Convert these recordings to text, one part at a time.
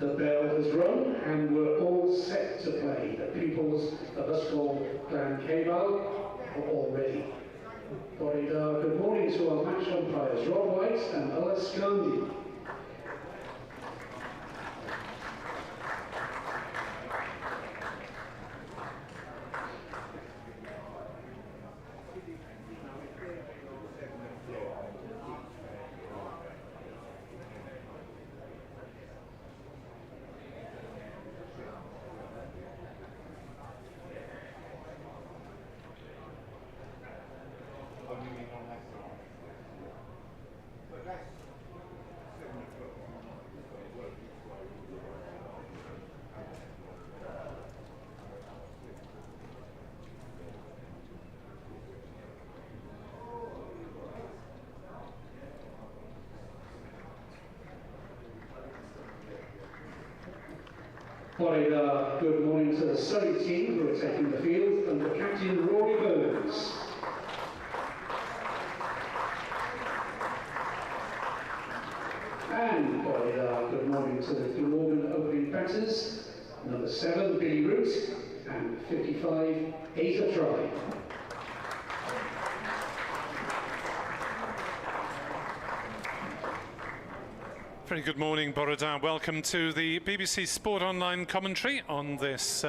The bell has rung and we're all set to play. The pupils of the school Glamorgan are all ready. Good morning to our match umpires, Rob White and Alice Gandhi. Good morning to the Surrey team who are taking the field under Captain Rory Burns. And good morning to the Glamorgan opening batters, number 7 Billy Root and 55 Asa Try. Very good morning, Borodin. Welcome to the BBC Sport Online commentary on this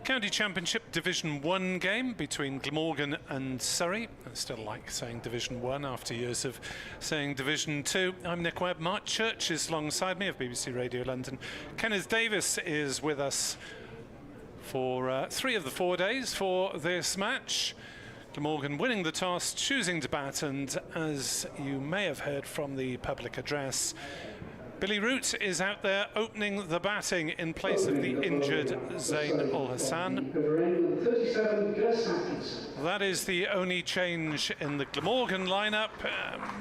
County Championship Division 1 game between Glamorgan and Surrey. I still like saying Division 1 after years of saying Division 2. I'm Nick Webb. Mark Church is alongside me of BBC Radio London. Kenneth Davis is with us for 3 of the 4 days for this match. Glamorgan winning the toss, choosing to bat, and as you may have heard from the public address, Billy Root is out there opening the batting in place of the injured Zain Ul Hassan. That is the only change in the Glamorgan lineup.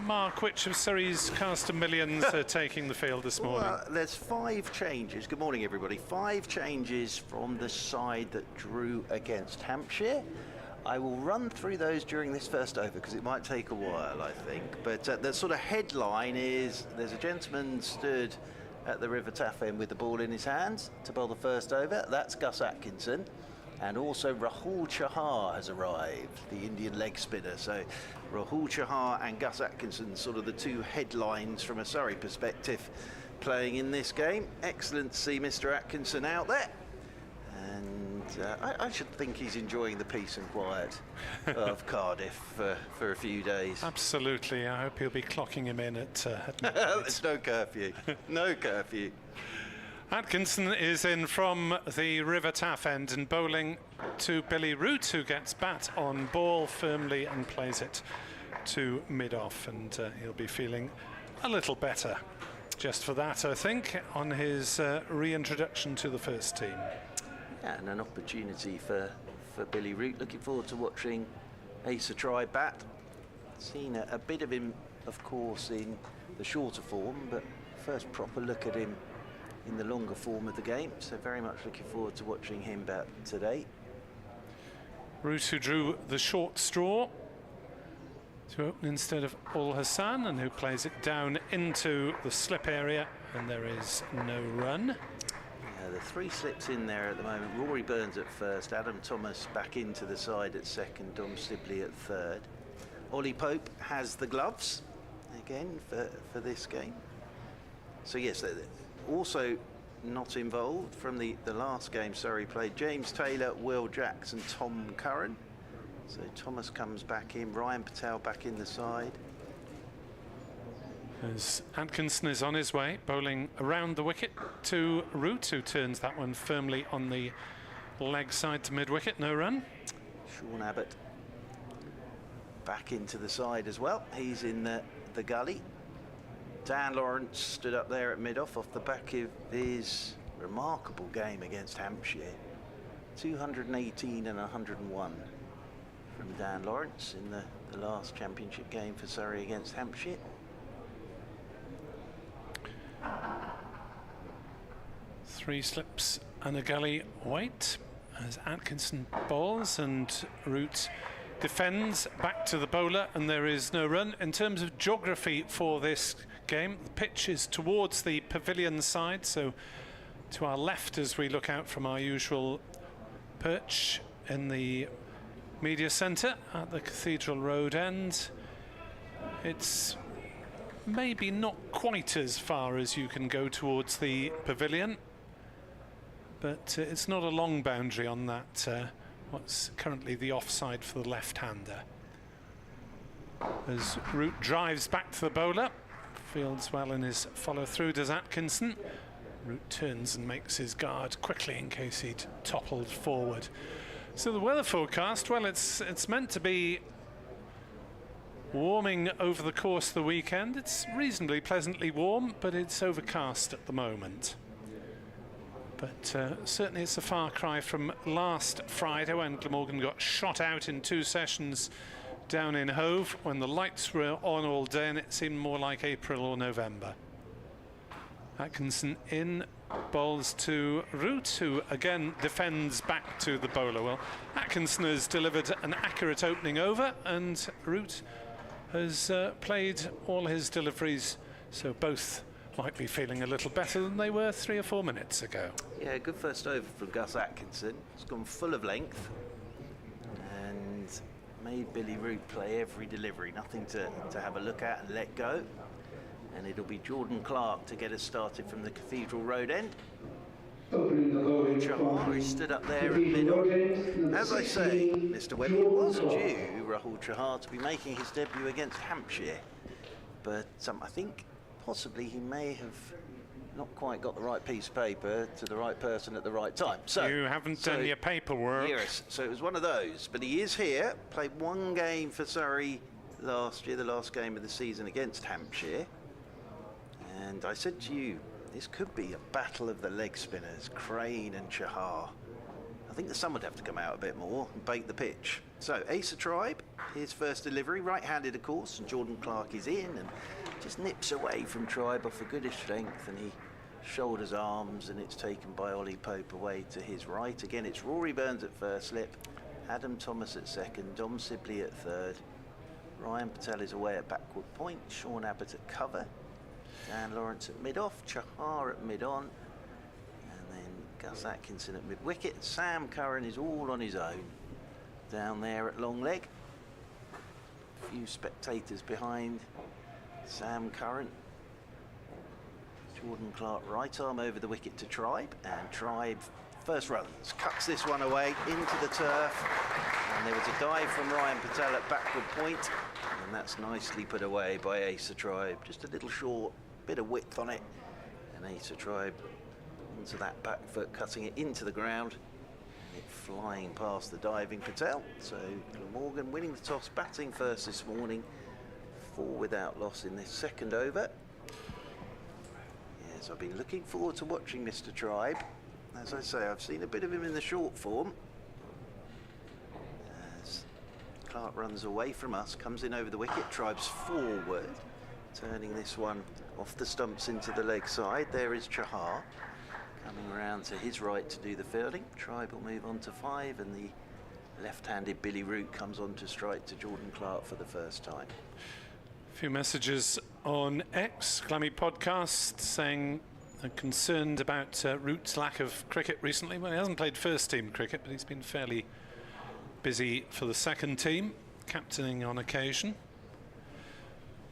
Mark, which of Surrey's cast of millions are taking the field this morning? Well, there's 5 changes. Good morning, everybody. 5 changes from the side that drew against Hampshire. I will run through those during this first over because it might take a while, I think. But the sort of headline is there's a gentleman stood at the River Taff end with the ball in his hands to bowl the first over. That's Gus Atkinson. And also Rahul Chahar has arrived, the Indian leg spinner. So Rahul Chahar and Gus Atkinson, sort of the 2 headlines from a Surrey perspective playing in this game. Excellent to see Mr. Atkinson out there. I should think he's enjoying the peace and quiet of Cardiff for a few days. Absolutely. I hope he'll be clocking him in at There's no curfew. No curfew. Atkinson is in from the River Taff end and bowling to Billy Root, who gets bat on ball firmly and plays it to mid-off, and he'll be feeling a little better just for that, I think, on his reintroduction to the first team. Yeah, and an opportunity for Billy Root. Looking forward to watching Asa Try bat. Seen a bit of him, of course, in the shorter form, but first proper look at him in the longer form of the game. So very much looking forward to watching him bat today. Root, who drew the short straw to open instead of Ul Hassan, and who plays it down into the slip area, and there is no run. The 3 slips in there at the moment. Rory Burns at first, Adam Thomas back into the side at second, Dom Sibley at third. Ollie Pope has the gloves again for this game. So yes, also not involved from the last game Surrey played. James Taylor, Will Jackson, Tom Curran. So Thomas comes back in, Ryan Patel back in the side. As Atkinson is on his way, bowling around the wicket to Root, who turns that one firmly on the leg side to mid-wicket, no run. Sean Abbott back into the side as well. He's in the gully. Dan Lawrence stood up there at mid-off off the back of his remarkable game against Hampshire. 218 and 101 from Dan Lawrence in the last championship game for Surrey against Hampshire. Three slips and a gully wait as Atkinson bowls and Root defends back to the bowler, and there is no run. In terms of geography for this game, the pitch is towards the pavilion side, so to our left as we look out from our usual perch in the media centre at the Cathedral Road end. It's maybe not quite as far as you can go towards the pavilion, but it's not a long boundary on that, what's currently the offside for the left-hander. As Root drives back to the bowler, fields well in his follow-through, does Atkinson. Root turns and makes his guard quickly in case he'd toppled forward. So the weather forecast, well, it's meant to be warming over the course of the weekend. It's reasonably pleasantly warm, but it's overcast at the moment. But certainly it's a far cry from last Friday when Glamorgan got shot out in 2 sessions down in Hove, when the lights were on all day and it seemed more like April or November. Atkinson in, bowls to Root, who again defends back to the bowler. Well, Atkinson has delivered an accurate opening over and Root has played all his deliveries, so both might be feeling a little better than they were 3 or 4 minutes ago. Yeah, good first over from Gus Atkinson. It's gone full of length and made Billy Root play every delivery, nothing to have a look at and let go. And it'll be Jordan Clark to get us started from the Cathedral Road end. Chahar stood up there at mid-on. As I say, Mr. Webb, it was due Rahul Chahar to be making his debut against Hampshire, but I think possibly he may have not quite got the right piece of paper to the right person at the right time. So you haven't done your paperwork. Yes, so it was one of those. But he is here, played 1 game for Surrey last year, the last game of the season against Hampshire. And I said to you, this could be a battle of the leg spinners, Crane and Chahar. I think the sun would have to come out a bit more and bake the pitch. So Asa Tribe, his first delivery, right-handed of course, and Jordan Clark is in and just nips away from Tribe off a goodish length, and he shoulders arms, and it's taken by Ollie Pope away to his right. Again, it's Rory Burns at first slip, Adam Thomas at second, Dom Sibley at third, Ryan Patel is away at backward point, Sean Abbott at cover, Dan Lawrence at mid-off, Chahar at mid-on, and then Gus Atkinson at mid-wicket. Sam Curran is all on his own down there at long leg. A few spectators behind Sam Curran. Jordan Clark right arm over the wicket to Tribe, and Tribe first runs, cuts this one away into the turf, and there was a dive from Ryan Patel at backward point, and that's nicely put away by Asa Tribe. Just a little short, bit of width on it, and Asa Tribe onto that back foot, cutting it into the ground, and it flying past the diving Patel. So Glamorgan winning the toss, batting first this morning, 4 without loss in this second over. Yes, I've been looking forward to watching Mr. Tribe. As I say, I've seen a bit of him in the short form. As Clark runs away from us, comes in over the wicket, Tribe's forward, turning this one off the stumps into the leg side. There is Chahar coming around to his right to do the fielding. Tribe will move on to 5, and the left-handed Billy Root comes on to strike to Jordan Clark for the first time. A few messages on X, Glammy Podcast, saying they're concerned about Root's lack of cricket recently. Well, he hasn't played first team cricket, but he's been fairly busy for the second team, captaining on occasion.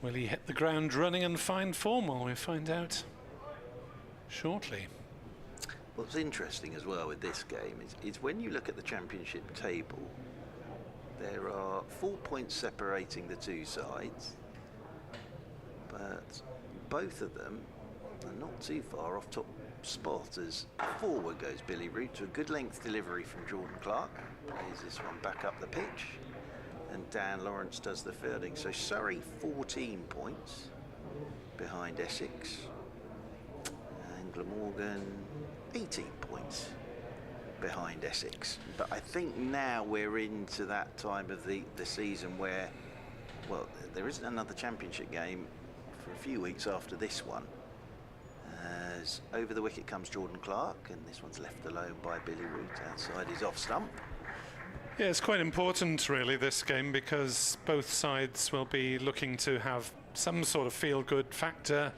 Will he hit the ground running and find form? Well, we'll find out shortly. What's interesting as well with this game is when you look at the championship table, there are 4 points separating the 2 sides, but both of them are not too far off top spot. As forward goes Billy Root to a good length delivery from Jordan Clark, plays this one back up the pitch, and Dan Lawrence does the fielding. So Surrey 14 points behind Essex, and Glamorgan 18 points behind Essex. But I think now we're into that time of the season where, well, there isn't another championship game for a few weeks after this one. As over the wicket comes Jordan Clark, and this one's left alone by Billy Root outside his off stump. Yeah, it's quite important really, this game, because both sides will be looking to have some sort of feel-good factor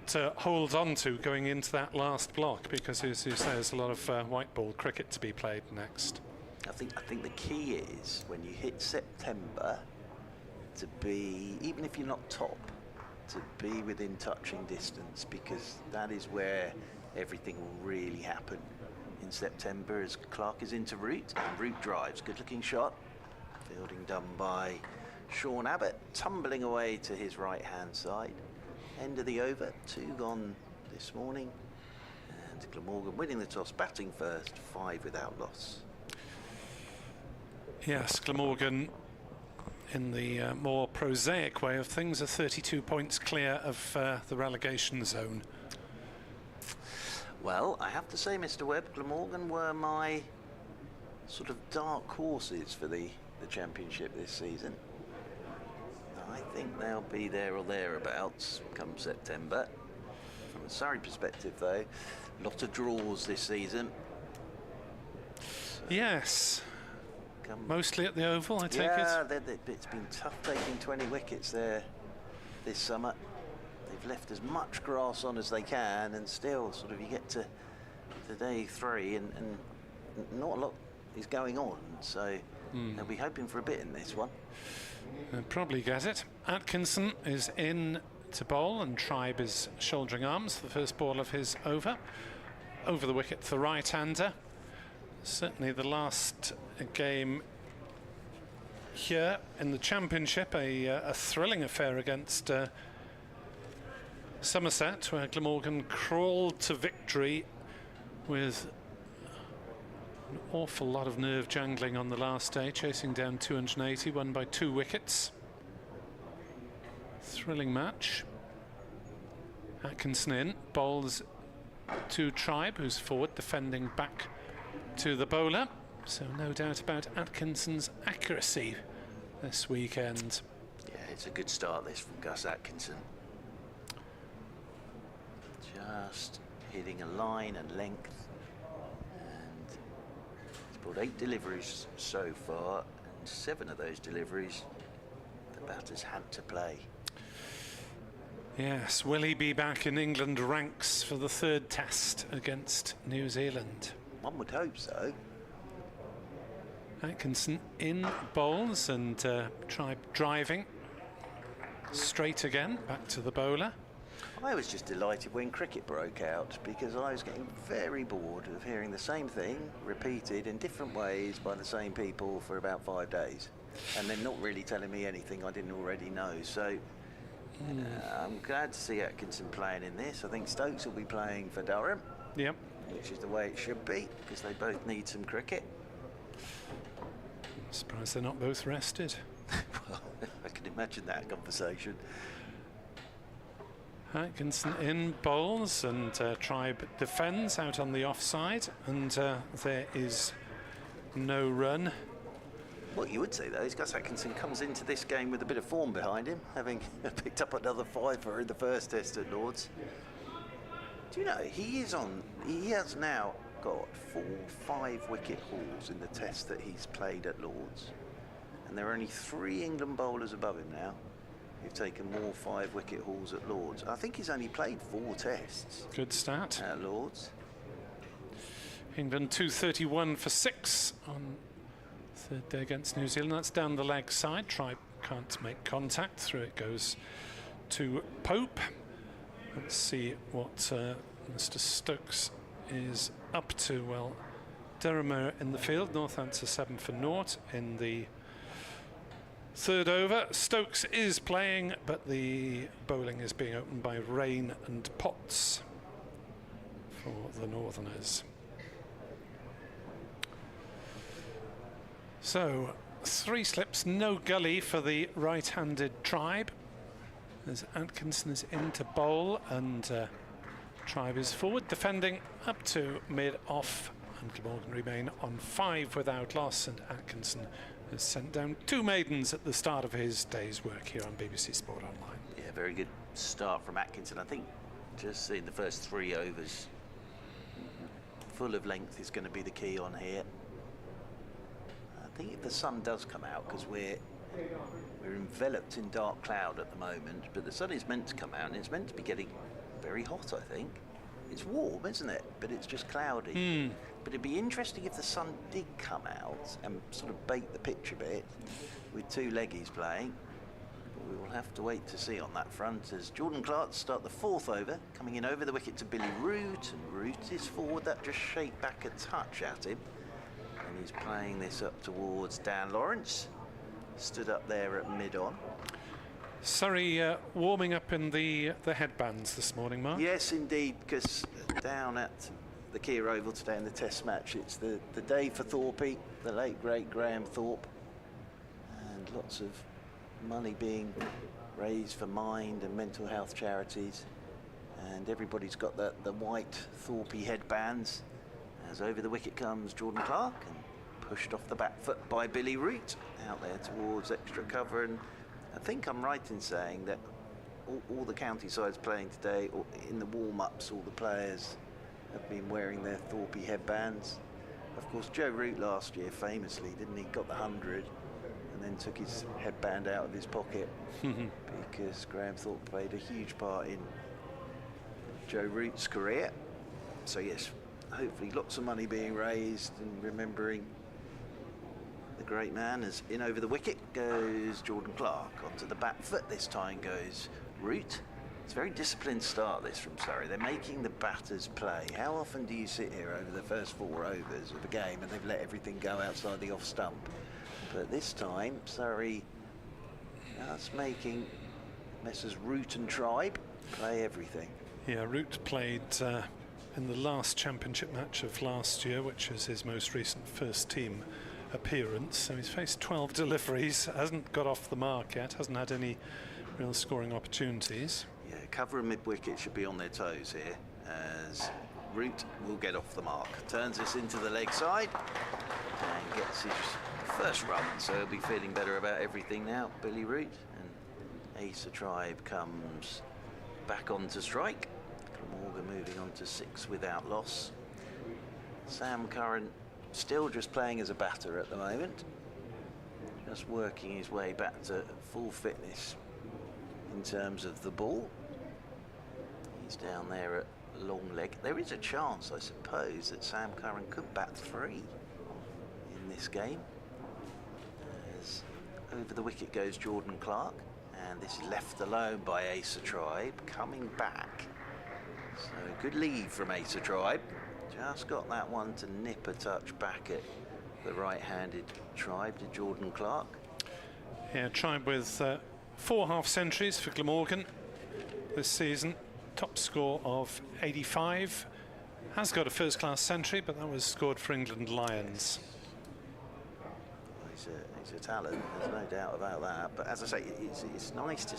to hold on to going into that last block, because as you say, there's a lot of white ball cricket to be played next. I think the key is when you hit September to be, even if you're not top, to be within touching distance, because that is where everything will really happen in September as Clark is into Root, and Root drives. Good looking shot. Fielding done by Sean Abbott, tumbling away to his right hand side. End of the over, 2 gone this morning. And Glamorgan winning the toss, batting first, 5 without loss. Yes, Glamorgan, in the more prosaic way of things, are 32 points clear of the relegation zone. Well, I have to say, Mr. Webb, Glamorgan were my sort of dark horses for the championship this season. I think they'll be there or thereabouts come September. From a Surrey perspective, though, a lot of draws this season. Yes. Mostly at the Oval, I take it? Yeah, it's been tough taking 20 wickets there this summer. They've left as much grass on as they can, and still sort of you get to day 3 and not a lot is going on, so they'll be hoping for a bit in this one. They'll probably get it. Atkinson is in to bowl, and Tribe is shouldering arms for the first ball of his over. Over the wicket, the right-hander. Certainly the last game here in the championship, a thrilling affair against Somerset, where Glamorgan crawled to victory with an awful lot of nerve jangling on the last day, chasing down 280, won by 2 wickets. Thrilling match. Atkinson in, bowls to Tribe, who's forward, defending back to the bowler. So no doubt about Atkinson's accuracy this weekend. Yeah, it's a good start this from Gus Atkinson. Just hitting a line and length, and he's brought 8 deliveries so far, and 7 of those deliveries the batters had to play. Yes, will he be back in England ranks for the 3rd test against New Zealand? One would hope so. Atkinson in bowls, and Tribe driving straight again back to the bowler. I was just delighted when cricket broke out, because I was getting very bored of hearing the same thing repeated in different ways by the same people for about 5 days, and then not really telling me anything I didn't already know. So I'm glad to see Atkinson playing in this. I think Stokes will be playing for Durham. Yep. Which is the way it should be, because they both need some cricket. Surprised they're not both rested. Well, I can imagine that conversation. Atkinson in bowls, and Tribe defends out on the offside, and there is no run. What you would say, though, is Gus Atkinson comes into this game with a bit of form behind him, having picked up another 5 in the first test at Lords. Do you know, he has now got 4 5-wicket hauls in the test that he's played at Lords. And there are only 3 England bowlers above him now who've taken more 5-wicket hauls at Lords. I think he's only played 4 tests. Good start. At Lords. England 231 for 6 on 3rd day against New Zealand. That's down the leg side. Tribe can't make contact. Through it goes to Pope. Let's see what Mr. Stokes is up to. Well, Durham are in the field. Northants are 7 for 0 in the 3rd over. Stokes is playing, but the bowling is being opened by Rain and Potts for the Northerners. So 3 slips, no gully for the right-handed Tribe, as Atkinson is in to bowl, and Tribe is forward, defending up to mid-off, and Glamorgan remain on 5 without loss, and Atkinson has sent down 2 maidens at the start of his day's work here on BBC Sport Online. Yeah, very good start from Atkinson. I think just seeing the first 3 overs full of length is going to be the key on here. I think if the sun does come out, because we're enveloped in dark cloud at the moment, but the sun is meant to come out, and it's meant to be getting very hot, I think. It's warm, isn't it? But it's just cloudy. But it'd be interesting if the sun did come out and sort of bait the pitch a bit with two leggies playing. But we will have to wait to see on that front as Jordan Clark start the 4th over, coming in over the wicket to Billy Root, and Root is forward. That just shaped back a touch at him. And he's playing this up towards Dan Lawrence, stood up there at mid-on. Surrey warming up in the headbands this morning, Mark. Yes, indeed, because down at the Kia Oval today in the Test match, it's the day for Thorpe, the late great Graham Thorpe, and lots of money being raised for mind and mental health charities, and everybody's got the white Thorpe headbands. As over the wicket comes Jordan Clark, and pushed off the back foot by Billy Root out there towards extra cover. And I think I'm right in saying that all the county sides playing today, or in the warm-ups, all the players have been wearing their Thorpe headbands. Of course, Joe Root last year famously, didn't he, got the 100 and then took his headband out of his pocket because Graham Thorpe played a huge part in Joe Root's career. So yes, hopefully lots of money being raised and remembering the great man. As in over the wicket goes Jordan Clark. Onto the back foot this time goes Root. It's a very disciplined start this from Surrey. They're making the batters play. How often do you sit here over the first 4 overs of a game and they've let everything go outside the off stump? But this time Surrey just making Messrs Root and Tribe play everything. Yeah, Root played in the last championship match of last year, which is his most recent first team appearance. So he's faced 12 deliveries, hasn't got off the mark yet, hasn't had any real scoring opportunities. Yeah, cover and mid-wicket should be on their toes here, as Root will get off the mark. Turns this into the leg side and gets his first run, so he'll be feeling better about everything now, Billy Root. And Ace of Tribe comes back on to strike. Glamorgan moving on to 6 without loss. Sam Curran still just playing as a batter at the moment, just working his way back to full fitness in terms of the ball. He's down there at long leg. There is a chance, I suppose, that Sam Curran could bat 3 in this game. As over the wicket goes Jordan Clark, and this is left alone by Ace of Tribe, coming back. So a good lead from Ace of Tribe. Just got that one to nip a touch back at the right-handed Tribe to Jordan Clark. Yeah, Tribe with 4 half-centuries for Glamorgan this season. Top score of 85. Has got a first-class century, but that was scored for England Lions. He's a talent, there's no doubt about that. But as I say, it's nice to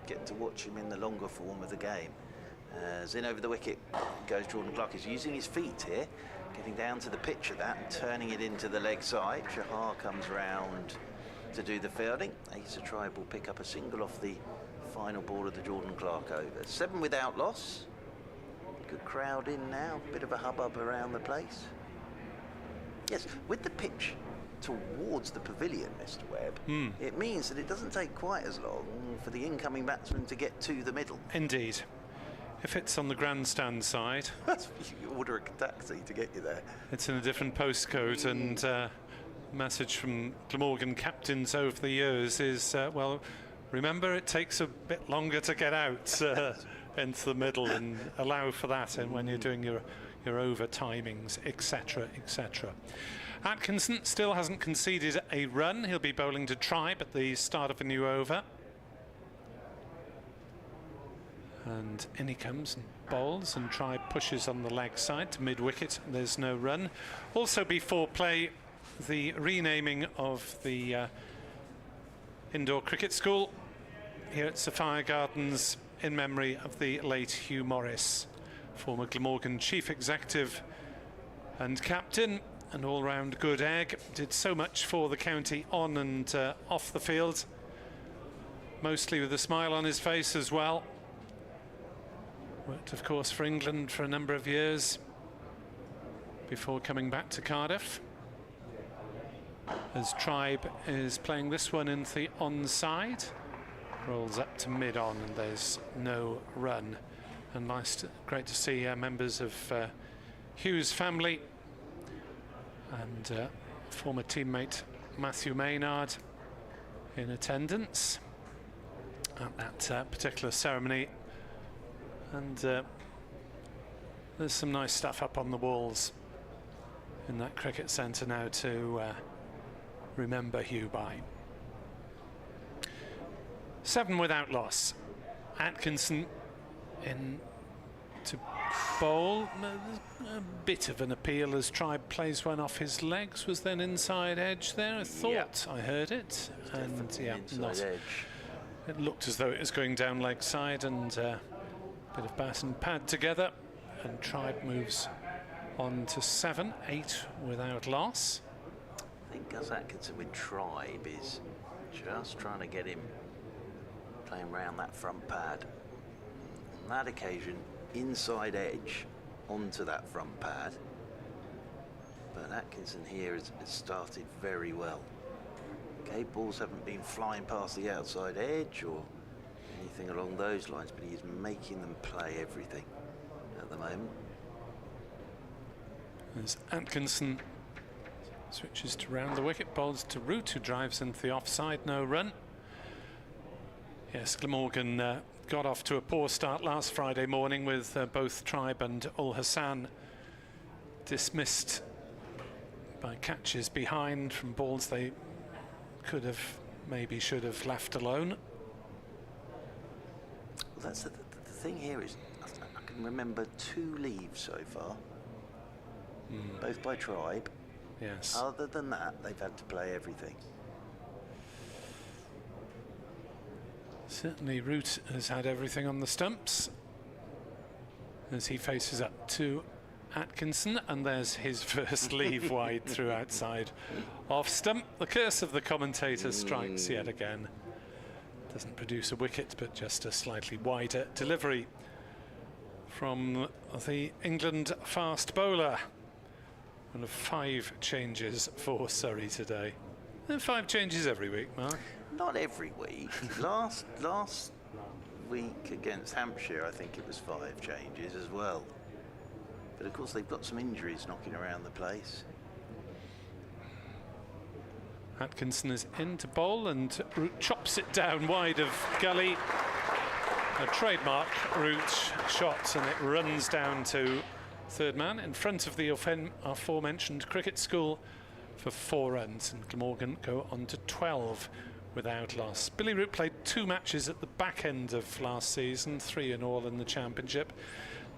get to watch him in the longer form of the game. As in over the wicket goes Jordan Clark. He's using his feet here, getting down to the pitch of that and turning it into the leg side. Shahar comes round to do the fielding. Ace of Tribe will pick up a single off the final ball of the Jordan Clark over. 7 without loss. Good crowd in now, bit of a hubbub around the place. Yes, with the pitch towards the pavilion, Mr. Webb, it means that it doesn't take quite as long for the incoming batsman to get to the middle. Indeed. If it's on the grandstand side, you order a taxi to get you there. It's in a different postcode, and message from Glamorgan captains over the years is, well, remember it takes a bit longer to get out into the middle, and allow for that and when you're doing your over timings, etc, etc. Atkinson still hasn't conceded a run. He'll be bowling to Tribe at the start of a new over. And in he comes and bowls, and Tribe pushes on the leg side to mid-wicket. There's no run. Also before play, the renaming of the indoor cricket school here at Sophia Gardens in memory of the late Hugh Morris, former Glamorgan chief executive and captain, an all-round good egg. Did so much for the county on and off the field, mostly with a smile on his face as well. Worked, of course, for England for a number of years before coming back to Cardiff. As Tribe is playing this one in the onside, rolls up to mid-on, and there's no run. and great to see members of Hugh's family and former teammate Matthew Maynard in attendance at that particular ceremony. And there's some nice stuff up on the walls in that cricket centre now to remember Hugh by. 7 without loss. Atkinson in to bowl. A bit of an appeal as Tribe plays one off his legs. Was then inside edge there? I thought I heard it. And yeah, not. It looked as though it was going down leg side, and a bit of bat and pad together. And Tribe moves on to 7, 8 without loss. I think Gus Atkinson with Tribe is just trying to get him playing around that front pad. On that occasion, inside edge onto that front pad. But Atkinson here has started very well. Okay, balls haven't been flying past the outside edge or anything along those lines, but he's making them play everything at the moment. As Atkinson switches to round the wicket, bowls to Root, who drives into the offside, no run. Yes, Glamorgan got off to a poor start last Friday morning with both Tribe and Ul Hassan dismissed by catches behind from balls they could have, maybe should have left alone. Well, that's the thing here is I can remember 2 leaves so far, both by Tribe. Yes. Other than that, they've had to play everything. Certainly Root has had everything on the stumps as he faces up to Atkinson, and there's his first leave wide through outside off stump. The curse of the commentator strikes yet again. Doesn't produce a wicket, but just a slightly wider delivery from the England fast bowler. One of 5 changes for Surrey today. And 5 changes every week, Mark. Not every week. last week against Hampshire, I think it was 5 changes as well. But of course they've got some injuries knocking around the place. Atkinson is in to bowl, and Root chops it down wide of gully. A trademark Root shot, and it runs down to third man in front of the aforementioned cricket school for 4 runs, and Glamorgan go on to 12 without loss. Billy Root played 2 matches at the back end of last season, 3 in all in the championship.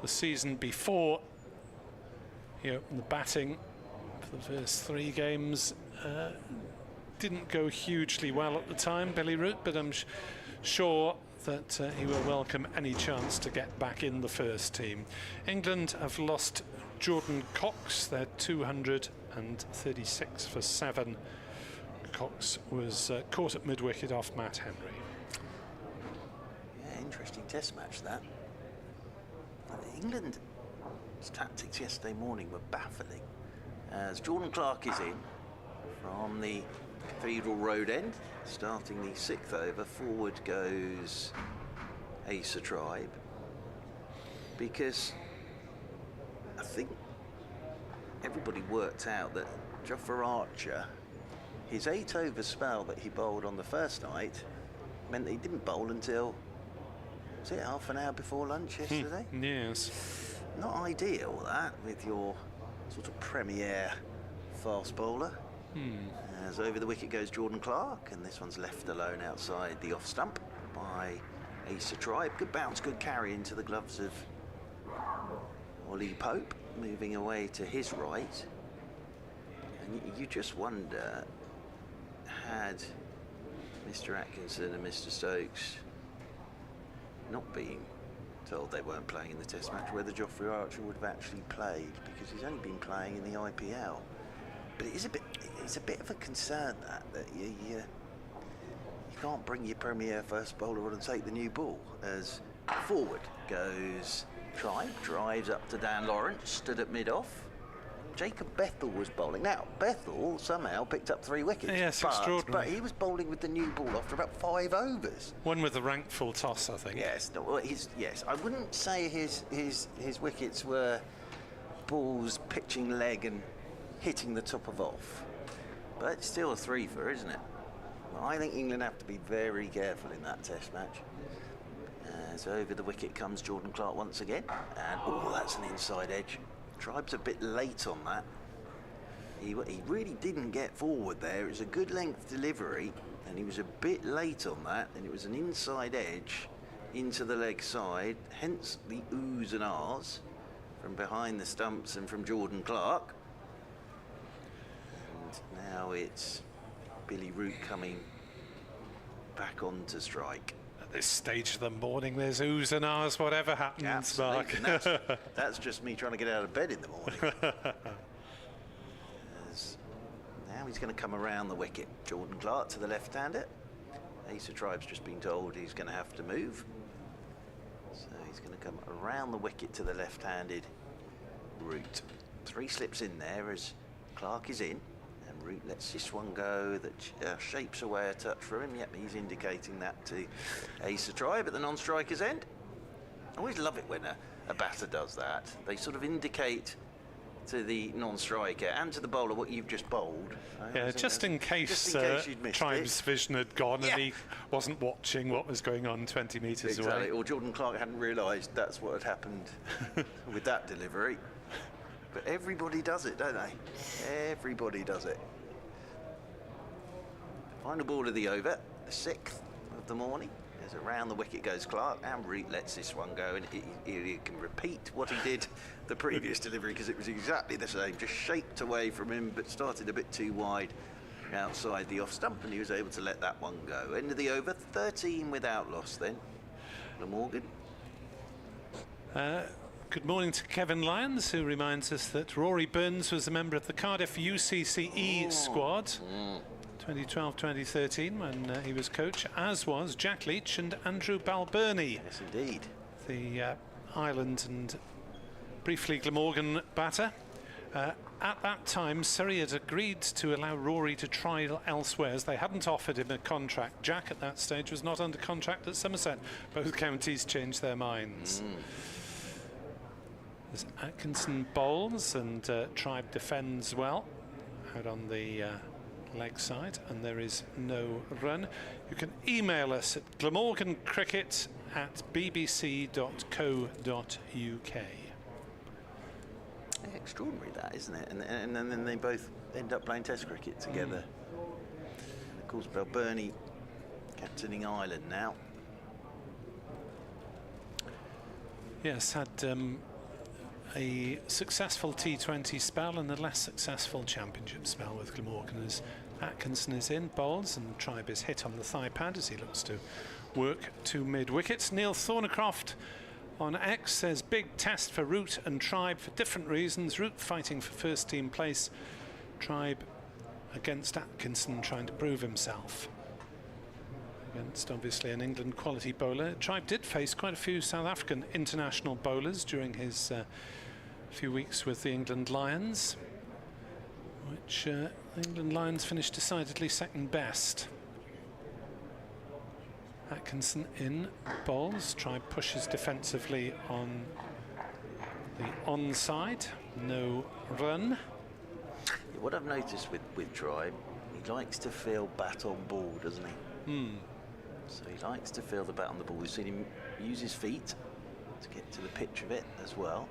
The season before, he opened the batting for the first 3 games. Didn't go hugely well at the time, Billy Root, but I'm sure that he will welcome any chance to get back in the first team. England have lost Jordan Cox. They're 236 for 7. Cox was caught at mid-wicket off Matt Henry. Yeah, interesting test match that. England's tactics yesterday morning were baffling, as Jordan Clark is in from the Cathedral Road end, starting the 6th over. Forward goes Asa Tribe, because I think everybody worked out that Jofra Archer, his 8-over spell that he bowled on the first night, meant that he didn't bowl until, was it half an hour before lunch yesterday? Yes. Not ideal, that, with your sort of premier fast bowler. As over the wicket goes Jordan Clark, and this one's left alone outside the off stump by Asa Tribe. Good bounce, good carry into the gloves of Ollie Pope, moving away to his right. And you just wonder, had Mr. Atkinson and Mr. Stokes not been told they weren't playing in the test match, whether Jofra Archer would have actually played, because he's only been playing in the IPL. But it's a bit of a concern that you can't bring your premier first bowler on and take the new ball. As forward goes Tribe, drives up to Dan Lawrence, stood at mid-off, Jacob Bethel was bowling. Now, Bethel somehow picked up 3 wickets. Yes, extraordinary. But he was bowling with the new ball after about 5 overs. One with the rank full toss, I think. Yes, no, well, yes. I wouldn't say his wickets were balls pitching leg and hitting the top of off. But it's still a 3-for, isn't it? Well, I think England have to be very careful in that test match. So over the wicket comes Jordan Clark once again. And, oh, that's an inside edge. Tribe's a bit late on that. He really didn't get forward there. It was a good length delivery, and he was a bit late on that, and it was an inside edge into the leg side, hence the oohs and ahs from behind the stumps and from Jordan Clark. And now it's Billy Root coming back on to strike. At this stage of the morning, there's oohs and ahs, whatever happens, Mark. That's just me trying to get out of bed in the morning. Now he's going to come around the wicket. Jordan Clark to the left-hander. Ace of Tribe's just been told he's going to have to move. So he's going to come around the wicket to the left-handed Root. 3 slips in there as Clark is in. And Root lets this one go that shapes away a touch from him. Yep, he's indicating that to Ace of Tribe at the non-striker's end. I always love it when a batter does that. They sort of indicate to the non-striker and to the bowler what you've just bowled. Yeah, just in case Tribe's vision had gone and he wasn't watching what was going on 20 metres away. Or Jordan Clark hadn't realised that's what had happened with that delivery. But everybody does it, don't they? Everybody does it. Final ball of the over, the 6th of the morning. As around the wicket goes Clark, and Root lets this one go, and he can repeat what he did the previous delivery, because it was exactly the same, just shaped away from him, but started a bit too wide outside the off stump, and he was able to let that one go. End of the over, 13 without loss then. Glamorgan. Good morning to Kevin Lyons, who reminds us that Rory Burns was a member of the Cardiff UCCE squad. 2012-2013 when he was coach, as was Jack Leach and Andrew Balbirnie. Yes, indeed. The Ireland and briefly Glamorgan batter. At that time, Surrey had agreed to allow Rory to trial elsewhere, as they hadn't offered him a contract. Jack at that stage was not under contract at Somerset. Both counties changed their minds. As Atkinson bowls and Tribe defends well out on the leg side, and there is no run. You can email us at glamorgancricket@bbc.co.uk. Extraordinary that, isn't it? And then they both end up playing Test cricket together. And of course, Balbirnie captaining Ireland now. Yes, had a successful T20 spell and a less successful championship spell with Glamorgan, as Atkinson is in, bowls, and Tribe is hit on the thigh pad as he looks to work to mid-wickets. Neil Thornycroft on X says big test for Root and Tribe for different reasons. Root fighting for first team place, Tribe against Atkinson trying to prove himself against obviously an England quality bowler. Tribe did face quite a few South African international bowlers during his few weeks with the England Lions, which England Lions finished decidedly second best. Atkinson in, bowls. Tribe pushes defensively on the onside. No run. What I've noticed with Tribe, he likes to feel bat on ball, doesn't he? So he likes to feel the bat on the ball. We've seen him use his feet to get to the pitch of it as well.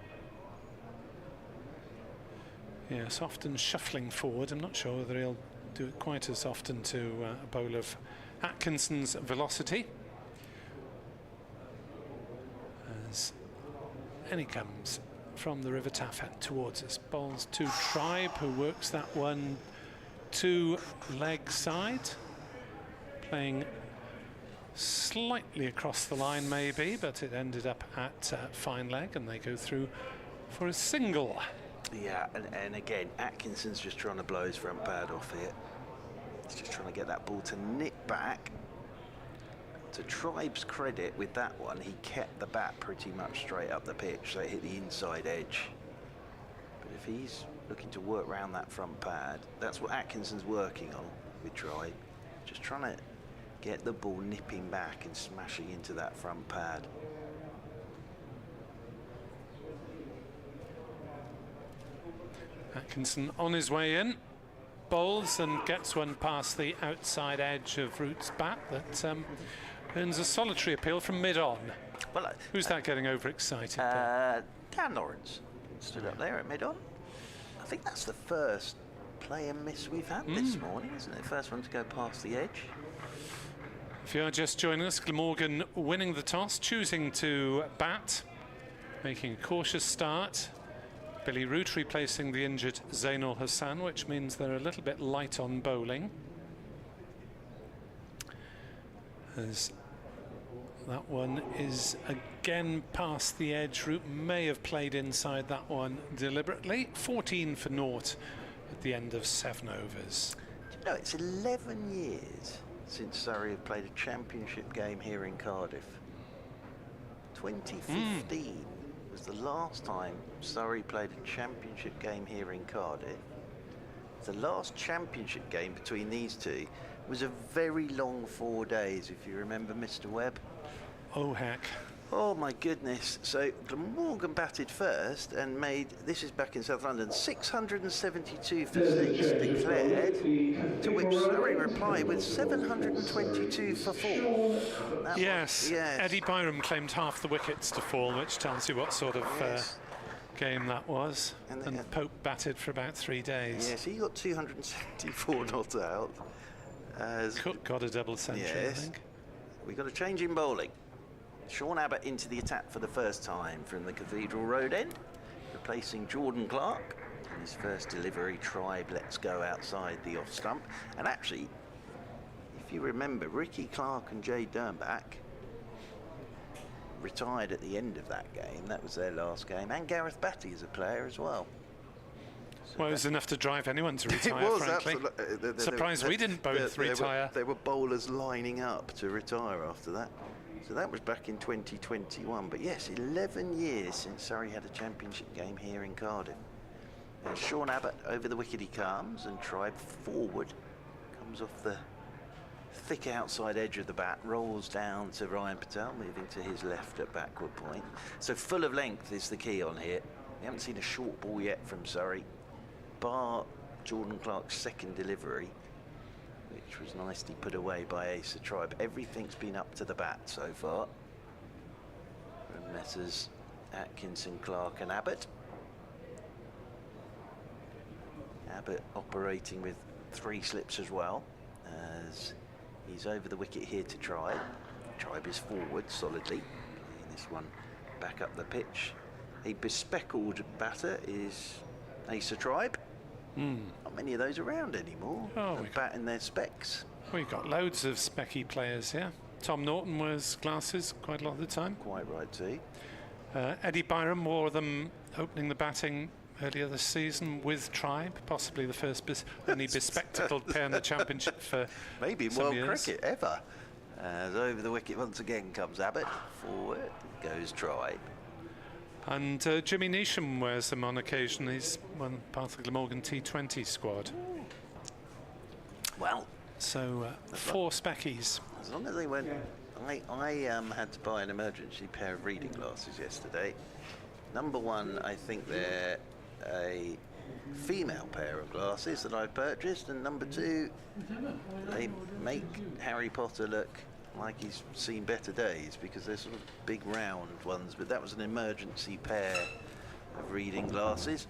Yes, often shuffling forward. I'm not sure whether he'll do it quite as often to a bowl of Atkinson's velocity. As in he comes from the River Taffet towards us. Bowls to Tribe, who works that one to leg side. Playing slightly across the line maybe, but it ended up at fine leg, and they go through for a single. Yeah, and again, Atkinson's just trying to blow his front pad off here. He's just trying to get that ball to nip back. To Tribe's credit, with that one, he kept the bat pretty much straight up the pitch, so it hit the inside edge. But if he's looking to work around that front pad, that's what Atkinson's working on with Tribe. Just trying to get the ball nipping back and smashing into that front pad. Atkinson on his way in, bowls and gets one past the outside edge of Root's bat that earns a solitary appeal from mid-on. Well, who's that getting overexcited? Dan Lawrence stood up there at mid-on. I think that's the first player miss we've had this morning, isn't it? First one to go past the edge. If you are just joining us, Glamorgan winning the toss, choosing to bat, making a cautious start. Billy Root replacing the injured Zainul Hassan, which means they're a little bit light on bowling. As that one is again past the edge. Root may have played inside that one deliberately. 14 for naught at the end of 7 overs. Do you know, it's 11 years since Surrey have played a championship game here in Cardiff. 2015 was the last time Surrey played a championship game here in Cardiff. The last championship game between these two was a very long 4 days, if you remember, Mr. Webb. Oh, heck. Oh, my goodness. So Glamorgan batted first and made, this is back in South London, 672 for 6 declared, to which Surrey replied with 722 for 4. Yes, Eddie Byram claimed half the wickets to fall, which tells you what sort of game that was. And Pope batted for about 3 days. Yes, he got 274 not out. Cook got a double century, I think. We got a change in bowling. Sean Abbott into the attack for the first time from the Cathedral Road end, replacing Jordan Clark. In his first delivery, Tribe lets go outside the off stump. And actually, if you remember, Ricky Clark and Jay Dernbach retired at the end of that game. That was their last game. And Gareth Batty as a player as well. So well, it was enough to drive anyone to retire, it was, frankly. Absolutely. Surprised we didn't both retire. There were bowlers lining up to retire after that. So that was back in 2021. But yes, 11 years since Surrey had a championship game here in Cardiff. And Sean Abbott over the wicket he comes, and Tribe forward. Comes off the thick outside edge of the bat, rolls down to Ryan Patel, moving to his left at backward point. So full of length is the key on here. We haven't seen a short ball yet from Surrey, bar Jordan Clark's second delivery, which was nicely put away by Asa Tribe. Everything's been up to the bat so far from Messrs Atkinson, Clark and Abbott. Abbott operating with 3 slips as well, as he's over the wicket here to Tribe. Tribe is forward solidly, playing this one back up the pitch. A bespeckled batter is Asa Tribe. Not many of those around anymore. Bat in their specs. We've got loads of specky players here. Tom Norton wears glasses quite a lot of the time. Quite right too. Eddie Byram wore them opening the batting earlier this season with Tribe, possibly the first only bespectacled pair in the championship for maybe in world cricket ever. As over the wicket once again comes Abbott. Forward goes Tribe. And Jimmy Neesham wears them on occasion. He's one part of the Glamorgan T20 squad. Well, so 4 speckies. As long as they went, I had to buy an emergency pair of reading glasses yesterday. Number one, I think they're a female pair of glasses that I purchased, and number 2, they make Harry Potter look like he's seen better days, because they're sort of big round ones, but that was an emergency pair of reading glasses.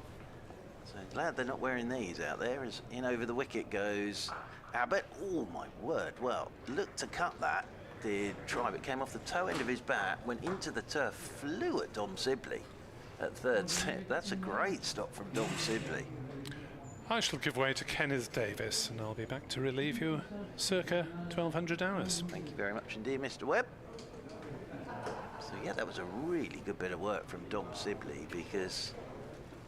So glad they're not wearing these out there. As in over the wicket goes Abbott. Oh my word, well, look to cut that, did Tribe. It came off the toe end of his bat, went into the turf, flew at Dom Sibley at third slip. That's a great stop from Dom Sibley. I shall give way to Kenneth Davis, and I'll be back to relieve you circa 1200 hours. Thank you very much indeed, Mr. Webb. So yeah, that was a really good bit of work from Dom Sibley, because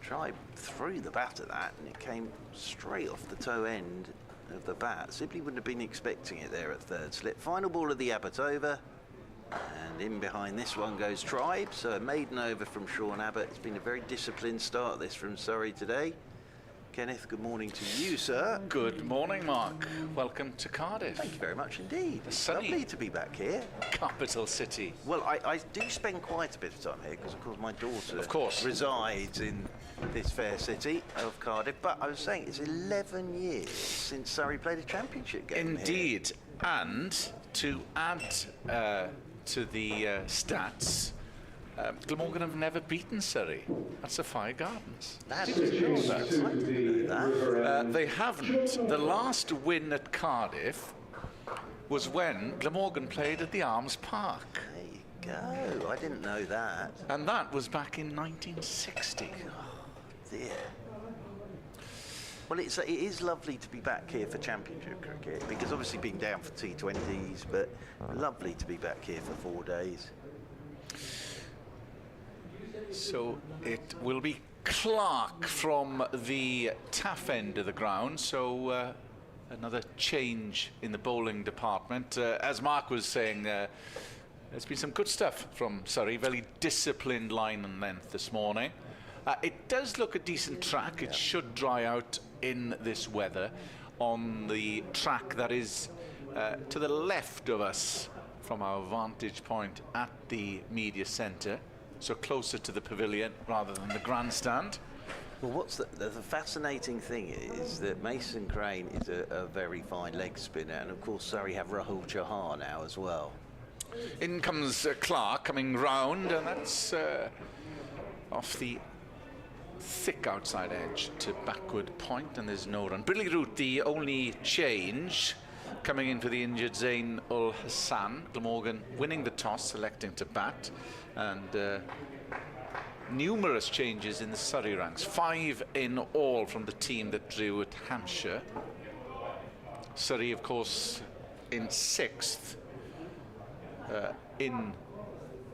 Tribe threw the bat at that and it came straight off the toe end of the bat. Sibley wouldn't have been expecting it there at third slip. Final ball of the Abbott over, and And in behind this one goes Tribe, so a maiden over from Sean Abbott. It's been a very disciplined start, this from Surrey today. Kenneth, good morning to you, sir. Good morning, Mark. Welcome to Cardiff. Thank you very much indeed. The sunny Lovely to be back here. capital city. Well, I do spend quite a bit of time here because, of course, my daughter resides in this fair city of Cardiff. But I was saying it's 11 years since Surrey played a championship game Indeed. here. And to add to the stats, Glamorgan have never beaten Surrey at Sapphire Gardens. That is not that. I didn't know that. They haven't. The last win at Cardiff was when Glamorgan played at the Arms Park. There you go. I didn't know that. And that was back in 1960. Dear. Well, it is lovely to be back here for Championship cricket because obviously being down for T20s, but lovely to be back here for 4 days. So it will be Clark from the Taff end of the ground. So another change in the bowling department. As Mark was saying, there's been some good stuff from Surrey. Very disciplined line and length this morning. It does look a decent track. It should dry out in this weather on the track that is to the left of us from our vantage point at the media centre. So closer to the pavilion rather than the grandstand. Well, what's the fascinating thing is that Mason Crane is a very fine leg spinner, and of course Surrey have Rahul Chahar now as well. In comes Clark coming round, and that's off the thick outside edge to backward point, and there's no run. Billy Root, the only change, coming in for the injured Zain ul Hassan. Glamorgan winning the toss, selecting to bat, and numerous changes in the Surrey ranks. 5 in all from the team that drew at Hampshire. Surrey, of course, in 6th in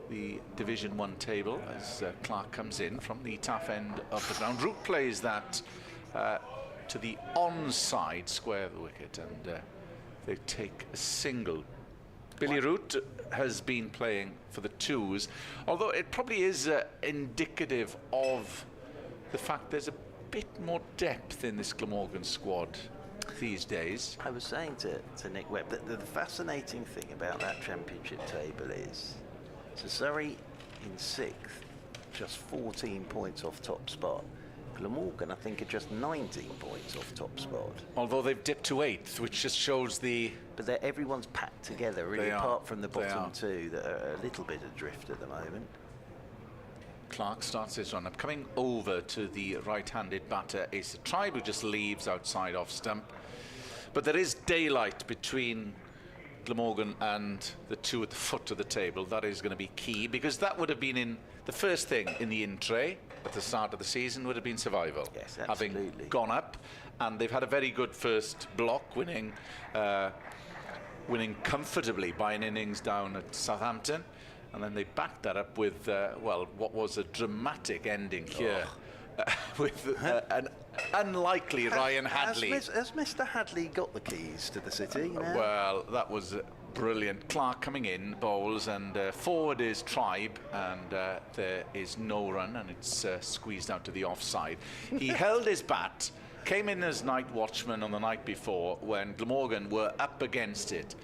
the Division 1 table as Clark comes in from the tough end of the ground. Root plays that to the onside square of the wicket, and they take a single. Billy Root has been playing for the twos, although it probably is indicative of the fact there's a bit more depth in this Glamorgan squad these days. I was saying to Nick Webb that the fascinating thing about that championship table is, so Surrey in 6th, just 14 points off top spot. Glamorgan, I think, are just 19 points off top spot. Although they've dipped to 8th, which just shows the... But everyone's packed together, really, apart from the bottom two that are a little bit adrift at the moment. Clark starts his run up, coming over to the right-handed batter, Asa Tribe, who just leaves outside off stump. But there is daylight between Glamorgan and the two at the foot of the table. That is going to be key, because that would have been in the first thing in the in-tray at the start of the season would have been survival. Yes, absolutely. Having gone up, and they've had a very good first block, winning comfortably by an innings down at Southampton, and then they backed that up with well, what was a dramatic ending here with an unlikely Ryan Hadley. Has Mr. Hadley got the keys to the city now? Well, that was brilliant. Clark coming in, bowls, and forward is Tribe, and there is no run, and it's squeezed out to the offside. He held his bat, came in as night watchman on the night before when Glamorgan were up against it,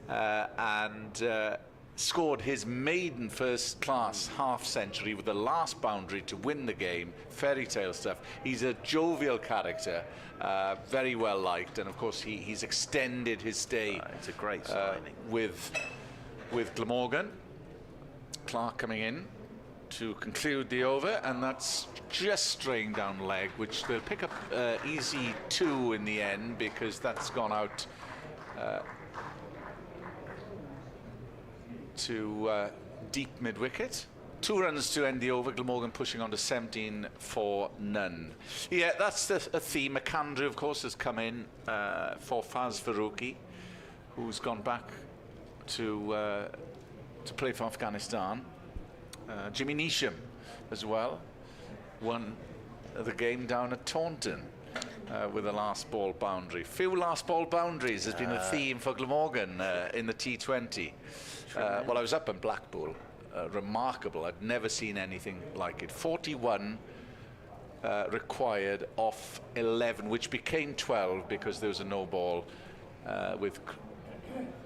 and scored his maiden first-class half-century with the last boundary to win the game. Fairy tale stuff. He's a jovial character, very well liked, and of course he's extended his stay. It's a great signing with Glamorgan. Clark coming in to conclude the over, and that's just straying down leg, which they'll pick up easy 2 in the end, because that's gone out to deep mid-wicket. 2 runs to end the over. Glamorgan pushing on to 17 for none. Yeah, that's a theme. McAndrew, of course, has come in for Faz Faruqi, who's gone back to play for Afghanistan. Jimmy Neesham as well won the game down at Taunton. with a last ball boundary. Few last ball boundaries has been a theme for Glamorgan in the T20. Well, I was up in Blackpool. Remarkable. I'd never seen anything like it. 41 required off 11, which became 12 because there was a no ball with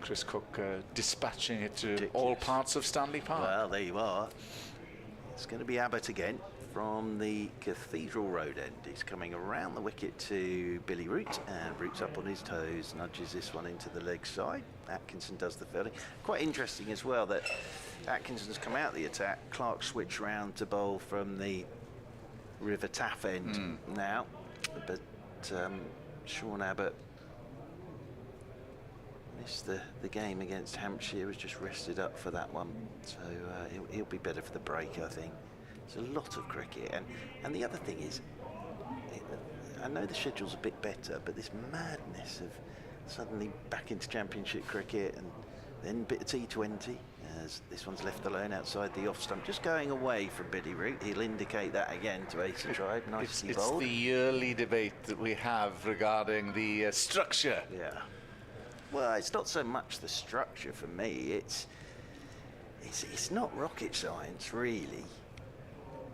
Chris Cook dispatching it to all parts of Stanley Park. Well, there you are. It's going to be Abbott again from the Cathedral Road end. He's coming around the wicket to Billy Root, and Root's up on his toes, nudges this one into the leg side. Atkinson does the fielding. Quite interesting as well that Atkinson's come out the attack. Clark switched round to bowl from the River Taff end now, but Sean Abbott missed the game against Hampshire, was just rested up for that one, so he'll be better for the break, I think. There's a lot of cricket, and the other thing is, I know the schedule's a bit better, but this madness of suddenly back into Championship cricket and then a bit of T20, as this one's left alone outside the off stump, just going away from Billy Root. He'll indicate that again to Ace Tribe, nicely bowled. It's the yearly debate that we have regarding the structure. Yeah. Well, it's not so much the structure for me. It's not rocket science, really.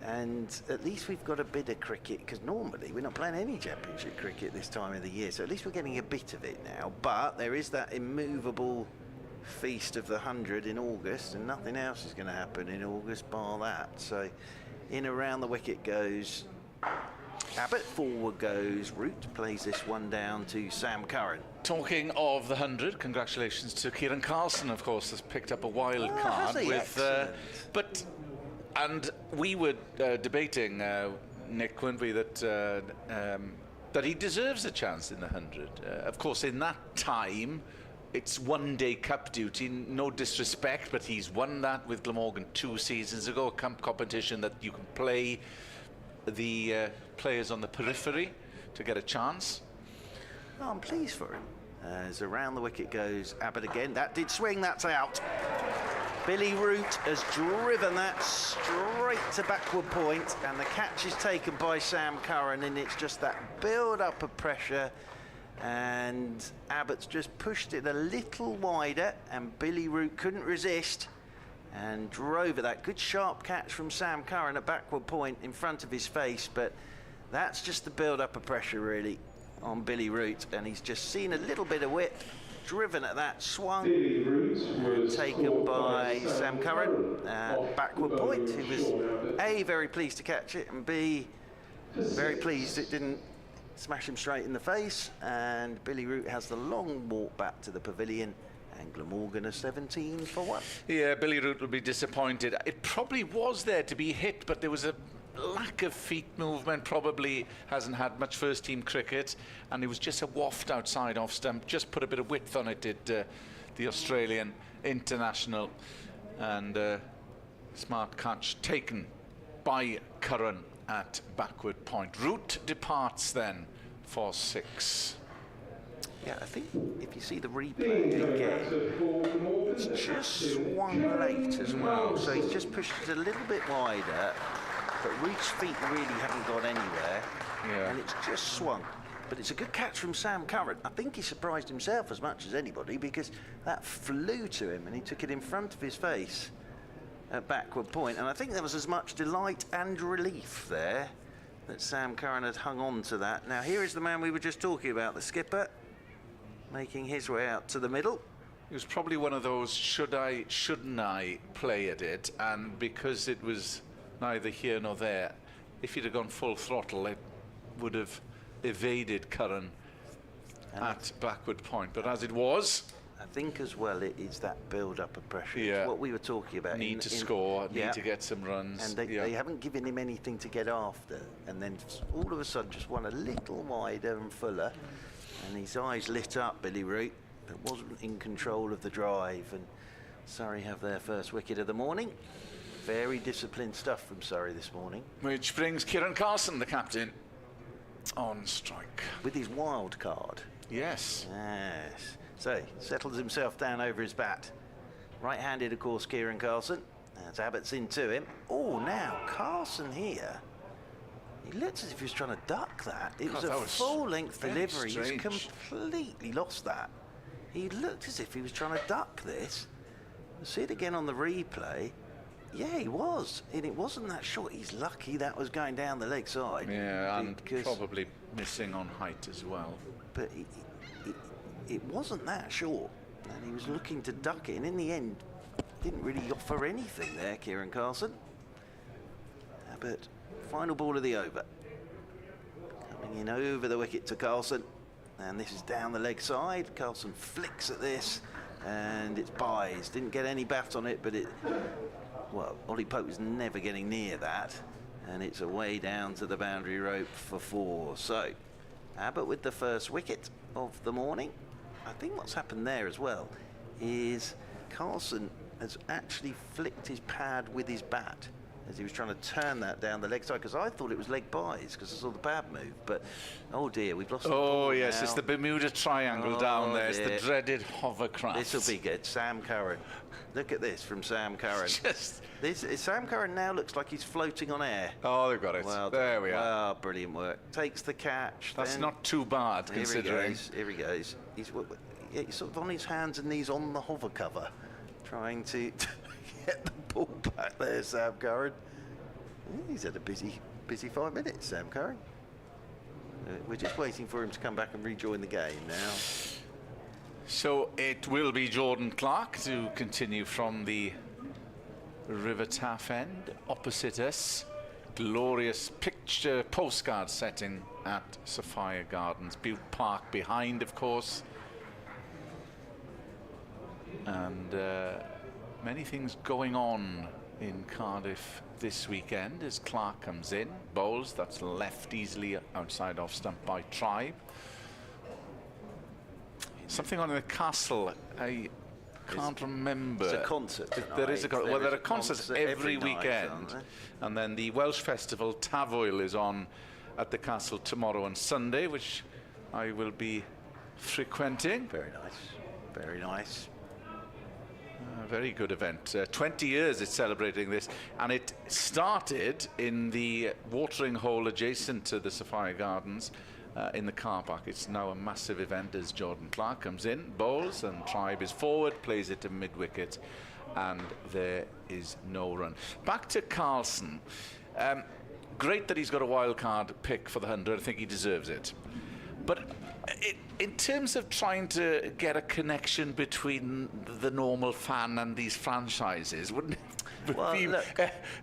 And at least we've got a bit of cricket, because normally we're not playing any Championship cricket this time of the year, so at least we're getting a bit of it now. But there is that immovable feast of the 100 in August, and nothing else is going to happen in August bar that. So in around the wicket goes Abbott, forward goes Root, plays this one down to Sam Curran. Talking of the 100, congratulations to Kieran Carlson, of course, has picked up a wild card with and we were debating, Nick, weren't we, that he deserves a chance in the 100. Of course, in that time, it's one-day cup duty, no disrespect, but he's won that with Glamorgan 2 seasons ago, a competition that you can play the players on the periphery to get a chance. Oh, I'm pleased for him. As around the wicket goes Abbott again. That did swing, that's out. Billy Root has driven that straight to backward point, and the catch is taken by Sam Curran, and it's just that build-up of pressure, and Abbott's just pushed it a little wider, and Billy Root couldn't resist and drove at that. Good sharp catch from Sam Curran at backward point in front of his face, but that's just the build-up of pressure, really, on Billy Root, and he's just seen a little bit of width, driven at that, swung, and taken by Sam Curran at backward point, who was A, very pleased to catch it, and B, very pleased it didn't smash him straight in the face. And Billy Root has the long walk back to the pavilion, and Glamorgan are 17 for 1. Yeah, Billy Root will be disappointed. It probably was there to be hit, but there was a lack of feet movement, probably hasn't had much first team cricket, and it was just a waft outside off stump, just put a bit of width on it, did the Australian international, and smart catch taken by Curran at backward point. Root departs then for 6. Yeah, I think if you see the replay again, it's just swung late as well, so he's just pushed it a little bit wider, but Root's feet really haven't got anywhere, and it's just swung. But it's a good catch from Sam Curran. I think he surprised himself as much as anybody, because that flew to him and he took it in front of his face at backward point. And I think there was as much delight and relief there that Sam Curran had hung on to that. Now here is the man we were just talking about, the skipper, making his way out to the middle. It was probably one of those should I, shouldn't I play at it, and because it was neither here nor there, if he'd have gone full throttle, it would have evaded Curran at backward point. But as it was, I think as well it is that build-up of pressure. Yeah. It's what we were talking about. Need to score, need to get some runs. And they haven't given him anything to get after. And then all of a sudden just won a little wider and fuller. And his eyes lit up, Billy Root, but wasn't in control of the drive. And Surrey have their first wicket of the morning. Very disciplined stuff from Surrey this morning. Which brings Kieran Carlson, the captain, on strike. With his wild card. Yes. Yes. So, settles himself down over his bat. Right-handed, of course, Kieran Carlson. As Abbott's into him. Oh, now, Carlson here He looked as if he was trying to duck that. It God, was that a was full-length very delivery. He's strange. completely lost that. He looked as if he was trying to duck this. See it again on the replay. Yeah, he was. And it wasn't that short. He's lucky that was going down the leg side. Yeah, and because- probably missing on height as well. But it wasn't that short. And he was looking to duck it. And in the end, didn't really offer anything there, Kieran Carlson. But final ball of the over. Coming in over the wicket to Carlson. And this is down the leg side. Carlson flicks at this. And it's buys. Didn't get any bat on it, but well, Ollie Pope was never getting near that. And it's away down to the boundary rope for 4. So, Abbott with the first wicket of the morning. I think what's happened there as well is Carlson has actually flicked his pad with his bat as he was trying to turn that down the leg side, because I thought it was leg buys because I saw the pad move, but oh dear, we've lost the ball yes, now. it's the Bermuda Triangle down there. It's the dreaded hovercraft. This will be good. Sam Curran. Look at this from Sam Curran. Just... Sam Curran now looks like he's floating on air. Oh, they've got it. Well, there we are. Oh, brilliant work. Takes the catch. That's then, not too bad, considering. Here he goes. He's sort of on his hands and knees on the hover cover, trying to get the ball back there, Sam Curran. He's had a busy 5 minutes, Sam Curran. We're just waiting for him to come back and rejoin the game now. So it will be Jordan Clark to continue from the River Taff end opposite us. Glorious picture postcard setting at Sophia Gardens. Butte Park behind, of course. And many things going on in Cardiff this weekend as Clark comes in. Bowls, that's left easily outside off stump by Tribe. Something on in the castle, I can't remember. It's a concert tonight. There is a well, there are a concerts concert every night, weekend. aren't there? And then the Welsh Festival Tavoil is on at the castle tomorrow and Sunday, which I will be frequenting. Very nice. Very nice. A very good event. 20 years it's celebrating this, and it started in the watering hole adjacent to the Sophia Gardens in the car park. It's now a massive event as Jordan Clark comes in, bowls, and Tribe is forward, plays it to mid-wicket, and there is no run. Back to Carlson. Great that he's got a wild card pick for the 100. I think he deserves it. But in terms of trying to get a connection between the normal fan and these franchises, wouldn't it Well, be, look,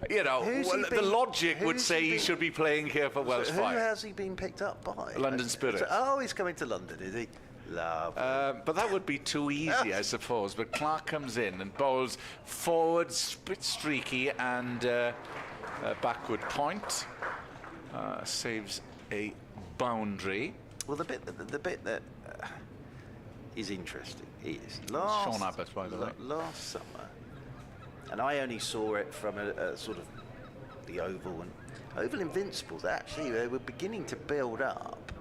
you know, the logic would say he should be playing here for Welsh Who Fire. has he been picked up by? London Spirit. Oh, he's coming to London, is he? Lovely. But that would be too easy, I suppose. But Clark comes in and bowls forward, bit streaky, and backward point. Saves a boundary. Well, the bit that is interesting is last Sean Abbott, by the way. last summer, and I only saw it from a sort of the Oval, and Oval Invincibles. Actually, they were beginning to build up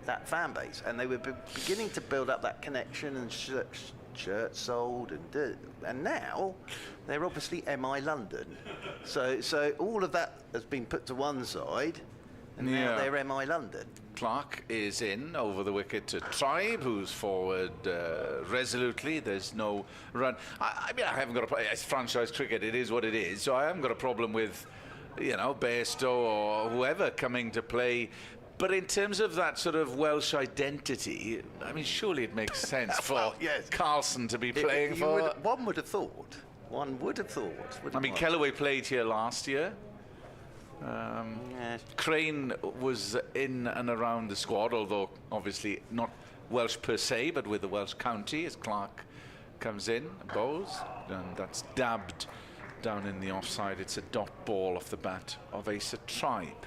that fan base, and they were beginning to build up that connection and shirts sold, and now they're obviously MI London. So all of that has been put to one side, and now they're MI London. Clark is in over the wicket to Tribe, who's forward resolutely. There's no run. I mean, I haven't got a problem. It's franchise cricket. It is what it is. So I haven't got a problem with, you know, Bairstow or whoever coming to play. But in terms of that sort of Welsh identity, I mean, surely it makes sense for Carlson to be playing for. One would have thought. One would have thought. I mean, Kellaway played here last year. Crane was in and around the squad, although obviously not Welsh per se, but with the Welsh county as Clark comes in, bowls, and that's dabbed down in the offside. It's a dot ball off the bat of Asa Tribe.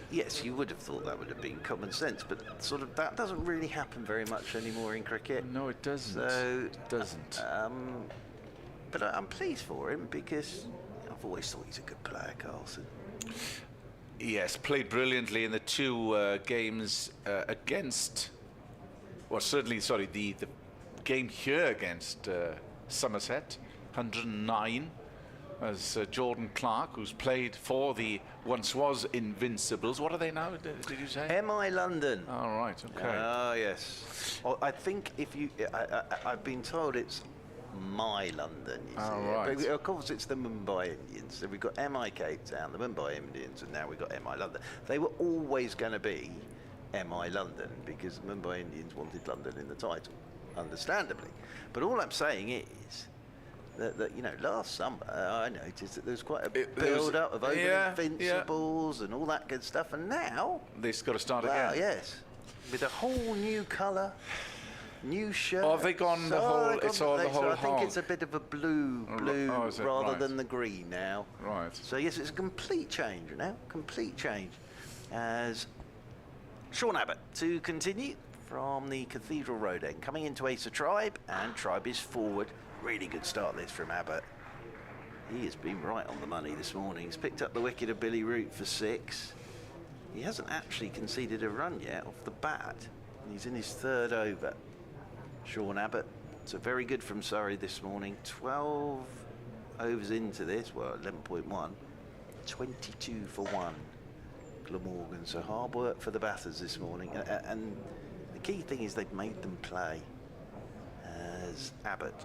Yes, you would have thought that would have been common sense, but sort of that doesn't really happen very much anymore in cricket. No, it doesn't. So, it doesn't. But I'm pleased for him because I've always thought he's a good player, Carlson. Yes, played brilliantly in the two games against, well, certainly, sorry, the game here against Somerset, 109 as Jordan Clark, who's played for the once was Invincibles. What are they now, did you say? MI London. All right, okay. Oh, yes. Well, I think if you... I've been told it's My London, you see. Right. But of course, it's the Mumbai Indians. So we've got MI Cape Town, the Mumbai Indians, and now we've got MI London. They were always going to be MI London because the Mumbai Indians wanted London in the title, understandably. But all I'm saying is that you know, last summer I noticed that there was quite a build-up of over Invincibles and all that good stuff, and now they've got to start well, again. yes, with a whole new colour, new shirt. Oh, have they gone the whole? It's all the whole. I think it's a bit of a blue rather than the green now. Right. So yes, it's a complete change now. Complete change. As Sean Abbott to continue from the Cathedral Road end, coming into Ace of Tribe, and Tribe is forward. Really good start this from Abbott. He has been right on the money this morning. He's picked up the wicket of Billy Root for 6. He hasn't actually conceded a run yet off the bat. He's in his 3rd over. Sean Abbott. So very good from Surrey this morning. 12 overs into this, well, 11.1. 22 for 1. Glamorgan. So hard work for the batters this morning. And the key thing is they've made them play. As Abbott,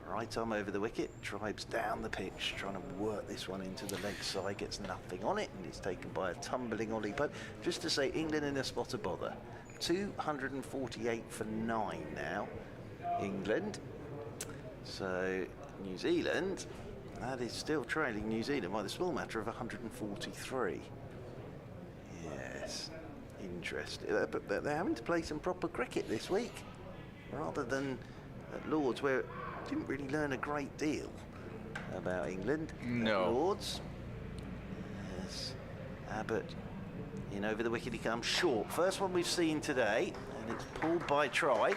right arm over the wicket, Tribe's down the pitch, trying to work this one into the leg side, gets nothing on it, and it's taken by a tumbling Ollie Pope. Just to say, England in a spot of bother. 248 for 9 now, England. So New Zealand, that is still trailing New Zealand by the small matter of 143. Yes, interesting. But they're having to play some proper cricket this week, rather than at Lords, where didn't really learn a great deal about England. No. At Lords. Yes. Abbott in over the wicket he comes, short. First one we've seen today, and it's pulled by Tribe.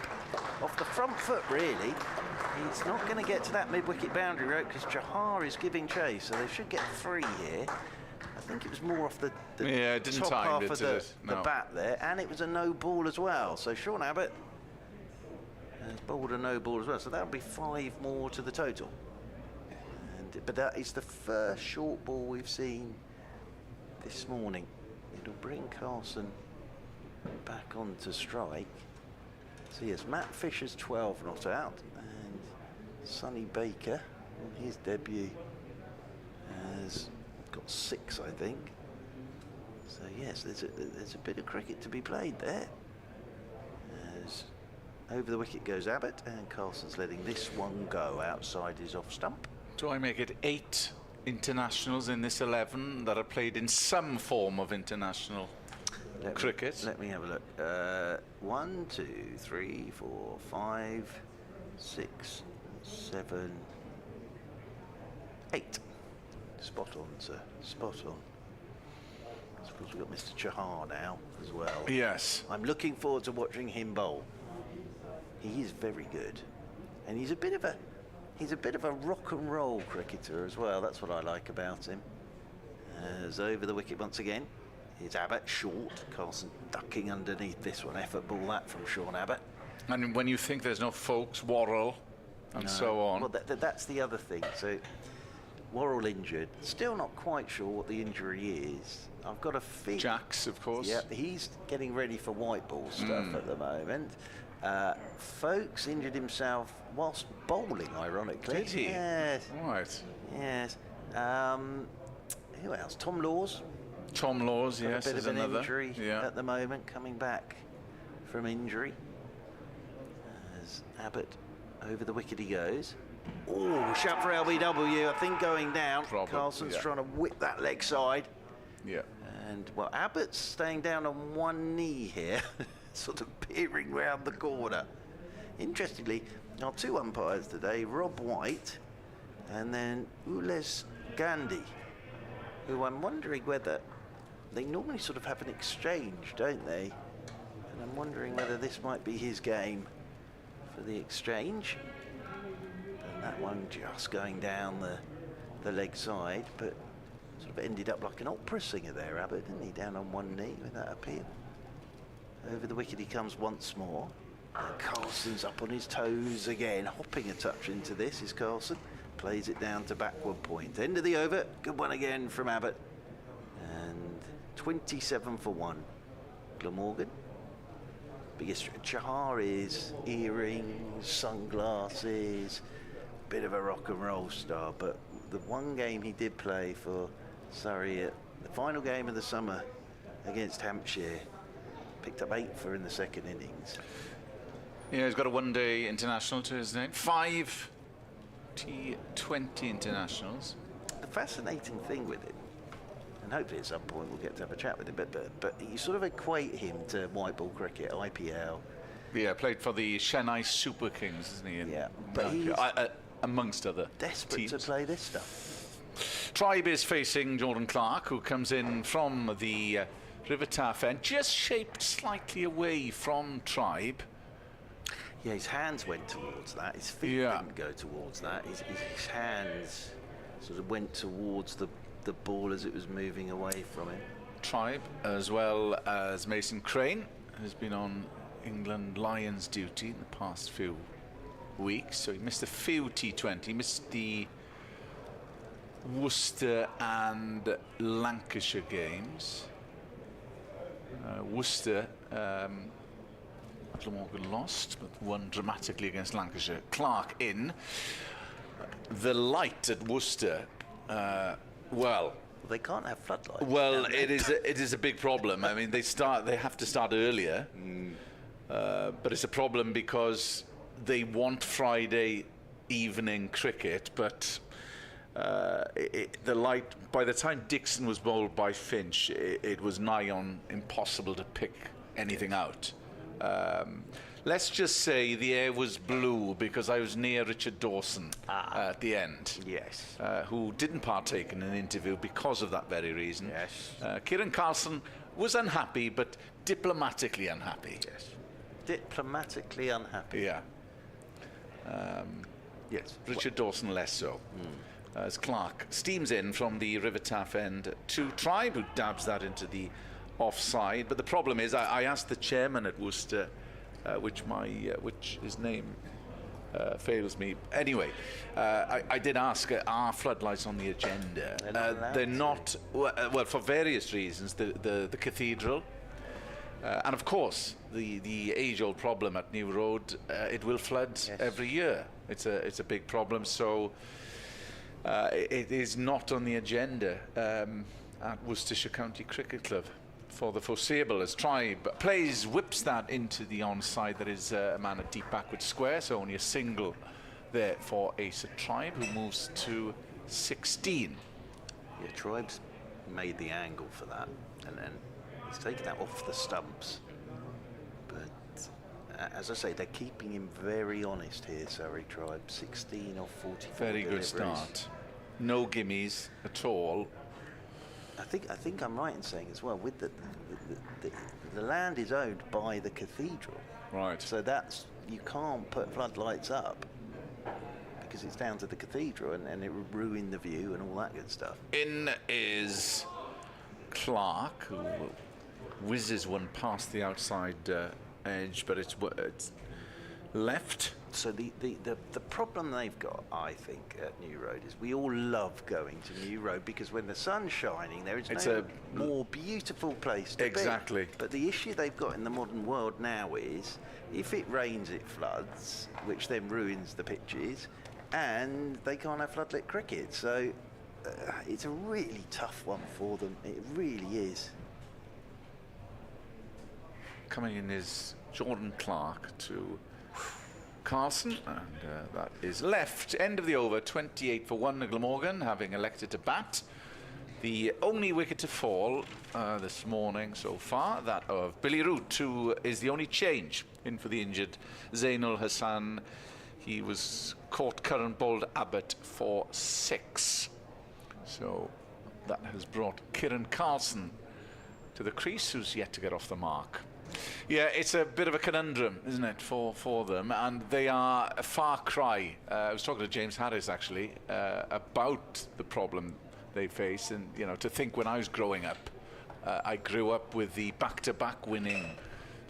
Off the front foot, really. He's not going to get to that mid-wicket boundary rope because Chahar is giving chase, so they should get 3 here. I think it was more off the top half of the bat there, and it was a no ball as well. So Sean Abbott has bowled a no ball as well, so that'll be 5 more to the total. But that is the first short ball we've seen this morning. It'll bring Carlson back onto strike. So yes, Matt Fisher's 12 not out, and Sonny Baker on his debut has got 6, I think. So yes, there's a bit of cricket to be played there. As over the wicket goes Abbott, and Carlson's letting this one go outside his off stump. Do I make it 8 internationals in this 11 that are played in some form of international cricket? Let me have a look. 1, 2, 3, 4, 5, 6, 7, 8. Spot on, sir. Spot on. I suppose we've got Mr. Chahar now as well. Yes. I'm looking forward to watching him bowl. He is very good, and he's a bit of a rock and roll cricketer as well. That's what I like about him. As over the wicket once again, here's Abbott short. Carlson ducking underneath this one. Effort ball that from Sean Abbott. And when you think there's no Folks, Worrell, and so on. Well, that's the other thing. So Worrell injured. Still not quite sure what the injury is. I've got a feeling. Jacks, of course. Yeah, he's getting ready for white ball stuff at the moment. Folks injured himself whilst bowling, ironically. Did he? Yes. Right. Yes. Who else? Tom Laws. Tom Laws, Got yes, a bit is of an another. injury Yeah. at the moment, coming back from injury. As Abbott over the wicket he goes. Oh, shout for LBW. I think going down. Probably, Carlson's yeah. trying to whip that leg side. Yeah. And, well, Abbott's staying down on one knee here, sort of peering round the corner. Interestingly, our 2 umpires today, Rob White and then Ules Gandhi, who I'm wondering whether they normally sort of have an exchange, don't they? And I'm wondering whether this might be his game for the exchange. And that one just going down the leg side, but sort of ended up like an opera singer there, Abbott, didn't he? Down on one knee with that appeal. Over the wicket he comes once more. And Carlson's up on his toes again, hopping a touch into this is Carlson. plays it down to backward point. End of the over, good one again from Abbott. And 27 for 1. Glamorgan. Biggest Chahar is earrings, sunglasses, bit of a rock and roll star, but the one game he did play for Surrey at the final game of the summer against Hampshire, picked up 8 for in the second innings. Yeah, he's got a one-day international to his name. 5 T20 internationals. The fascinating thing with it, and hopefully at some point we'll get to have a chat with him, but you sort of equate him to white ball cricket, IPL. Yeah, played for the Chennai Super Kings, isn't he? Yeah, but he's amongst other desperate teams. to play this stuff. Tribe is facing Jordan Clark, who comes in from the River Taff end, just shaped slightly away from Tribe. Yeah, his hands went towards that. His feet didn't go towards that. His hands sort of went towards the ball as it was moving away from him. Tribe, as well as Mason Crane, has been on England Lions duty in the past few weeks, so he missed a few T20. He missed the Worcester and Lancashire games. Worcester, Glamorgan lost, but won dramatically against Lancashire. Clark in. The light at Worcester, well, they can't have floodlights. well, it is a big problem. I mean, they have to start earlier, but it's a problem because they want Friday evening cricket, but the light, by the time Dixon was bowled by Finch, it was nigh on impossible to pick anything out. Let's just say the air was blue because I was near Richard Dawson at the end. Yes. Who didn't partake in an interview because of that very reason. Yes. Kieran Carlson was unhappy, but diplomatically unhappy. Yes. Diplomatically unhappy. Yeah. Yes. Richard Dawson less so. As Clark steams in from the River Taff end to Tribe, who dabs that into the offside. But the problem is, I asked the chairman at Worcester, which his name fails me. Anyway, I did ask, are floodlights on the agenda? They're not. Well, for various reasons. The cathedral, and of course the age-old problem at New Road. It will flood every year. It's a big problem. So. It is not on the agenda at Worcestershire County Cricket Club for the foreseeable, as Tribe whips that into the onside. There is a man at deep backward square, so only a single there for Ace at Tribe, who moves to 16. Yeah, Tribe's made the angle for that, and then he's taken that off the stumps. But as I say, they're keeping him very honest here, Surrey Tribe. 16 or 44 Very good deliveries. start. No gimmies at all. I think I'm right in saying as well, with the land is owned by the cathedral. Right. So you can't put floodlights up because it's down to the cathedral, and it would ruin the view and all that good stuff. In is Clark, who whizzes one past the outside edge, but it's left. So the problem they've got, I think, at New Road is we all love going to New Road because when the sun's shining, there is no more beautiful place to Exactly. be. But the issue they've got in the modern world now is if it rains, it floods, which then ruins the pitches, and they can't have floodlit cricket. So it's a really tough one for them. It really is. Coming in is Jordan Clark to Carlson, and that is left. End of the over, 28 for 1. Glamorgan having elected to bat. The only wicket to fall this morning so far, that of Billy Root, who is the only change in for the injured Zainul Hassan. He was caught current bowled Abbott for 6. So that has brought Kieran Carlson to the crease, who's yet to get off the mark. Yeah, it's a bit of a conundrum, isn't it, for them, and they are a far cry. I was talking to James Harris actually about the problem they face, and to think when I was growing up, I grew up with the back-to-back winning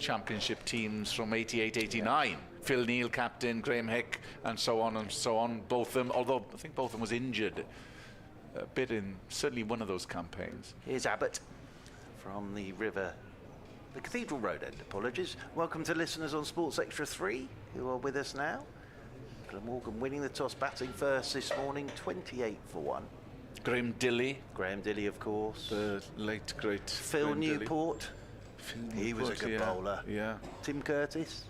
championship teams from 88, 89. Phil Neal captain, Graham Hick, and so on and so on. Both of them, although I think both of them was injured a bit in certainly one of those campaigns. Here's Abbott from the Cathedral Road end, apologies. Welcome to listeners on Sports Extra 3 who are with us now. Glamorgan winning the toss, batting first this morning, 28 for 1. Graham Dilley, of course. the late great Phil Graham Dilley. Newport. He was a good bowler. Yeah. Tim Curtis.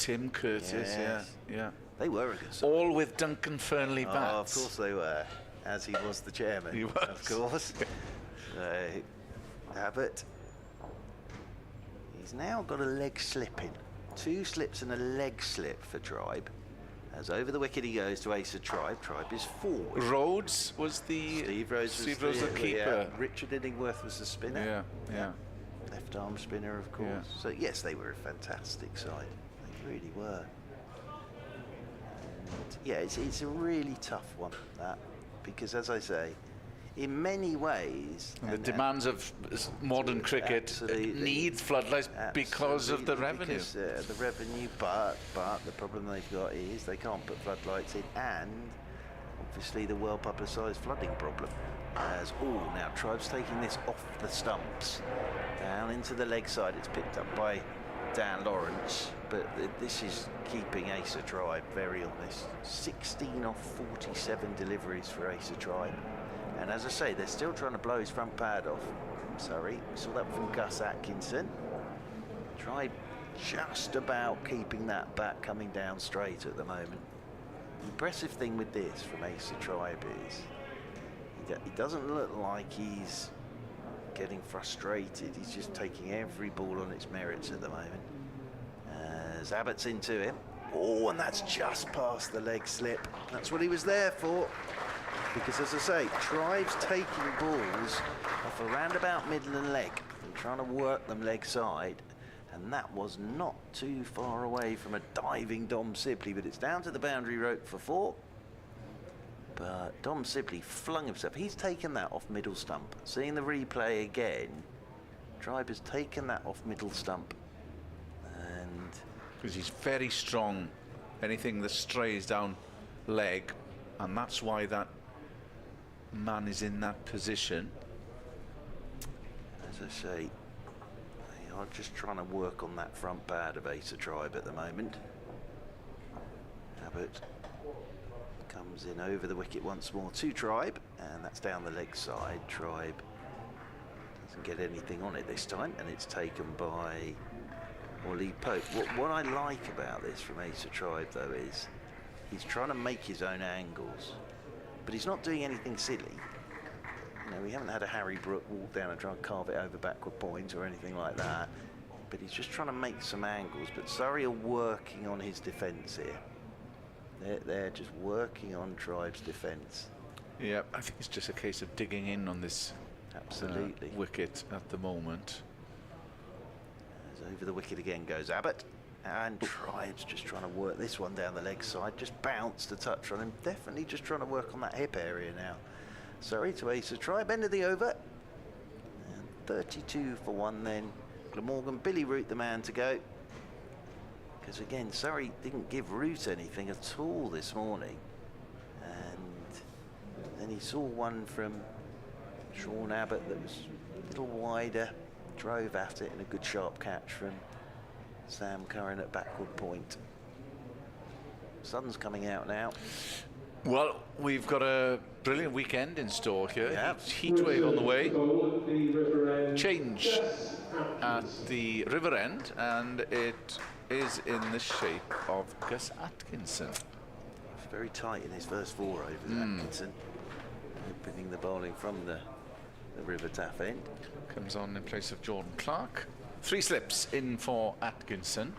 Yeah. They were a good side. All with Duncan Fernley bats. Oh, of course they were, as he was the chairman. He was. Of course. Abbott. He's now got a leg slip in. 2 slips and a leg slip for Tribe. As over the wicket he goes to ace of Tribe. Tribe is forward. Rhodes was the... Steve Rhodes was the keeper. Yeah. Richard Inningworth was the spinner. Yeah. Left arm spinner, of course. Yeah. So yes, they were a fantastic side. They really were. And yeah, it's a really tough one, that, because as I say, in many ways, the demands of modern cricket need floodlights because of the revenue. Because, the revenue, but the problem they've got is they can't put floodlights in, and obviously the well-publicised flooding problem. Now Tribe's taking this off the stumps, down into the leg side. It's picked up by Dan Lawrence, but this is keeping Ace of Tribe very honest. 16 off 47 deliveries for Ace of Tribe. And as I say, they're still trying to blow his front pad off. Sorry, we saw that from Gus Atkinson. Tribe just about keeping that bat coming down straight at the moment. The impressive thing with this from Ace of Tribe is he doesn't look like he's getting frustrated. He's just taking every ball on its merits at the moment. As Abbott's into him. Oh, and that's just past the leg slip. That's what he was there for. Because as I say, Tribe's taking balls off around about middle and leg and trying to work them leg side. And that was not too far away from a diving Dom Sibley, but it's down to the boundary rope for 4. But Dom Sibley flung himself. He's taken that off middle stump. Seeing the replay again, Tribe has taken that off middle stump. And because he's very strong, anything that strays down leg, and that's why that man is in that position. As I say, they are just trying to work on that front pad of Ace of Tribe at the moment. Abbott comes in over the wicket once more to Tribe, and that's down the leg side. Tribe doesn't get anything on it this time, and it's taken by Wally Pope. What I like about this from Ace of Tribe, though, is he's trying to make his own angles, but he's not doing anything silly. You know, we haven't had a Harry Brook walk down and try and carve it over backward point or anything like that, but he's just trying to make some angles. But Surrey are working on his defence here. They're just working on Tribe's defence. Yeah, I think it's just a case of digging in on this wicket at the moment. As over the wicket again goes Abbott, and Tribe's just trying to work this one down the leg side. Just bounced a touch on him. Definitely just trying to work on that hip area now. Surrey to Ace of Tribe, end of the over. And 32 for 1 then. Glamorgan, Billy Root the man to go. Because again, Surrey didn't give Root anything at all this morning. And then he saw one from Sean Abbott that was a little wider, drove at it, and a good sharp catch from Sam Curran at backward point. Sun's coming out now. Well, we've got a brilliant weekend in store here. Yeah. Heatwave on the way. Change at the river end, and it is in the shape of Gus Atkinson. Very tight in his first 4 overs, Atkinson. Opening the bowling from the river taff end. Comes on in place of Jordan Clark. 3 slips in for Atkinson.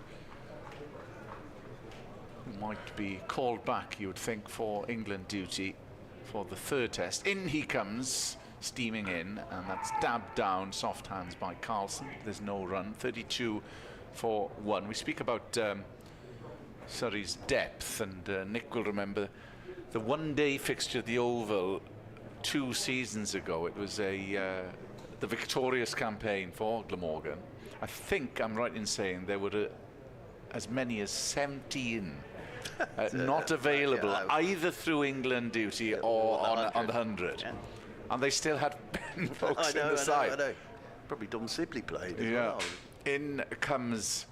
Might be called back, you would think, for England duty for the 3rd test. In he comes, steaming in, and that's dabbed down, soft hands by Carlson. There's no run. 32 for 1. We speak about Surrey's depth, and Nick will remember the one-day fixture at the Oval 2 seasons ago. It was the the victorious campaign for Glamorgan, I think I'm right in saying there were as many as 17 not available either through England duty or on the 100. Yeah. And they still had Ben folks in the side. I know. Probably Dom Sibley played as well. In comes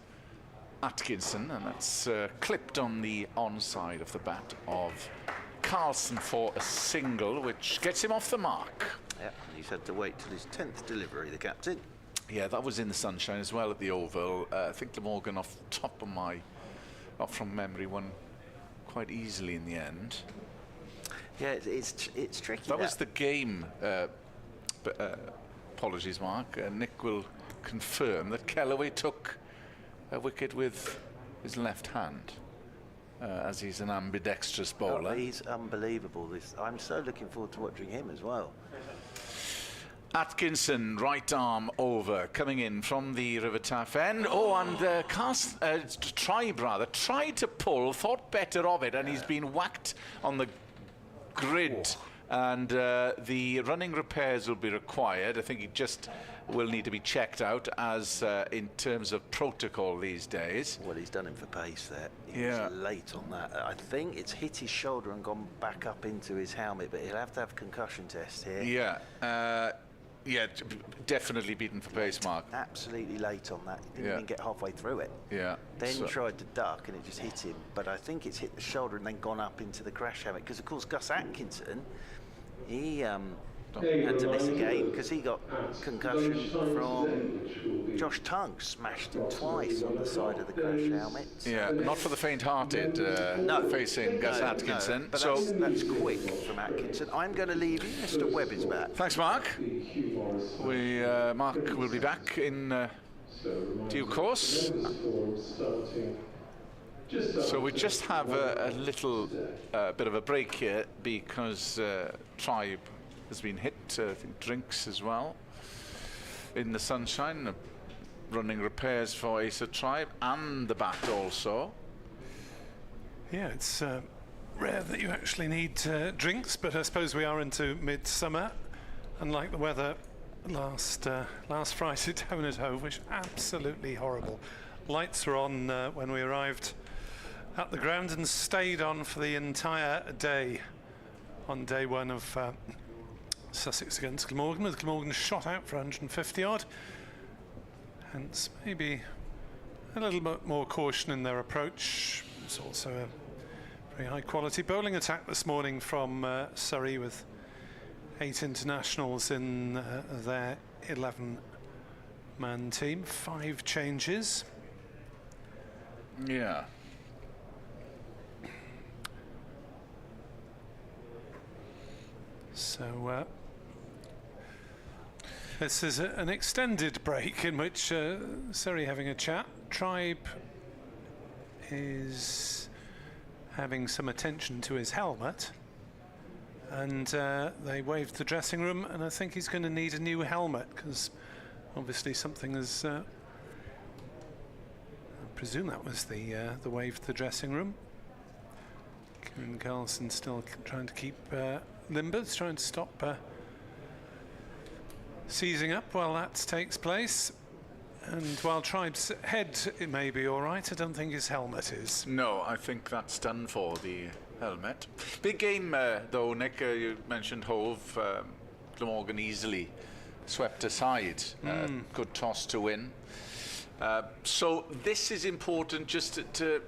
Atkinson, and that's clipped on the onside of the bat of Carlson for a single, which gets him off the mark. Yeah, and he's had to wait till his 10th delivery, the captain. Yeah, that was in the sunshine as well at the Oval. I think Glamorgan, off top of not from memory, won quite easily in the end. Yeah, it's tricky. That was the game. Apologies, Mark. Nick will confirm that Kellaway took a wicket with his left hand, as he's an ambidextrous bowler. Oh, he's unbelievable. I'm so looking forward to watching him as well. Atkinson, right arm over, coming in from the River Taff end. Oh, and Tribe tried to pull, thought better of it, and he's been whacked on the grid. And the running repairs will be required. I think he just will need to be checked out as in terms of protocol these days. Well, he's done him for pace there. He was late on that. I think it's hit his shoulder and gone back up into his helmet, but he'll have to have a concussion test here. Yeah. Yeah, definitely beaten for pace, Mark. Absolutely late on that. He didn't even get halfway through it. Yeah. Then tried to duck and it just hit him. But I think it's hit the shoulder and then gone up into the crash helmet. Because, of course, Gus Atkinson, he had to miss a game because he got concussion from Josh Tongue, smashed him twice on the side of the crash helmet. Yeah, not for the faint-hearted facing Gus Atkinson. But that's quick from Atkinson. I'm going to leave you. Mr. Webb is back. Thanks, Mark. Mark will be back in due course. So we just have a little bit of a break here because Tribe has been hit, I think drinks as well, in the sunshine. Running repairs for Asa Tribe and the bat also. Yeah, it's rare that you actually need drinks, but I suppose we are into midsummer, unlike the weather last Friday down at Hove, which absolutely horrible. Lights were on when we arrived at the ground and stayed on for the entire day on day one of Sussex against Glamorgan, with Glamorgan shot out for 150 odd. Hence maybe a little bit more caution in their approach. It's also a very high quality bowling attack this morning from Surrey, with 8 internationals in their 11-man team. 5 changes. Yeah. So this is an extended break in which Surrey having a chat. Tribe is having some attention to his helmet, and they waved the dressing room, and I think he's going to need a new helmet because obviously something has. I presume that was the wave to the dressing room. Kieran Carlson still trying to keep limbers, trying to stop seizing up while that takes place. And while Tribe's head it may be all right, I don't think his helmet is. No, I think that's done for the helmet. Big game though, Nick. You mentioned Hove. Glamorgan easily swept aside. Good toss to win. So this is important just to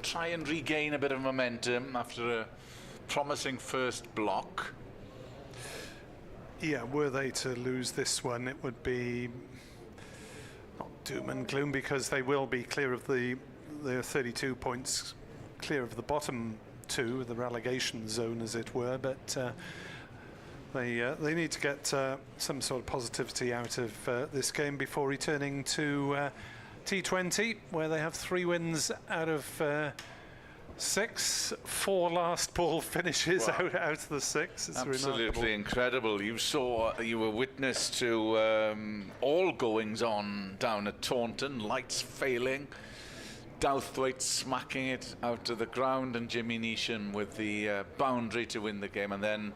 try and regain a bit of momentum after a promising first block. Yeah, were they to lose this one, it would be not doom and gloom, because they will be clear of the 32 points, clear of the bottom 2, the relegation zone as it were, but they need to get some sort of positivity out of this game before returning to T20, where they have 3 wins out of 6, 4 last ball finishes out of the 6. It's absolutely remarkable. Incredible. You were witness to all goings on down at Taunton, lights failing, Douthwaite smacking it out to the ground, and Jimmy Neesham with the boundary to win the game, and then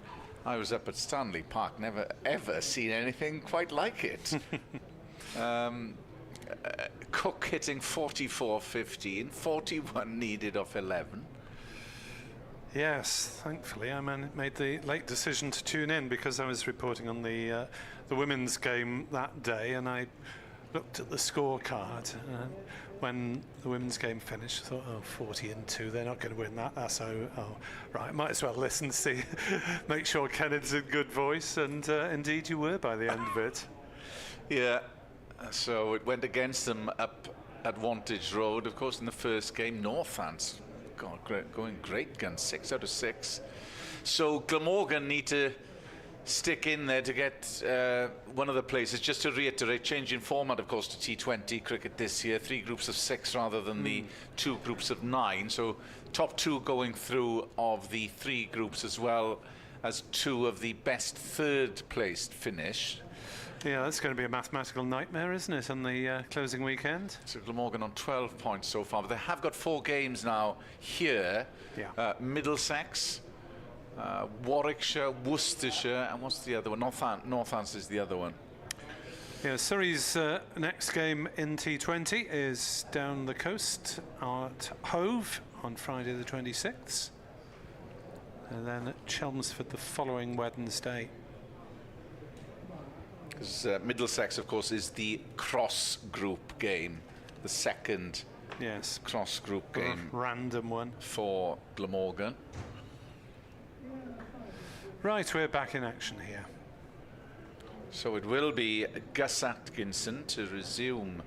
I was up at Stanley Park, never ever seen anything quite like it. Cook hitting 44-15, 41 needed off 11. Yes, thankfully I made the late decision to tune in because I was reporting on the women's game that day, and I looked at the scorecard when the women's game finished. I thought, oh, 40-2, they're not going to win that. So, right, might as well listen, see, make sure Kenneth's in good voice, and indeed you were by the end of it. Yeah, so it went against them up at Wantage Road, of course, in the first game. Northants, God, going great guns, 6 out of 6. So Glamorgan need to stick in there to get one of the places. Just to reiterate, changing format, of course, to T20 cricket this year, 3 groups of 6 rather than the 2 groups of 9. So top 2 going through of the 3 groups, as well as 2 of the best third placed finish. Yeah, that's going to be a mathematical nightmare, isn't it, on the closing weekend? So Glamorgan on 12 points so far, but they have got 4 games now here. Yeah. Middlesex, Warwickshire, Worcestershire, and what's the other one? Northants is the other one. Yeah, Surrey's next game in T20 is down the coast at Hove on Friday the 26th. And then at Chelmsford the following Wednesday. Because Middlesex, of course, is the cross-group game, the second cross-group game. Random one. For Glamorgan. Right, we're back in action here. So it will be Gus Atkinson to resume.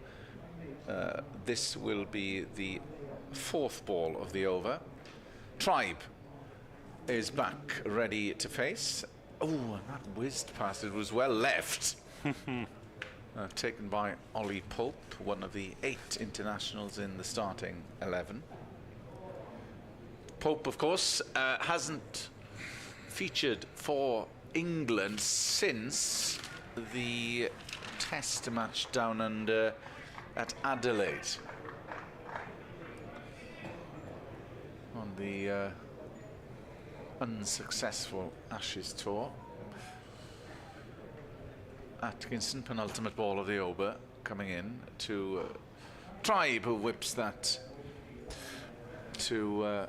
This will be the 4th ball of the over. Tribe is back, ready to face. Oh, and that whizzed past. It was well left. Taken by Ollie Pope, one of the 8 internationals in the starting 11. Pope, of course, hasn't featured for England since the test match down under at Adelaide on the unsuccessful Ashes tour. Atkinson, penultimate ball of the over, coming in to Tribe, who whips that to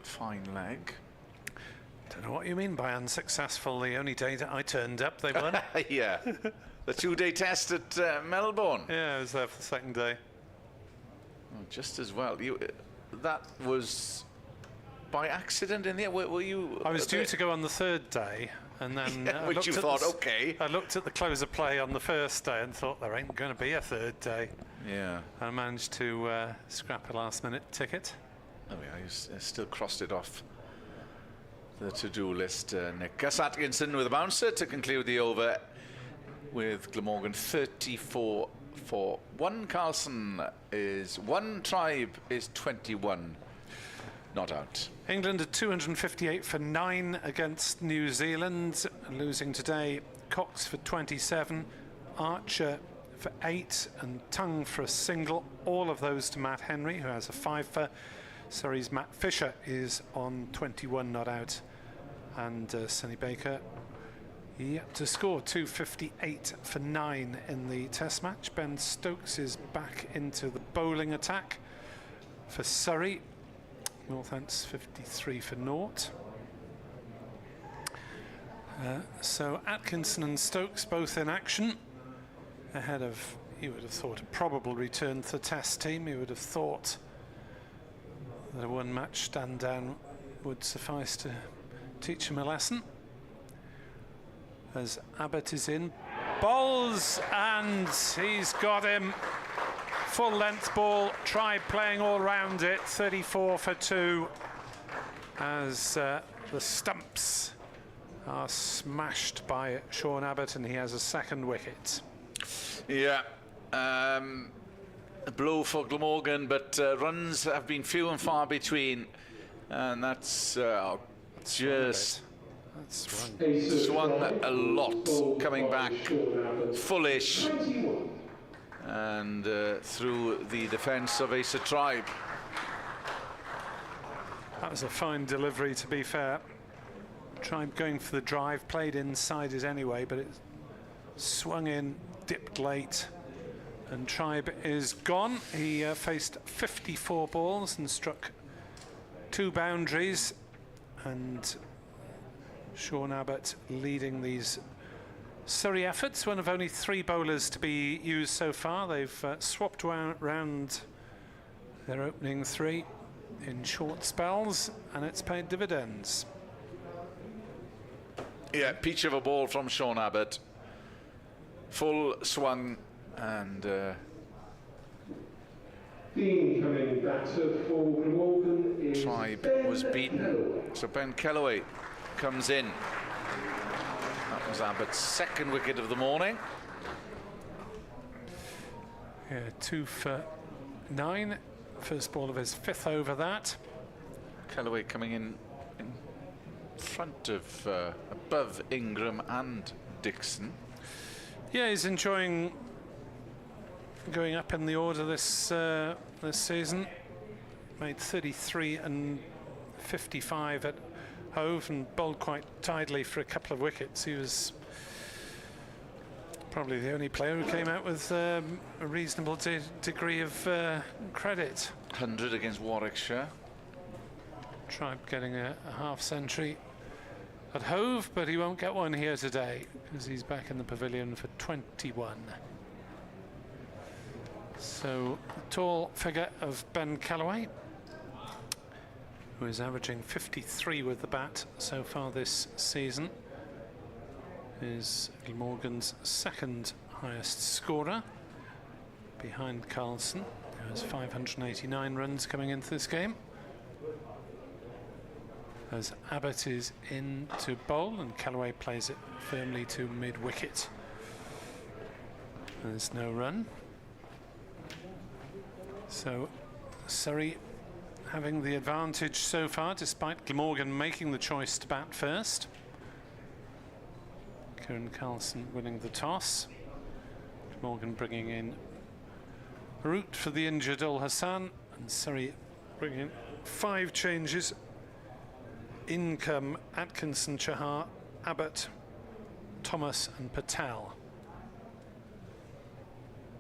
fine leg. Don't know what you mean by unsuccessful. The only day that I turned up, they won. Yeah, the 2-day test at Melbourne. Yeah, I was there for the second day. Oh, just as well. That was by accident in the end. Were you? I was due to go on the 3rd day, and then which you thought, okay. I looked at the close of play on the 1st day and thought there ain't going to be a 3rd day. Yeah. I managed to scrap a last-minute ticket. Oh yeah, I still crossed it off the to-do list. Nick. Gus Atkinson with a bouncer to conclude the over with Glamorgan 34 for 1. Carlson is 1. Tribe is 21. Not out. England at 258 for 9 against New Zealand, losing today. Cox for 27, Archer for 8, and Tongue for a single. All of those to Matt Henry, who has a 5 for. Surrey's Matt Fisher is on 21, not out. And Sonny Baker yet to score 258 for 9 in the test match. Ben Stokes is back into the bowling attack for Surrey. Northants 53 for 0. So Atkinson and Stokes both in action ahead of, you would have thought, a probable return to the test team. You would have thought that a one-match stand down would suffice to teach him a lesson. As Abbott is in, bowls, and he's got him. Full length ball, Tribe playing all round it, 34 for 2 as the stumps are smashed by Sean Abbott, and he has a 2nd wicket. Yeah, a blow for Glamorgan, but runs have been few and far between, and that's just swung a lot, coming back fullish and through the defence of Asa Tribe. That was a fine delivery, to be fair. Tribe going for the drive, played inside it anyway, but it swung in, dipped late, and Tribe is gone. He faced 54 balls and struck 2 boundaries, and Sean Abbott leading these Surrey efforts, one of only 3 bowlers to be used so far. They've swapped round their opening 3 in short spells, and it's paid dividends. Yeah, peach of a ball from Sean Abbott. Full swung, and The incoming batter for Glamorgan is Tribe Ben was beaten. Calloway. So Ben Calloway comes in. That was Abbott's 2nd wicket of the morning. Yeah, 2 for 9. First ball of his 5th over that. Calloway coming in front of, above Ingram and Dixon. Yeah, he's enjoying going up in the order this season. Made 33 and 55 at Hove and bowled quite tidily for a couple of wickets. He was probably the only player who came out with a reasonable degree of credit. 100 against Warwickshire. Tribe getting a half century at Hove, but he won't get one here today because he's back in the pavilion for 21. So the tall figure of Ben Calloway, who is averaging 53 with the bat so far this season, is Glamorgan's 2nd highest scorer, behind Carlson, who has 589 runs coming into this game. As Abbott is in to bowl and Calloway plays it firmly to mid-wicket. There's no run. So Surrey having the advantage so far, despite Glamorgan making the choice to bat first. Kieran Carlson winning the toss. Glamorgan bringing in Root for the injured Ul Hassan, and Surrey bringing in 5 changes. In come Atkinson, Chahar, Abbott, Thomas and Patel.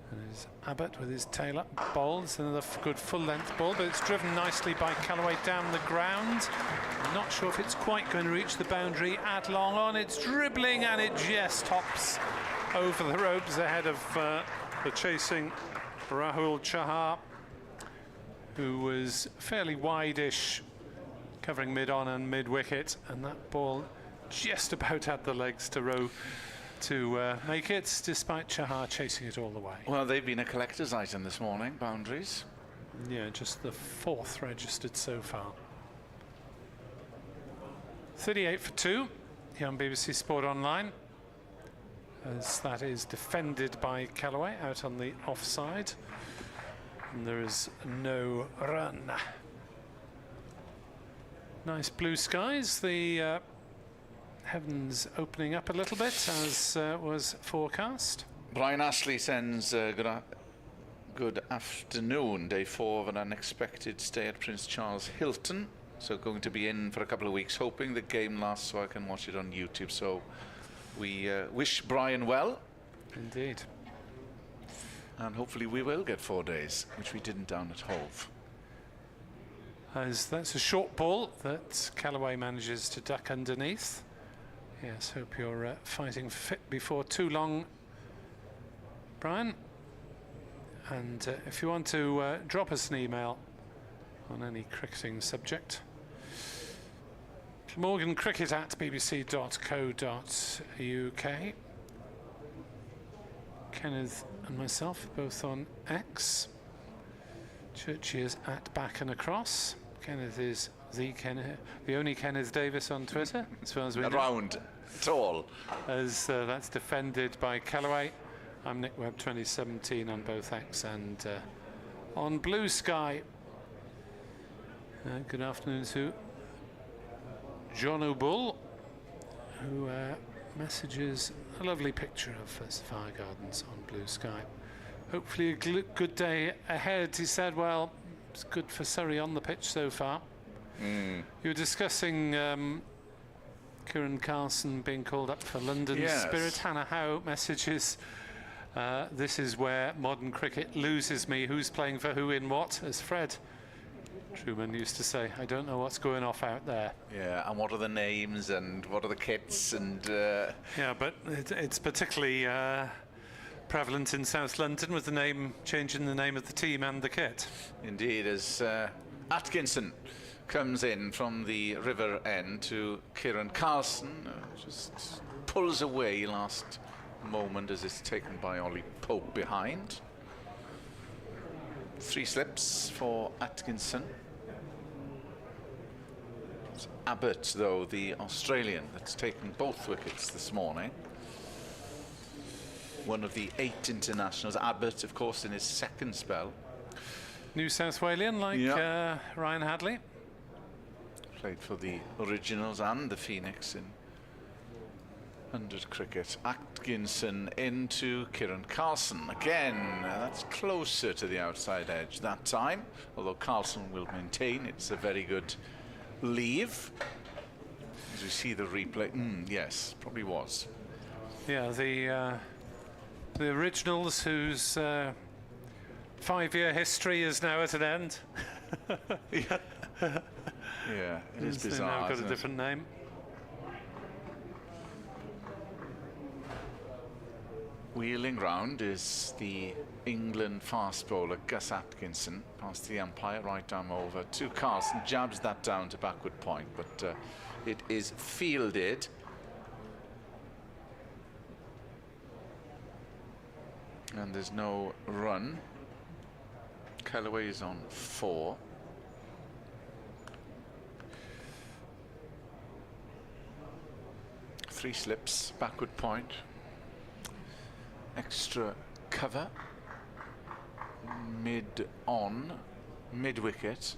And it's Abbott with his tail up, bowls another good full-length ball, but it's driven nicely by Calloway down the ground. I'm not sure if it's quite going to reach the boundary at long on. It's dribbling and it just hops over the ropes ahead of the chasing Rahul Chahar, who was fairly wide-ish, covering mid-on and mid-wicket, and that ball just about had the legs to row to make it, despite Chahar chasing it all the way. Well, they've been a collector's item this morning, boundaries. Yeah, just the 4th registered so far. 38 for 2 here on BBC Sport Online, as that is defended by Calloway out on the offside, and there is no run. Nice blue skies, the heavens opening up a little bit as was forecast. Brian Ashley sends good afternoon. Day 4 of an unexpected stay at Prince Charles Hilton. So going to be in for a couple of weeks, hoping the game lasts so I can watch it on YouTube. So we wish Brian well. Indeed. And hopefully we will get 4 days, which we didn't down at Hove. As that's a short ball that Calloway manages to duck underneath. Yes, hope you're fighting fit before too long, Brian. And if you want to drop us an email on any cricketing subject, morgancricket@bbc.co.uk. Kenneth and myself both on X. Churchy is at Back and Across. Kenneth is the only Kenneth Davis on Twitter, as far as we know. Around, tall. As that's defended by Calloway. I'm Nick Webb 2017 on both X and on Blue Sky. Good afternoon to John O'Bull, who messages a lovely picture of Sapphire Gardens on Blue Sky. Hopefully a good day ahead. He said, well, it's good for Surrey on the pitch so far. You were discussing Kieran Carson being called up for London Yes. Spirit. Hannah Howe messages, this is where modern cricket loses me. Who's playing for who in what? As Fred Truman used to say, I don't know what's going off out there. Yeah, and what are the names and what are the kits and... Yeah, but it's particularly prevalent in South London with the name, changing the name of the team and the kit. Indeed, as Atkinson comes in from the river end to Kieran Carlson, just pulls away last moment as it's taken by Ollie Pope behind. 3 slips for Atkinson. It's Abbott, though, the Australian, that's taken both wickets this morning. One of the 8 internationals. Abbott, of course, in his second spell. New South Walian, like Ryan Hadley. Played for the Originals and the Phoenix in 100 cricket. Atkinson into Kieran Carlson. Again, that's closer to the outside edge that time, although Carlson will maintain it's a very good leave. As we see the replay, yes, probably was. Yeah, the Originals, whose 5-year history is now at an end. Yeah, it is They've bizarre. now got a isn't it? different name. Wheeling round is the England fast bowler Gus Atkinson, past the umpire, right arm over to Carlson, jabs that down to backward point, but it is fielded. And there's no run. Callaway is on 4. Three slips, backward point. Extra cover. Mid-wicket.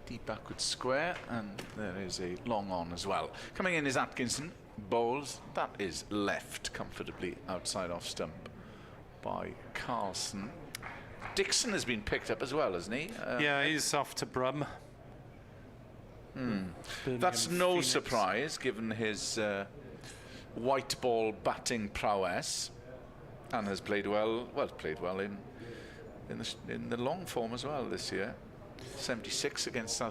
Deep backward square, and there is a long on as well. Coming in is Atkinson. Bowls. That is left comfortably outside off stump by Carlson. Dixon has been picked up as well, hasn't he? Yeah, he's off to Brum. That's no Phoenix. surprise, given his white ball batting prowess, and has played well. Well, played well in the long form as well this year. 76 against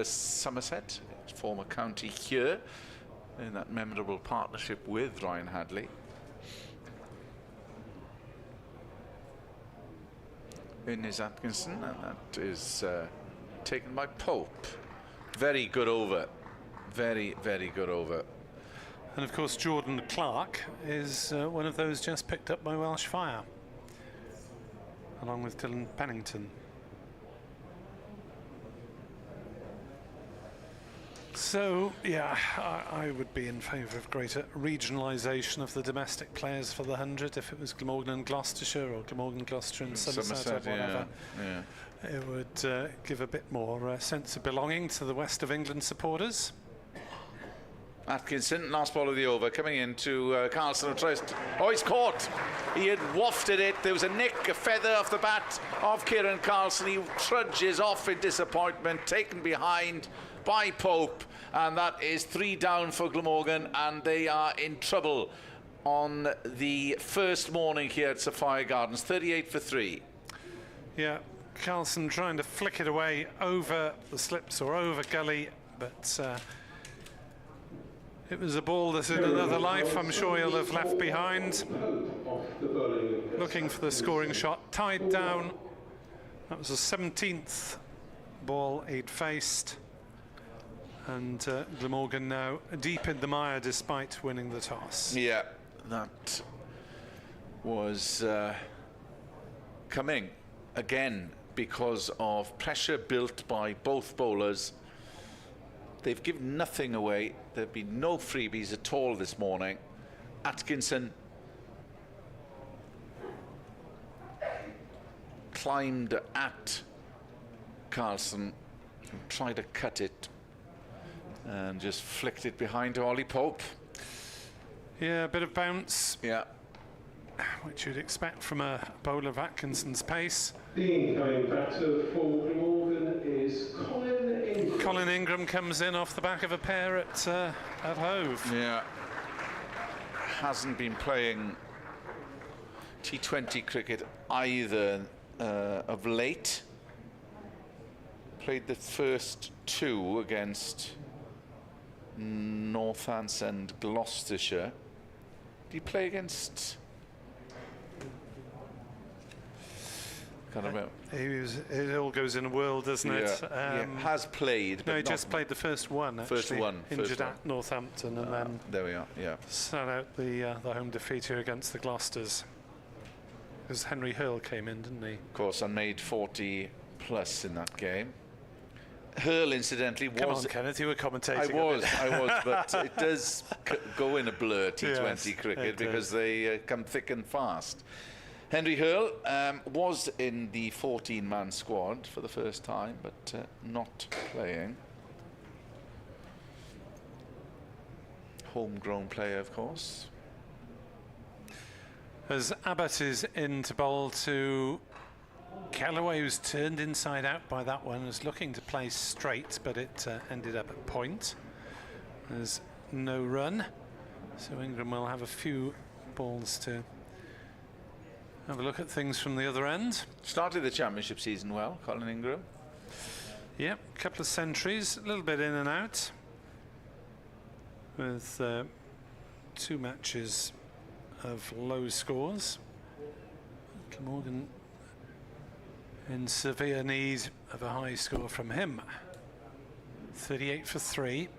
Somerset, his former county here, in that memorable partnership with Ryan Hadley. In is Atkinson, and that is taken by Pope. Very good over. Very, very good over. And of course, Jordan Clark is one of those just picked up by Welsh Fire, along with Dylan Pennington. So, yeah, I would be in favour of greater regionalisation of the domestic players for the 100 if it was Glamorgan and Gloucestershire, or Glamorgan, Gloucester and Somerset, or whatever. Yeah. It would give a bit more sense of belonging to the West of England supporters. Atkinson, last ball of the over, coming in to Carlson, who tries to... Oh, he's caught! He had wafted it. There was a nick, a feather off the bat of Kieran Carlson. He trudges off in disappointment, taken behind by Pope, and that is 3 down for Glamorgan, and they are in trouble on the first morning here at Sapphire Gardens. 38 for 3. Yeah, Carlson trying to flick it away over the slips or over gully, but it was a ball that in another life I'm sure he'll have left behind. Looking for the scoring shot, tied down. That was the 17th ball he'd faced. And Glamorgan now deep in the mire despite winning the toss. Yeah, that was coming again because of pressure built by both bowlers. They've given nothing away. There have been no freebies at all this morning. Atkinson climbed at Carlson and tried to cut it and just flicked it behind to Ollie Pope. Yeah, a bit of bounce. Yeah. Which you'd expect from a bowler of Atkinson's pace. The incoming batter for Glamorgan is Colin Ingram. Colin Ingram comes in off the back of a pair at Hove. Yeah. Hasn't been playing T20 cricket either of late. Played the first 2 against Northants and Gloucestershire. Did he play against? Can't remember. It all goes in a whirl, doesn't it? Has played. No, he just played the first one. Actually. First one. Injured at Northampton, and then there we are. Yeah. sat out the home defeat here against the Gloucesters. Because Henry Hurl came in, didn't he? Of course, and made 40 plus in that game. Hurl, incidentally, was. Come on, Kenneth, you were commentating. I was, but it does go in a blur, T20 Yes, cricket, because they come thick and fast. Henry Hurl was in the 14-man squad for the first time, but not playing. Homegrown player, of course. As Abbott is in to bowl to Callaway, who's turned inside out by that one, was looking to play straight, but it ended up at point. There's no run, so Ingram will have a few balls to have a look at things from the other end. Started the championship season well, Colin Ingram. Yep, a couple of centuries, a little bit in and out, with 2 matches of low scores. Glamorgan in severe need of a high score from him. 38 for 3.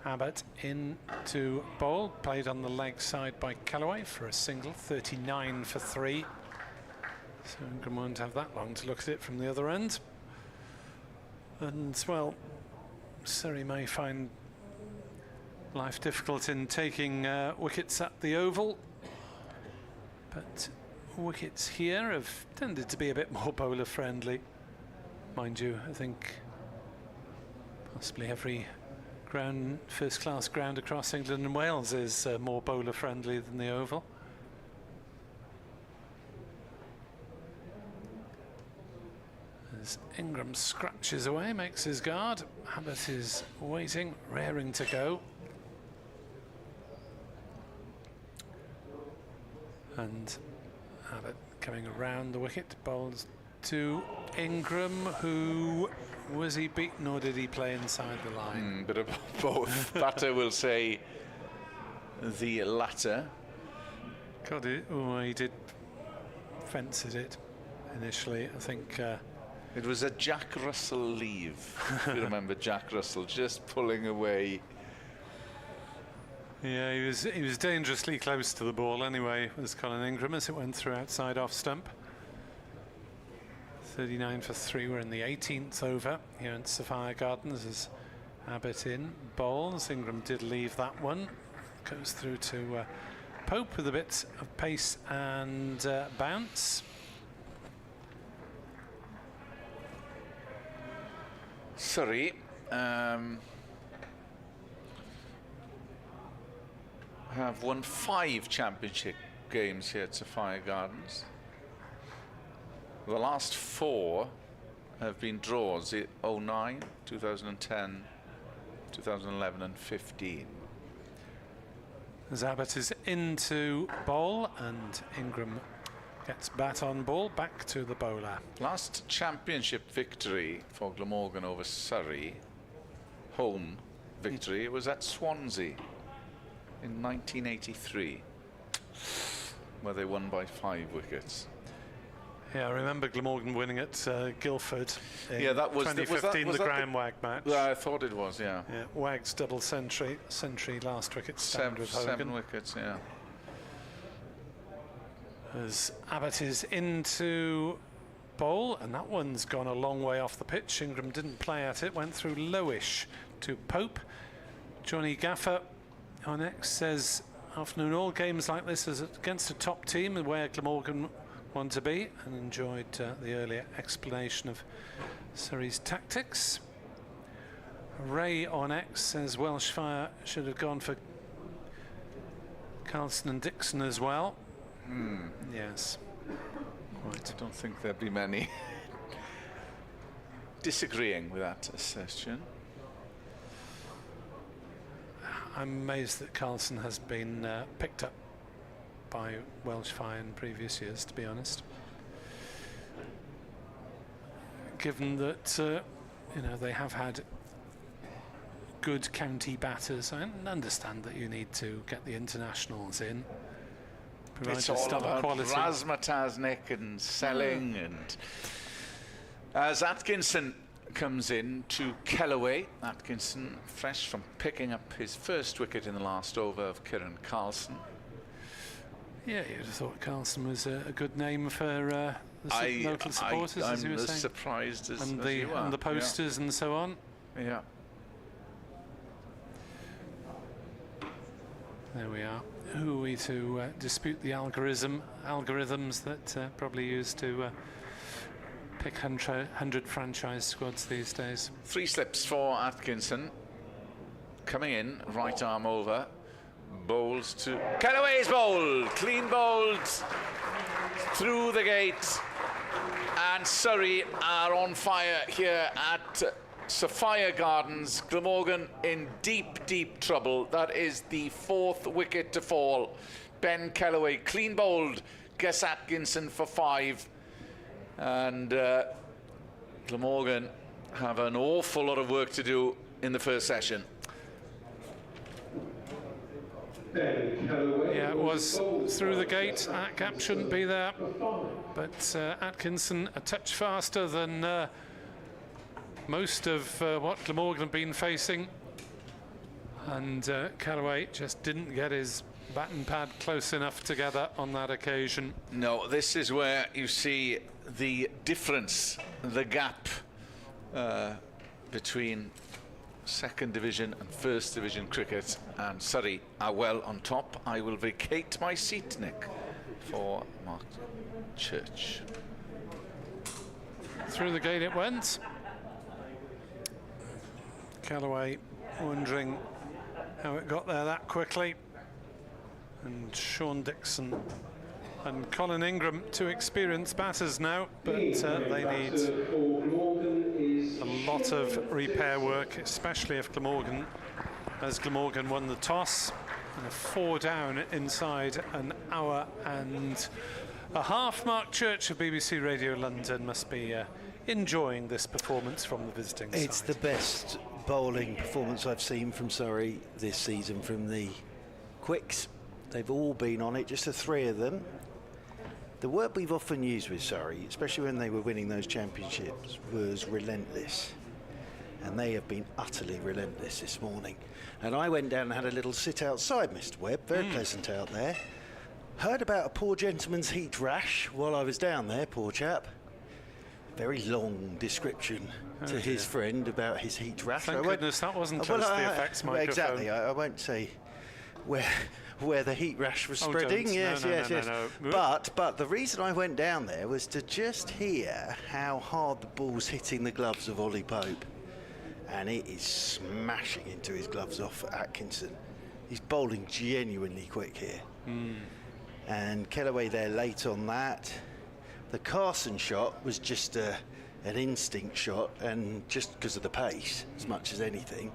Abbott in to bowl, played on the leg side by Callaway for a single. 39 for 3. So Ingram won't have that long to look at it from the other end. And well, Surrey may find life difficult in taking wickets at the Oval, but wickets here have tended to be a bit more bowler friendly. Mind you, I think possibly every first class ground across England and Wales is more bowler friendly than the Oval. As Ingram scratches away, makes his guard. Abbott is waiting, raring to go. And Abbott coming around the wicket, bowls to Ingram, who was he beaten or did he play inside the line? Bit of both. Batter will say the latter. God, he did fence it initially. I think it was a Jack Russell leave. If you remember Jack Russell just pulling away. Yeah, he was dangerously close to the ball anyway, was Colin Ingram, as it went through outside off stump. 39 for 3. We're in the 18th over here at Sapphire Gardens as Abbott in bowls. Ingram did leave that one. Goes through to Pope with a bit of pace and bounce. Surrey have won 5 championship games here at Sapphire Gardens. The last 4 have been draws: 09, 2010, 2011 and 15. As Abbott is into bowl and Ingram gets bat on ball, back to the bowler. Last championship victory for Glamorgan over Surrey, home victory, it was at Swansea in 1983, where they won by 5 wickets. Yeah, I remember Glamorgan winning at Guildford in that was 2015, the Graham Wagg match. I thought it was, yeah. Wagg's double century last wicket stand with Hogan. 7 wickets, yeah. As Abbott is into bowl, and that one's gone a long way off the pitch. Ingram didn't play at it, went through lowish to Pope. Johnny Gaffer on X says, afternoon, all games like this is against a top team where Glamorgan want to be, and enjoyed the earlier explanation of Surrey's tactics. Ray on X says Welsh Fire should have gone for Carlson and Dixon as well. Yes, quite. I don't think there'd be many. disagreeing with that assertion. I'm amazed that Carlson has been picked up by Welsh Fire in previous years, to be honest. Given that, you know, they have had good county batters. I understand that you need to get the internationals in. It's all about Razmataznik and Selling, and as Atkinson comes in to Kellaway. Atkinson fresh from picking up his first wicket in the last over of Kieran Carlson. Yeah, you'd have thought Carlson was a good name for the local supporters, as you were saying. I'm as surprised as and you are. And the posters and so on. Yeah. There we are. Who are we to dispute the algorithms that probably used to pick 100 franchise squads these days? 3 slips for Atkinson. Coming in, right arm over. Bowls to Callaway's bowl. Clean bowled through the gate. And Surrey are on fire here at Sophia Gardens. Glamorgan in deep, deep trouble. That is the 4th wicket to fall. Ben Kellaway clean bowled Gus Atkinson for 5. And Glamorgan have an awful lot of work to do in the first session. Yeah, it was through the gate. That gap shouldn't be there. But Atkinson a touch faster than most of what Glamorgan have been facing. And Callaway just didn't get his bat and pad close enough together on that occasion. No, this is where you see the difference, the gap between second division and first division cricket, and Surrey are well on top. I will vacate my seat, Nick, for Mark Church. Through the gate it went. Callaway wondering how it got there that quickly. And Sean Dixon and Colin Ingram, 2 experienced batters now, but they need a lot of repair work, especially if Glamorgan, as Glamorgan won the toss, and a 4 down inside an hour and a half. Mark Church of BBC Radio London must be enjoying this performance from the visiting side. It's the best bowling performance I've seen from Surrey this season from the quicks. They've all been on it, just the 3 of them. The word we've often used with Surrey, especially when they were winning those championships, was relentless. And they have been utterly relentless this morning. And I went down and had a little sit outside, Mr. Webb, very pleasant out there. Heard about a poor gentleman's heat rash while I was down there, poor chap. Very long description to his friend about his heat rash. Thank goodness that wasn't close to the effects microphone. Exactly, I won't say where the heat rash was spreading. Yes. No. But the reason I went down there was to just hear how hard the ball's hitting the gloves of Ollie Pope. And it is smashing into his gloves off Atkinson. He's bowling genuinely quick here. And Kellaway there late on that. The Carson shot was just an instinct shot, and just because of the pace as much as anything.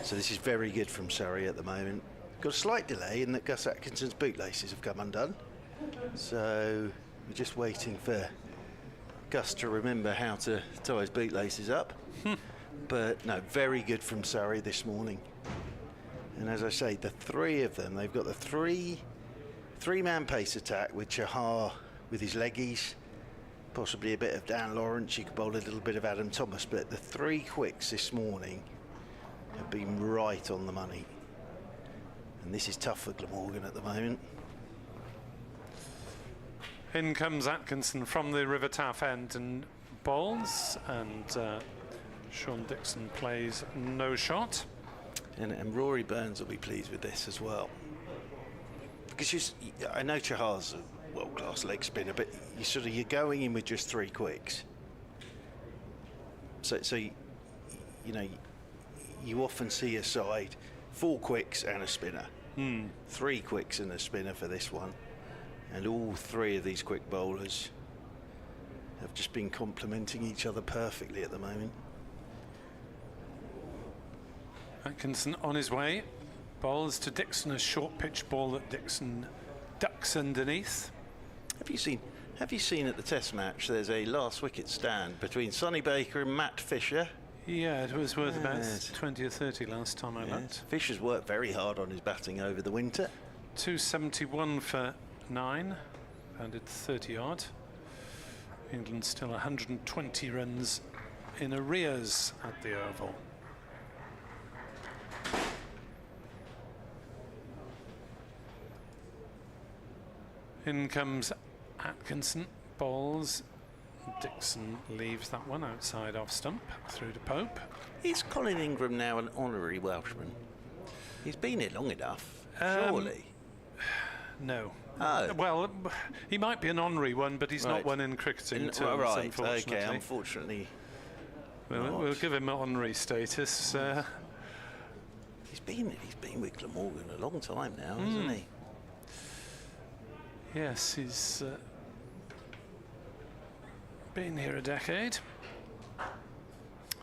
So this is very good from Surrey at the moment. Got a slight delay in that Gus Atkinson's bootlaces have come undone. So we're just waiting for Gus to remember how to tie his bootlaces up. But no, very good from Surrey this morning. And as I say, the 3 of them, they've got the three-man pace attack with Chahar with his leggies, possibly a bit of Dan Lawrence. You could bowl a little bit of Adam Thomas, but the 3 quicks this morning have been right on the money. And this is tough for Glamorgan at the moment. In comes Atkinson from the River Taff end and bowls, and Sean Dixon plays no shot. And Rory Burns will be pleased with this as well. Because I know Chahar's a world-class leg spinner, but you're going in with just 3 quicks. So you often see a side 4 quicks and a spinner. 3 quicks and a spinner for this one. And all 3 of these quick bowlers have just been complementing each other perfectly at the moment. Atkinson on his way. Bowls to Dixon, a short pitch ball that Dixon ducks underneath. Have you seen at the Test match there's a last wicket stand between Sonny Baker and Matt Fisher? Yeah, it was worth about 20 or 30 last time I looked. Fisher's worked very hard on his batting over the winter. 271 for 9, pounded 30 odd. England still 120 runs in arrears at the Oval. In comes Atkinson, bowls. Dixon leaves that one outside off stump, through to Pope. Is Colin Ingram now an honorary Welshman? He's been here long enough, surely. No. Oh. Well, he might be an honourary one, but he's not one in cricketing terms, right, unfortunately. okay, unfortunately. We'll give him honorary status. He's been with Glamorgan a long time now, hasn't he? Yes, he's been here a decade.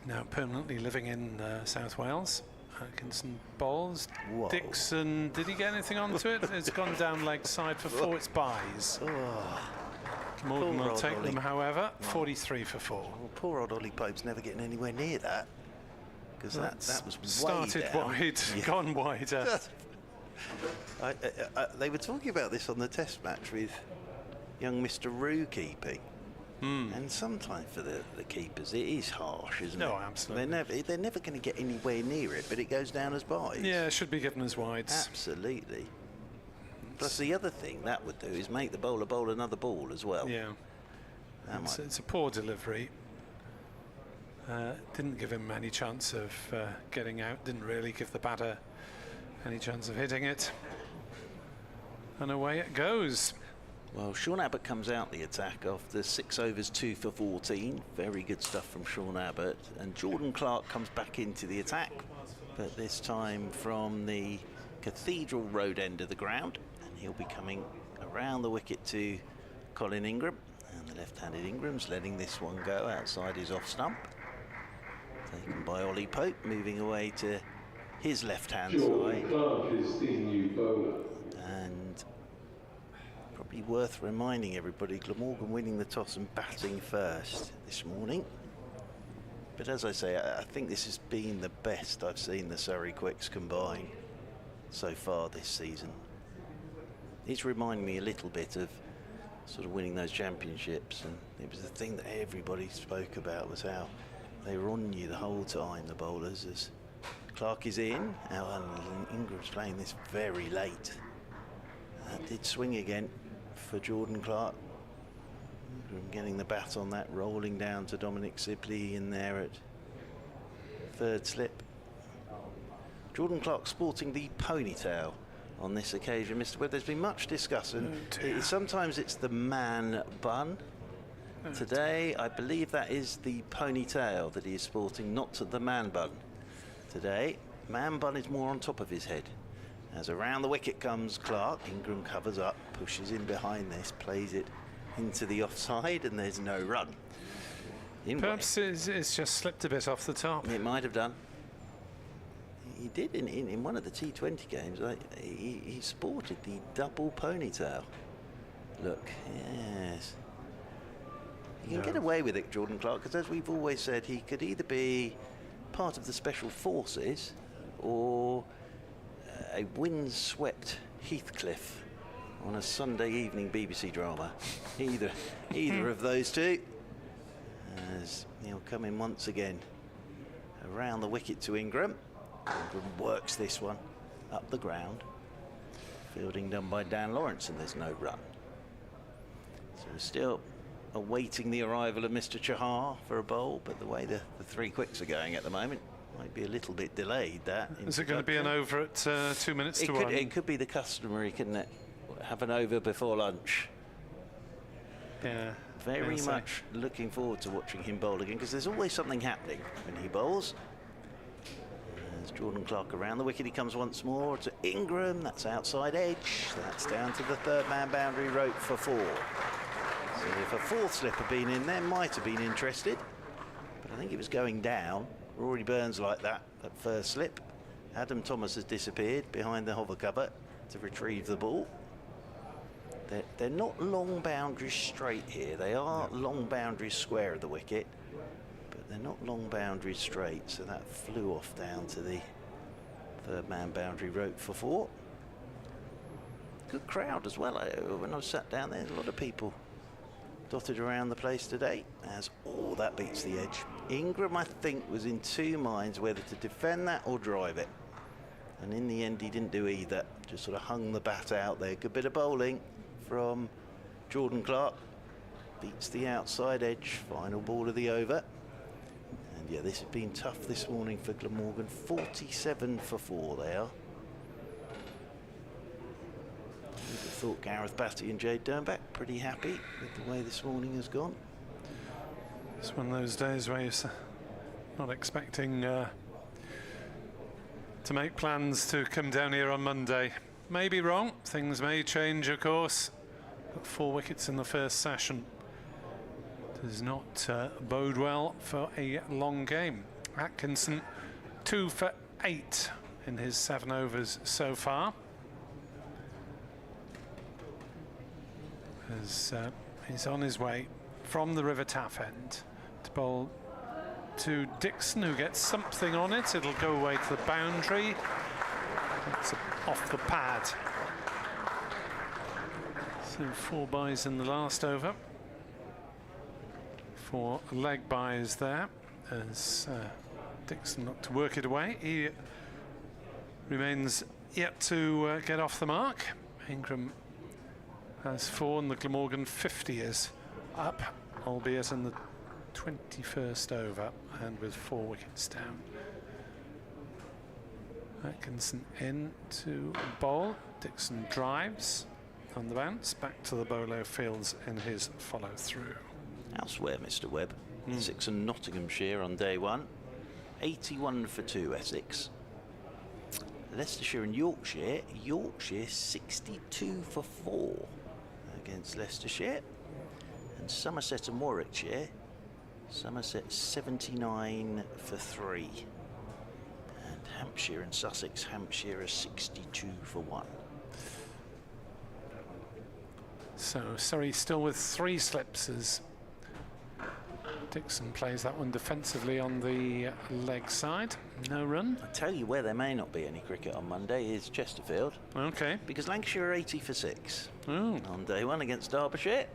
Now permanently living in South Wales. Atkinson bowls. Whoa. Dixon, did he get anything onto it? It's gone down leg side for 4. It's buys. Morgan will take them, however. 43 for 4. Well, poor old Ollie Pope's never getting anywhere near that, because that was way started down. wide, gone wider. They were talking about this on the Test match with young Mr. Rue keeping. And sometimes for the keepers it is harsh, isn't it? No, absolutely. They're never going to get anywhere near it, but it goes down as buys. Yeah, it should be given as wides. Absolutely. Plus the other thing that would do is make the bowler bowl another ball as well. Yeah. It's a poor delivery. Didn't give him any chance of getting out. Didn't really give the batter any chance of hitting it. And away it goes. Well, Sean Abbott comes out the attack after 6 overs, 2 for 14. Very good stuff from Sean Abbott. And Jordan Clark comes back into the attack, but this time from the Cathedral Road end of the ground. And he'll be coming around the wicket to Colin Ingram. And the left-handed Ingram's letting this one go outside his off stump. Taken by Ollie Pope, moving away to his left-hand side. Clark is the new bowler. And probably worth reminding everybody, Glamorgan winning the toss and batting first this morning. But as I say, I think this has been the best I've seen the Surrey Quicks combine so far this season. It's reminding me a little bit of sort of winning those championships, and it was the thing that everybody spoke about, was how they were on you the whole time, the bowlers, as Clark is in. And Ingram's playing this very late. That did swing again for Jordan Clark. Ingram getting the bat on that, rolling down to Dominic Sibley in there at third slip. Jordan Clark sporting the ponytail on this occasion, Mr. Webb. There's been much discussion. Sometimes it's the man bun. Today, I believe that is the ponytail that he is sporting, not the man bun. Today, man bun is more on top of his head. As around the wicket comes Clark, Ingram covers up, pushes in behind this, plays it into the offside, and there's no run. Perhaps it's just slipped a bit off the top. It might have done. He did in one of the T20 games. He sported the double ponytail. Look, yes. He can get away with it, Jordan Clark, because as we've always said, he could either be part of the Special Forces or a windswept Heathcliff on a Sunday evening BBC drama. Either of those two. As he'll come in once again around the wicket to Ingram. Ingram works this one up the ground. Fielding done by Dan Lawrence, and there's no run. So we're still awaiting the arrival of Mr. Chahar for a bowl, but the way the 3 quicks are going at the moment, might be a little bit delayed. That is it going to be an over at 2 minutes to 1? It could be the customary, couldn't it? Have an over before lunch. Yeah. Very much looking forward to watching him bowl again, because there's always something happening when he bowls. As Jordan Clark around the wicket, he comes once more to Ingram. That's outside edge. That's down to the third man boundary rope for 4. So if a fourth slip had been in there, might have been interested. But I think it was going down. Rory Burns like that at first slip. Adam Thomas has disappeared behind the hover cover to retrieve the ball. They're not long boundaries straight here. They are long boundaries square of the wicket, but they're not long boundaries straight. So that flew off down to the third man boundary rope for 4. Good crowd as well. When I was sat down there, a lot of people dotted around the place today. That beats the edge. Ingram, I think, was in 2 minds whether to defend that or drive it. And in the end, he didn't do either. Just sort of hung the bat out there. Good bit of bowling from Jordan Clark. Beats the outside edge. Final ball of the over. And yeah, this has been tough this morning for Glamorgan. 47 for 4 they are. I thought Gareth Batty and Jade Dernbach pretty happy with the way this morning has gone. It's one of those days where you're not expecting to make plans to come down here on Monday. May be wrong, things may change, of course. But 4 wickets in the first session does not bode well for a long game. Atkinson 2 for 8 in his 7 overs so far. As he's on his way from the River Taff end to bowl to Dixon, who gets something on it. It'll go away to the boundary. It's off the pad. So 4 byes in the last over. 4 leg byes there as Dixon looked to work it away. He remains yet to get off the mark. Ingram has 4 and the Glamorgan 50 is up, albeit in the 21st over and with 4 wickets down. Atkinson in to bowl. Dixon drives on the bounce back to the Bolo Fields in his follow through. Elsewhere, Mr. Webb. 6 and Nottinghamshire on day 1. 81 for 2 Essex. Leicestershire and Yorkshire. Yorkshire 62 for 4 against Leicestershire. And Somerset and Warwickshire. Somerset 79 for 3. And Hampshire and Sussex. Hampshire are 62 for 1. So Surrey still with 3 slips as Dixon plays that one defensively on the leg side. No run. I tell you where there may not be any cricket on Monday is Chesterfield. Okay. Because Lancashire are 80 for 6 Oh. on day 1 against Derbyshire.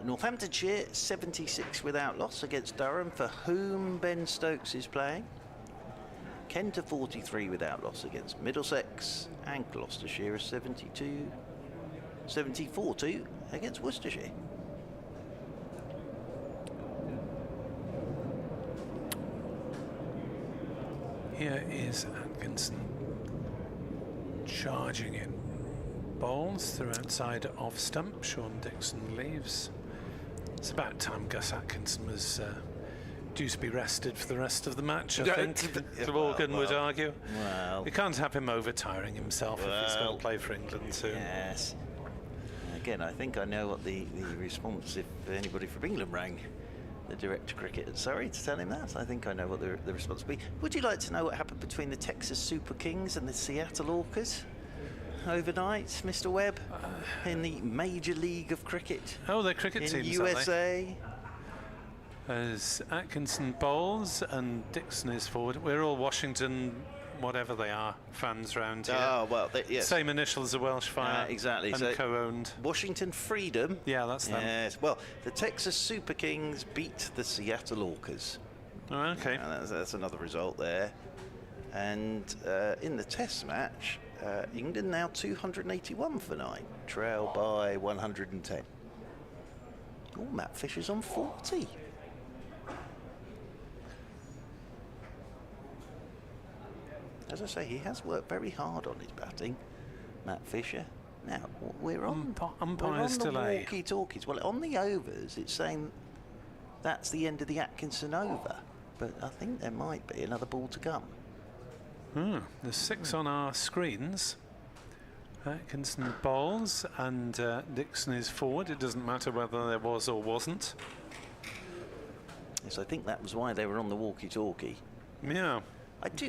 Northamptonshire 76 without loss against Durham, for whom Ben Stokes is playing. Kent are 43 without loss against Middlesex, and Gloucestershire is 74-2 against Worcestershire. Here is Atkinson charging in. Bowls through outside off stump. Sean Dixon leaves. It's about time Gus Atkinson was due to be rested for the rest of the match, I think. Glamorgan would argue. Well, You can't have him over-tiring himself if he's going to play for England too. yes. Again, I think I know what the response, if anybody from England rang the director of cricket at Surrey to tell him that. I think I know what the response would be. Would you like to know what happened between the Texas Super Kings and the Seattle Orcas overnight, Mr. Webb, in the Major League of Cricket? Oh, they're cricket in teams, USA. As Atkinson bowls and Dixon is forward. We're all Washington, whatever they are, fans round here. Oh, well, yes. Same initials as Welsh Fire. Exactly. And So co-owned. Washington Freedom. Yeah, that's them. Yes. Well, the Texas Super Kings beat the Seattle Orcas. Oh, okay. That's another result there. And in the Test match, England now 281 for 9, trail by 110. Oh, Matt Fisher's on 40. As I say, he has worked very hard on his batting, Matt Fisher. Now, we're on Umpire's the delay. walkie-talkies. Well, on the overs, it's saying that's the end of the Atkinson over. But I think there might be another ball to come. There's 6 on our screens. Atkinson bowls and Dixon is forward. It doesn't matter whether there was or wasn't. Yes, I think that was why they were on the walkie-talkie. Yeah.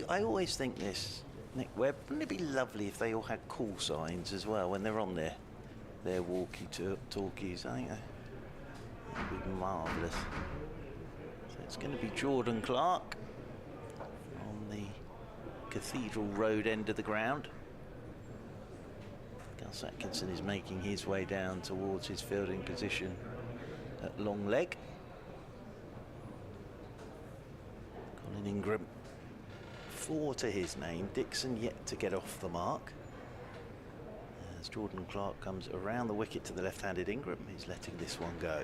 I always think this, Nick Webb, wouldn't it be lovely if they all had call signs as well when they're on their walkie-talkies? I think that would be marvellous. So it's going to be Jordan Clark on the Cathedral Road end of the ground. Gus Atkinson is making his way down towards his fielding position at long leg. Colin Ingram, 4 to his name. Dixon yet to get off the mark. As Jordan Clark comes around the wicket to the left-handed Ingram, he's letting this one go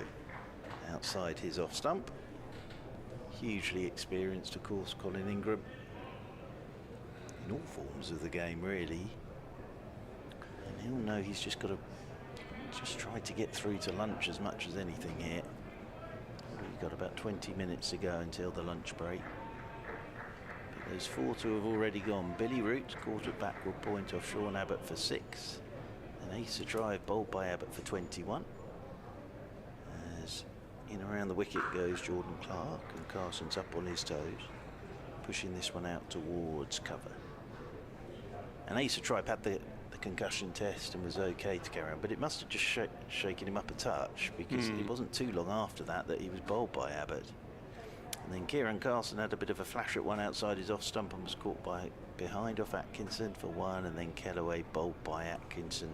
outside his off stump. Hugely experienced, of course, Colin Ingram, in all forms of the game, really. And he'll know he's just got to try to get through to lunch as much as anything here. We've got about 20 minutes to go until the lunch break. But those 4 to have already gone. Billy Root caught at backward point off Sean Abbott for 6. An ace to drive bowled by Abbott for 21. As in around the wicket goes Jordan Clark, and Carson's up on his toes, pushing this one out towards cover. And Asa Tribe had the concussion test and was okay to carry on, but it must have just shaken him up a touch, because it wasn't too long after that he was bowled by Abbott. And then Kieran Carson had a bit of a flash at one outside his off stump and was caught behind off Atkinson for 1, and then Kellaway bowled by Atkinson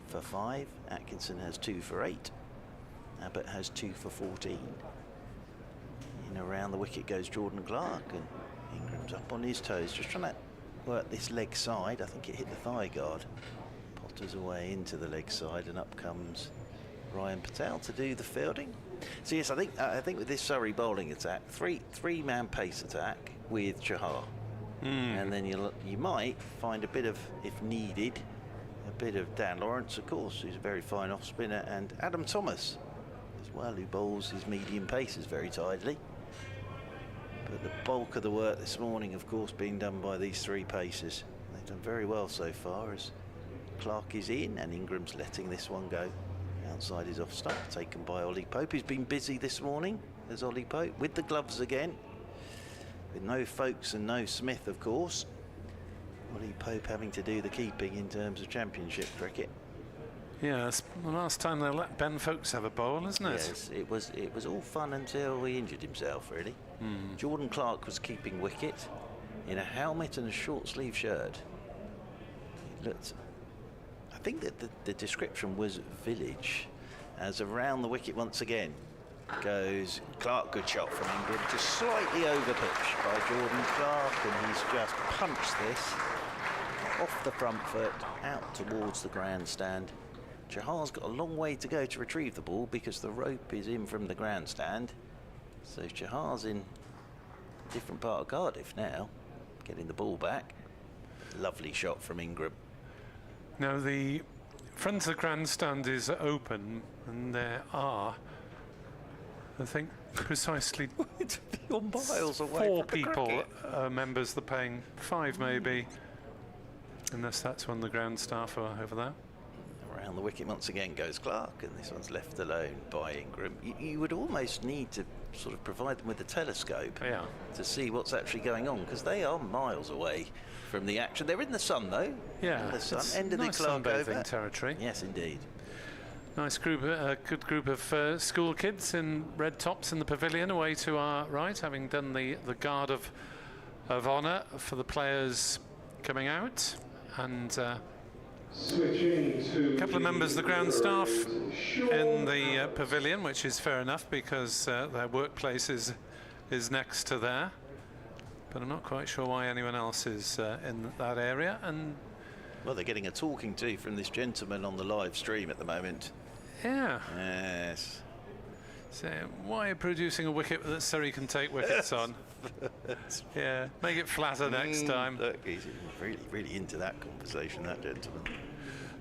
for 5. Atkinson has 2 for 8. Abbott has 2 for 14. In around the wicket goes Jordan Clark, and Ingram's up on his toes, just trying to work this leg side. I think it hit the thigh guard. Potters away into the leg side, and up comes Ryan Patel to do the fielding. So yes, I think with this Surrey bowling attack, three-man pace attack with Chahar, and then you might find a bit of, if needed, a bit of Dan Lawrence, of course, who's a very fine off spinner, and Adam Thomas as well, who bowls his medium paces very tidily. But the bulk of the work this morning, of course, being done by these 3 pacers. They've done very well so far, as Clark is in and Ingram's letting this one go outside his off stump, taken by Ollie Pope, who's been busy this morning as Ollie Pope, with the gloves again, with no Folkes and no Smith, of course. Ollie Pope having to do the keeping in terms of championship cricket. Yeah, it's the last time they let Ben Folkes have a bowl, isn't it? Yes, it was all fun until he injured himself, really. Jordan Clark was keeping wicket in a helmet and a short sleeve shirt. He looked, I think that the description was village, as around the wicket once again goes Clark. Good shot from Ingram, just slightly over pitch by Jordan Clark, and he's just punched this off the front foot out towards the grandstand. Chahar's got a long way to go to retrieve the ball, because the rope is in from the grandstand. So Chahar's in a different part of Cardiff now, getting the ball back. Lovely shot from Ingram. Now the front of the grandstand is open, and there are, I think, precisely You're miles away 4 from the people, cricket. members. They're paying 5 maybe, unless that's one of the ground staff are over there. Around the wicket once again goes Clark, and this one's left alone by Ingram. You would almost need to sort of provide them with a telescope to see what's actually going on, because they are miles away from the action. They're in the sun, though. Yeah, in the sun. it's End of nice the Clark sunbathing over. territory. Yes, indeed. Nice group, good group of school kids in red tops in the pavilion away to our right, having done the guard of honour for the players coming out, and Switching to a couple of members of the ground staff in the pavilion, which is fair enough, because their workplace is next to there. But I'm not quite sure why anyone else is in that area. And well, they're getting a talking to from this gentleman on the live stream at the moment. yeah, Yes. so why are you producing a wicket that Surrey can take wickets on? Yeah, make it flatter next time. Look, he's really into that conversation, that gentleman.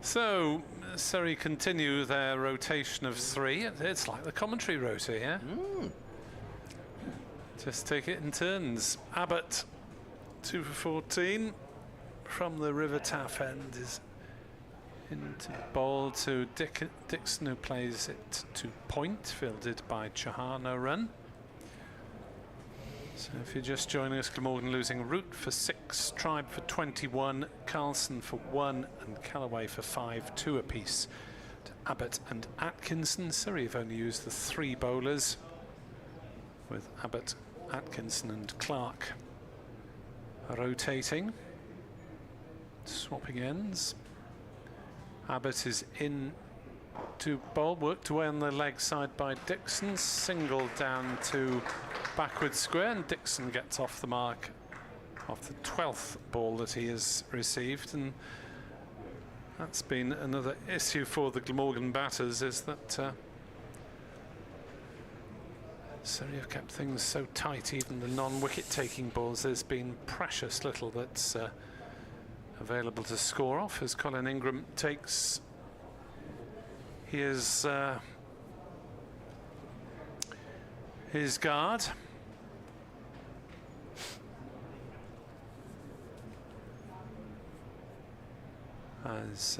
So Surrey continue their rotation of 3. It's like the commentary rota here. Just take it in turns. Abbott, 2 for 14 from the River Taff end, is Into bowl to Dixon, who plays it to point, fielded by Chahar, no run. So if you're just joining us, Glamorgan losing Root for 6, Tribe for 21, Carlson for 1 and Callaway for 5, 2 apiece to Abbott and Atkinson. Surrey have only used the 3 bowlers, with Abbott, Atkinson and Clark rotating, swapping ends. Abbott is in to bowl, worked away on the leg side by Dixon, single down to backward square, and Dixon gets off the mark off the 12th ball that he has received. And that's been another issue for the Glamorgan batters, is that Surrey have kept things so tight, even the non-wicket taking balls. There's been precious little that's available to score off, as Colin Ingram takes his guard. As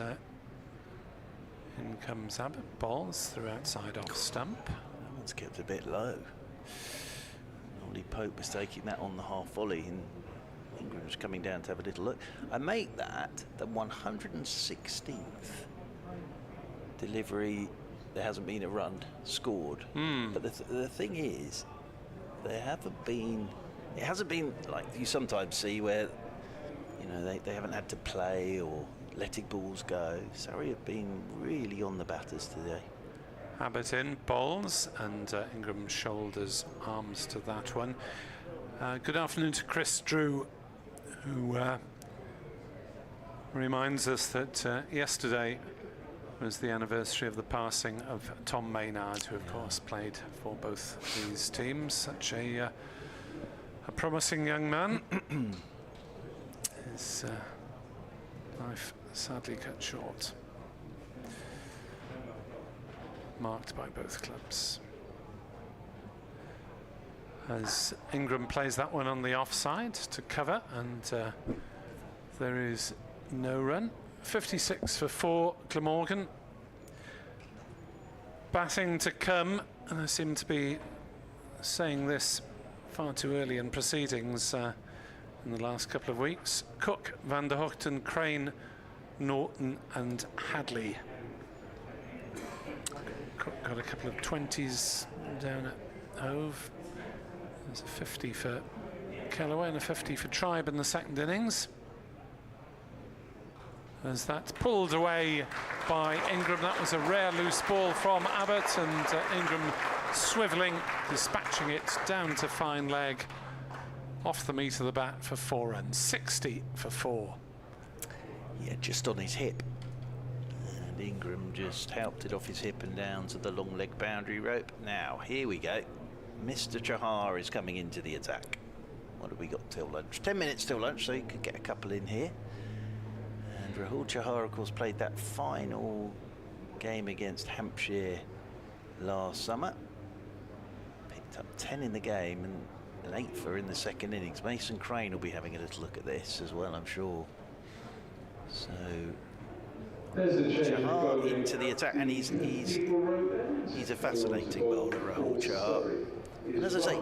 in comes Abbott, balls through outside off stump. That one's kept a bit low. Ollie Pope was taking that on the half volley, and Ingram was coming down to have a little look. I make that the 116th delivery. There hasn't been a run scored, but the thing is, there haven't been. It hasn't been like you sometimes see where, you know, they haven't had to play or letting balls go. Surrey have been really on the batters today. Abbott in, bowls, and Ingram shoulders arms to that one. Good afternoon to Chris Drew, who reminds us that yesterday was the anniversary of the passing of Tom Maynard, who of course played for both these teams. Such a promising young man. His life sadly cut short, marked by both clubs. As Ingram plays that one on the offside to cover, and there is no run. 56 for 4, Glamorgan. Batting to come, and I seem to be saying this far too early in proceedings in the last couple of weeks. Cook, Van der Hoogten, Crane, Norton and Hadley. Cook got a couple of 20s down at Hove. There's a 50 for Callaway and a 50 for Tribe in the second innings. As that's pulled away by Ingram. That was a rare loose ball from Abbott, and Ingram swivelling, dispatching it down to fine leg, off the meat of the bat for 4 runs. 60 for 4. Yeah, just on his hip. And Ingram just helped it off his hip and down to the long leg boundary rope. Now, here we go. Mr. Chahar is coming into the attack. What have we got till lunch? 10 minutes till lunch, so you could get a couple in here. And Rahul Chahar, of course, played that final game against Hampshire last summer. Picked up 10 in the game and an 8 for in the second innings. Mason Crane will be having a little look at this as well, I'm sure. So Chahar into the attack, and he's a fascinating bowler, Rahul Chahar. And as I say,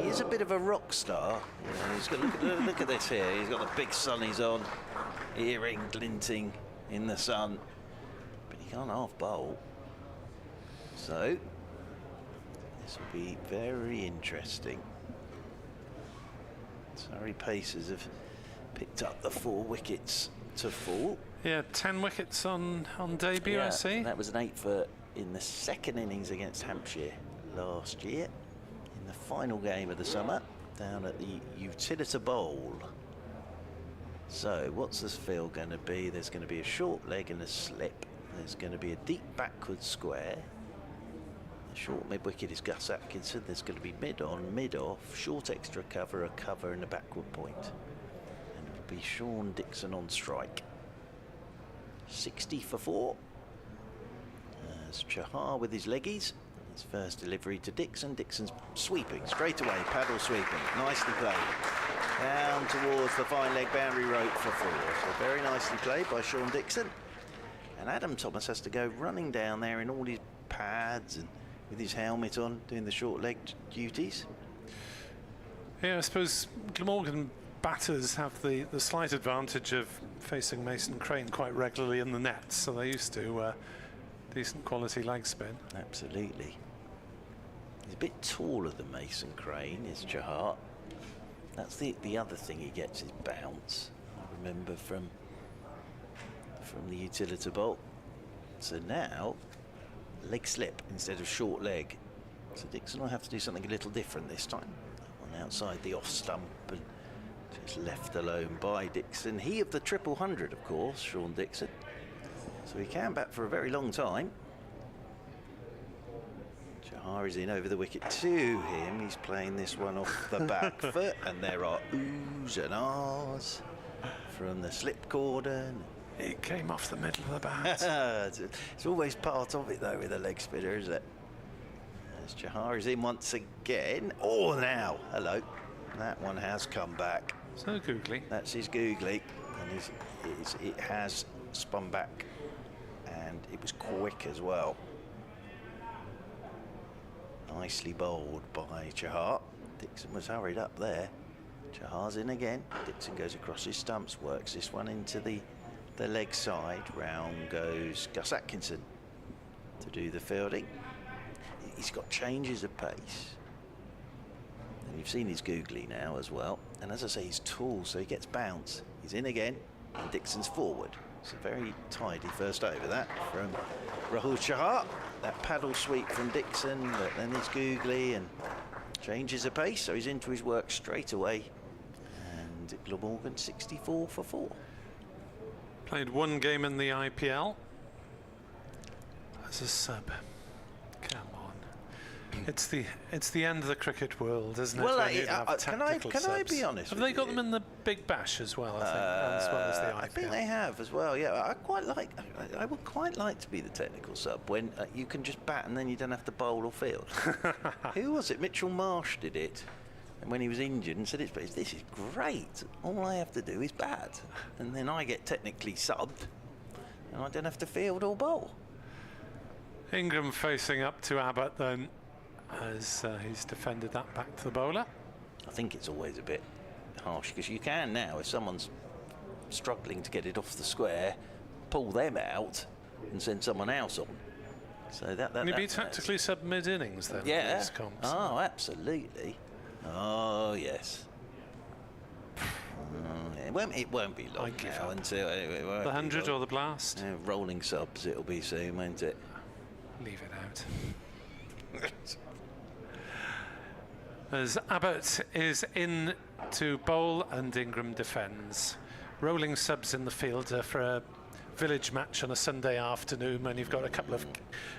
he is a bit of a rock star. You know, he's got look at this here. He's got the big sunnies on, earring glinting in the sun, but he can't half bowl. So this will be very interesting. Surrey Pacers have picked up the 4 wickets to fall. Yeah, 10 wickets on debut, yeah, I see. That was an 8 for in the second innings against Hampshire last year, in the final game of the summer, down at the Utilita Bowl. So what's this field going to be? There's going to be a short leg and a slip. There's going to be a deep backward square. The short mid-wicket is Gus Atkinson. There's going to be mid-on, mid-off, short extra cover, a cover and a backward point. And it'll be Sean Dixon on strike. 60 for 4. There's Chahar with his leggies. His first delivery to Dixon. Dixon's sweeping straight away, paddle sweeping. Nicely played. Down towards the fine leg boundary rope for 4. So very nicely played by Sean Dixon. And Adam Thomas has to go running down there in all his pads and with his helmet on, doing the short leg duties. Yeah, I suppose Glamorgan batters have the slight advantage of facing Mason Crane quite regularly in the nets, so they're used to decent quality leg spin. Absolutely. He's a bit taller than Mason Crane, is Chahar. That's the other thing he gets, is bounce. I remember from the utility bowl. So now, leg slip instead of short leg. So Dixon will have to do something a little different this time. On outside the off stump and just left alone by Dixon. He of the 100, of course, Sean Dixon. So he can bat for a very long time. Chahar is in over the wicket to him. He's playing this one off the back foot, and there are oohs and ahs from the slip cordon. It came off the middle of the bat. It's always part of it, though, with a leg spinner, isn't it? As Chahar is in once again. Oh, now, hello. That one has come back. So googly. That's his googly, and it has spun back, and it was quick as well. Nicely bowled by Chahar. Dixon was hurried up there. Chahar's in again. Dixon goes across his stumps, works this one into the leg side. Round goes Gus Atkinson to do the fielding. He's got changes of pace. And you've seen his googly now as well. And as I say, he's tall, so he gets bounce. He's in again, and Dixon's forward. It's a very tidy first over that from Rahul Chahar. That paddle sweep from Dixon, but then his googly and changes of pace, so he's into his work straight away. And Glamorgan 64 for 4. Played one game in the IPL as a sub. Come on, it's the end of the cricket world, isn't it? Well, can I be honest? Have they got them in the Big Bash as well? I think, as well as the IPL. I think they have as well. Yeah, I would quite like to be the technical sub when you can just bat and then you don't have to bowl or field. Who was it? Mitchell Marsh did it. And when he was injured and said, this is great. All I have to do is bat. And then I get technically subbed. And I don't have to field or bowl. Ingram facing up to Abbott then, as he's defended that back to the bowler. I think it's always a bit harsh, because you can now, if someone's struggling to get it off the square, pull them out and send someone else on. So that Maybe tactically sub mid-innings then? Yeah. These comps. Oh, absolutely. Oh, yes. It won't be long now until the 100 or the blast. Rolling subs it'll be soon, won't it? Leave it out. As Abbott is in to bowl and Ingram defends. Rolling subs in the field for a village match on a Sunday afternoon when you've got a couple of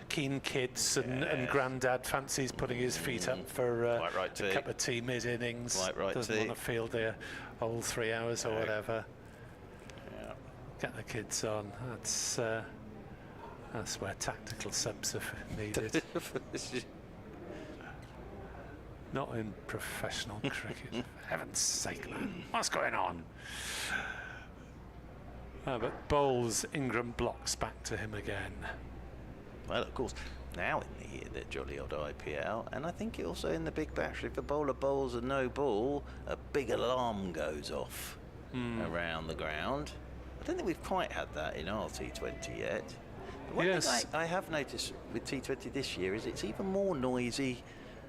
keen kids and Grandad fancies putting his feet up for a cup of tea mid-innings. Doesn't want to field their whole 3 hours or whatever. Yeah. Get the kids on. That's where tactical subs are needed. Not in professional cricket. For heaven's sake, man. What's going on? But bowls, Ingram blocks back to him again. Well, of course, now in the jolly old IPL, and I think also in the Big Bash, if a bowler bowls a no ball, a big alarm goes off around the ground. I don't think we've quite had that in our T20 yet. But one thing I have noticed with T20 this year is it's even more noisy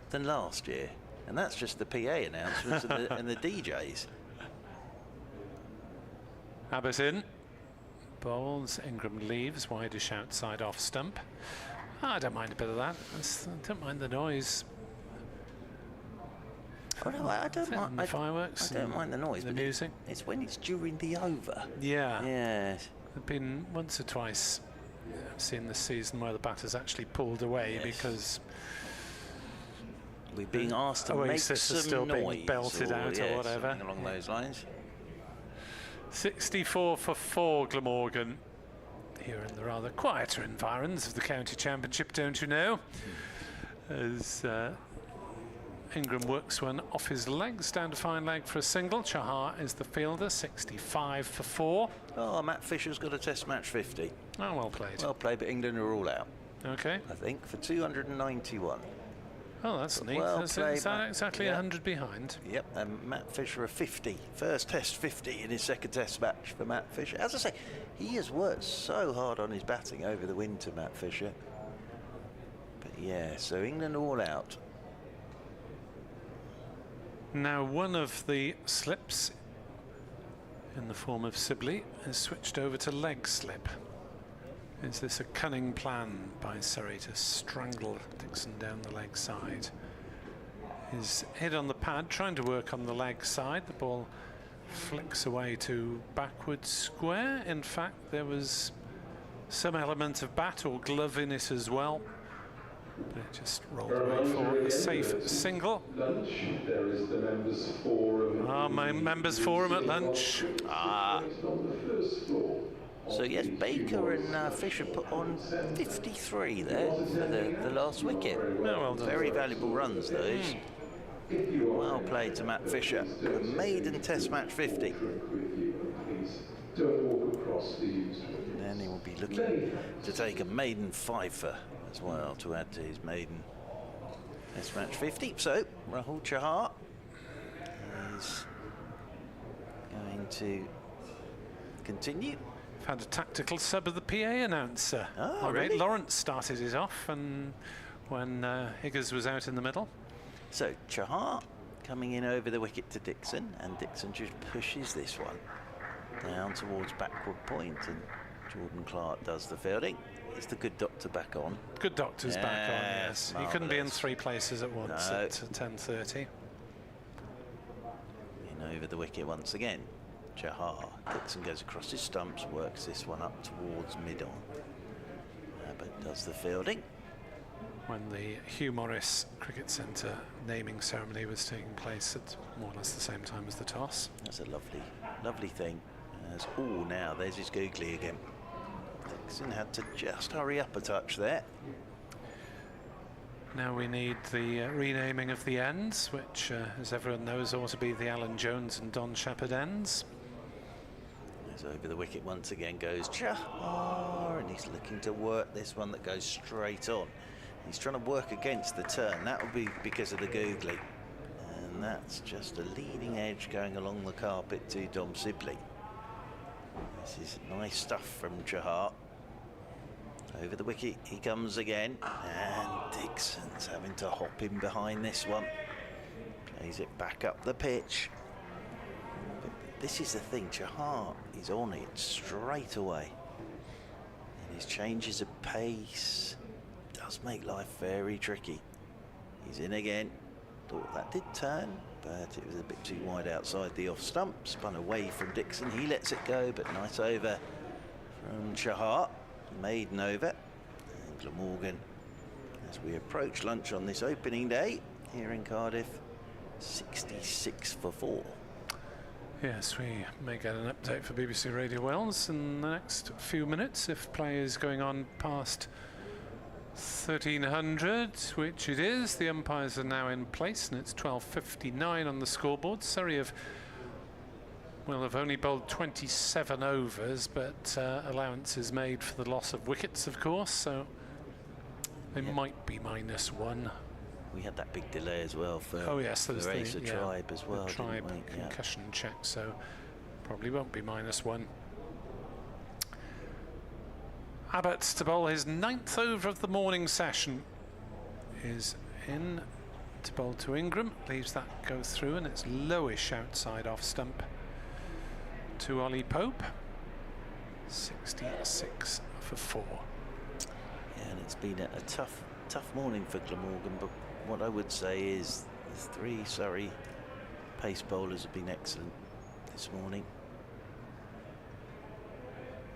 than last year, and that's just the PA announcements and the DJs. Abbott in. Bowls, Ingram leaves, wideish outside off stump. I don't mind a bit of that. I don't mind the noise. Oh, no, I don't mind the fireworks. I don't mind the noise, the but music. It's when it's during the over. Yeah. Yes. There've been once or twice I've seen this season where the batter's actually pulled away because we're being asked to Oasis make some is still noise being belted out or whatever. Something along those lines. 64 for 4, Glamorgan. Here in the rather quieter environs of the county championship, don't you know? As Ingram works one off his legs, down to fine leg for a single. Chahar is the fielder, 65 for 4. Oh, Matt Fisher's got a Test match 50. Oh, well played. Well played, but England are all out, Okay. I think, for 291. Oh, that's neat. Well Is played, that Matt. exactly Yeah. 100 behind? Yep, and Matt Fisher a 50. First Test 50 in his second Test match for Matt Fisher. As I say, he has worked so hard on his batting over the winter, Matt Fisher. But yeah, so England all out. Now, one of the slips in the form of Sibley is switched over to leg slip. Is this a cunning plan by Surrey to strangle Dixon down the leg side? His head on the pad, trying to work on the leg side. The ball flicks away to backward square. In fact, there was some element of bat or glove in it as well. But it just rolled away for a safe single. Lunch. There is the members' forum. My members' forum at lunch. Ah, It's on the first floor. so yes, Baker and Fisher put on 53 there for the last wicket. Yeah, well done. Very valuable runs, those. Well played to Matt Fisher. A maiden Test match 50. Please don't walk across the used one. And then he will be looking to take a maiden fifer as well to add to his maiden Test match 50. So Rahul Chahar is going to continue. Had a tactical sub of the PA announcer. Oh, All right, really? Lawrence started it off, and when Higgers was out in the middle. So Chahar coming in over the wicket to Dixon, and Dixon just pushes this one down towards backward point, and Jordan Clark does the fielding. Is the good doctor back on? Good doctor's back on, yes. He couldn't be in marvellous. 3 places at once No. at 10:30. In over the wicket once again. Chahar. Dixon goes across his stumps, works this one up towards mid-on. But does the fielding. When the Hugh Morris Cricket Centre naming ceremony was taking place at more or less the same time as the toss. That's a lovely, lovely thing. Oh, now there's his googly again. Dixon had to just hurry up a touch there. Now we need the renaming of the ends, which, as everyone knows, ought to be the Alan Jones and Don Shepherd ends. As over the wicket once again goes Chahar, and he's looking to work this one that goes straight on. He's trying to work against the turn. That will be because of the googly. And that's just a leading edge going along the carpet to Dom Sibley. This is nice stuff from Chahar. Over the wicket he comes again, and Dixon's having to hop in behind this one. Plays it back up the pitch. But this is the thing, Chahar is on it straight away. And his changes of pace does make life very tricky. He's in again. Thought that did turn, but it was a bit too wide outside the off stump. Spun away from Dixon. He lets it go, but nice over from Chahar. Maiden over. And Glamorgan, as we approach lunch on this opening day here in Cardiff, 66 for 4. Yes, we may get an update for BBC Radio Wales in the next few minutes if play is going on past 1300, which it is. The umpires are now in place, and it's 12:59 on the scoreboard. Surrey have only bowled 27 overs, but allowance is made for the loss of wickets, of course, so they might be -1. We had that big delay as well for Oh yes, there's the Racer the Tribe as well, the Tribe didn't we? Yeah. concussion check, so probably won't be -1. Abbott to bowl his 9th over of the morning session is in to bowl to Ingram, leaves that go through, and it's lowish outside off stump to Ollie Pope. 66 for 4. Yeah, and it's been a tough morning for Glamorgan, but what I would say is the 3 Surrey pace bowlers have been excellent this morning.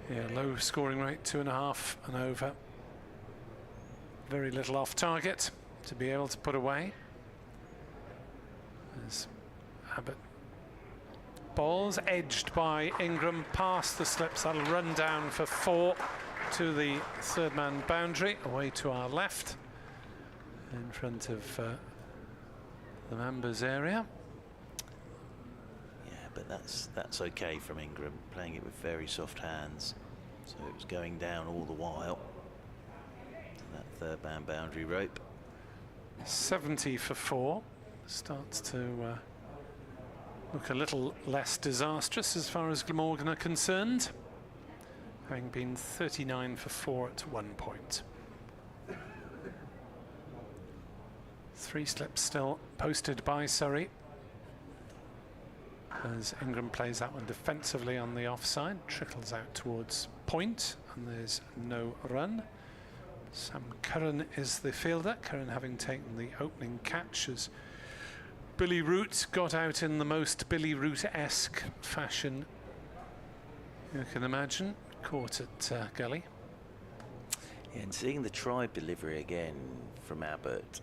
Yeah, low scoring rate, 2.5 and over. Very little off target to be able to put away. As Abbott balls edged by Ingram past the slips. That'll run down for 4 to the third man boundary, away to our left, in front of the members area. Yeah, but that's okay from Ingram, playing it with very soft hands. So it was going down all the while to that third man boundary rope. 70 for 4. Starts to look a little less disastrous as far as Glamorgan are concerned, having been 39 for 4 at 1 point. 3 slips still posted by Surrey as Ingram plays that one defensively on the offside, trickles out towards point, and there's no run. Sam Curran is the fielder, Curran having taken the opening catch as Billy Root got out in the most Billy Root-esque fashion you can imagine, caught at gully. Yeah, and seeing the tribe delivery again from Abbott,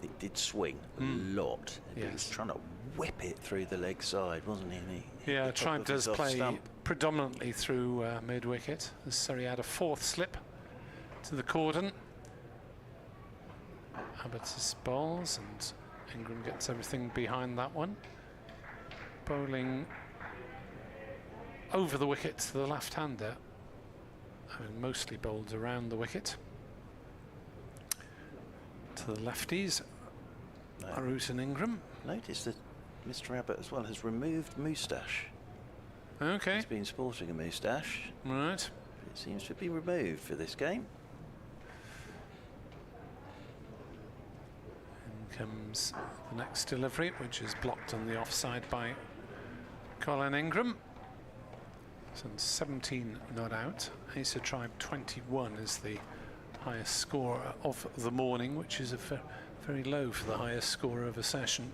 it did swing a lot. He was trying to whip it through the leg side, wasn't he? Yeah, Tribe does play predominantly through mid-wicket, as Surrey had a 4th slip to the cordon. Abbott's bowls, and Ingram gets everything behind that one. Bowling over the wicket to the left-hander, having mostly bowled around the wicket. To the lefties, Root and Ingram. Notice that Mr. Abbott as well has removed moustache. Okay. He's been sporting a moustache. Right. It seems to be removed for this game. In comes the next delivery, which is blocked on the offside by Colin Ingram. So 17 not out. Acer Tribe 21 is the highest score of the morning, which is very low for the highest score of a session.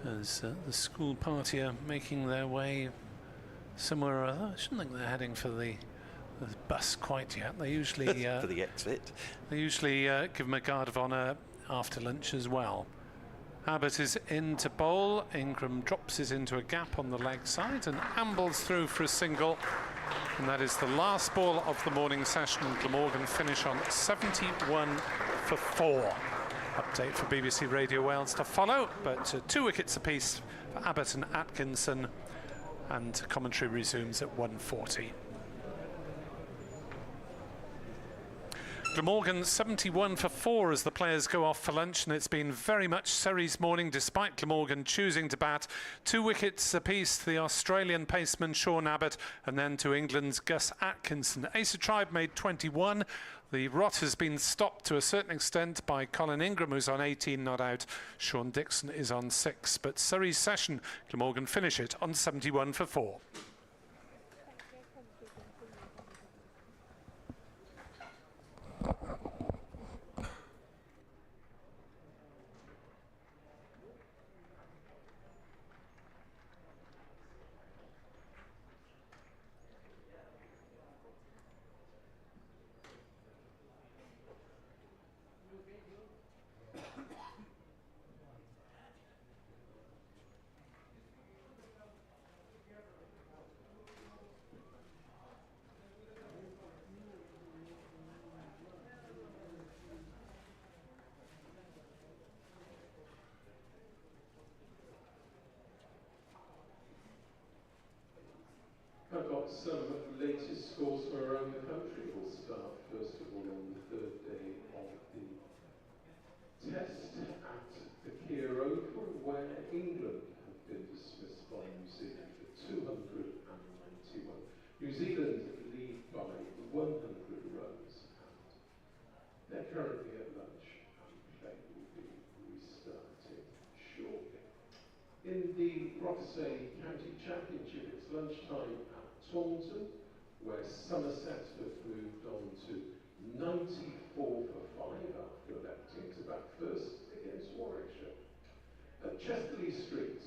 As the school party are making their way somewhere or other. I shouldn't think they're heading for the bus quite yet. They usually for the exit. They usually give them a guard of honour after lunch as well. Abbott is in to bowl. Ingram drops it into a gap on the leg side and ambles through for a single. And that is the last ball of the morning session. And Glamorgan finish on 71 for 4. Update for BBC Radio Wales to follow, but 2 wickets apiece for Abbott and Atkinson, and commentary resumes at 1:40. Glamorgan 71 for 4 as the players go off for lunch, and it's been very much Surrey's morning despite Glamorgan choosing to bat. 2 wickets apiece to the Australian paceman Sean Abbott and then to England's Gus Atkinson. Acer Tribe made 21. The rot has been stopped to a certain extent by Colin Ingram, who's on 18 not out. Sean Dixon is on 6. But Surrey's session, Glamorgan finish it on 71 for 4. I've got some latest scores from around the country. We'll start first of all on the 3rd day of the test at the Kia Oval, where England have been dismissed by New Zealand for 291. New Zealand lead by 100 runs, and they're currently at lunch, and play will be restarting shortly. In the Rothesay County Championship, it's lunchtime at Taunton, where Somerset have moved on to 94 for 5 after electing to bat first against Warwickshire. At Chesterley Street,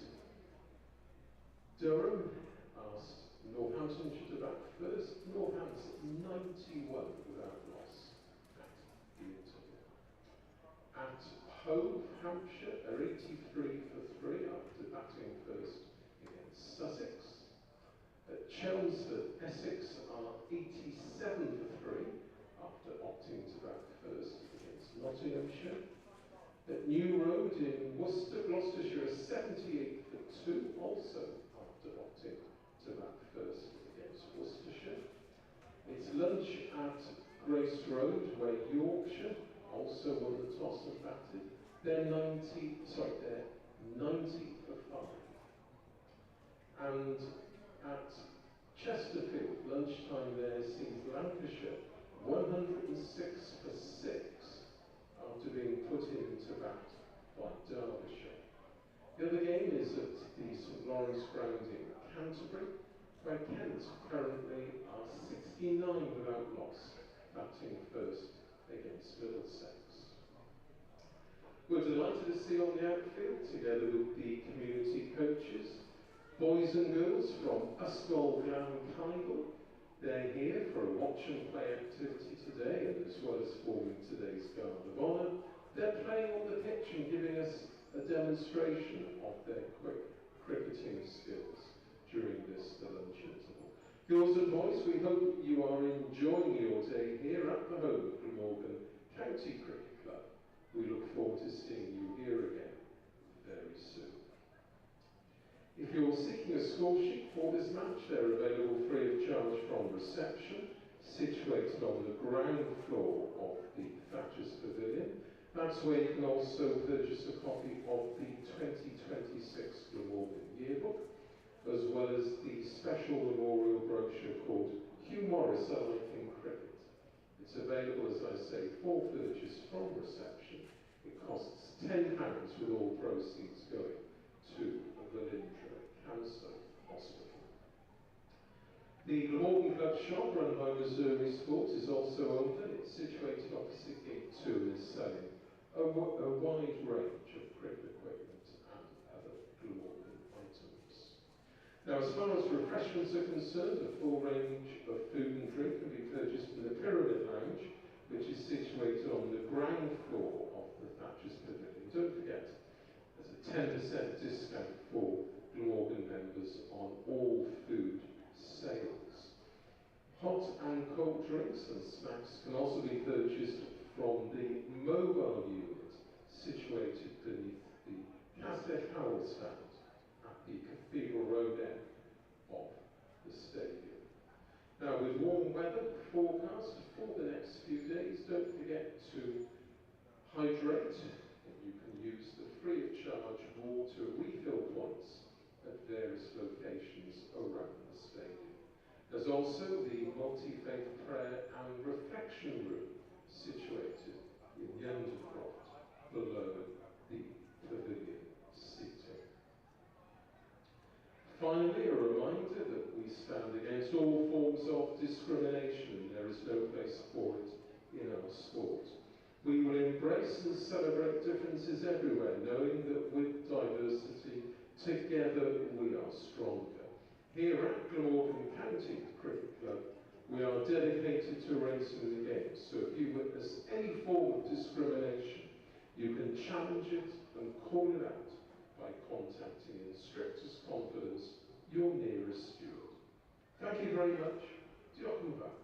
Durham asked Northamptonshire to bat first. Northampton 91 without loss at the interval. At Hove, Hampshire, are 83 for 3 after batting first against Sussex. At Chelmsford, Essex are 87 for 3 after opting to bat Lancashire. At New Road in Worcester, Gloucestershire, 78 for 2, also after opting to bat first against Worcestershire. It's lunch at Grace Road, where Yorkshire also won the toss and batted. They're 90 for 5. And at Chesterfield, lunchtime there sees Lancashire 106 for 6 after being put into bat by Derbyshire. The other game is at the St Lawrence Ground in Canterbury, where Kent currently are 69 without loss, batting first against Middlesex. We're delighted to see on the outfield, together with the community coaches, boys and girls from Uscol Glamorgan. They're here for a watch and play activity today, and as well as forming today's Guard of Honour, they're playing on the pitch and giving us a demonstration of their quick cricketing skills during the lunch interval. Girls and boys, we hope you are enjoying your day here at the home of Glamorgan County Cricket Club. We look forward to seeing you here again very soon. If you're seeking a score sheet for this match, they're available free of charge from reception, situated on the ground floor of the Thatcher's Pavilion. That's where you can also purchase a copy of the 2026 Glamorgan Yearbook, as well as the special memorial brochure called Hugh Morris, A Life in Cricket. It's available, as I say, for purchase from reception. It costs £10 with all proceeds going to the Lindra Cancer Hospital. The Glamorgan Club shop run by Missouri Sports is also open. It's situated opposite Gate 2 and is selling a wide range of cricket equipment and other Glamorgan items. Now, as far as refreshments are concerned, a full range of food and drink can be purchased in the Pyramid Lounge, which is situated on the ground floor of the Thatcher's Pavilion. Don't forget, there's a 10% discount for Glamorgan members on all food sales. Hot and cold drinks and snacks can also be purchased from the mobile unit situated beneath the Castell Howell stand at the Cathedral Road end of the stadium. Now, with warm weather forecast for the next few days, don't forget to hydrate. You can use the free of charge water refill points at various locations around the stadium. There's also the multi-faith prayer and reflection room situated in the undercroft below the pavilion seating. Finally, a reminder that we stand against all forms of discrimination, and there is no place for it in our sport. We will embrace and celebrate differences everywhere, knowing that with diversity, together we are stronger. Here at Glamorgan County Cricket Club, we are dedicated to racing the game, so if you witness any form of discrimination, you can challenge it and call it out by contacting in strictest confidence your nearest steward. Thank you very much. Diolch yn fawr.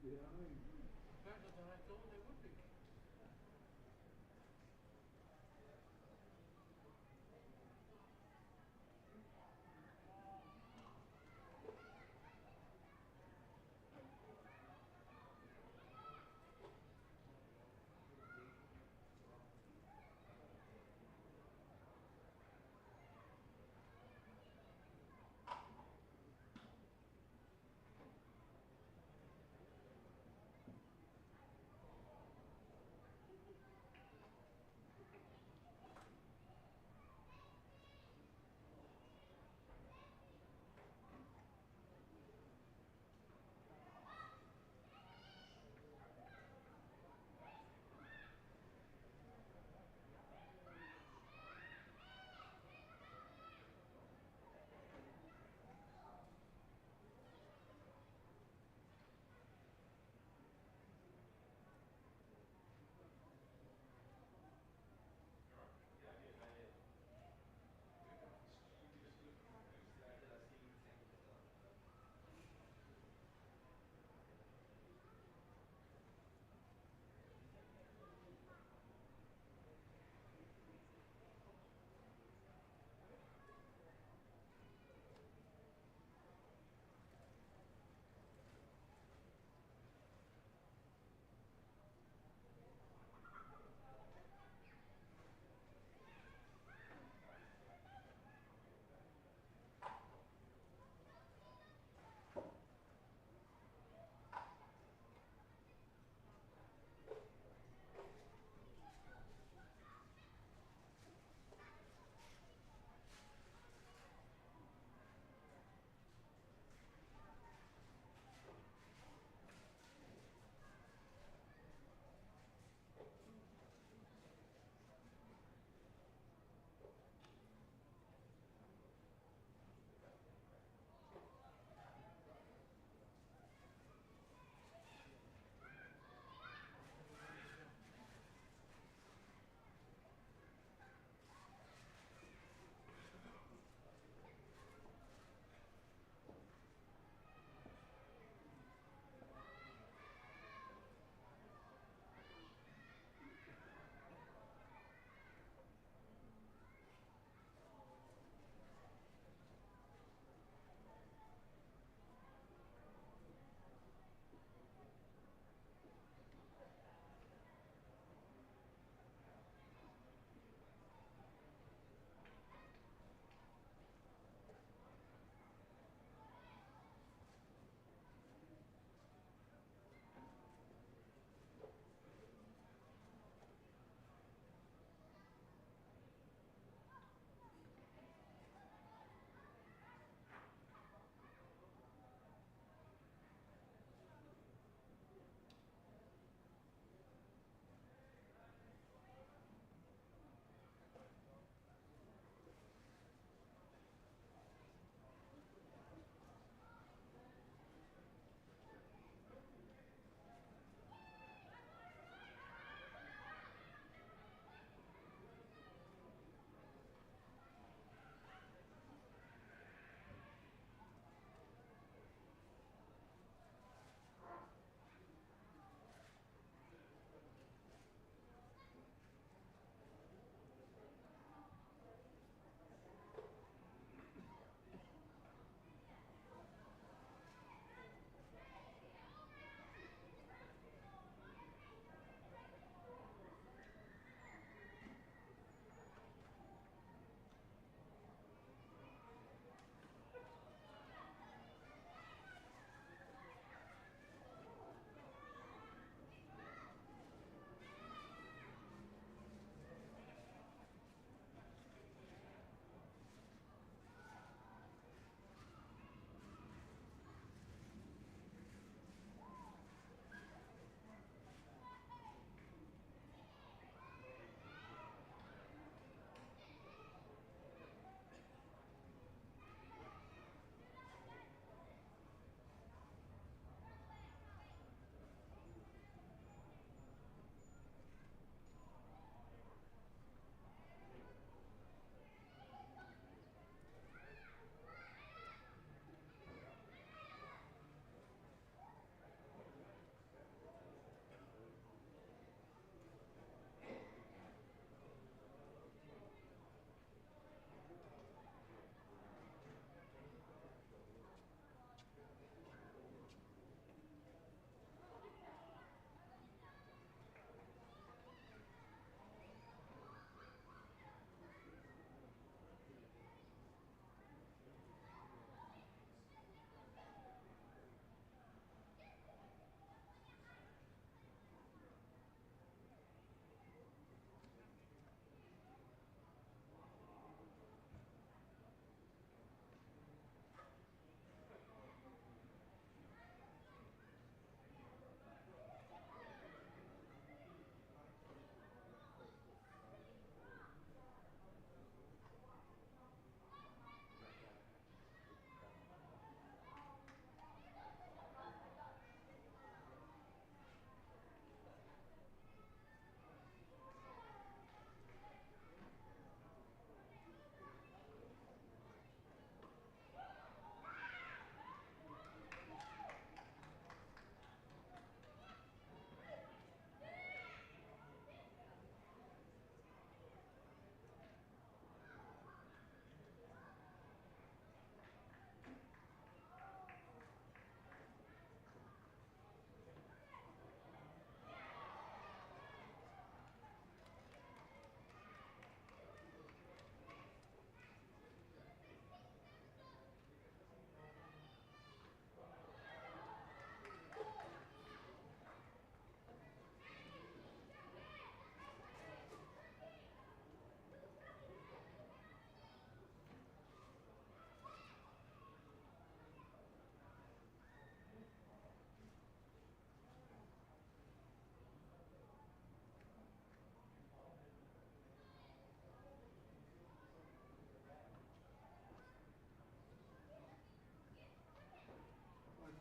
Better than I thought they would be.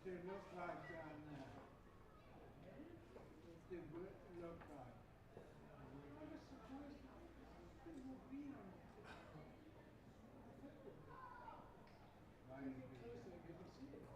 they look like down there? What they look like? I was surprised they will be on. Why did we get the reason being?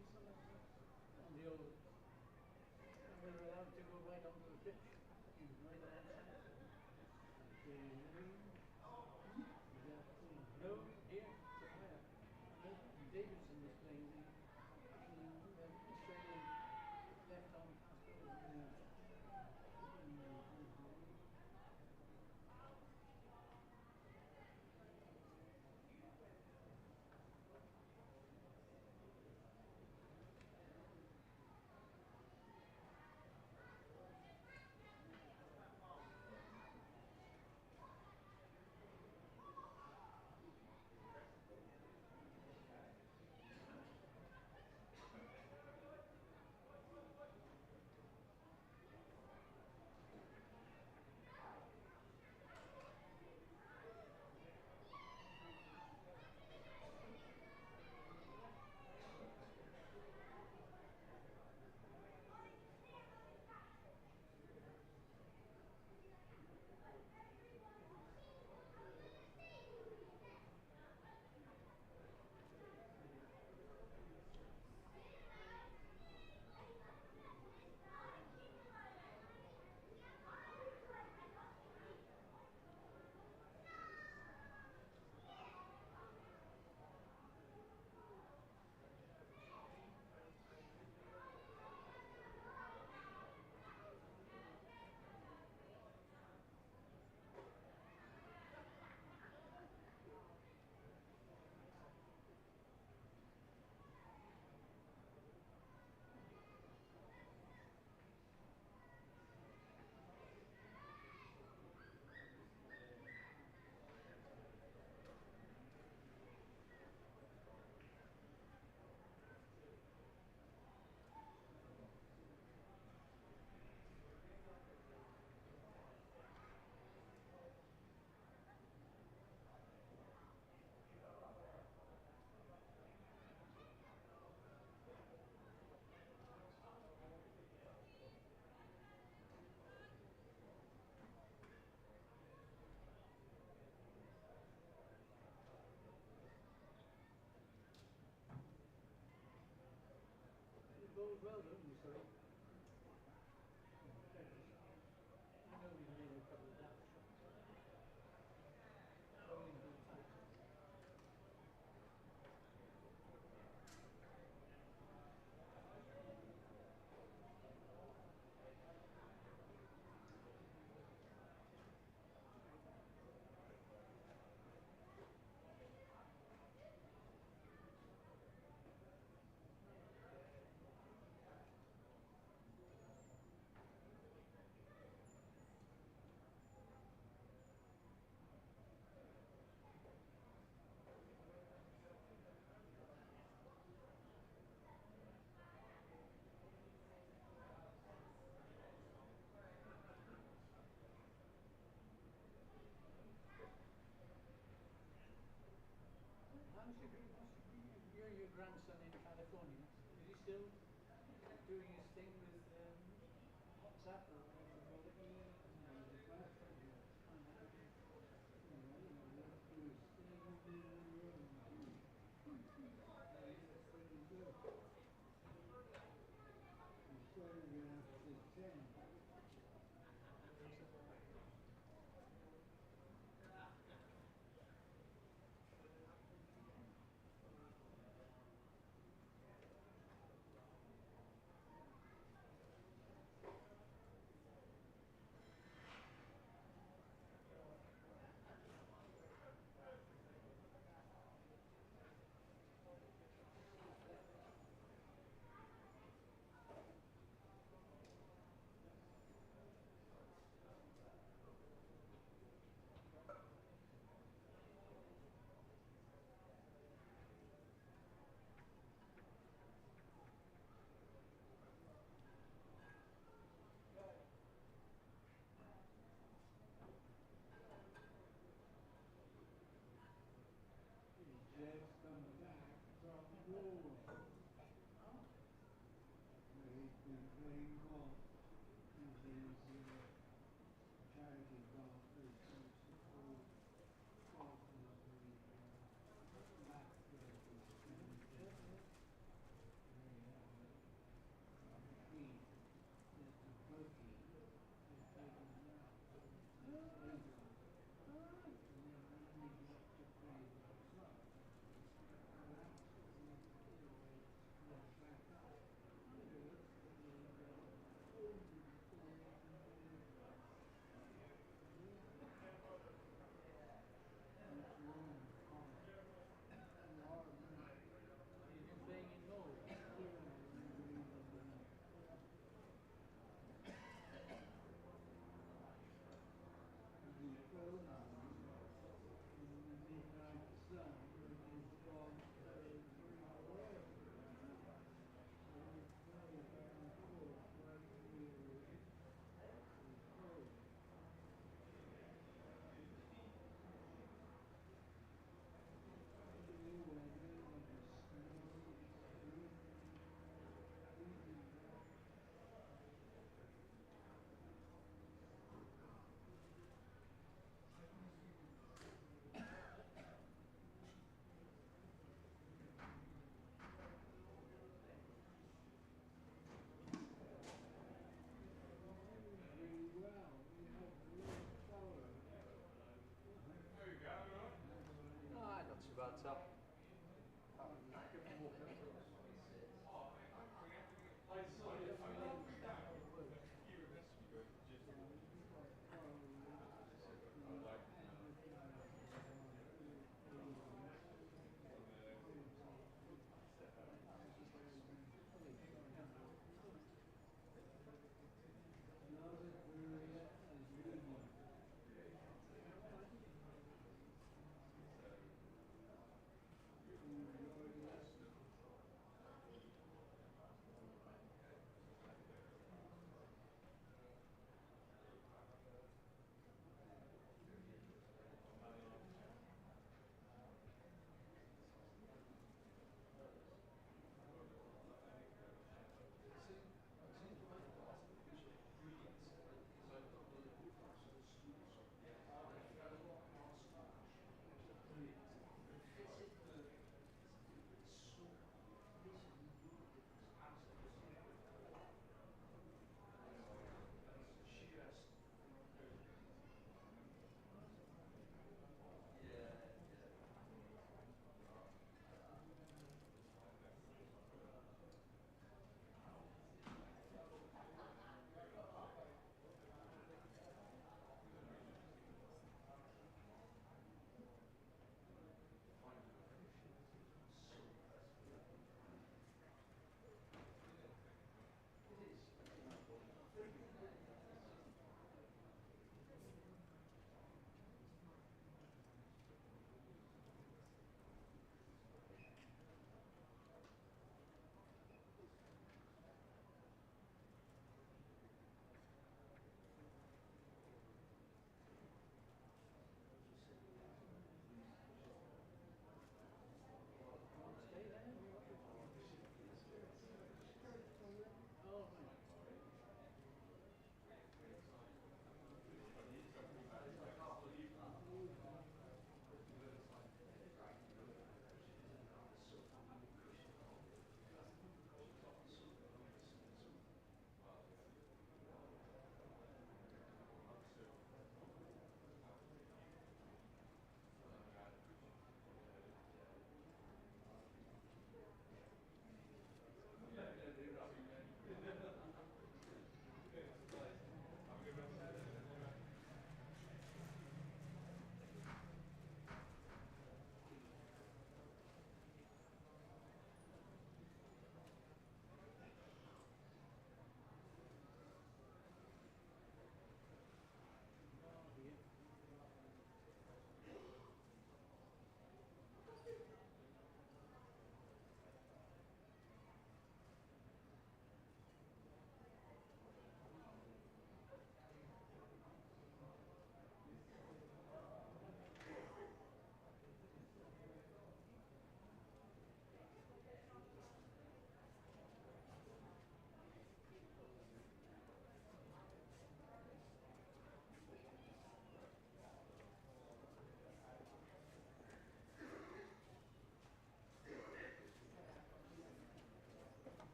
seen some of them on the old. And we were allowed to go right onto the pitch. Right outside. No, here, Davidson was playing the Australian left arm fast bowler. Bowled well, don't you, sorry? I know we made a couple of that shots. Bowling good tight. How's your grandson in California? Is he still doing his thing with WhatsApp or whatever you call it? Jeff's come back from war. He's been playing golf. He's charity golf to support golfers with back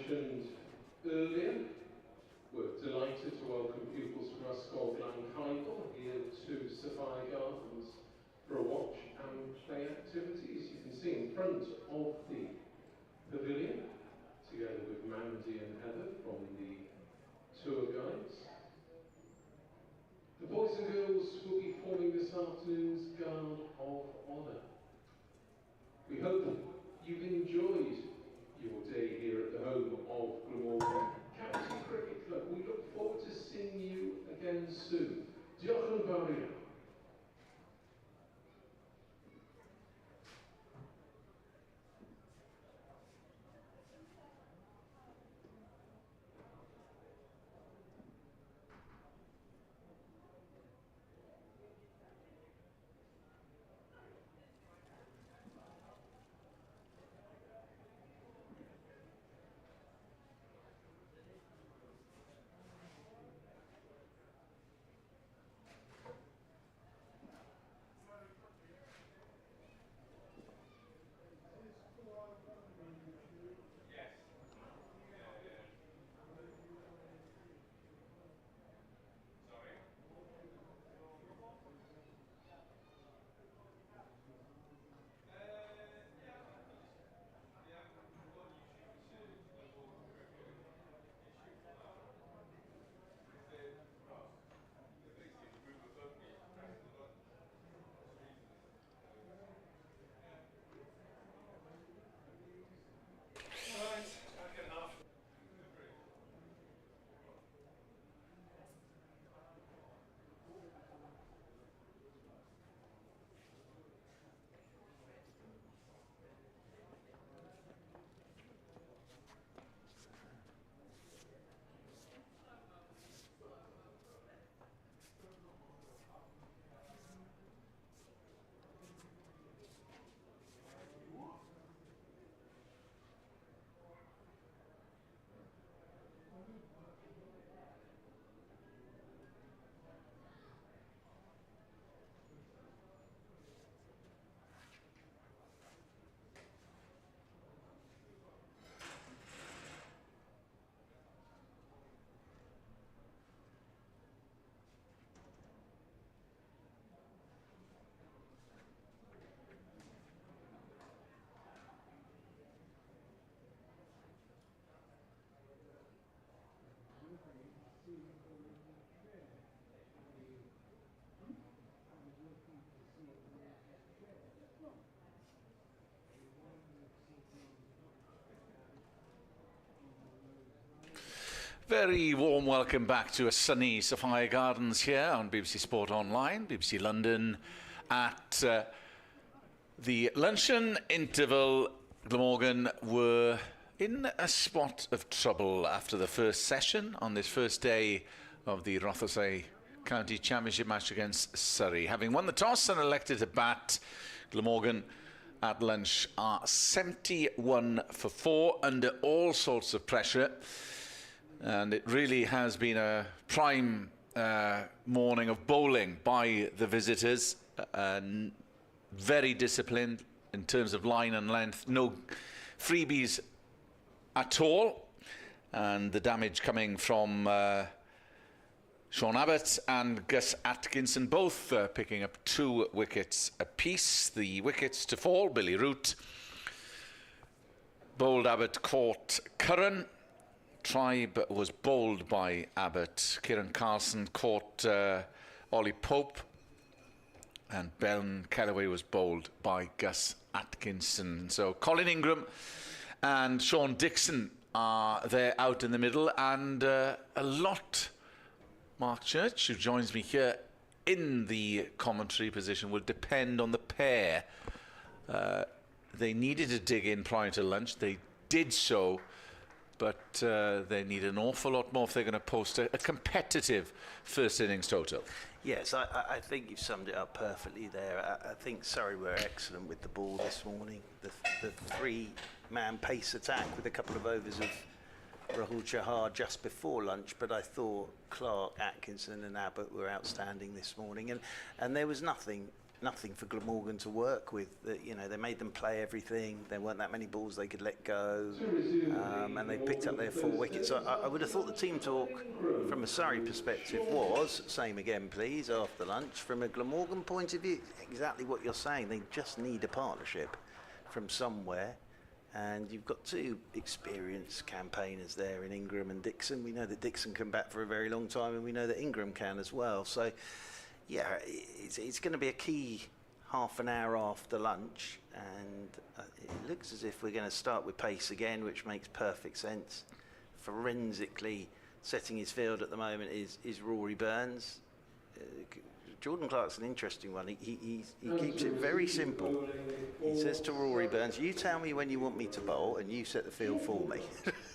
mentioned earlier, we're delighted to welcome pupils from our school Glamorgan here to Surrey Gardens for a watch and play activities. You can see in front of the pavilion, together with Mandy and Heather from the tour guides. The boys and girls will be forming this afternoon's Guard of Honour. We hope you've enjoyed your day here at the home of Glamorgan County Cricket Club. We look forward to seeing you again soon. Diolch yn fawr iawn. Very warm welcome back to a sunny Surrey Gardens here on BBC Sport Online, BBC London. At the luncheon interval, Glamorgan were in a spot of trouble after the first session on this first day of the Rothesay County Championship match against Surrey. Having won the toss and elected to bat, Glamorgan at lunch are 71 for 4 under all sorts of pressure. And it really has been a prime morning of bowling by the visitors. Very disciplined in terms of line and length. No freebies at all. And the damage coming from Sean Abbott and Gus Atkinson, both picking up 2 wickets apiece. The wickets to fall, Billy Root. Bowled Abbott, caught Curran. Tribe was bowled by Abbott. Kieran Carlson caught Ollie Pope. And Ben Kellaway was bowled by Gus Atkinson. So Colin Ingram and Sean Dixon are there out in the middle. And a lot, Mark Church, who joins me here in the commentary position, will depend on the pair. They needed to dig in prior to lunch. They did so. But they need an awful lot more if they're going to post a competitive first innings total. Yes, I think you've summed it up perfectly there. I think Surrey were excellent with the ball this morning. The 3-man pace attack with a couple of overs of Rahul Chahar just before lunch, but I thought Clark, Atkinson and Abbott were outstanding this morning. And there was nothing nothing for Glamorgan to work with. You know, they made them play everything. There weren't that many balls they could let go, and they picked up their 4 wickets. So I would have thought the team talk from a Surrey perspective was, same again please, after lunch. From a Glamorgan point of view, exactly what you're saying. They just need a partnership from somewhere. And you've got 2 experienced campaigners there in Ingram and Dixon. We know that Dixon can bat for a very long time, and we know that Ingram can as well. So, yeah, it's going to be a key half an hour after lunch, and it looks as if we're going to start with pace again, which makes perfect sense. Forensically setting his field at the moment is Rory Burns. Jordan Clark's an interesting one. He keeps it very simple. He says to Rory Burns, "You tell me when you want me to bowl, and you set the field for me."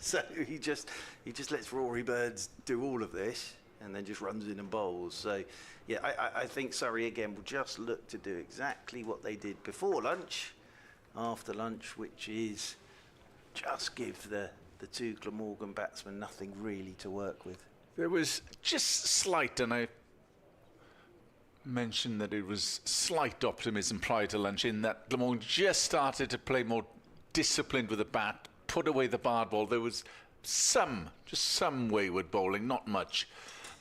So he just lets Rory Burns do all of this, and then just runs in and bowls. So yeah, I think Surrey again will just look to do exactly what they did before lunch, after lunch, which is just give the 2 Glamorgan batsmen nothing really to work with. There was just slight, and I mentioned that it was slight optimism prior to lunch in that Glamorgan just started to play more disciplined with the bat, put away the barred ball. There was just some wayward bowling, not much,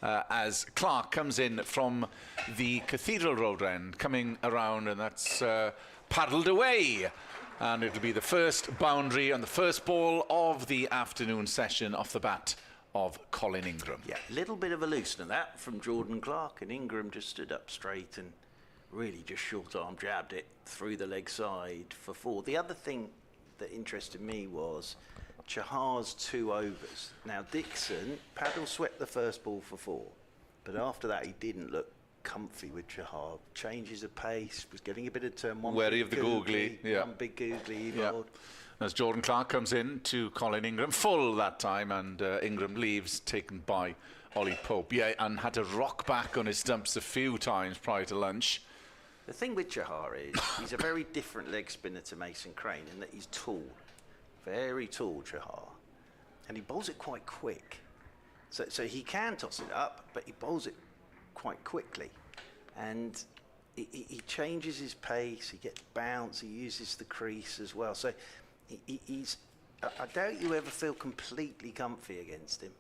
as Clark comes in from the Cathedral Road end, coming around, and that's paddled away. And it'll be the first boundary and the first ball of the afternoon session off the bat of Colin Ingram. Yeah, a little bit of a loosener that from Jordan Clark, and Ingram just stood up straight and really just short arm jabbed it through the leg side for 4. The other thing that interested me was Chahar's 2 overs. Now Dixon paddle swept the first ball for 4, but after that he didn't look comfy with Chahar. Changes of pace, was getting a bit of turn. Wary of the googly, yeah. One big googly he bowled. As Jordan Clark comes in to Colin Ingram, full that time, and Ingram leaves, taken by Ollie Pope. Yeah, and had to rock back on his stumps a few times prior to lunch. The thing with Chahar is he's a very different leg spinner to Mason Crane in that he's tall, very tall Chahar, and he bowls it quite quick. So he can toss it up, but he bowls it quite quickly, and he changes his pace, he gets bounce, he uses the crease as well. So he's, I doubt you ever feel completely comfy against him.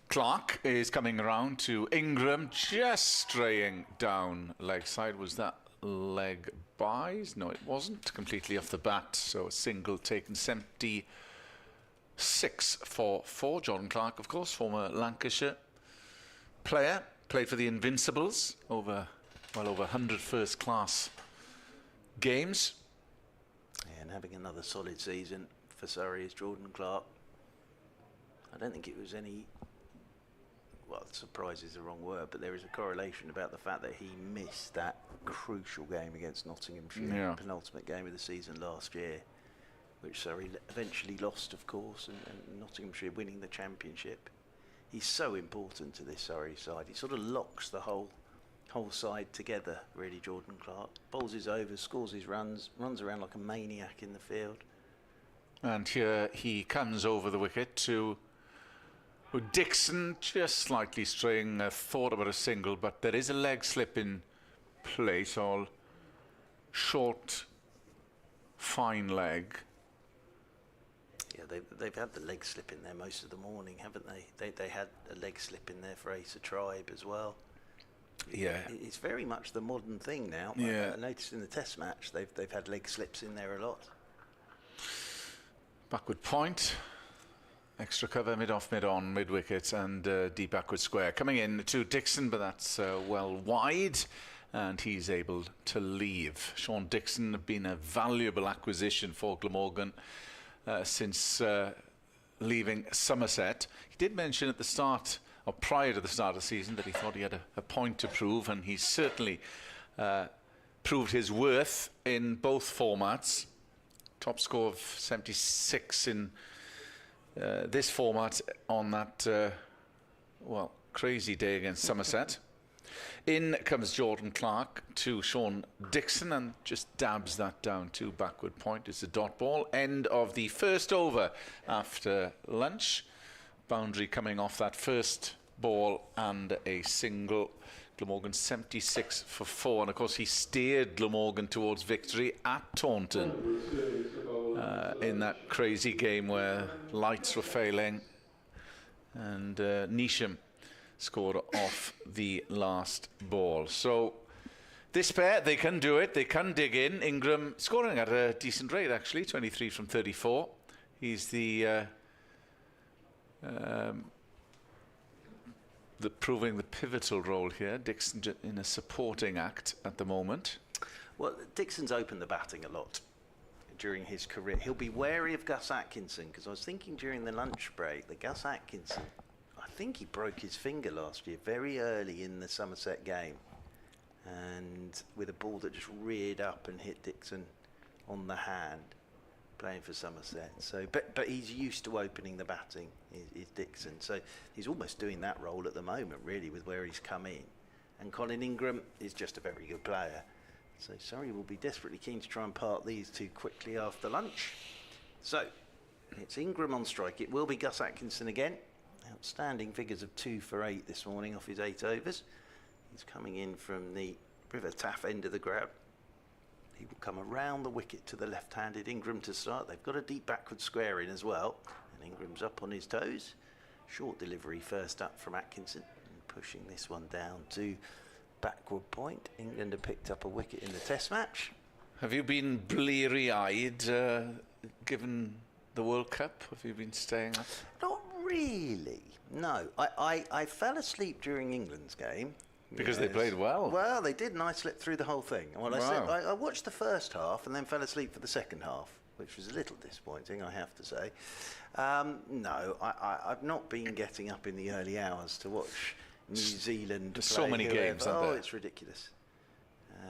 Clark is coming around to Ingram, just straying down leg side. Was that leg buys? No, it wasn't. Completely off the bat, so a single taken. 76 for 4. Jordan Clark, of course, former Lancashire player, played for the Invincibles over 100 first-class games. Yeah, and having another solid season for Surrey is Jordan Clark. I don't think it was any, well, surprise is the wrong word, but there is a correlation about the fact that he missed that crucial game against Nottinghamshire, penultimate game of the season last year, which Surrey eventually lost, of course, and Nottinghamshire winning the championship. He's so important to this Surrey side. He sort of locks the whole side together, really, Jordan Clark. Bowls his overs, scores his runs, runs around like a maniac in the field. And here he comes over the wicket to Dixon, just slightly straying. Thought about a single, but there is a leg slip in place, all short, fine leg. Yeah, they've had the leg slip in there most of the morning, haven't they? They had a leg slip in there for Ace of Tribe as well. Yeah, it's very much the modern thing now. Yeah, I noticed in the Test match they've had leg slips in there a lot. Backward point, extra cover, mid-off, mid-on, mid-wicket, and deep backward square. Coming in to Dixon, but that's well wide, and he's able to leave. Sean Dixon have been a valuable acquisition for Glamorgan since leaving Somerset. He did mention at the start, or prior to the start of the season, that he thought he had a point to prove, and he's certainly proved his worth in both formats. Top score of 76 in this format on that, well, crazy day against Somerset. In comes Jordan Clark to Sean Dixon and just dabs that down to backward point. It's a dot ball. End of the first over after lunch. Boundary coming off that first ball and a single Glamorgan 76 for 4, and of course he steered Glamorgan towards victory at Taunton in that crazy game where lights were failing, and Neesham scored off the last ball. So this pair, they can do it, they can dig in. Ingram scoring at a decent rate actually, 23 from 34. He's the proving the pivotal role here. Dixon in a supporting act at the moment. Well, Dixon's opened the batting a lot during his career. He'll be wary of Gus Atkinson, because I was thinking during the lunch break that Gus Atkinson, I think he broke his finger last year very early in the Somerset game, and with a ball that just reared up and hit Dixon on the hand, playing for Somerset. So, but he's used to opening the batting, is Dixon. So he's almost doing that role at the moment, really, with where he's come in. And Colin Ingram is just a very good player. So Surrey will be desperately keen to try and part these two quickly after lunch. So it's Ingram on strike. It will be Gus Atkinson again. Outstanding figures of 2 for 8 this morning off his 8 overs. He's coming in from the River Taff end of the ground. He will come around the wicket to the left-handed Ingram to start. They've got a deep backward square in as well. And Ingram's up on his toes. Short delivery first up from Atkinson. And pushing this one down to backward point. England have picked up a wicket in the Test match. Have you been bleary-eyed given the World Cup? Have you been staying up? Not really, no. I fell asleep during England's game. Because they played well. Well, they did, and I slept through the whole thing. Well, Wow. I watched the first half and then fell asleep for the second half, which was a little disappointing, I have to say. No, I've not been getting up in the early hours to watch New Zealand There's play so many whoever. games, aren't Oh, there? it's ridiculous.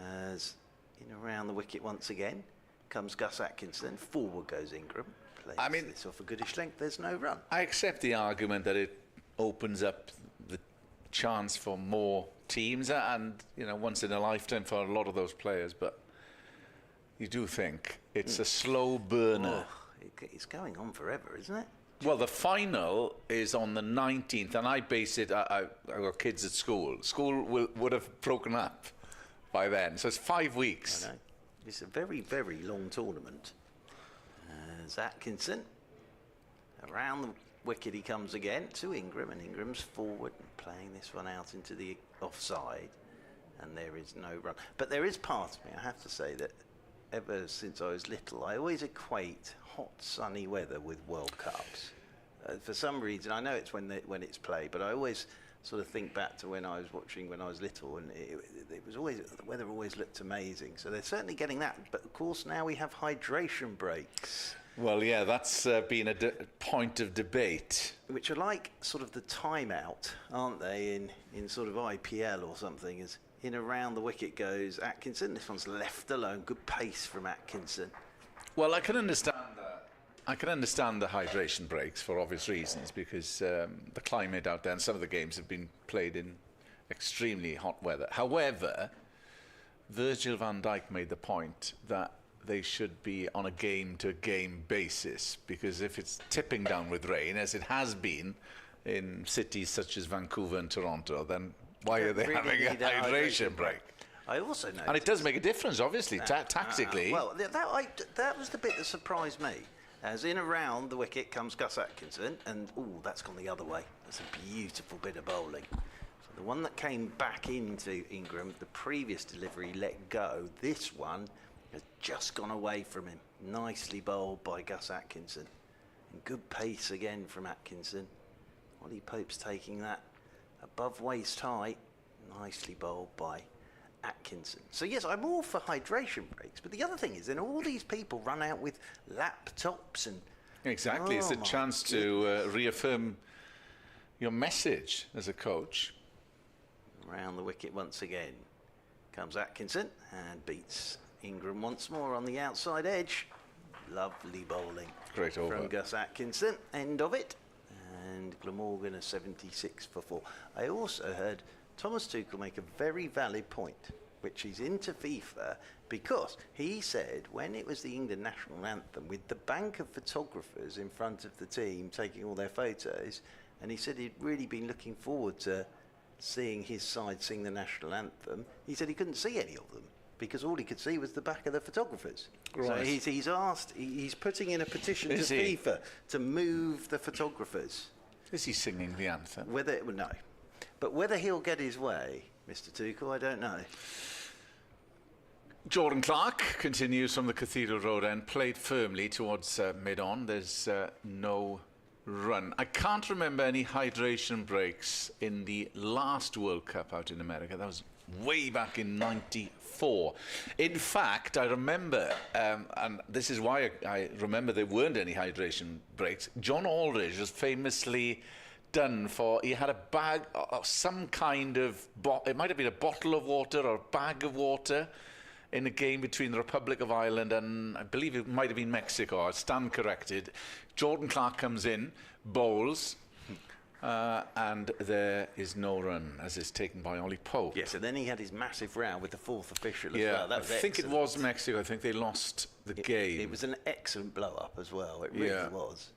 As in around the wicket once again comes Gus Atkinson. Forward goes Ingram. Plays I mean, this off a goodish length. There's no run. I accept the argument that it opens up the chance for more teams, and once in a lifetime for a lot of those players, but you do think it's a slow burner. Oh, it's going on forever, isn't it? Well, the final is on the 19th, and I base it. I got kids at school. School would have broken up by then, so it's 5 weeks. I know. It's a very, very long tournament. As Atkinson around the wicket he comes again to Ingram, and Ingram's forward and playing this one out into the offside, and there is no run. But there is part of me, I have to say, that ever since I was little, I always equate hot sunny weather with World Cups. For some reason, I know it's when it's played, but I always sort of think back to when I was watching when I was little, and it was always, the weather always looked amazing. So they're certainly getting that, but of course now we have hydration breaks. Well, yeah, that's been a point of debate. Which are like sort of the timeout, aren't they, in sort of IPL or something, as in around the wicket goes Atkinson. This one's left alone. Good pace from Atkinson. Well, I can understand that. I can understand the hydration breaks for obvious reasons, because the climate out there and some of the games have been played in extremely hot weather. However, Virgil van Dijk made the point that they should be on a game-to-game basis, because if it's tipping down with rain, as it has been in cities such as Vancouver and Toronto, then why are they having a hydration break? I also know, and it does make a difference, obviously, tactically. Well, that was the bit that surprised me. As in around the wicket comes Gus Atkinson, and that's gone the other way. That's a beautiful bit of bowling. So the one that came back into Ingram, the previous delivery let go. This one has just gone away from him. Nicely bowled by Gus Atkinson. And good pace again from Atkinson. Ollie Pope's taking that above waist height. Nicely bowled by Atkinson. So yes, I'm all for hydration breaks, but the other thing is then all these people run out with laptops and... Exactly, it's a chance to reaffirm your message as a coach. Around the wicket once again comes Atkinson and beats Ingram once more on the outside edge. Lovely bowling. Great over. From Gus Atkinson. End of it. And Glamorgan a 76 for 4. I also heard Thomas Tuchel make a very valid point, which he's into FIFA, because he said when it was the England national anthem with the bank of photographers in front of the team taking all their photos, and he said he'd really been looking forward to seeing his side sing the national anthem, he said he couldn't see any of them because all he could see was the back of the photographers. Right. So he's putting in a petition Is to he? FIFA to move the photographers. Is he singing the anthem? Well, no. But whether he'll get his way, Mr. Tuchel, I don't know. Jordan Clark continues from the Cathedral Road end, played firmly towards mid-on. There's no run. I can't remember any hydration breaks in the last World Cup out in America. That was way back in '94. In fact, I remember, and this is why I remember there weren't any hydration breaks, John Aldridge was famously done for, he had a bag of some kind of, it might have been a bottle of water or a bag of water in a game between the Republic of Ireland and I believe it might have been Mexico. I stand corrected. Jordan Clark comes in, bowls, and there is no run as is taken by Ollie Pope. Yes, and then he had his massive row with the fourth official as Yeah, well. That I was think it excellent. was Mexico. I think they lost the game. It was an excellent blow-up as well. It really Yeah. was.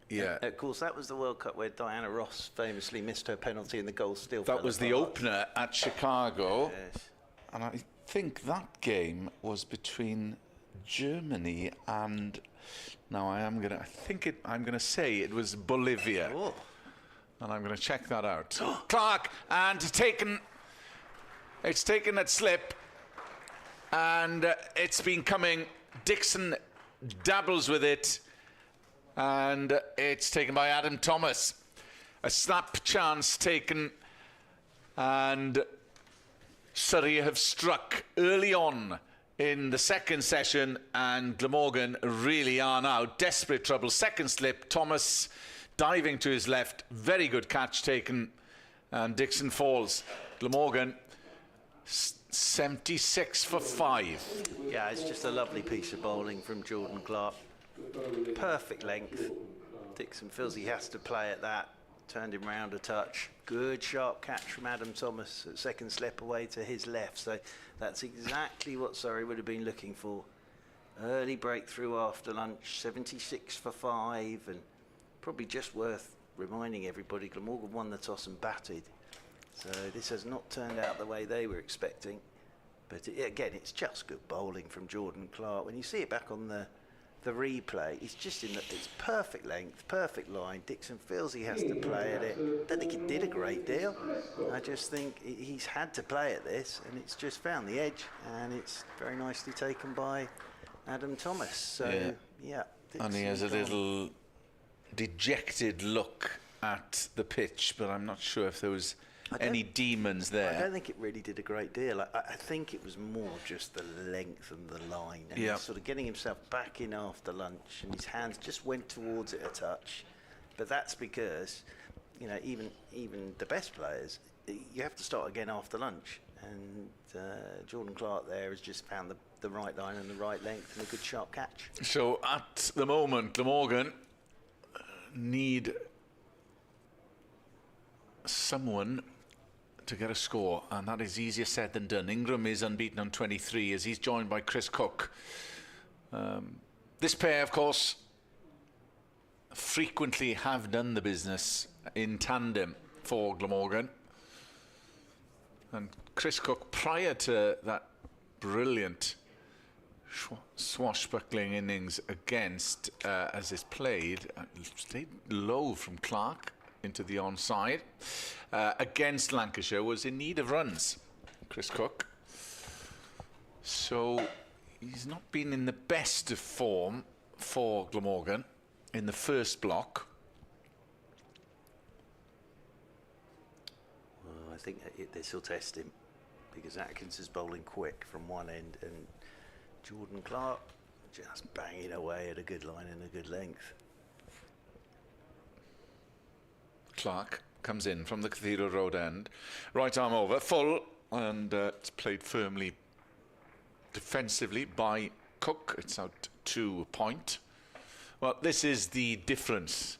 Yeah. And of course, that was the World Cup where Diana Ross famously missed her penalty and the goal still That fell was the apart. opener at Chicago. Yes. And I think that game was between Germany and I'm gonna say it was Bolivia. Oh. And I'm gonna check that out. Clark, and it's taken that slip and it's been coming. Dixon dabbles with it and it's taken by Adam Thomas. A snap chance taken, and Surrey have struck early on in the second session, and Glamorgan really are now desperate trouble. Second slip, Thomas diving to his left, very good catch taken, and Dixon falls. Glamorgan 76 for 5. Yeah, it's just a lovely piece of bowling from Jordan Clark. Perfect length. Dixon feels he has to play at that. Turned him round a touch. Good sharp catch from Adam Thomas at second slip away to his left. So that's exactly what Surrey would have been looking for. Early breakthrough after lunch, 76 for 5, and probably just worth reminding everybody Glamorgan won the toss and batted. So this has not turned out the way they were expecting. But again, it's just good bowling from Jordan Clark. When you see it back on the replay, it's just it's perfect length, perfect line. Dixon feels he has to play at it. Don't think he did a great deal. I just think he's had to play at this, and it's just found the edge, and it's very nicely taken by Adam Thomas. So yeah, And he has a Dixon little dejected look at the pitch, but I'm not sure if there was any demons I there. don't think it really did a great deal. I think it was more just the length and the line, and Yeah. he's sort of getting himself back in after lunch, and his hands just went towards it a touch. But that's because, you know, even the best players, you have to start again after lunch. And Jordan Clark there has just found the right line and the right length and a good sharp catch. So at the moment, Glamorgan need someone to get a score, and that is easier said than done. Ingram is unbeaten on 23 as he's joined by Chris Cook. This pair, of course, frequently have done the business in tandem for Glamorgan. And Chris Cook, prior to that brilliant swashbuckling innings against, as is played, stayed low from Clark into the onside, against Lancashire, was in need of runs, Chris Cook. So he's not been in the best of form for Glamorgan in the first block. Well, I think this will test him, because Atkins is bowling quick from one end, and Jordan Clark just banging away at a good line and a good length. Clark comes in from the Cathedral Road end, right arm over, full, and it's played firmly defensively by Cook. It's out to point. Well, this is the difference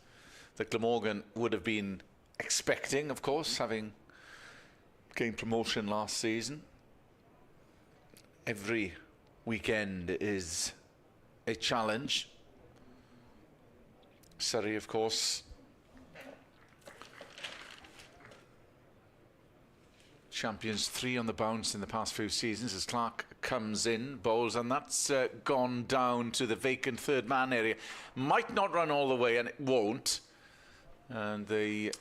that Glamorgan would have been expecting, of course, having gained promotion last season. Every weekend is a challenge. Surrey, of course, champions, 3 on the bounce in the past few seasons as Clark comes in, bowls, and that's gone down to the vacant third man area. Might not run all the way, and it won't. And they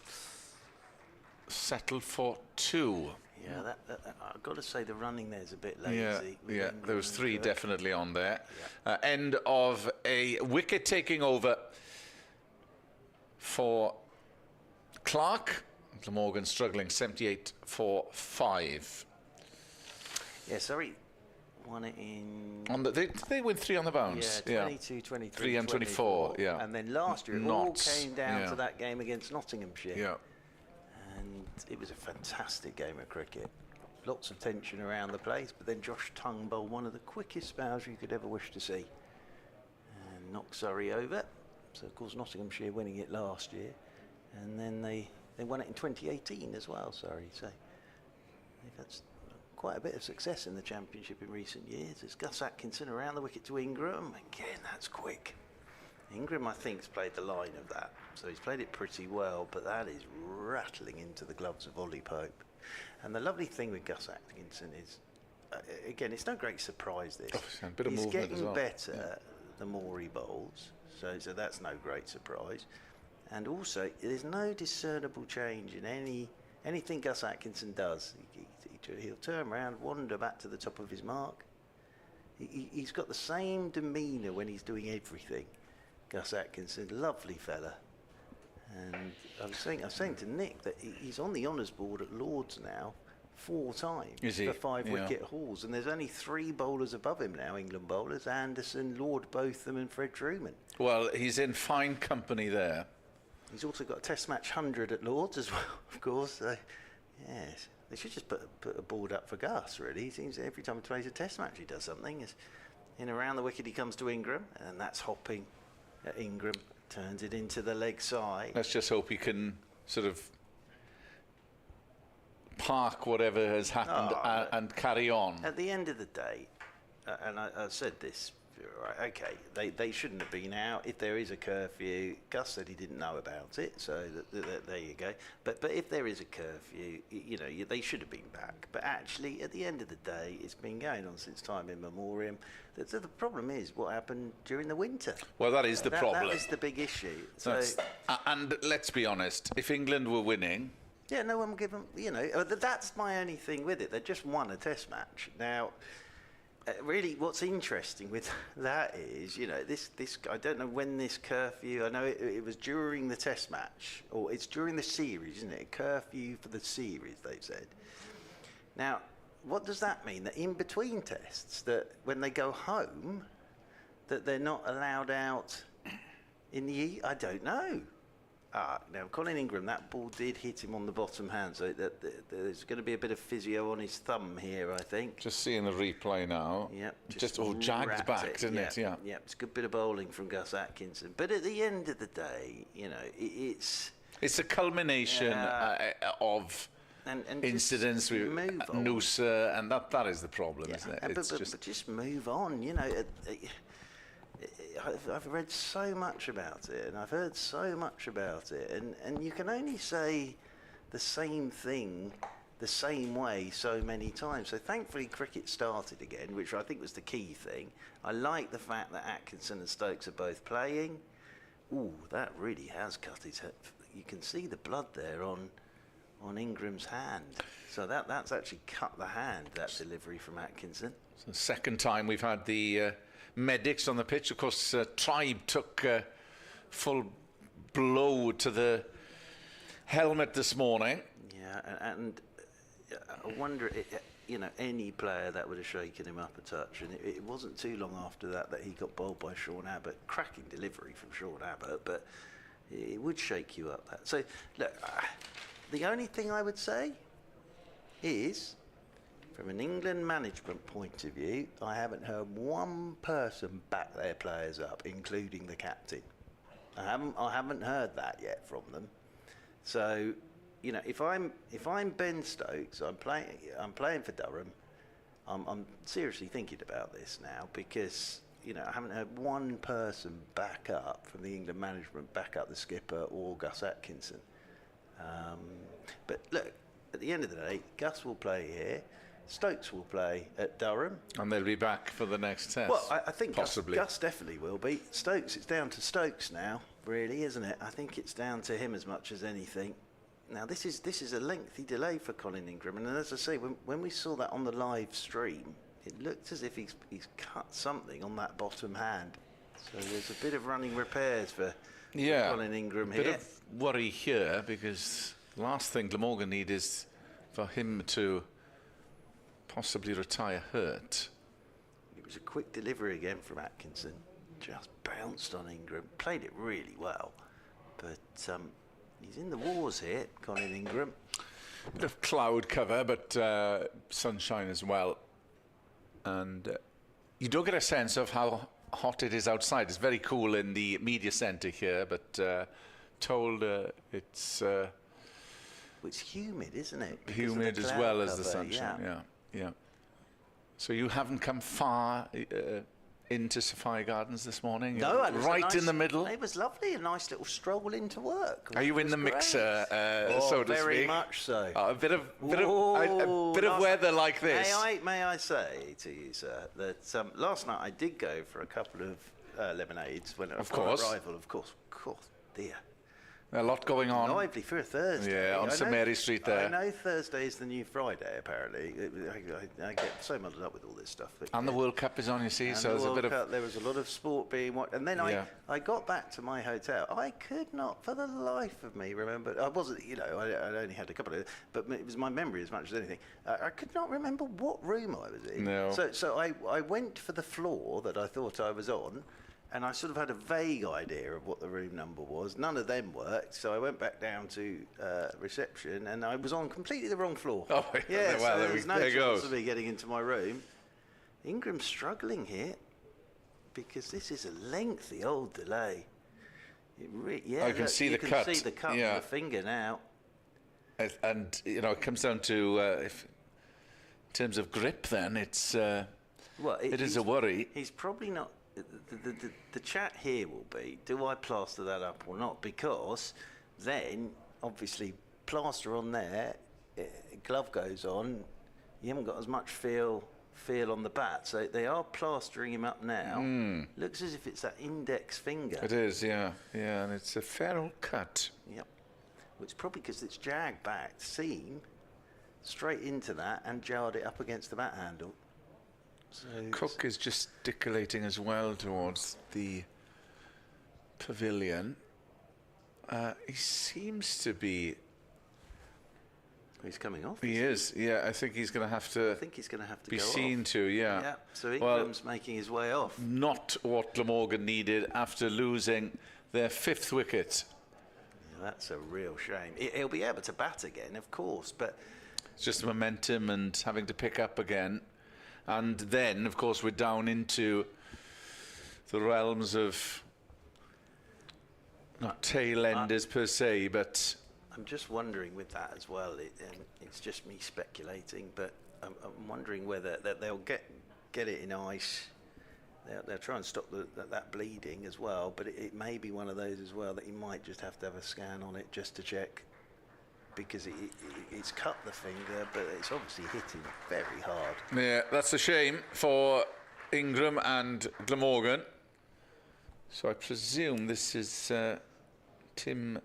settle for 2. Yeah, I've got to say the running there's a bit lazy. Yeah, there was 3 definitely on there. Yeah. End of a wicket taking over for Clark. Glamorgan struggling, 78 for 5. Yeah, Surrey won it in... They win 3 on the bounce. Yeah, 22, 23, 3 and 24, yeah. And then last year it all came down to that game against Nottinghamshire. Yeah. And it was a fantastic game of cricket. Lots of tension around the place, but then Josh Tongue bowled one of the quickest spells you could ever wish to see. And knocked Surrey over. So, of course, Nottinghamshire winning it last year. And then they won it in 2018 as well, Surrey. So they've had quite a bit of success in the Championship in recent years. There's Gus Atkinson around the wicket to Ingram. Again, that's quick. Ingram, I think, has played the line of that. So he's played it pretty well, but that is rattling into the gloves of Ollie Pope. And the lovely thing with Gus Atkinson is, again, it's no great surprise this. A bit of he's movement as well. getting better the more he bowls. So that's no great surprise. And also, there's no discernible change in anything Gus Atkinson does. He'll turn around, wander back to the top of his mark. He's got the same demeanour when he's doing everything. Gus Atkinson, lovely fella. And I was saying to Nick that he's on the honours board at Lords now 4 times for 5 wicket hauls, and there's only 3 bowlers above him now, England bowlers: Anderson, Lord Botham and Fred Truman. Well, he's in fine company there. He's also got a Test match 100 at Lords as well, of course. Yes, they should just put a board up for Gus, really. He seems every time he plays a Test match he does something. In around the wicket he comes to Ingram, and that's hopping at Ingram, turns it into the leg side. Let's just hope he can sort of park whatever has happened and carry on. At the end of the day, and I said this, right, okay, they shouldn't have been out. If there is a curfew, Gus said he didn't know about it, so there you go. But if there is a curfew, they should have been back. But actually, at the end of the day, it's been going on since time immemorial. The problem is what happened during the winter. Well, that is the problem. That is the big issue. So, and let's be honest, if England were winning... Yeah, no one will give them, that's my only thing with it. They just won a Test match. Now, really, what's interesting with that is, this I don't know when this curfew, I know it was during the Test match, or it's during the series, isn't it? A curfew for the series, they've said. Now, what does that mean? That in between tests, that when they go home, that they're not allowed out in the I don't know. Now, Colin Ingram, that ball did hit him on the bottom hand, so there's going to be a bit of physio on his thumb here, I think. Just seeing the replay now. Yep. Just all jagged back, didn't it? Yeah. Yep, it's a good bit of bowling from Gus Atkinson. But at the end of the day, it's a culmination of and incidents with Noosa, and that is the problem, isn't it? But just move on, I've read so much about it, and I've heard so much about it, and you can only say the same thing the same way so many times. So thankfully cricket started again, which I think was the key thing. I like the fact that Atkinson and Stokes are both playing. Ooh, that really has cut his head. You can see the blood there on Ingram's hand. So that's actually cut the hand, that delivery from Atkinson. It's the second time we've had the medics on the pitch. Of course, Tribe took full blow to the helmet this morning. Yeah, and I wonder, any player that would have shaken him up a touch. And it wasn't too long after that he got bowled by Sean Abbott. Cracking delivery from Sean Abbott, but it would shake you up. So, look, the only thing I would say is, from an England management point of view, I haven't heard one person back their players up, including the captain. I haven't heard that yet from them. So, if I'm Ben Stokes, I'm playing for Durham. I'm seriously thinking about this now, because I haven't heard one person back up from the England management, back up the skipper or Gus Atkinson. But look, at the end of the day, Gus will play here, Stokes will play at Durham. And they'll be back for the next test. Well, I think possibly. Gus definitely will be. Stokes, it's down to Stokes now, really, isn't it? I think it's down to him as much as anything. Now, this is a lengthy delay for Colin Ingram, and as I say, when we saw that on the live stream, it looked as if he's cut something on that bottom hand. So there's a bit of running repairs for Colin Ingram here. Bit of worry here, because the last thing Glamorgan need is for him to possibly retire hurt. It was a quick delivery again from Atkinson. Just bounced on Ingram. Played it really well. But he's in the wars here, Colin Ingram. Bit of cloud cover, but sunshine as well. And you don't get a sense of how hot it is outside. It's very cool in the media centre here, but told it's... It's humid, isn't it? Humid as well as the sunshine, yeah. So you haven't come far into Safari Gardens this morning? No, right in the middle? It was lovely, a nice little stroll into work. Are you in the mixer, so to speak? Very much so. A bit of weather like this. May I say to you, sir, that last night I did go for a couple of lemonades when on arrival, of course, dear. A lot going on. Lively for a Thursday. Yeah, on St Mary Street there. I know Thursday is the new Friday, apparently. I get so muddled up with all this stuff. But, and the World Cup is on, you see, so there's a bit of... There was a lot of sport being watched. And then I got back to my hotel. I could not, for the life of me, remember... I wasn't, I only had a couple of... But it was my memory as much as anything. I could not remember what room I was in. No. So I went for the floor that I thought I was on, and I sort of had a vague idea of what the room number was. None of them worked, so I went back down to reception, and I was on completely the wrong floor. Oh, yeah, well, so there was no chance of me getting into my room. Ingram's struggling here, because this is a lengthy old delay. I can see the cut. You can see the cut of the finger now. And, it comes down to, in terms of grip then, it is a worry. He's probably not... The chat here will be, do I plaster that up or not? Because then, obviously, plaster on there, glove goes on, you haven't got as much feel on the bat. So they are plastering him up now. Looks as if it's that index finger. It is, yeah, and it's a fair old cut. Yep. Well, it's probably because it's jagged back, seam, straight into that and jarred it up against the bat handle. So Cook is gesticulating as well towards the pavilion. He seems to be... He's coming off. He is, yeah. I think he's going to have to... I think he's going to have to be go seen off. to, yeah. Yeah, so Ingram's making his way off. Not what Glamorgan needed after losing their 5th wicket. Yeah, that's a real shame. He'll be able to bat again, of course, but... It's just momentum and having to pick up again. And then, of course, we're down into the realms of not tail enders per se, but... I'm just wondering with that as well, it's just me speculating, but I'm wondering whether they'll get it in ice. They'll try and stop that bleeding as well, but it may be one of those as well that you might just have to have a scan on it just to check. Because it's cut the finger, but it's obviously hitting very hard. Yeah, that's a shame for Ingram and Glamorgan. So I presume this is Tim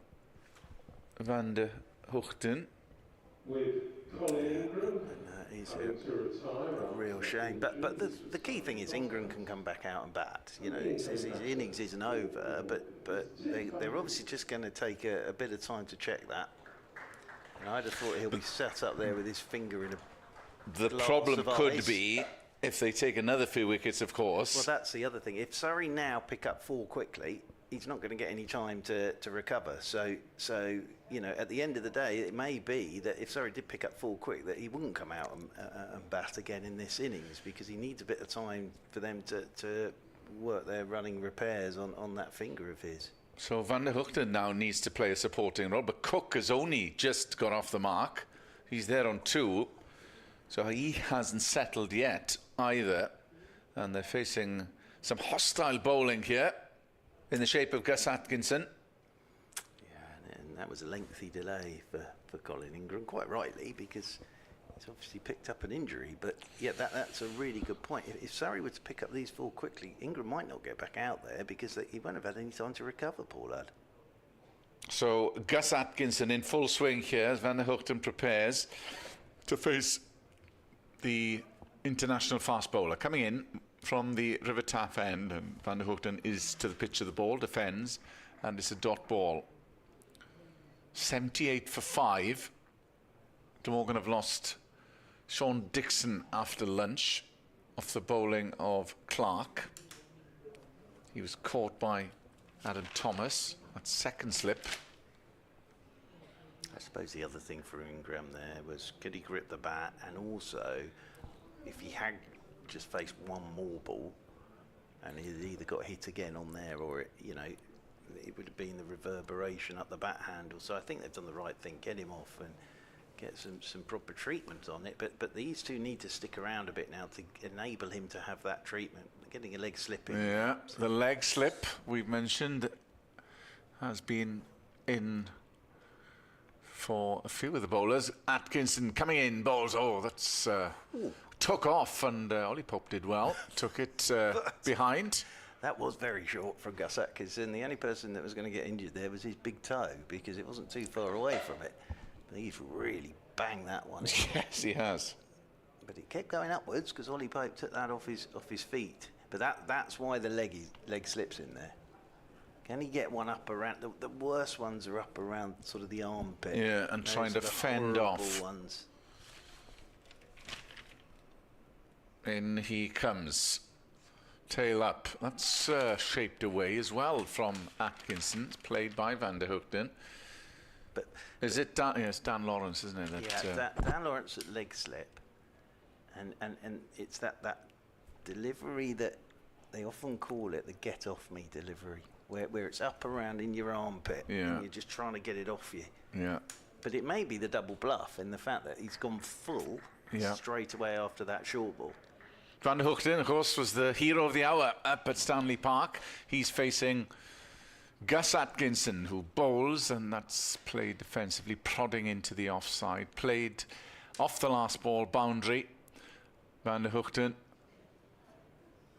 van der Hoogten. With Colin Ingram. He's a real shame. But the key thing is Ingram can come back out and bat. His innings isn't over, but they're obviously just going to take a bit of time to check that. I'd have thought he'll be sat up there with his finger in a The problem could be if they take another few wickets, of course. Well, that's the other thing. If Surrey now pick up 4 quickly, he's not going to get any time to recover. So at the end of the day, it may be that if Surrey did pick up 4 quick, that he wouldn't come out and bat again in this innings, because he needs a bit of time for them to work their running repairs on that finger of his. So Van der Hoogten now needs to play a supporting role, but Cook has only just got off the mark. He's there on 2, so he hasn't settled yet either. And they're facing some hostile bowling here in the shape of Gus Atkinson. Yeah, and that was a lengthy delay for Colin Ingram, quite rightly, because he's obviously picked up an injury. But yeah, that's a really good point. If Surrey were to pick up these 4 quickly, Ingram might not get back out there because he won't have had any time to recover, poor lad. So Gus Atkinson in full swing here as Van der Hoogten prepares to face the international fast bowler coming in from the River Taff end, and Van der Hoogten is to the pitch of the ball, defends, and it's a dot ball. 78 for 5. Glamorgan have lost Sean Dixon after lunch off the bowling of Clark. He was caught by Adam Thomas at second slip. I suppose the other thing for Ingram there was, could he grip the bat, and also if he had just faced one more ball and he'd either got hit again on there, or it would have been the reverberation up the bat handle. So I think they've done the right thing, get him off and get some proper treatment on it. But these two need to stick around a bit now to enable him to have that treatment. Getting a leg slip in. Yeah, the leg slip we've mentioned has been in for a few of the bowlers. Atkinson coming in, bowls. Oh, that's took off, and Ollie Pope did well. Took it behind. That was very short from Gus Atkinson. The only person that was going to get injured there was his big toe, because it wasn't too far away from it. But he's really banged that one. Yes, he has. But it kept going upwards because Ollie Pope took that off his feet. But that's why the leg slips in there. Can he get one up around? The worst ones are up around sort of the armpit. Yeah, and those trying to fend off. Ones. In he comes. Tail up. That's shaped away as well from Atkinson. It's played by Van der Hoogten. But is it Dan? Yes, Dan Lawrence, isn't it? Yeah, Dan Lawrence at leg slip, and it's that delivery that they often call it the get off me delivery, where it's up around in your armpit, and you're just trying to get it off you. Yeah. But it may be the double bluff in the fact that he's gone full straight away after that short ball. Van der Hoogten, of course, was the hero of the hour up at Stanley Park. He's facing Gus Atkinson, who bowls, and that's played defensively, prodding into the offside. Played off the last ball, boundary. Van der Hoogten,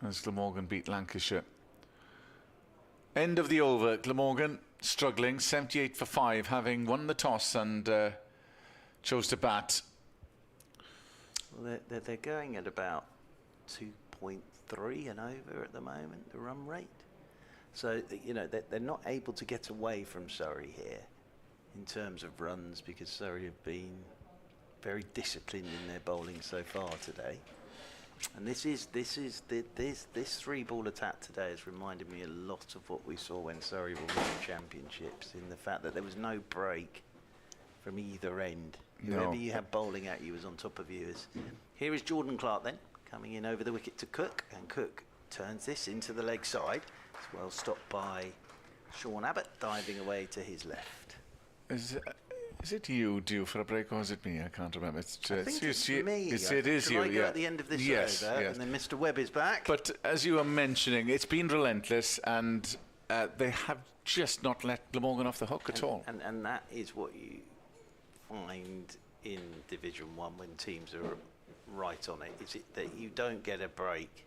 as Glamorgan beat Lancashire. End of the over. Glamorgan struggling, 78 for 5, having won the toss and chose to bat. Well, they're going at about 2.3 and over at the moment, the run rate. So, they're not able to get away from Surrey here in terms of runs, because Surrey have been very disciplined in their bowling so far today. And this 3-ball attack today has reminded me a lot of what we saw when Surrey were winning championships, in the fact that there was no break from either end. Whoever you had bowling at you was on top of you. Here is Jordan Clark then, coming in over the wicket to Cook, and Cook turns this into the leg side. It's well stopped by Sean Abbott, diving away to his left. Is it you due for a break, or is it me? I can't remember. I think it's me. It is you. I go at the end of this over, and then Mr. Webb is back. But as you were mentioning, it's been relentless, and they have just not let Glamorgan off the hook at all. And that is what you find in Division 1 when teams are right on it. Is it that you don't get a break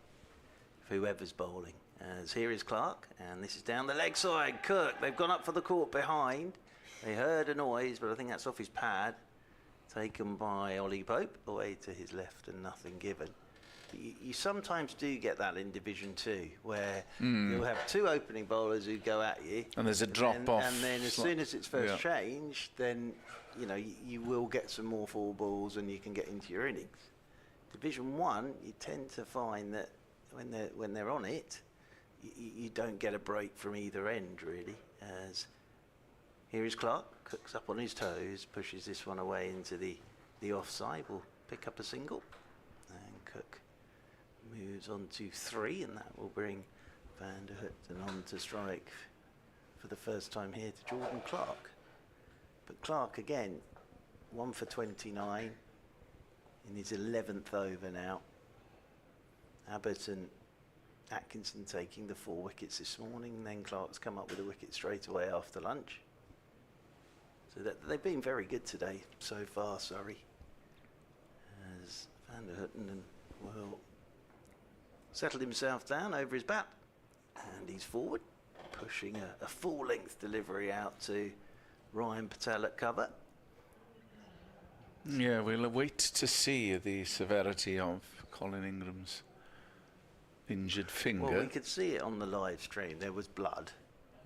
for whoever's bowling. As here is Clark, and this is down the leg side. Cook, they've gone up for the court behind. They heard a noise, but I think that's off his pad. Taken by Ollie Pope, away to his left and nothing given. You sometimes do get that in Division 2, where you'll have two opening bowlers who go at you. And there's a drop off. And then as soon as it's first changed, then you will get some more 4 balls and you can get into your innings. Division 1, you tend to find that when they're on it, you don't get a break from either end, really. As here is Clark, Cook's up on his toes, pushes this one away into the offside. Will pick up a single, and Cook moves on to 3, and that will bring Van der Hoogten on to strike for the first time here to Jordan Clark. But Clark again, 1 for 29 in his 11th over now. Abbott and Atkinson taking the 4 wickets this morning, and then Clark's come up with a wicket straight away after lunch. So they've been very good today so far, Surrey. As Van der Hutten will settle himself down over his bat, and he's forward, pushing a full-length delivery out to Ryan Patel at cover. Yeah, we'll wait to see the severity of Colin Ingram's injured finger. Well, we could see it on the live stream. There was blood,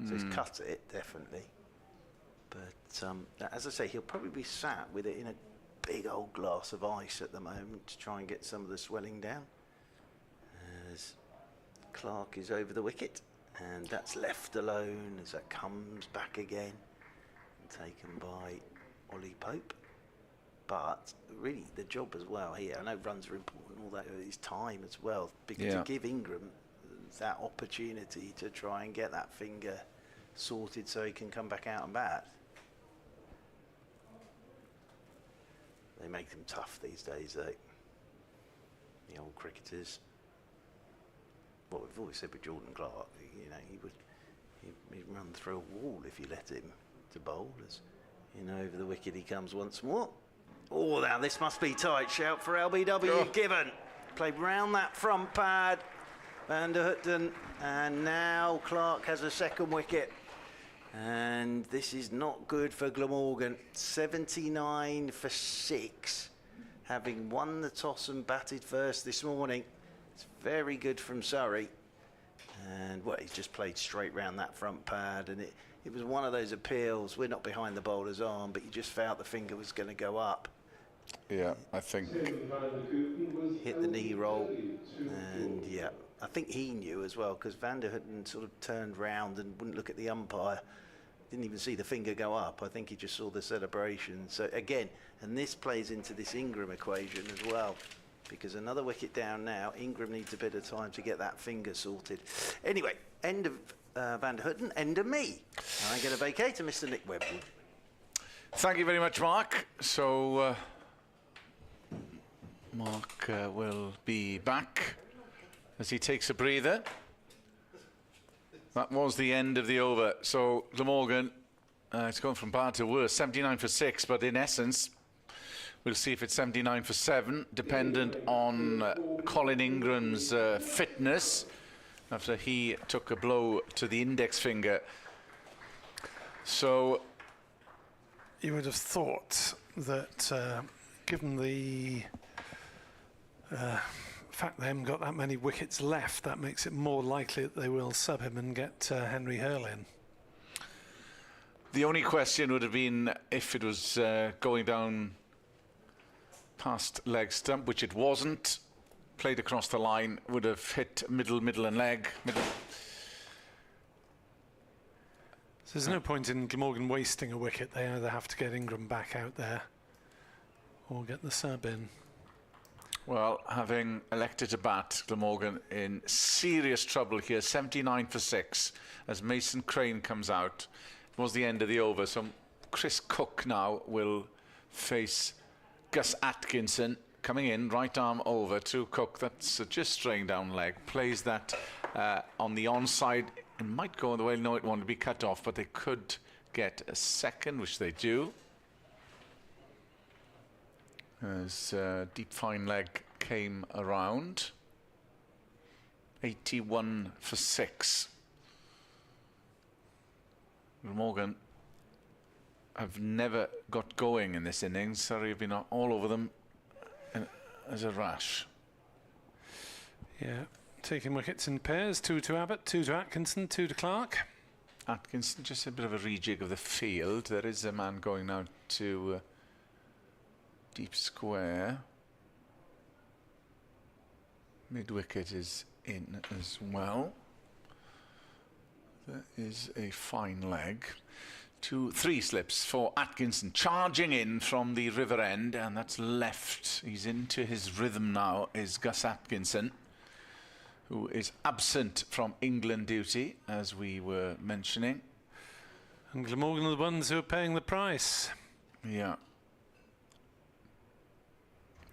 so he's cut it, definitely. But as I say, he'll probably be sat with it in a big old glass of ice at the moment to try and get some of the swelling down. As Clark is over the wicket, and that's left alone as that comes back again, taken by Ollie Pope. But really, the job as well here, I know runs are important, all that is time as well, because to give Ingram that opportunity to try and get that finger sorted so he can come back out and bat. They make them tough these days, though. The old cricketers. What we've always said with Jordan Clark, you know, he'd run through a wall if you let him to bowl. As you know, over the wicket he comes once more. Oh, now this must be tight. Shout for LBW given. Played round that front pad. Van der Hutten, and now Clark has a second wicket. And this is not good for Glamorgan. 79 for 6, having won the toss and batted first this morning. It's very good from Surrey. And well, he's just played straight round that front pad, and it was one of those appeals. We're not behind the bowler's arm, but you just felt the finger was going to go up. Yeah, I think. Hit the knee roll, and yeah, I think he knew as well, because Van der Hutten sort of turned round and wouldn't look at the umpire. Didn't even see the finger go up. I think he just saw the celebration. So again, and this plays into this Ingram equation as well, because another wicket down now. Ingram needs a bit of time to get that finger sorted. Anyway, end of Van der Hutten, end of me. I get a vacay to Mr. Nick Webwood. Thank you very much, Mark. So Mark will be back as he takes a breather. That was the end of the over. So Glamorgan, it's going from bad to worse. 79 for 6, but in essence, we'll see if it's 79 for 7, dependent on Colin Ingram's fitness after he took a blow to the index finger. So you would have thought that given the fact they haven't got that many wickets left, that makes it more likely that they will sub him and get Henry Hurl in. The only question would have been if it was going down past leg stump, which it wasn't. Played across the line, would have hit middle and leg. Middle. So there's no point in Glamorgan wasting a wicket. They either have to get Ingram back out there or get the sub in. Well, having elected to bat, Glamorgan in serious trouble here. 79 for 6 as Mason Crane comes out. It was the end of the over, so Chris Cook now will face Gus Atkinson. Coming in, right arm over to Cook. That's just straying down leg. Plays that on the onside. It might go the way, no, it wanted to be cut off, but they could get a second, which they do. As deep fine leg came around. 81 for 6. Glamorgan have never got going in this innings. Surrey have been all over them as a rash. Yeah, taking wickets in pairs. 2 to Abbott, 2 to Atkinson, 2 to Clark. Atkinson, just a bit of a rejig of the field. There is a man going now to deep square. Mid-wicket is in as well. There is a fine leg. 2, 3 slips for Atkinson, charging in from the river end, and that's left. He's into his rhythm now, is Gus Atkinson, who is absent from England duty, as we were mentioning. And Glamorgan are the ones who are paying the price. Yeah.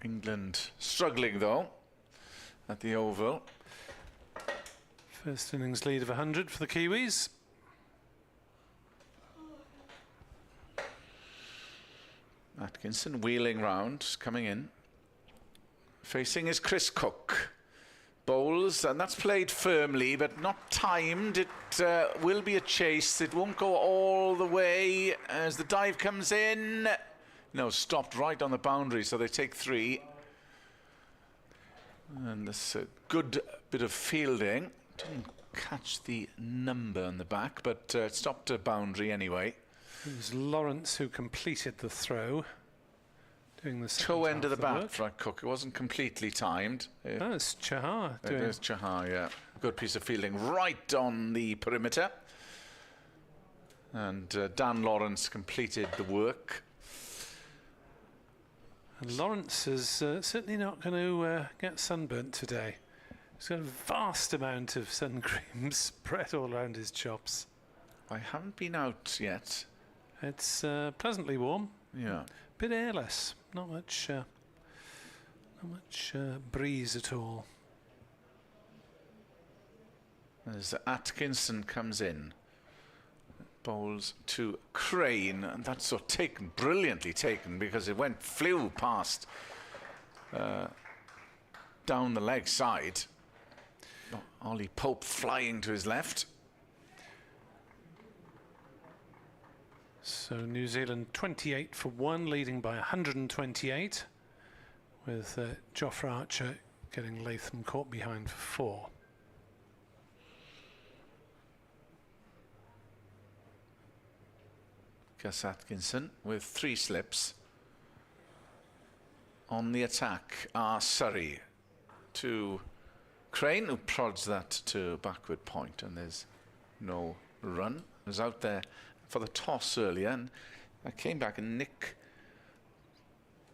England struggling, though, at the Oval. First innings lead of 100 for the Kiwis. Atkinson wheeling round, coming in. Facing is Chris Cook. Bowls, and that's played firmly but not timed. It will be a chase. It won't go all the way as the dive comes in. No, stopped right on the boundary, so they take 3. And this good bit of fielding. Didn't catch the number on the back, but it stopped a boundary anyway. It was Lawrence who completed the throw. Doing the toe end of the bat for Cook. It wasn't completely timed. It's Chahar. It is Chahar, yeah. Good piece of fielding right on the perimeter. And Dan Lawrence completed the work. And Lawrence is certainly not going to get sunburnt today. He's got a vast amount of sun cream spread all around his chops. I haven't been out yet. It's pleasantly warm. Yeah. Bit airless. Not much breeze at all. As Atkinson comes in, bowls to Crane, and that's so brilliantly taken, because it flew past down the leg side. Ollie Pope flying to his left. So New Zealand 28 for 1, leading by 128, with Jofra Archer getting Latham caught behind for 4. Gus Atkinson with 3 slips. On the attack are Surrey to Crane, who prods that to backward point, and there's no run. It was out there for the toss earlier, and I came back, and Nick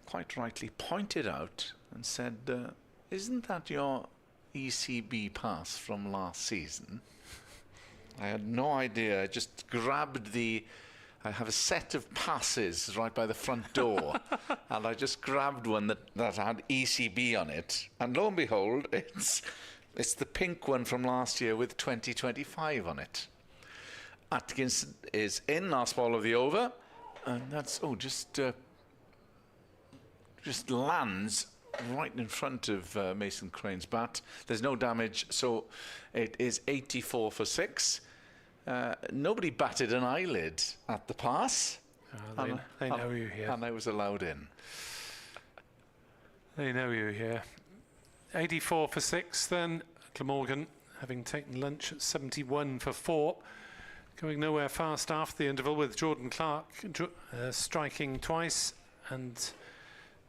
quite rightly pointed out and said, isn't that your ECB pass from last season? I had no idea. I just grabbed I have a set of passes right by the front door, and I just grabbed one that had ECB on it, and lo and behold, it's the pink one from last year with 2025 on it. Atkinson is in, last ball of the over, and that's just lands right in front of Mason Crane's bat. There's no damage, so it is 84 for 6. Nobody batted an eyelid at the pass. They know you're here. And I was allowed in. They know you're here. 84 for 6 then. Glamorgan having taken lunch at 71 for 4. Going nowhere fast after the interval, with Jordan Clark striking twice and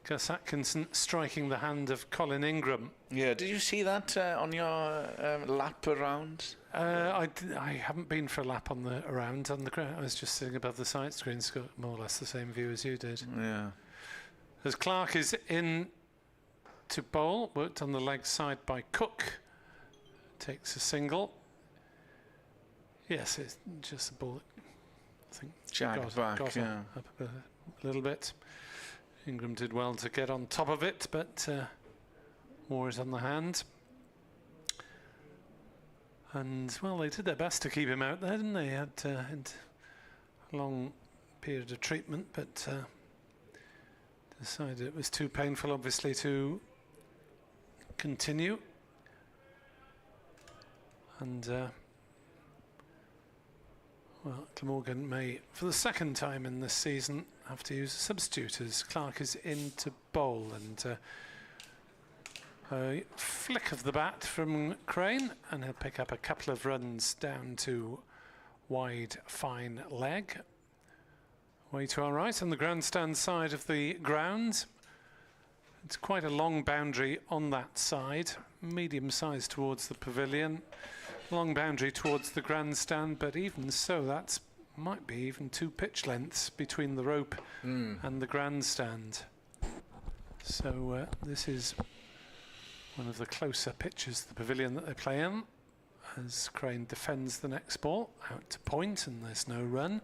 Gus Atkinson striking the hand of Colin Ingram. Yeah, did you see that on your lap around? I haven't been for a lap on the ground. I was just sitting above the side screens, got more or less the same view as you did. Yeah. As Clark is in to bowl, worked on the leg side by Cook, takes a single. Yes, it's just a ball that I think Jagged back, up a little bit. Ingram did well to get on top of it, but more is on the hand. And, well, they did their best to keep him out there, didn't they? Had a long period of treatment, but decided it was too painful, obviously, to continue. And, well, Glamorgan may, for the second time in this season, have to use a substitute as Clark is in to bowl, and a flick of the bat from Crane, and he'll pick up a couple of runs down to wide fine leg. Way to our right on the grandstand side of the ground. It's quite a long boundary on that side, medium size towards the pavilion, long boundary towards the grandstand, but even so, that's might be even 2 pitch lengths between the rope and the grandstand. So this is one of the closer pitches, the pavilion that they play in, as Crane defends the next ball out to point, and there's no run.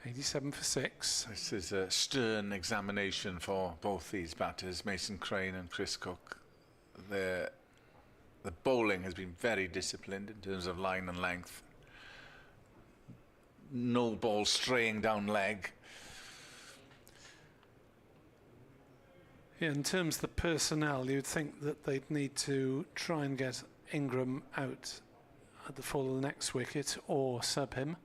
87 for 6. This is a stern examination for both these batters, Mason Crane and Chris Cook. The bowling has been very disciplined in terms of line and length. No ball straying down leg. Yeah, in terms of the personnel, you'd think that they'd need to try and get Ingram out at the fall of the next wicket or sub him,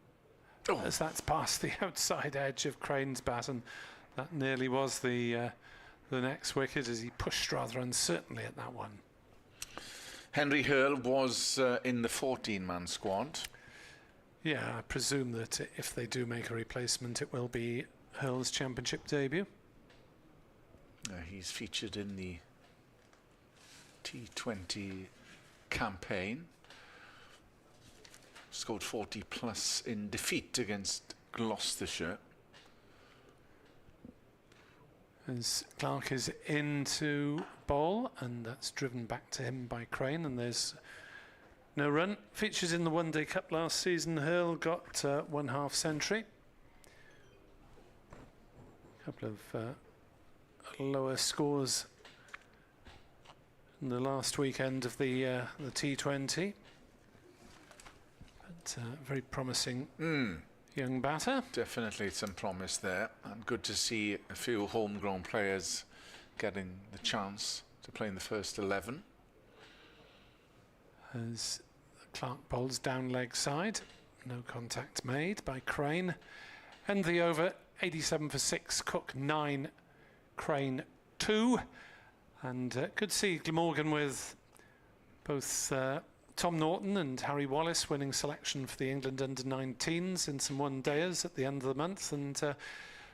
as that's past the outside edge of Crane's bat, and that nearly was the next wicket as he pushed rather uncertainly at that one. Henry Hurl was in the 14-man squad. Yeah, I presume that if they do make a replacement, it will be Hurl's championship debut. He's featured in the T20 campaign. Scored 40 plus in defeat against Gloucestershire. As Clark is into bowl, and that's driven back to him by Crane, and there's no run. Features in the One Day Cup last season. Hurl got 1 half century. A couple of lower scores in the last weekend of the T20. But very promising young batter. Definitely some promise there, and good to see a few homegrown players getting the chance to play in the first 11. As Clark bowls down leg side, no contact made by Crane. End the over, 87 for 6, Cook 9, Crane 2. And good to see Glamorgan with both Tom Norton and Harry Wallace winning selection for the England under-19s in some one-dayers at the end of the month, and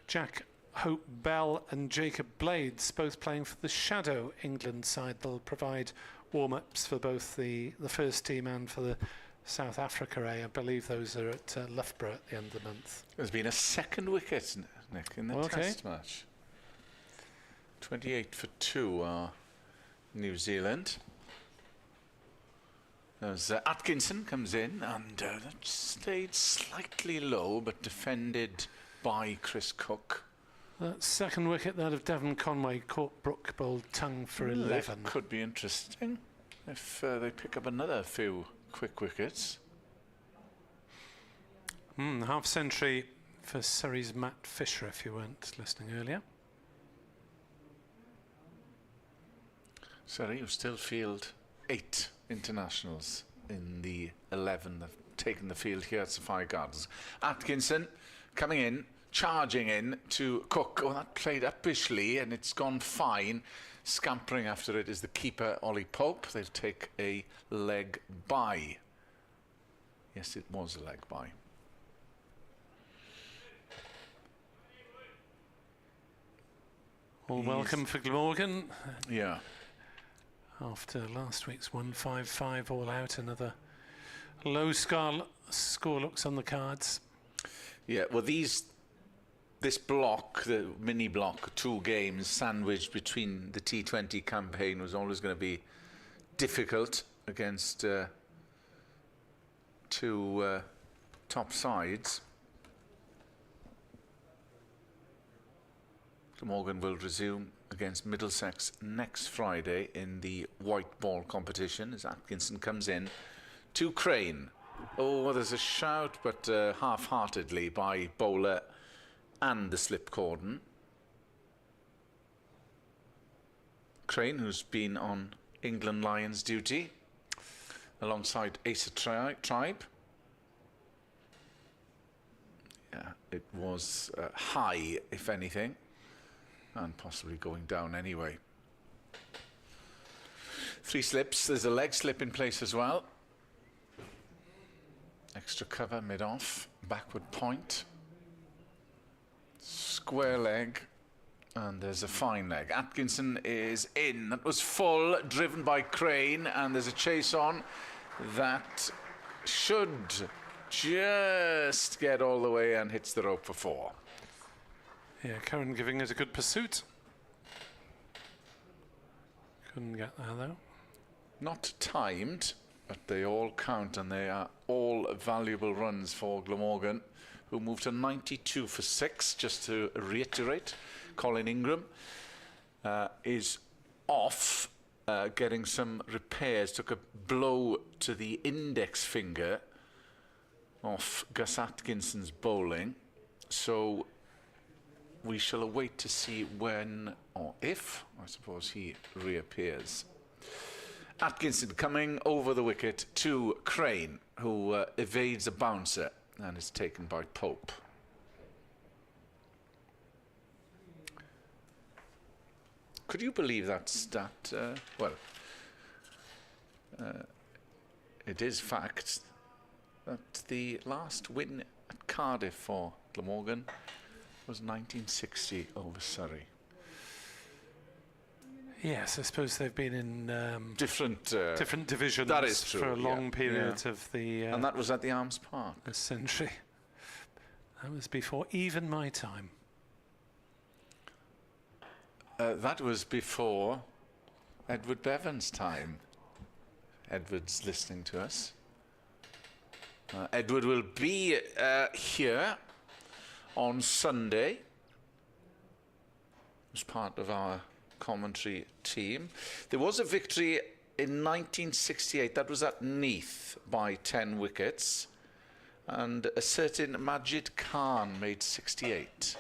Jack Hope Bell and Jacob Blades both playing for the Shadow England side. They'll provide warm-ups for both the first team and for the South Africa A. I believe those are at Loughborough at the end of the month. There's been a second wicket, Nick, in the test match. 28 for 2 are New Zealand. As Atkinson comes in, and that stayed slightly low but defended by Chris Cook. That second wicket, that of Devon Conway, caught Brooke bowled tongue for 11. That could be interesting if they pick up another few quick wickets. Half century for Surrey's Matt Fisher, if you weren't listening earlier. Surrey, who still field 8 internationals in the 11 that have taken the field here at Sapphire Gardens. Atkinson coming in, charging in to Cook. Oh, that played uppishly and it's gone fine. Scampering after it is the keeper, Ollie Pope. They'll take a leg bye. Yes, it was a leg bye. All welcome for Glamorgan. Yeah. After last week's 155 all out, another low score looks on the cards. Yeah, well, this block, the mini block, 2 games sandwiched between the T20 campaign, was always going to be difficult against 2 top sides. Glamorgan will resume against Middlesex next Friday in the white ball competition as Atkinson comes in to Crane. Oh, there's a shout, but half-heartedly by bowler and the slip cordon. Crane, who's been on England Lions duty alongside Asa Tribe. Yeah, it was high, if anything, and possibly going down anyway. 3 slips. There's a leg slip in place as well. Extra cover mid-off, backward point, square leg, and there's a fine leg. Atkinson is in. That was full, driven by Crane, and there's a chase on that should just get all the way and hits the rope for 4. Yeah, Curran giving it a good pursuit. Couldn't get there though. Not timed, but they all count, and they are all valuable runs for Glamorgan, who moved to 92 for 6. Just to reiterate, Colin Ingram is off, getting some repairs. Took a blow to the index finger off Gus Atkinson's bowling. So we shall await to see when or if, I suppose, he reappears. Atkinson coming over the wicket to Crane, who evades a bouncer and is taken by Pope. Could you believe that stat? It is fact that the last win at Cardiff for Glamorgan was 1960 over Surrey. Yes, I suppose they've been in different divisions that is true, for a long period yeah. of the and that was at the Arms Park. a century. That was before even my time. That was before Edward Bevan's time. Edward's listening to us. Edward will be here on Sunday as part of our commentary team. There was a victory in 1968, that was at Neath by 10 wickets, and a certain Majid Khan made 68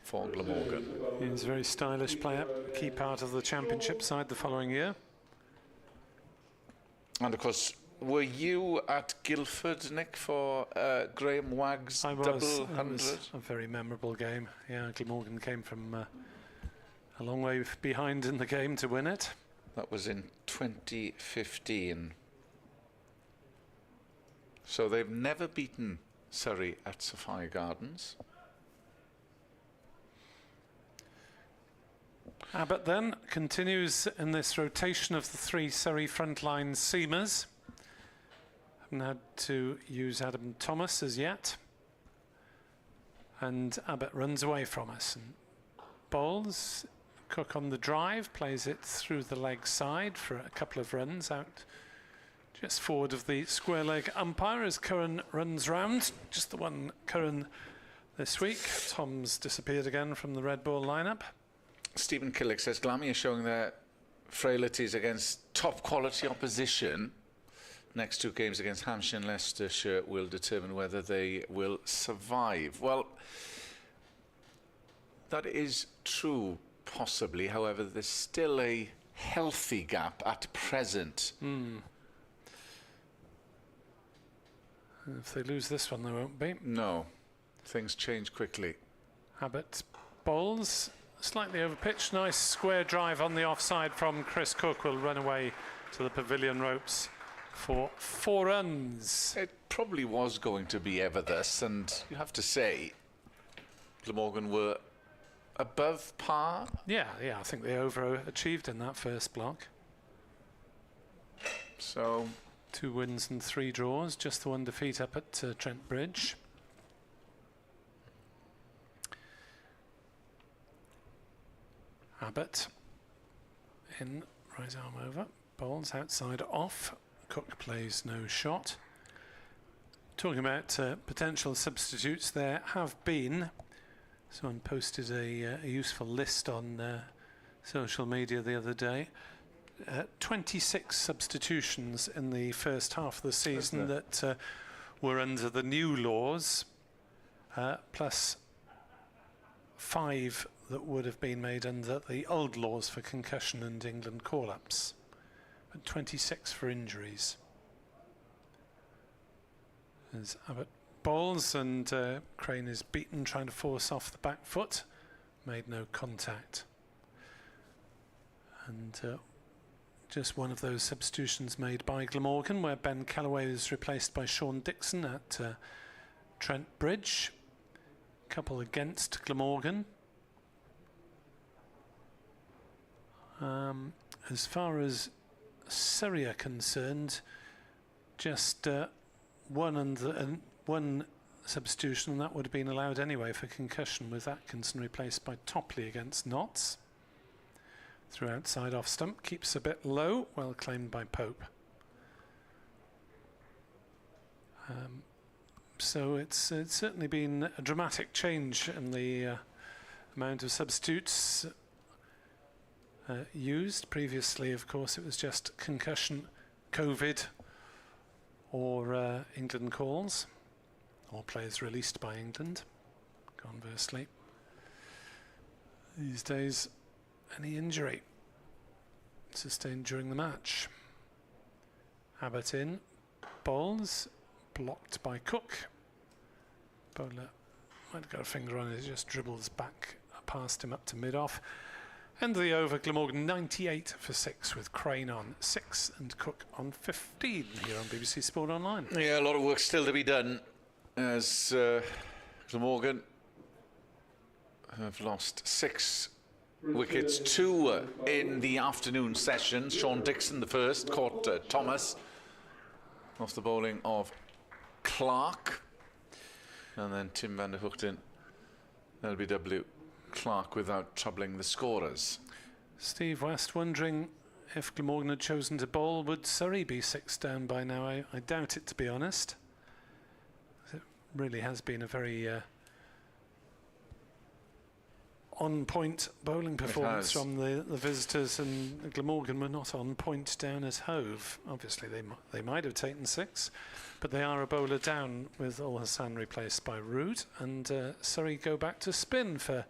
for Glamorgan. He was a very stylish player, key part of the championship side the following year. And of course, were you at Guildford, Nick, for Graham Wagg's double 100? It was a very memorable game. Yeah, Glamorgan came from a long way behind in the game to win it. That was in 2015. So they've never beaten Surrey at Sophia Gardens. Abbott then continues in this rotation of the three Surrey frontline seamers. Haven't had to use Adam Thomas as yet. And Abbott runs away from us and bowls. Cook on the drive, plays it through the leg side for a couple of runs out just forward of the square leg umpire as Curran runs round. Just the one Curran this week. Tom's disappeared again from the red ball lineup. Stephen Killick says Glammy are showing their frailties against top quality opposition. Next two games against Hampshire and Leicestershire will determine whether they will survive. Well, that is true, possibly. However, there's still a healthy gap at present. If they lose this one, there won't be. No, things change quickly. Abbott bowls. Slightly over pitch, nice square drive on the offside from Chris Cook, will run away to the pavilion ropes for 4 runs. It probably was going to be ever thus, and you have to say Glamorgan were above par. Yeah, I think they overachieved in that first block. So 2 wins and 3 draws, just the one defeat up at Trent Bridge. Abbott in, right arm over, bowls outside off. Cook plays no shot. Talking about potential substitutes, there have been, someone posted a useful list on social media the other day, 26 substitutions in the first half of the season that were under the new laws, plus 5 that would have been made under the old laws for concussion and England call-ups, but 26 for injuries. As Abbott bowls and Crane is beaten, trying to force off the back foot, made no contact. And just one of those substitutions made by Glamorgan, where Ben Callaway was replaced by Sean Dixon at Trent Bridge. Couple against Glamorgan. As far as Surrey are concerned, just one substitution, and that would have been allowed anyway for concussion, with Atkinson replaced by Topley against Notts. Through outside off stump, keeps a bit low, well claimed by Pope. So it's certainly been a dramatic change in the amount of substitutes used. Previously, of course, it was just concussion, COVID, or England calls, or players released by England, conversely. these days any injury sustained during the match. Abbott in, bowls, blocked by Cook. Bowler might have got a finger on it, it just dribbles back past him up to mid-off. End of the over, Glamorgan 98 for 6 with Crane on 6 and Cook on 15 here on BBC Sport Online. Yeah, a lot of work still to be done as Glamorgan have lost 6 wickets, 2 in the afternoon session. Sean Dixon, the first, caught Thomas off the bowling of Clark. And then Tim van der Hoogten, LBW, Clark without troubling the scorers. Steve West wondering if Glamorgan had chosen to bowl, would Surrey be 6 down by now? I doubt it, to be honest. It really has been a very on-point bowling performance from the visitors, and Glamorgan were not on point down at Hove. Obviously they might have taken 6, but they are a bowler down with Ul Hassan replaced by Root, and Surrey go back to spin for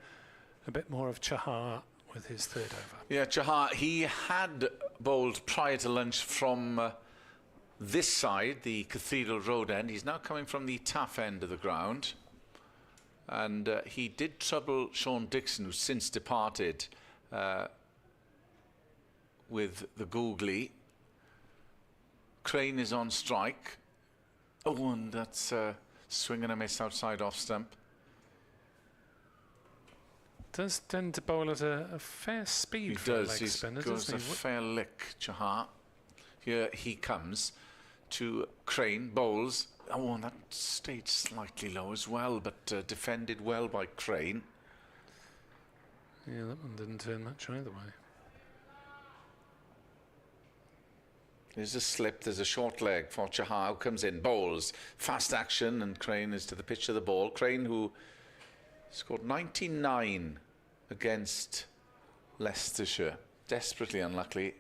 a bit more of Chahar with his 3rd over. Yeah, Chahar, he had bowled prior to lunch from this side, the Cathedral Road end. He's now coming from the tough end of the ground. And he did trouble Sean Dixon, who's since departed, with the googly. Crane is on strike. Oh, and that's swing and a miss outside off stump. Does tend to bowl at a fair speed He for a does. leg spinner, He goes doesn't a he? fair lick, Chahar. Here he comes to Crane, bowls. Oh, and that stayed slightly low as well, but defended well by Crane. Yeah, that one didn't turn much either way. There's a slip, there's a short leg for Chahar, who comes in, bowls, fast action, and Crane is to the pitch of the ball. Crane, who scored 99 against Leicestershire, desperately unlucky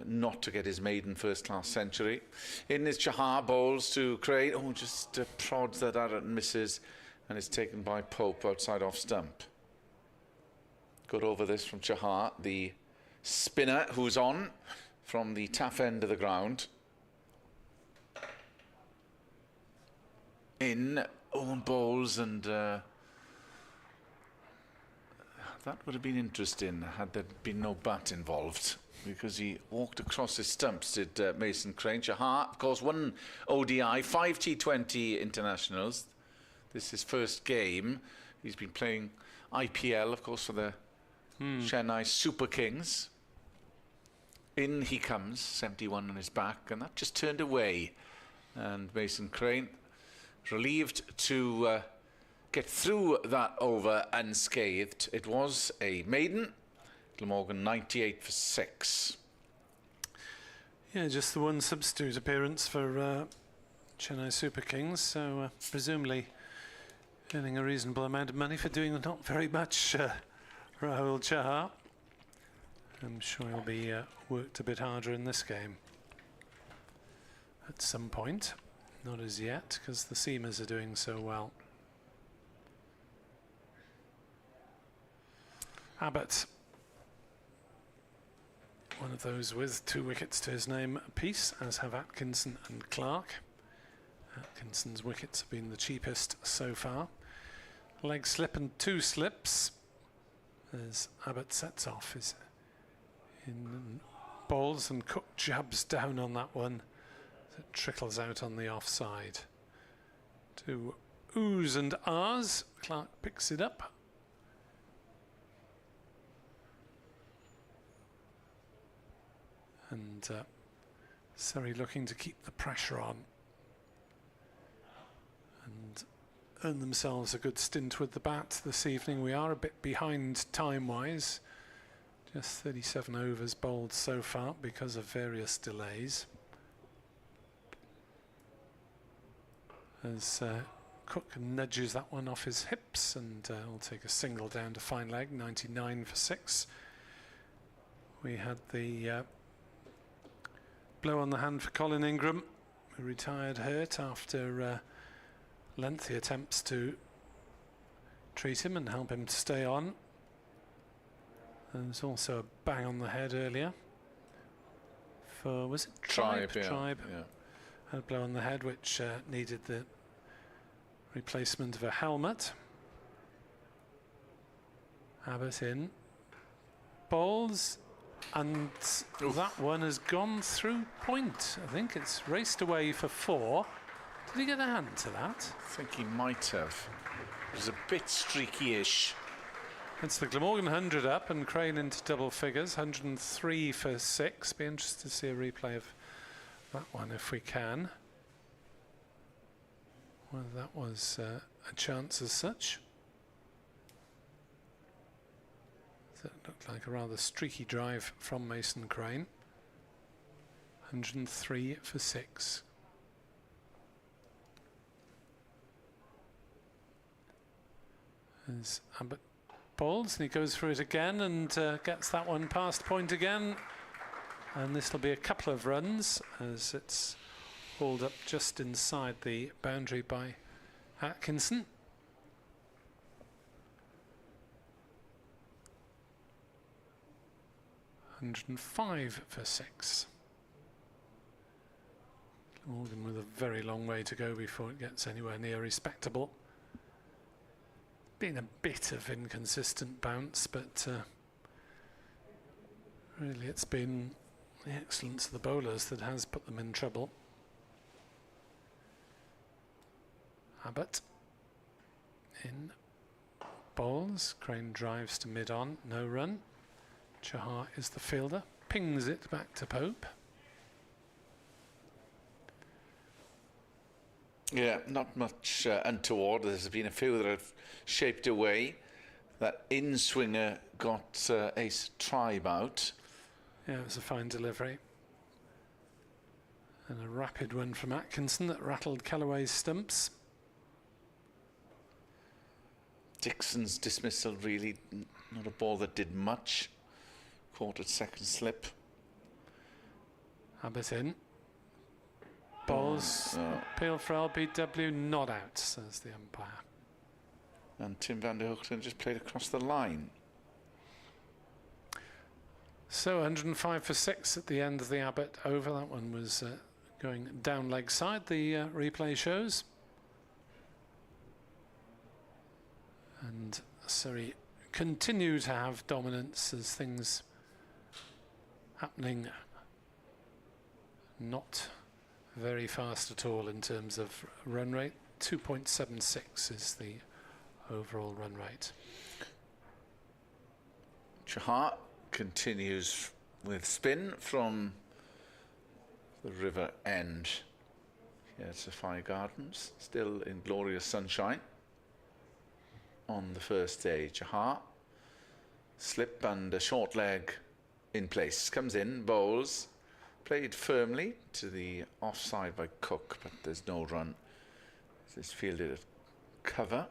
not to get his maiden first-class century. In is Chahar, bowls to Crane. Oh, just prods that at and misses, and it's taken by Pope outside off stump. Got over this from Chahar, the spinner who's on from the tough end of the ground. In, and bowls, and that would have been interesting had there been no bat involved, because he walked across his stumps, did Mason Crane. Chahar, of course, won ODI, 5 T20 internationals. This is his first game. He's been playing IPL, of course, for the Chennai Super Kings. In he comes, 71 on his back, and that just turned away. And Mason Crane, relieved to get through that over unscathed. It was a maiden. Glamorgan 98 for 6. Yeah, just the one substitute appearance for Chennai Super Kings, so presumably earning a reasonable amount of money for doing not very much, Rahul Chahar. I'm sure he'll be worked a bit harder in this game at some point. Not as yet, because the seamers are doing so well. Abbott, one of those with 2 wickets to his name apiece, as have Atkinson and Clark. Atkinson's wickets have been the cheapest so far. Leg slip and 2 slips as Abbott sets off. Is in bowls, and Cook jabs down on that one. It trickles out on the offside. To oohs and ahs, Clark picks it up. And Surrey looking to keep the pressure on and earn themselves a good stint with the bat this evening. We are a bit behind time-wise. Just 37 overs bowled so far because of various delays. As Cook nudges that one off his hips, and will take a single down to fine leg, 99 for 6. We had the blow on the hand for Colin Ingram, who retired hurt after lengthy attempts to treat him and help him to stay on. There's also a bang on the head earlier for, was it Tribe? Tribe. Yeah. Had a blow on the head which needed the replacement of a helmet. Abbott in. Bowls, and that one has gone through point. I think it's raced away for 4. Did he get a hand to that? I think he might have. It was a bit streaky-ish. It's the Glamorgan 100 up and Crane into double figures, 103 for 6. Be interested to see a replay of that one if we can. Whether that was a chance as such. That looked like a rather streaky drive from Mason Crane. 103 for 6. As Abbott bowls, and he goes for it again and gets that one past point again. And this will be a couple of runs as it's hauled up just inside the boundary by Atkinson. $105 for 6. Morgan with a very long way to go before it gets anywhere near respectable. Been a bit of inconsistent bounce, but really it's been the excellence of the bowlers that has put them in trouble. Abbott in bowls. Crane drives to mid-on, no run. Chahar is the fielder, pings it back to Pope. Yeah, not much untoward. There's been a few that have shaped away. That in-swinger got Ace Tribe out. Yeah, it was a fine delivery. And a rapid one from Atkinson that rattled Callaway's stumps. Dixon's dismissal really not a ball that did much. Caught at second slip. Abbott in. Balls. Appeal for LBW, not out, says the umpire. And Tim van der Hoogten just played across the line. So 105 for 6 at the end of the Abbott over. That one was going down leg side, the replay shows. And Surrey continue to have dominance as things happening not very fast at all in terms of run rate. 2.76 is the overall run rate. Chahar continues with spin from the river end. Here at Sapphire Gardens, still in glorious sunshine on the first day. Chahar, slip and a short leg in place, comes in, bowls, played firmly to the offside by Cook, but there's no run. This fielded at cover.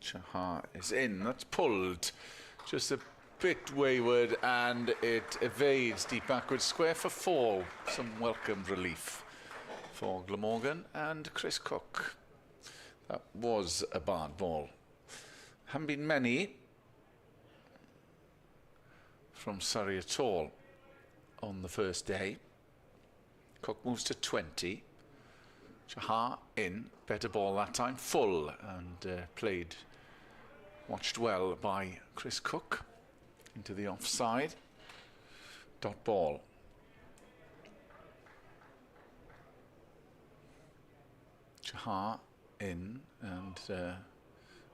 Chahar is in, that's pulled just a bit wayward, and it evades deep backward square for 4. Some welcome relief for Glamorgan and Chris Cook. That was a bad ball. Haven't been many from Surrey at all on the first day. Cook moves to 20. Chahar in, better ball that time, full, and played, watched well by Chris Cook into the offside. Dot ball. Chahar in, and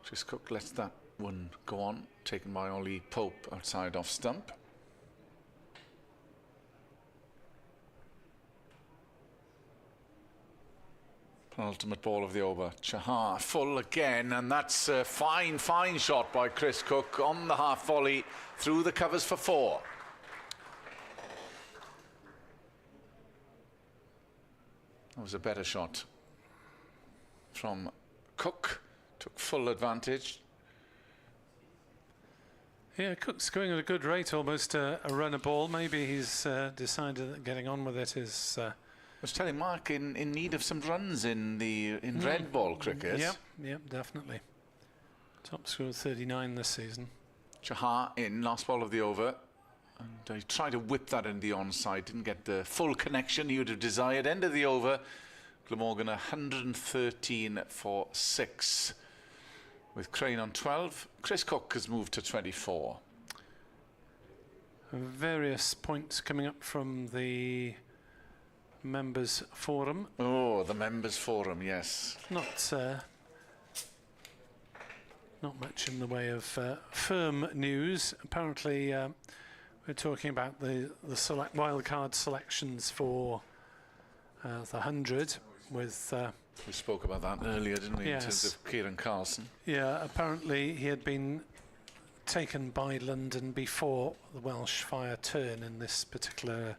Chris Cook lets that one go on, taken by Ollie Pope outside off stump. Penultimate ball of the over. Chahar full again, and that's a fine shot by Chris Cook on the half volley through the covers for 4. That was a better shot from Cook. Took full advantage. Yeah, Cook's going at a good rate, almost a run a ball. Maybe he's decided that getting on with it is... I was telling Mark, in need of some runs in red ball cricket. Yep, definitely. Top score 39 this season. Chahar in, last ball of the over. And he tried to whip that in the onside. Didn't get the full connection he would have desired. End of the over. Glamorgan 113 for 6. With Crane on 12. Chris Cook has moved to 24. Various points coming up from the members forum. Oh, the members forum, yes. Not much in the way of firm news. Apparently, we're talking about the wildcard selections for the 100 with... we spoke about that earlier, didn't we, yes. in terms of Kieran Carlson? Yeah, apparently he had been taken by London before the Welsh Fire turn in this particular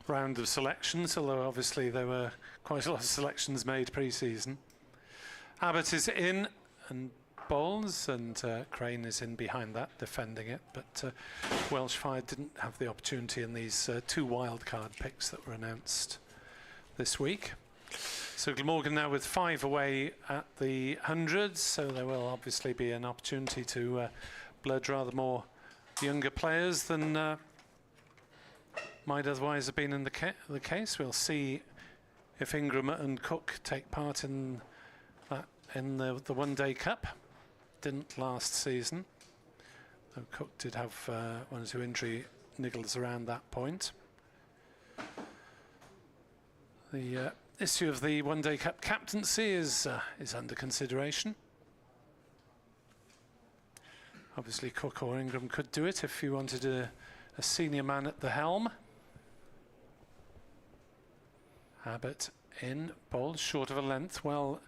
round of selections, although obviously there were quite a lot of selections made pre-season. Abbott is in and bowls, and Crane is in behind that, defending it, but Welsh Fire didn't have the opportunity in these 2 wildcard picks that were announced this week. So Glamorgan now with 5 away at the 100s, so there will obviously be an opportunity to blood rather more younger players than might otherwise have been in the case. We'll see if Ingram and Cook take part in that in the One-Day Cup. Didn't last season, though Cook did have 1 or 2 injury niggles around that point. The issue of the One-Day Cup captaincy is under consideration. Obviously Cook or Ingram could do it if you wanted a senior man at the helm. Abbott in, bowls short of a length, well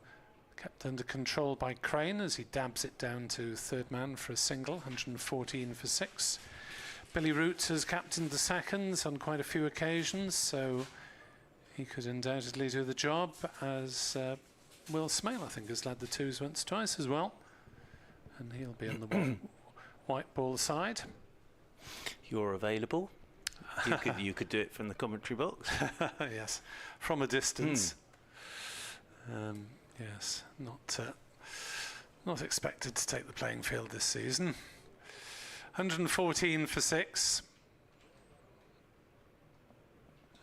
kept under control by Crane as he dabs it down to 3rd man for a single, 114 for 6. Billy Root has captained the seconds on quite a few occasions, so he could undoubtedly do the job, as Will Smale, I think, has led the 2s once, twice as well. And he'll be on the white ball side. You're available. You could do it from the commentary box. Yes, from a distance. Yes, not expected to take the playing field this season. 114 for 6.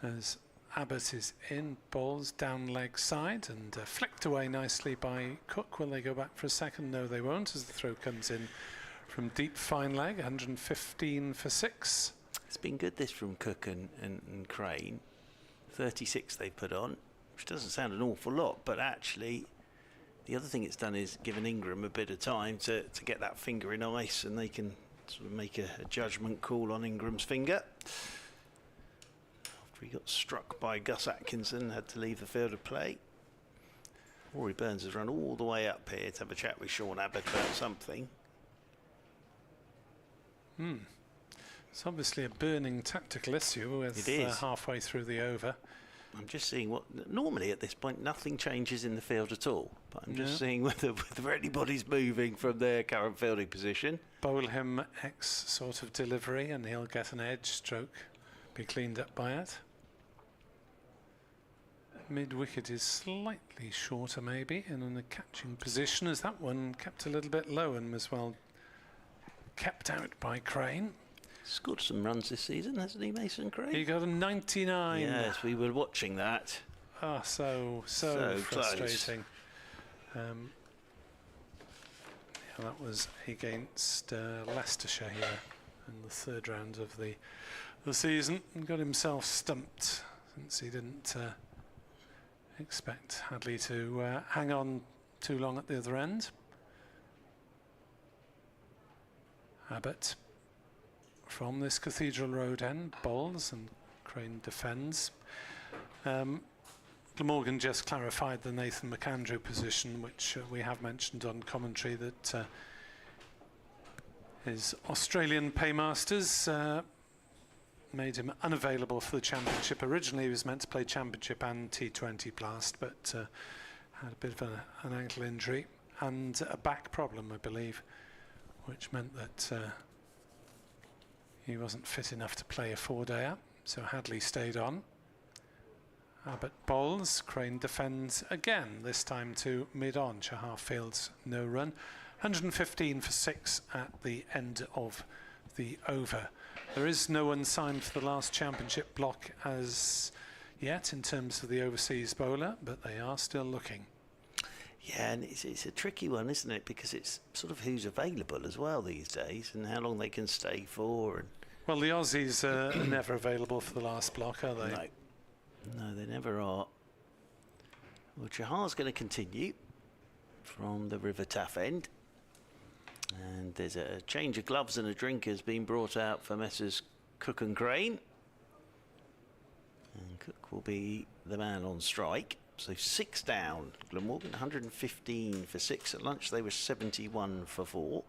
As Abbott is in, bowls down leg side and flicked away nicely by Cook. Will they go back for a second? No, they won't, as the throw comes in from deep fine leg. 115 for 6. It's been good, this, from Cook and Crane. 36 they put on, which doesn't sound an awful lot, but actually the other thing it's done is given Ingram a bit of time to get that finger in ice, and they can sort of make a judgment call on Ingram's finger. After he got struck by Gus Atkinson, had to leave the field of play. Rory Burns has run all the way up here to have a chat with Sean Abbott about something. It's obviously a burning tactical issue with halfway through the over. I'm just seeing what... Normally at this point nothing changes in the field at all, but I'm just seeing whether anybody's moving from their current fielding position. Bowl him X sort of delivery and he'll get an edge stroke, be cleaned up by it. Mid-wicket is slightly shorter maybe, and in a catching position, as that one kept a little bit low and was well kept out by Crane. Scored some runs this season, hasn't he, Mason Crane? He got a 99. Yes, we were watching that. Ah, so frustrating. Yeah, that was against Leicestershire here in the 3rd round of the season, and got himself stumped since he didn't expect Hadley to hang on too long at the other end. Abbott from this Cathedral Road end bowls and Crane defends. Glamorgan just clarified the Nathan McAndrew position, which we have mentioned on commentary, that his Australian paymasters made him unavailable for the championship. Originally he was meant to play championship and T20 Blast, but had a bit of an ankle injury and a back problem, I believe, which meant that He wasn't fit enough to play a 4-dayer, so Hadley stayed on. Abbott bowls, Crane defends again, this time to mid-on. Chahar fields no run. 115 for 6 at the end of the over. There is no one signed for the last championship block as yet in terms of the overseas bowler, but they are still looking. Yeah, and it's a tricky one, isn't it? Because it's sort of who's available as well these days and how long they can stay for. And well, the Aussies are never available for the last block, are they? No. No, they never are. Well, Chahar's going to continue from the River Taff end. And there's a change of gloves and a drink has been brought out for Messrs Cook and Crane. And Cook will be the man on strike. So 6 down. Glamorgan 115 for 6. At lunch they were 71 for 4.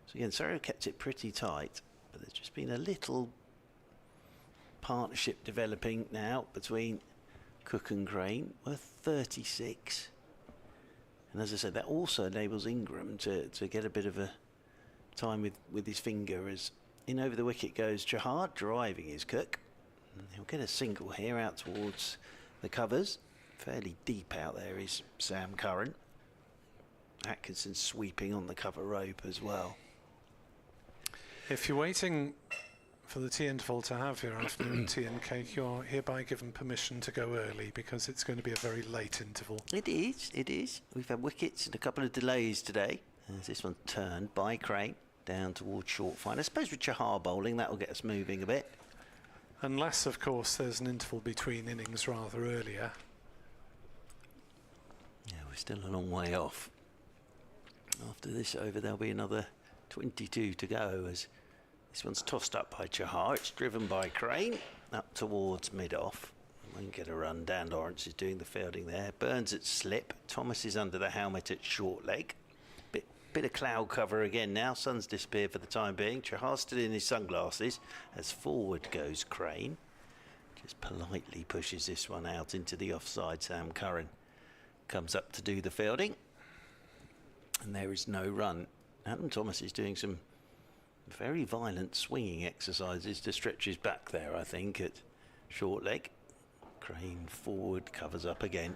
So again, Surrey kept it pretty tight. But there's just been a little partnership developing now between Cook and Crane, worth 36. And as I said, that also enables Ingram to get a bit of a time with his finger as in over the wicket goes Chahar, driving his Cook. And he'll get a single here out towards the covers. Fairly deep out there is Sam Curran. Atkinson sweeping on the cover rope as well. If you're waiting for the tea interval to have your afternoon tea and cake, you're hereby given permission to go early because it's going to be a very late interval. It is, it is. We've had wickets and a couple of delays today. As this one turned by Crane down towards short fine. I suppose with Chahar bowling, that will get us moving a bit. Unless, of course, there's an interval between innings rather earlier. Yeah, we're still a long way off. After this over, there'll be another 22 to go as this one's tossed up by Chahar. It's driven by Crane up towards mid-off. We can get a run. Dan Lawrence is doing the fielding there. Burns at slip. Thomas is under the helmet at short leg. Bit of cloud cover again now. Sun's disappeared for the time being. Chahar still in his sunglasses as forward goes Crane. Just politely pushes this one out into the offside. Sam Curran comes up to do the fielding. And there is no run. Adam Thomas is doing some very violent swinging exercises to stretch his back there, I think, at short leg. Crane forward, covers up again.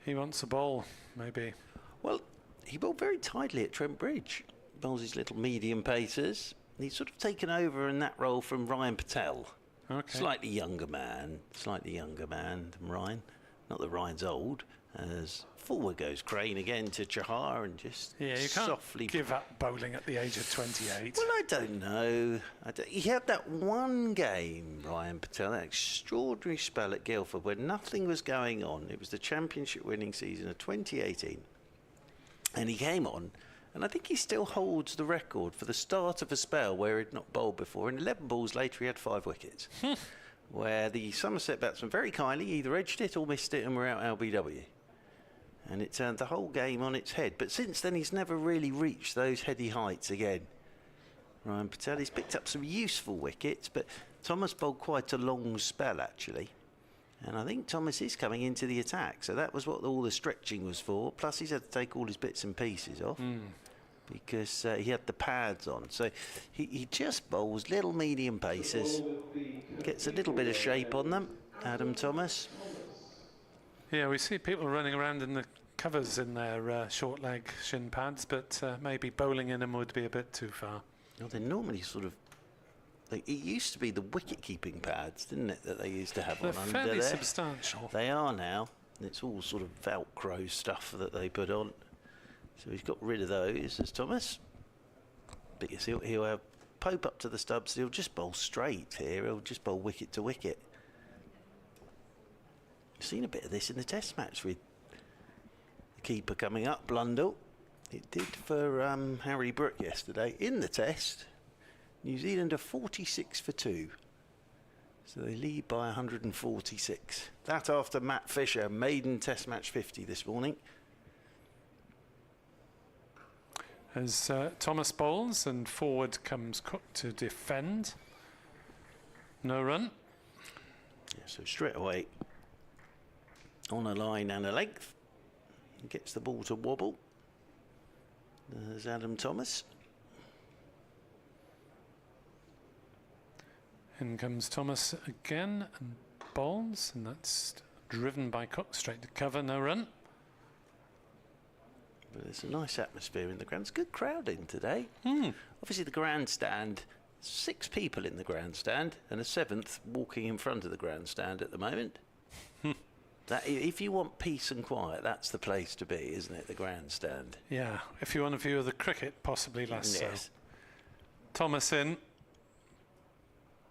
He wants a bowl, maybe. Well, he bowled very tightly at Trent Bridge. Bowls his little medium pacers. He's sort of taken over in that role from Ryan Patel. Okay. Slightly younger man than Ryan. Not that Ryan's old. As forward goes Crane again to Chahar and just you can't softly give up bowling at the age of 28. Well, I don't know. He had that one game, Ryan Patel, that extraordinary spell at Guildford where nothing was going on. It was the championship winning season of 2018. And he came on, and I think he still holds the record for the start of a spell where he'd not bowled before. And 11 balls later, he had 5 wickets. Where the Somerset batsmen very kindly either edged it or missed it and were out LBW. And it turned the whole game on its head. But since then, he's never really reached those heady heights again. Ryan Patel, he's picked up some useful wickets, but Thomas bowled quite a long spell, actually. And I think Thomas is coming into the attack. So that was what all the stretching was for. Plus, he's had to take all his bits and pieces off. Because he had the pads on. So he just bowls little medium paces. Gets a little bit of shape on them, Adam Thomas. Yeah, we see people running around in the covers in their short leg shin pads, but maybe bowling in them would be a bit too far. Well, they're normally sort of... it used to be the wicket-keeping pads, didn't it, that they used to have They're on under fairly there. substantial. They are now. It's all sort of Velcro stuff that they put on. So he's got rid of those, as Thomas. But yes, he'll have Pope up to the stubs. He'll just bowl straight here. He'll just bowl wicket to wicket. I've seen a bit of this in the test match with the keeper coming up, Blundell. It did for Harry Brook yesterday in the test. New Zealand are 46 for 2. So they lead by 146. That after Matt Fisher, maiden test match 50 this morning. As Thomas bowls and forward comes Cook to defend. No run. Yeah, so straight away on a line and a length. Gets the ball to wobble. There's Adam Thomas. In comes Thomas again and bowls, and that's driven by Cook straight to cover, no run. But there's a nice atmosphere in the ground. It's a good crowd in today. Hmm. Obviously the grandstand, 6 people in the grandstand and a 7th walking in front of the grandstand at the moment. That, if you want peace and quiet, that's the place to be, isn't it? The grandstand. Yeah, if you want a view of the cricket, possibly less Yes. so. Thomas in.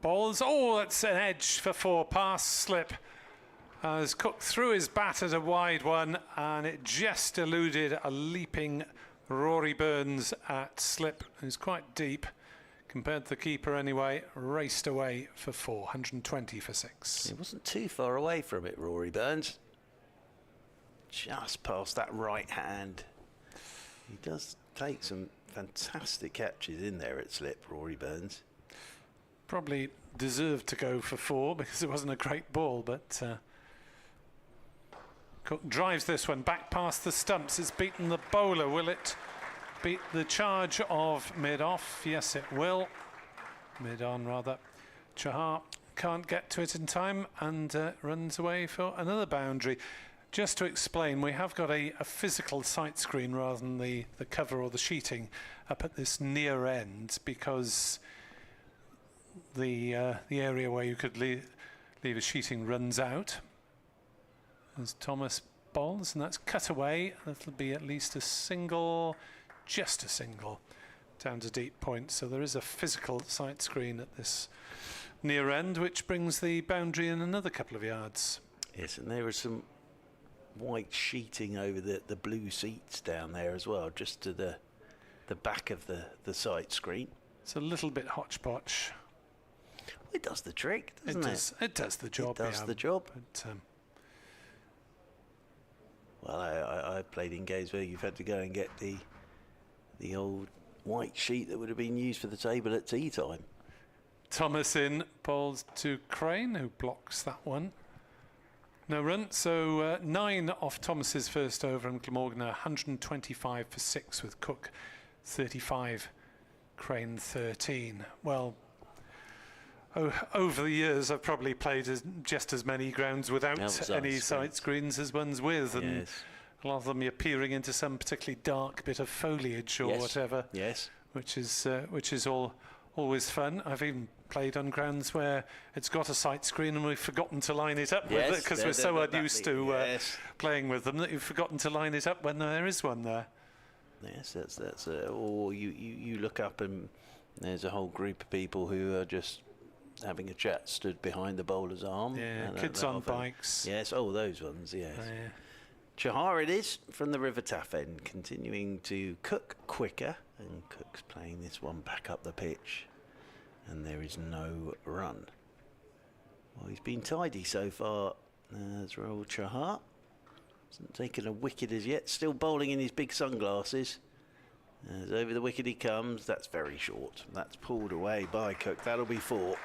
Bowls. Oh, that's an edge for 4. Pass slip. As Cook threw his bat at a wide one, and it just eluded a leaping Rory Burns at slip, who's quite deep. Compared to the keeper anyway, raced away for 4, 120 for 6. He wasn't too far away from it, Rory Burns. Just past that right hand. He does take some fantastic catches in there at slip, Rory Burns. Probably deserved to go for 4 because it wasn't a great ball, but Cook drives this one back past the stumps. It's beaten the bowler. Will it beat the charge of mid-off? Yes, it will. Mid-on, rather. Chahar can't get to it in time and runs away for another boundary. Just to explain, we have got a physical sight screen rather than the cover or the sheeting up at this near end, because the area where you could leave a sheeting runs out. As Thomas bowls, and that's cut away. That'll be at least a single, just a single, down to deep point. So there is a physical sight screen at this near end, which brings the boundary in another couple of yards. Yes, and there are some white sheeting over the blue seats down there as well, just to the back of the sight screen. It's a little bit hodgepodge. It does the trick, doesn't it? It does the job. It does the job. But, well, I played in games where you've had to go and get the old white sheet that would have been used for the table at tea time. Thomas in, bowls to Crane, who blocks that one. No run, so 9 off Thomas's first over, and Glamorgan 125 for 6 with Cook 35, Crane 13. Well, over the years I've probably played just as many grounds without any sight screens as ones with, and yes. a lot of them you're peering into some particularly dark bit of foliage or whatever. Yes. Which is always fun. I've even played on grounds where it's got a sight screen and we've forgotten to line it up with it because we're so unused to playing with them that you've forgotten to line it up when there is one there. Yes, that's or you look up and there's a whole group of people who are just having a chat stood behind the bowler's arm. Yeah, kids on bikes. Yes, those ones, yes. Yeah. Chahar it is from the River Taff end, continuing to Cook quicker, and Cook's playing this one back up the pitch, and there is no run. Well, he's been tidy so far as Raul Chahar. Hasn't taken a wicket as yet, still bowling in his big sunglasses. As over the wicket he comes, that's very short. That's pulled away by Cook, that'll be 4.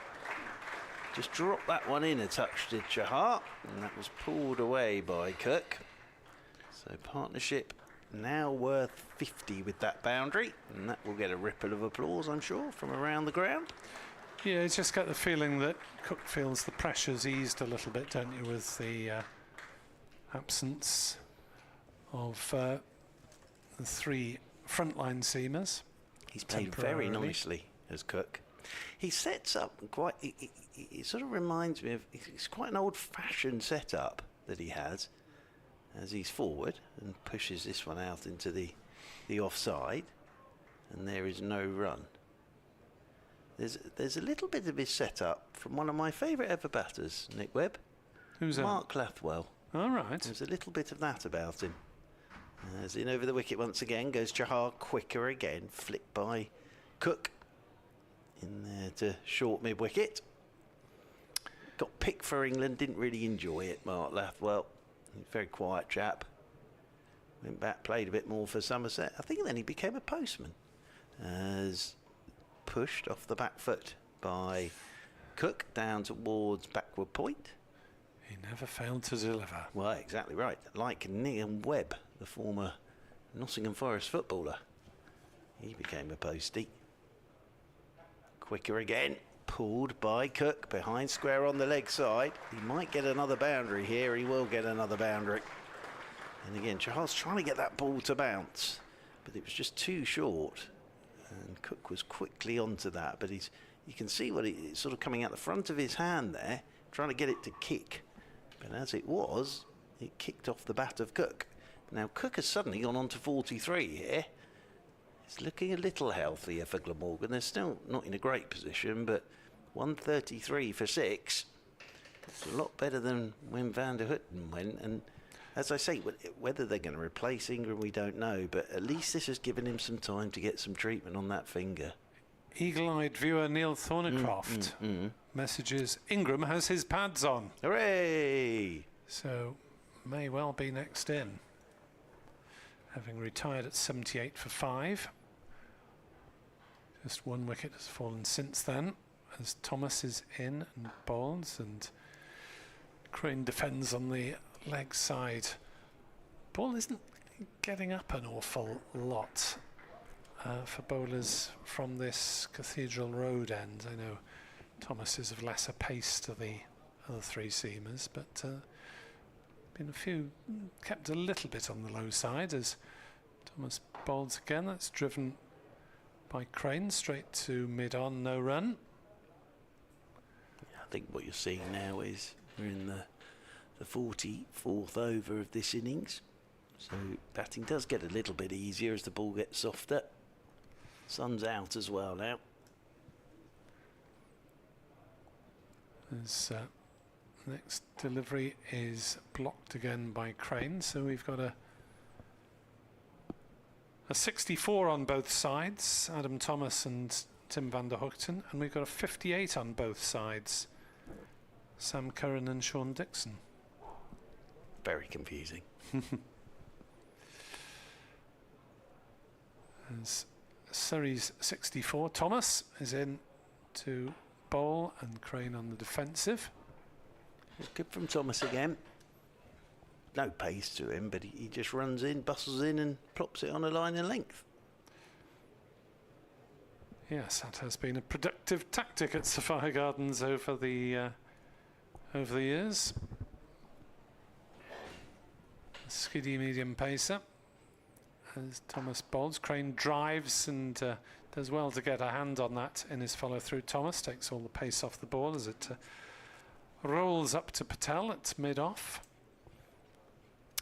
Just dropped that one in a touch, did Chahar, and that was pulled away by Cook. So partnership now worth 50 with that boundary, and that will get a ripple of applause, I'm sure, from around the ground. Yeah, you just got the feeling that Cook feels the pressure's eased a little bit, don't you, with the absence of the 3 frontline seamers. He's played very nicely as Cook. He sets up quite, it sort of reminds me of, it's quite an old-fashioned setup that he has as he's forward and pushes this one out into the offside, and there is no run. There's a little bit of his setup from one of my favourite ever batters, Nick Webb. Who's that? Mark Lathwell. All right. There's a little bit of that about him. As in over the wicket once again goes Chahar, quicker again, flicked by Cook. In there to short mid-wicket. Got picked for England, didn't really enjoy it, Mark Lathwell. He's a very quiet chap. Went back, played a bit more for Somerset. I think then he became a postman. As pushed off the back foot by Cook down towards backward point. He never failed to deliver. Well, exactly right. Like Neil Webb, the former Nottingham Forest footballer. He became a postie. Quicker again. pulled by Cook behind square on the leg side. He might get another boundary here. He will get another boundary. And again, Chahal's trying to get that ball to bounce, but it was just too short. And Cook was quickly onto that, but you can see what it's sort of coming out the front of his hand there, trying to get it to kick. But as it was, it kicked off the bat of Cook. Now Cook has suddenly gone on to 43 here. It's looking a little healthier for Glamorgan. They're still not in a great position, but 133 for 6. It's a lot better than when Van der Hutten went. And as I say, whether they're going to replace Ingram, we don't know. But at least this has given him some time to get some treatment on that finger. Eagle-eyed viewer Neil Thornycroft messages Ingram has his pads on. Hooray! So may well be next in, having retired at 78 for 5. Just one wicket has fallen since then, as Thomas is in and bowls, and Crane defends on the leg side. Ball isn't getting up an awful lot for bowlers from this Cathedral Road end. I know Thomas is of lesser pace to the other three seamers, but been a few kept a little bit on the low side as Thomas bowls again. That's driven by Crane straight to mid-on, no run. I think what you're seeing now is we're in the 44th over of this innings. So batting does get a little bit easier as the ball gets softer. Sun's out as well now. As next delivery is blocked again by Crane, so we've got a 64 on both sides, Adam Thomas and Tim van der Hoogten, and we've got a 58 on both sides, Sam Curran and Sean Dixon. Very confusing. As Surrey's 64, Thomas is in to bowl and Crane on the defensive. It's good from Thomas again. No pace to him, but he just runs in, bustles in and plops it on a line and length. Yes, that has been a productive tactic at Sapphire Gardens over the years. A skiddy medium pacer as Thomas bowls. Crane drives and does well to get a hand on that in his follow through. Thomas takes all the pace off the ball as it rolls up to Patel at mid-off.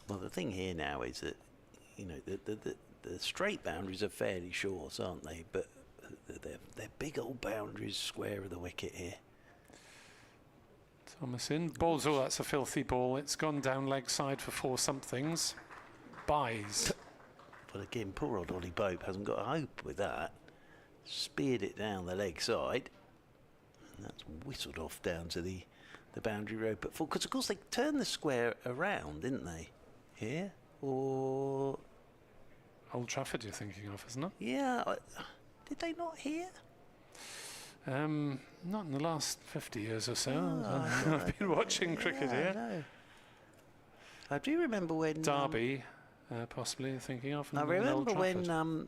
Well, the thing here now is that, you know, the straight boundaries are fairly short, aren't they? But they're big old boundaries square of the wicket here. Thomas in. Balls, oh, that's a filthy ball. It's gone down leg side for 4 somethings. Buys. But again, poor old Ollie Pope hasn't got a hope with that. Speared it down the leg side. And that's whistled off down to the boundary rope at 4. Because, of course, they turned the square around, didn't they? Here? Or... Old Trafford you're thinking of, isn't it? Yeah. Did they not here? Not in the last 50 years or so. I've been watching cricket here. No. I do remember when... Derby, possibly you're thinking of. I remember when,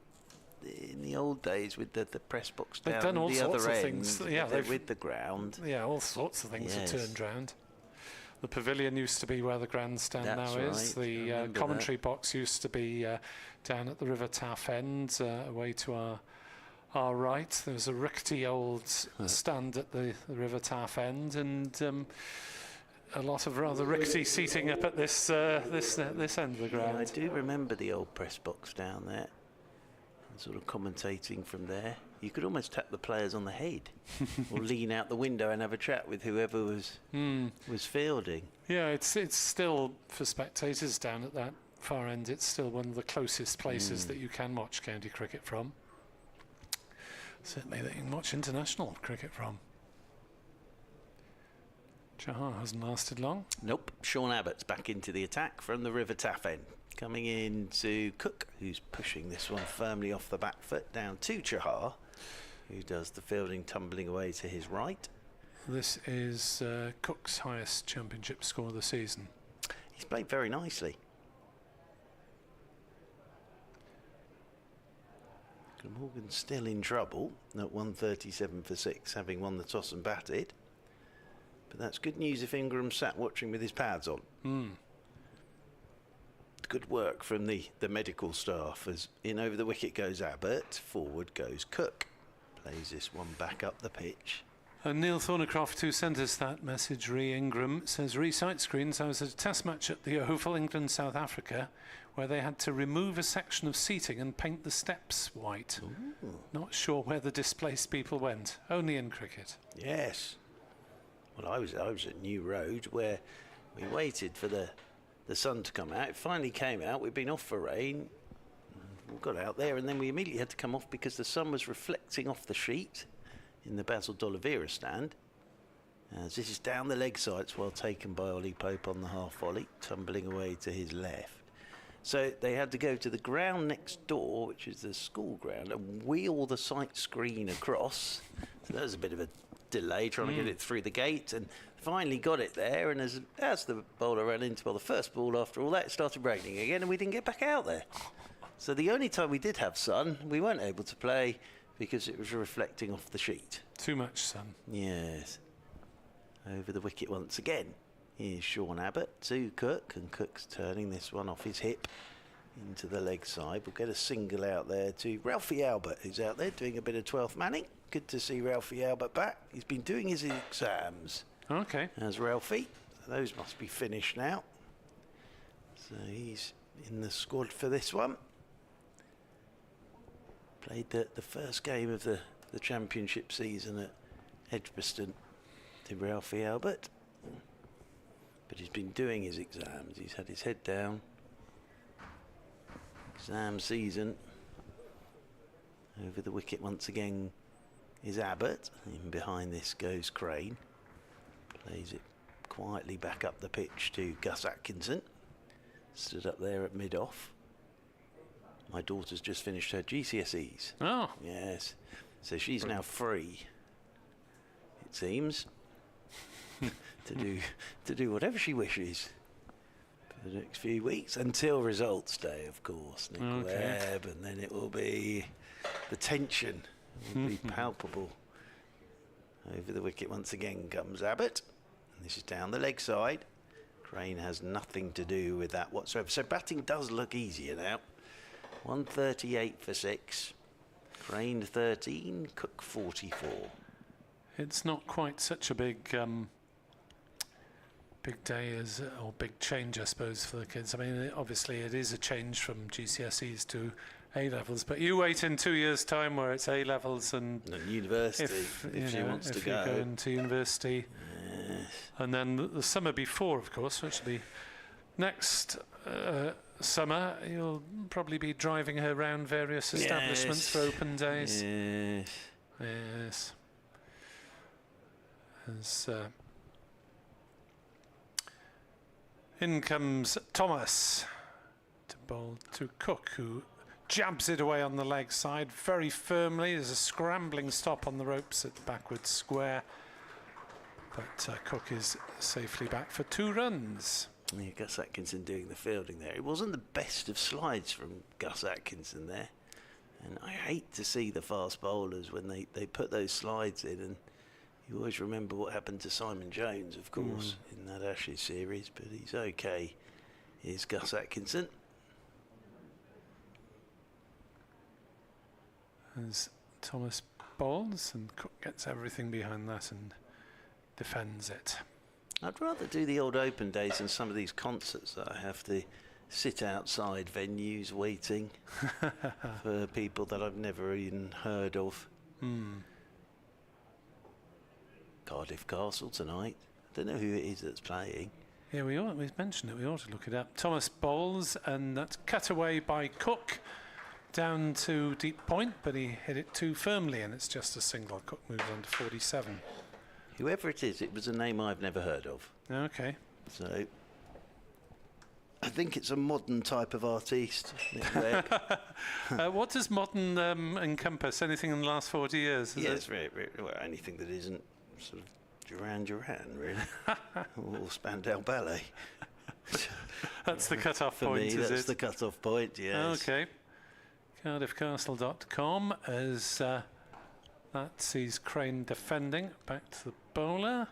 in the old days with the press box down they've done all the sorts other of end, things. Yeah, with the ground. Yeah, all sorts of things Yes. are turned round. The pavilion used to be where the grandstand That's now is. right, I The remember commentary box used to be down at the River Taff end, away to our right. There was a rickety old stand at the River Taff end, and a lot of rather rickety seating up at this this end of the ground. Yeah, I do remember the old press box down there. And sort of commentating from there. You could almost tap the players on the head, or lean out the window and have a chat with whoever was fielding. Yeah, it's still, for spectators down at that far end, it's still one of the closest places that you can watch county cricket from. Certainly that you can watch international cricket from. Chahar hasn't lasted long. Nope. Sean Abbott's back into the attack from the River Taff end. Coming in to Cook, who's pushing this one firmly off the back foot down to Chahar, who does the fielding, tumbling away to his right. This is Cook's highest championship score of the season. He's played very nicely. Glamorgan still in trouble at 137 for 6, having won the toss and batted. But that's good news if Ingram sat watching with his pads on. Good work from the medical staff as in over the wicket goes Abbott, forward goes Cook. Plays this one back up the pitch. And Neil Thornycroft, who sent us that message, Ingram, says, sight screens, I was at a test match at the Oval, England, South Africa, where they had to remove a section of seating and paint the steps white. Ooh. Not sure where the displaced people went. Only in cricket. Yes. Well, I was at New Road where we waited for the sun to come out. It finally came out. We'd been off for rain. We got out there and then we immediately had to come off because the sun was reflecting off the sheet in the Basil D'Oliveira stand. As this is down the leg side, it's well taken by Ollie Pope on the half volley, tumbling away to his left. So they had to go to the ground next door, which is the school ground, and wheel the sight screen across. So there was a bit of a delay trying to get it through the gate, and finally got it there. And as the bowler ran into the first ball, after all that, it started raining again, and we didn't get back out there. So the only time we did have sun, we weren't able to play because it was reflecting off the sheet. Too much sun. Yes. Over the wicket once again. Here's Sean Abbott to Cook, and Cook's turning this one off his hip into the leg side. We'll get a single out there to Ralphie Albert, who's out there doing a bit of 12th manning. Good to see Ralphie Albert back. He's been doing his exams. Okay. As Ralphie. Those must be finished now. So he's in the squad for this one. Played the first game of the championship season at Edgbaston to Ralphie Albert. But he's been doing his exams. He's had his head down. Exam season. Over the wicket once again is Abbott. In behind this goes Crane. Plays it quietly back up the pitch to Gus Atkinson. Stood up there at mid-off. My daughter's just finished her GCSEs. Oh. Yes. So she's now free, it seems, to do whatever she wishes for the next few weeks until results day, of course. Nick Webb, and then it will be the tension will be palpable. Over the wicket once again comes Abbott, and this is down the leg side. Crane has nothing to do with that whatsoever. So batting does look easier now. 138 for 6. Crane 13, Cook 44. It's not quite such a big day or big change, I suppose, for the kids. I mean, obviously it is a change from GCSEs to A-levels, but you wait in 2 years' time where it's A-levels and university, if she wants to go. If you go into university. Yes. And then the summer before, of course, which will be next summer, you'll probably be driving her around various establishments for open days. Yes. Yes. As, in comes Thomas to bowl to Cook, who jabs it away on the leg side very firmly. There's a scrambling stop on the ropes at the backward square. But Cook is safely back for 2 runs. Yeah, Gus Atkinson doing the fielding there. It wasn't the best of slides from Gus Atkinson there. And I hate to see the fast bowlers when they put those slides in, and you always remember what happened to Simon Jones, of course, in that Ashes series, but he's okay. Here's Gus Atkinson. As Thomas bowls, and Cook gets everything behind that and defends it. I'd rather do the old open days than some of these concerts that I have to sit outside venues waiting for people that I've never even heard of. Cardiff Castle tonight. I don't know who it is that's playing. Yeah, we've mentioned it. We ought to look it up. Thomas bowls, and that's cut away by Cook down to deep point, but he hit it too firmly, and it's just a single. Cook moves on to 47. Whoever it is, it was a name I've never heard of. Okay. So I think it's a modern type of artiste. What does modern encompass? Anything in the last 40 years? Yes, well, anything that isn't sort of Duran Duran, really, or Spandau Ballet. That's the cut-off For point, me, is that's it? the cut-off point, yes. Okay. CardiffCastle.com as that sees Crane defending. Back to the bowler.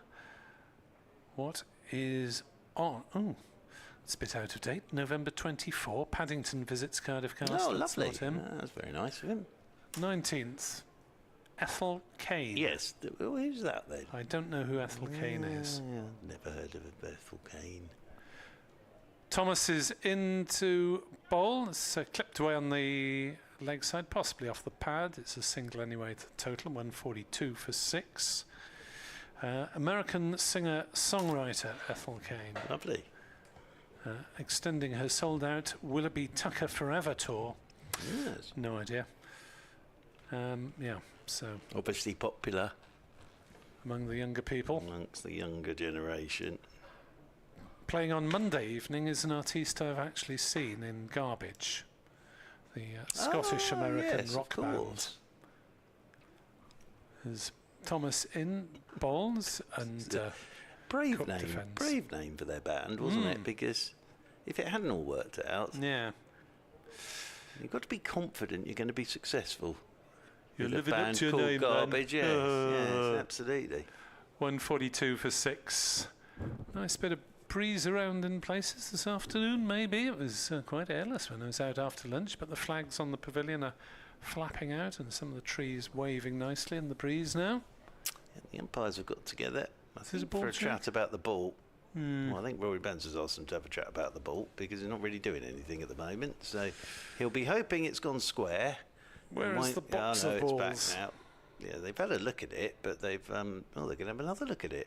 What is on? Oh, it's a bit out of date. November 24. Paddington visits Cardiff Castle. Oh, lovely. That's not him. That's very nice of him. 19th. Ethel Kane. Yes. Who's that then? I don't know who Ethel Kane is. Never heard of a Ethel Kane. Thomas is into bowl. It's clipped away on the leg side, possibly off the pad. It's a single anyway to the total, 142 for 6. American singer-songwriter Ethel Kane. Lovely. Extending her sold-out Willoughby Tucker Forever tour. Yes. No idea. Yeah, so Obviously popular among the younger people. amongst the younger generation. Playing on Monday evening is an artiste I've actually seen in Garbage, the Scottish-American yes, rock of band. course. There's Thomas in bowls and Brave Cook name, defence. brave name for their band, wasn't it? Because if it hadn't all worked out, yeah, you've got to be confident you're going to be successful. you're With a living up band to your called name, Garbage, man. yes, absolutely. 142 for 6. Nice bit of breeze around in places this afternoon. Maybe it was quite airless when I was out after lunch, but the flags on the pavilion are flapping out and some of the trees waving nicely in the breeze now. Yeah, the umpires have got together, I Is it a think, ball for a check? chat about the ball. Well, I think Rory Benz has asked them to have a chat about the ball because he's not really doing anything at the moment. So he'll be hoping it's gone square. Where is the box no, of it's balls? back now. Yeah, they've had a look at it, but they're going to have another look at it.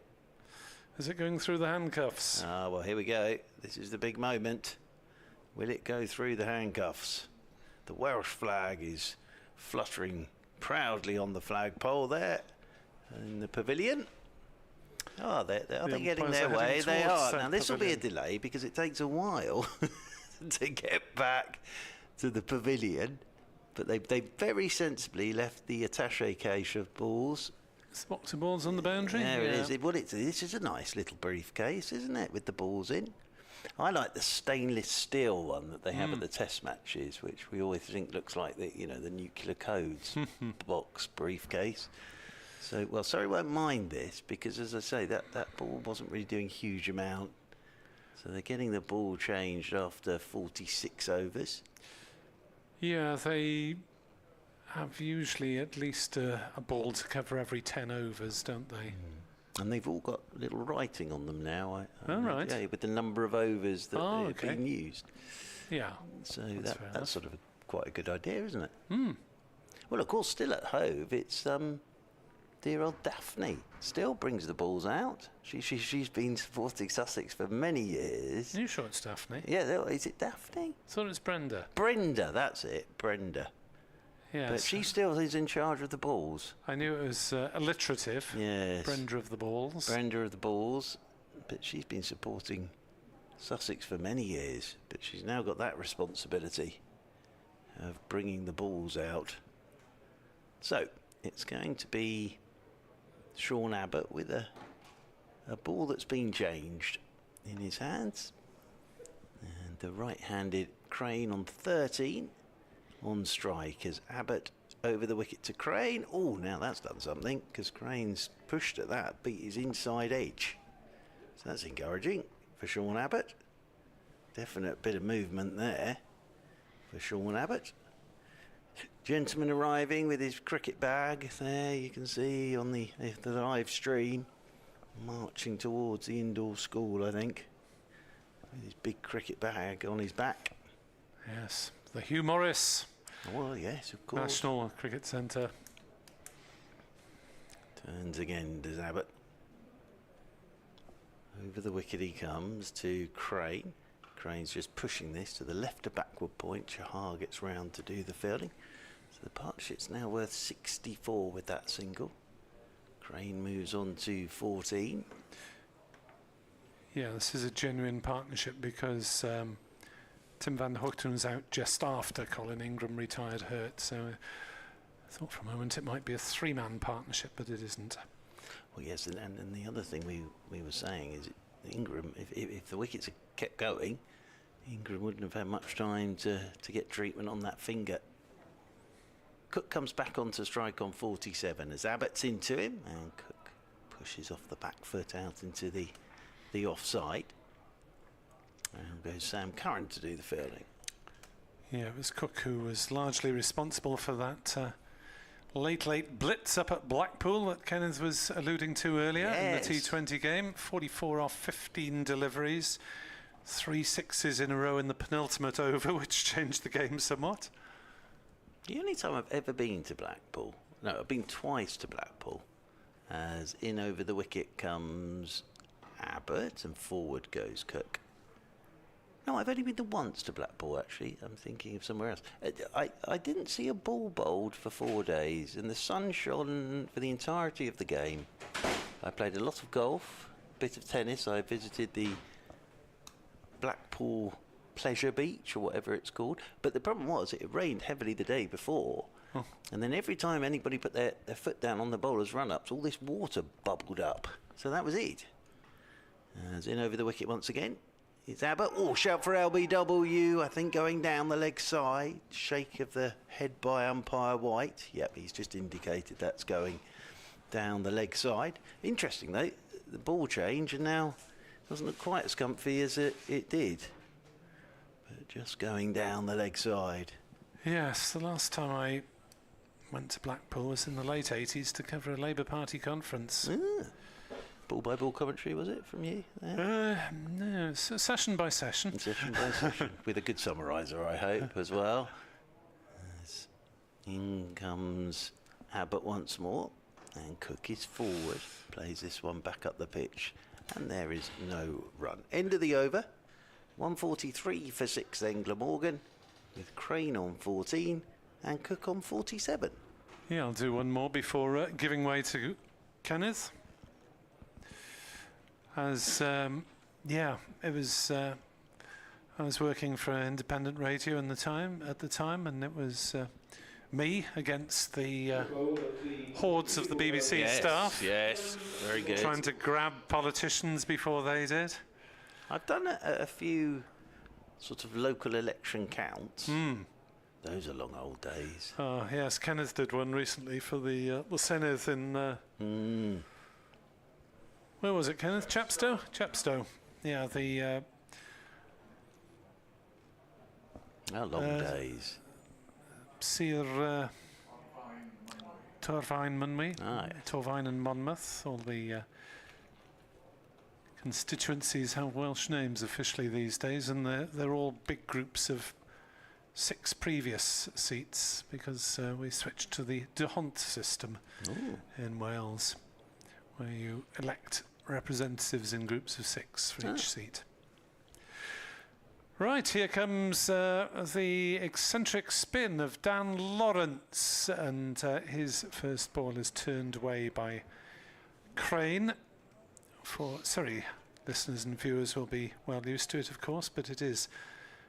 Is it going through the handcuffs? Ah, well, here we go. This is the big moment. Will it go through the handcuffs? The Welsh flag is fluttering proudly on the flagpole there in the pavilion. Oh, are they getting umpires their are heading way? They towards are. that Now, this will be a pavilion. delay because it takes a while to get back to the pavilion. But they very sensibly left the attaché case of balls. It's the box of balls on the boundary. There it is. This is a nice little briefcase, isn't it, with the balls in? I like the stainless steel one that they have at the test matches, which we always think looks like the nuclear codes box briefcase. So, well, Surrey won't mind this because, as I say, that ball wasn't really doing a huge amount. So they're getting the ball changed after 46 overs. Yeah, they have usually at least a ball to cover every 10 overs, don't they? And they've all got little writing on them now. Right. Yeah, with the number of overs that Oh, have okay. been used. Yeah. So That's fair enough. that's sort of quite a good idea, isn't it? Well, of course, still at Hove, it's dear old Daphne. Still brings the balls out. She's been supporting Sussex for many years. Are you sure it's Daphne? Yeah, is it Daphne? Thought it was Brenda. Brenda, that's it, Brenda. Yes. But she still is in charge of the balls. I knew it was alliterative. Yes. Brenda of the balls. Brenda of the balls. But she's been supporting Sussex for many years. But she's now got that responsibility of bringing the balls out. So, it's going to be Sean Abbott with a ball that's been changed in his hands. And the right-handed Crane on 13 on strike as Abbott over the wicket to Crane. Oh, now that's done something because Crane's pushed at that, beat his inside edge. So that's encouraging for Sean Abbott. Definite bit of movement there for Sean Abbott. Gentleman arriving with his cricket bag there, you can see on the live stream, marching towards the indoor school, I think, with his big cricket bag on his back. Yes. The Hugh Morris Well, yes, of course. National Cricket Centre. Turns again, does Abbott. Over the wicket he comes to Crane. Crane's just pushing this to the left to backward point. Chahar gets round to do the fielding. So the partnership's now worth 64 with that single. Crane moves on to 14. Yeah, this is a genuine partnership because Tim van Hoogten was out just after Colin Ingram retired hurt. So I thought for a moment it might be a three-man partnership, but it isn't. Well, yes, and the other thing we were saying is Ingram, if the wickets had kept going, Ingram wouldn't have had much time to get treatment on that finger. Cook comes back onto strike on 47 as Abbott's into him, and Cook pushes off the back foot out into the offside. And goes Sam Curran to do the fielding. Yeah, it was Cook who was largely responsible for that late blitz up at Blackpool that Kenneth was alluding to earlier in the T20 game. 44 off 15 deliveries, 3 sixes in a row in the penultimate over, which changed the game somewhat. The only time I've ever been to Blackpool, no, I've been twice to Blackpool, as in over the wicket comes Abbott and forward goes Cook. No, I've only been to once to Blackpool, actually. I'm thinking of somewhere else. I didn't see a ball bowled for 4 days, and the sun shone for the entirety of the game. I played a lot of golf, a bit of tennis. I visited the Blackpool Pleasure Beach, or whatever it's called. But the problem was, it rained heavily the day before. Oh. And then every time anybody put their foot down on the bowler's run-ups, all this water bubbled up. So that was it. As in over the wicket once again. It's Abbott. Oh, shout for LBW, I think, going down the leg side. Shake of the head by umpire White. Yep, he's just indicated that's going down the leg side. Interesting, though, the ball change, and now doesn't look quite as comfy as it did. But just going down the leg side. Yes, the last time I went to Blackpool was in the late 80s to cover a Labour Party conference. Ball by ball commentary, was it, from you? No, session by session. Session by session, with a good summariser, I hope, as well. As in comes Abbott once more, and Cook is forward, plays this one back up the pitch, and there is no run. End of the over, 143 for 6 then Glamorgan, with Crane on 14 and Cook on 47. Yeah, I'll do one more before giving way to Kenneth. As yeah, it was. I was working for independent radio at the time, and it was me against the hordes of the BBC staff. Yes, very good. Trying to grab politicians before they did. I've done a few sort of local election counts. Those are long old days. Oh yes, Kenneth did one recently for the Senedd in. Where was it, Kenneth? Chepstow? Chepstow. Yeah, the... long days. Sir Torfaen Monmouth. Yeah. Torfaen and Monmouth. All the constituencies have Welsh names officially these days, and they're all big groups of 6 previous seats, because we switched to the Dehont system in Wales, where you elect representatives in groups of 6 for each seat. Right, here comes the eccentric spin of Dan Lawrence, and his first ball is turned away by Crane. For Surrey listeners and viewers will be well used to it, of course, but it is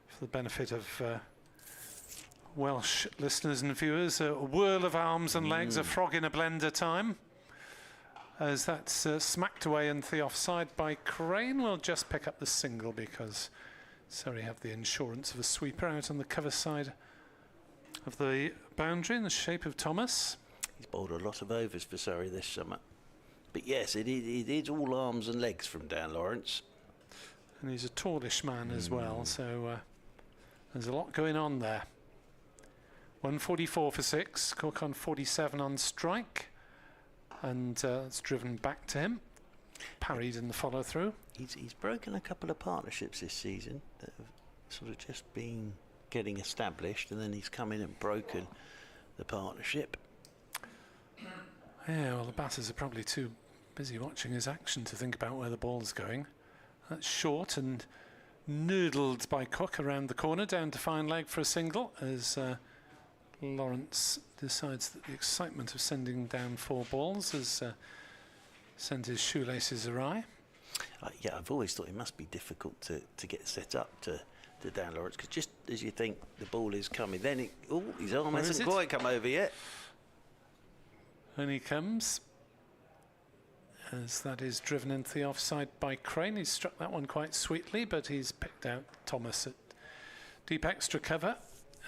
for the benefit of Welsh listeners and viewers, a whirl of arms and legs, a frog in a blender time. As that's smacked away into the offside by Crane. We'll just pick up the single because Surrey have the insurance of a sweeper out on the cover side of the boundary in the shape of Thomas. He's bowled a lot of overs for Surrey this summer. But yes, it is all arms and legs from Dan Lawrence. And he's a tallish man as well, so there's a lot going on there. 144 for 6, Cook on 47 on strike. And it's driven back to him, parried in the follow-through. He's broken a couple of partnerships this season that have sort of just been getting established, and then he's come in and broken the partnership. Yeah, well, the batters are probably too busy watching his action to think about where the ball's going. That's short and noodled by Cook around the corner, down to fine leg for a single, as Lawrence decides that the excitement of sending down 4 balls has sent his shoelaces awry. Yeah, I've always thought it must be difficult to get set up to Dan Lawrence, because just as you think the ball is coming, then his arm hasn't quite come over yet. And he comes, as that is driven into the offside by Crane. He's struck that one quite sweetly, but he's picked out Thomas at deep extra cover,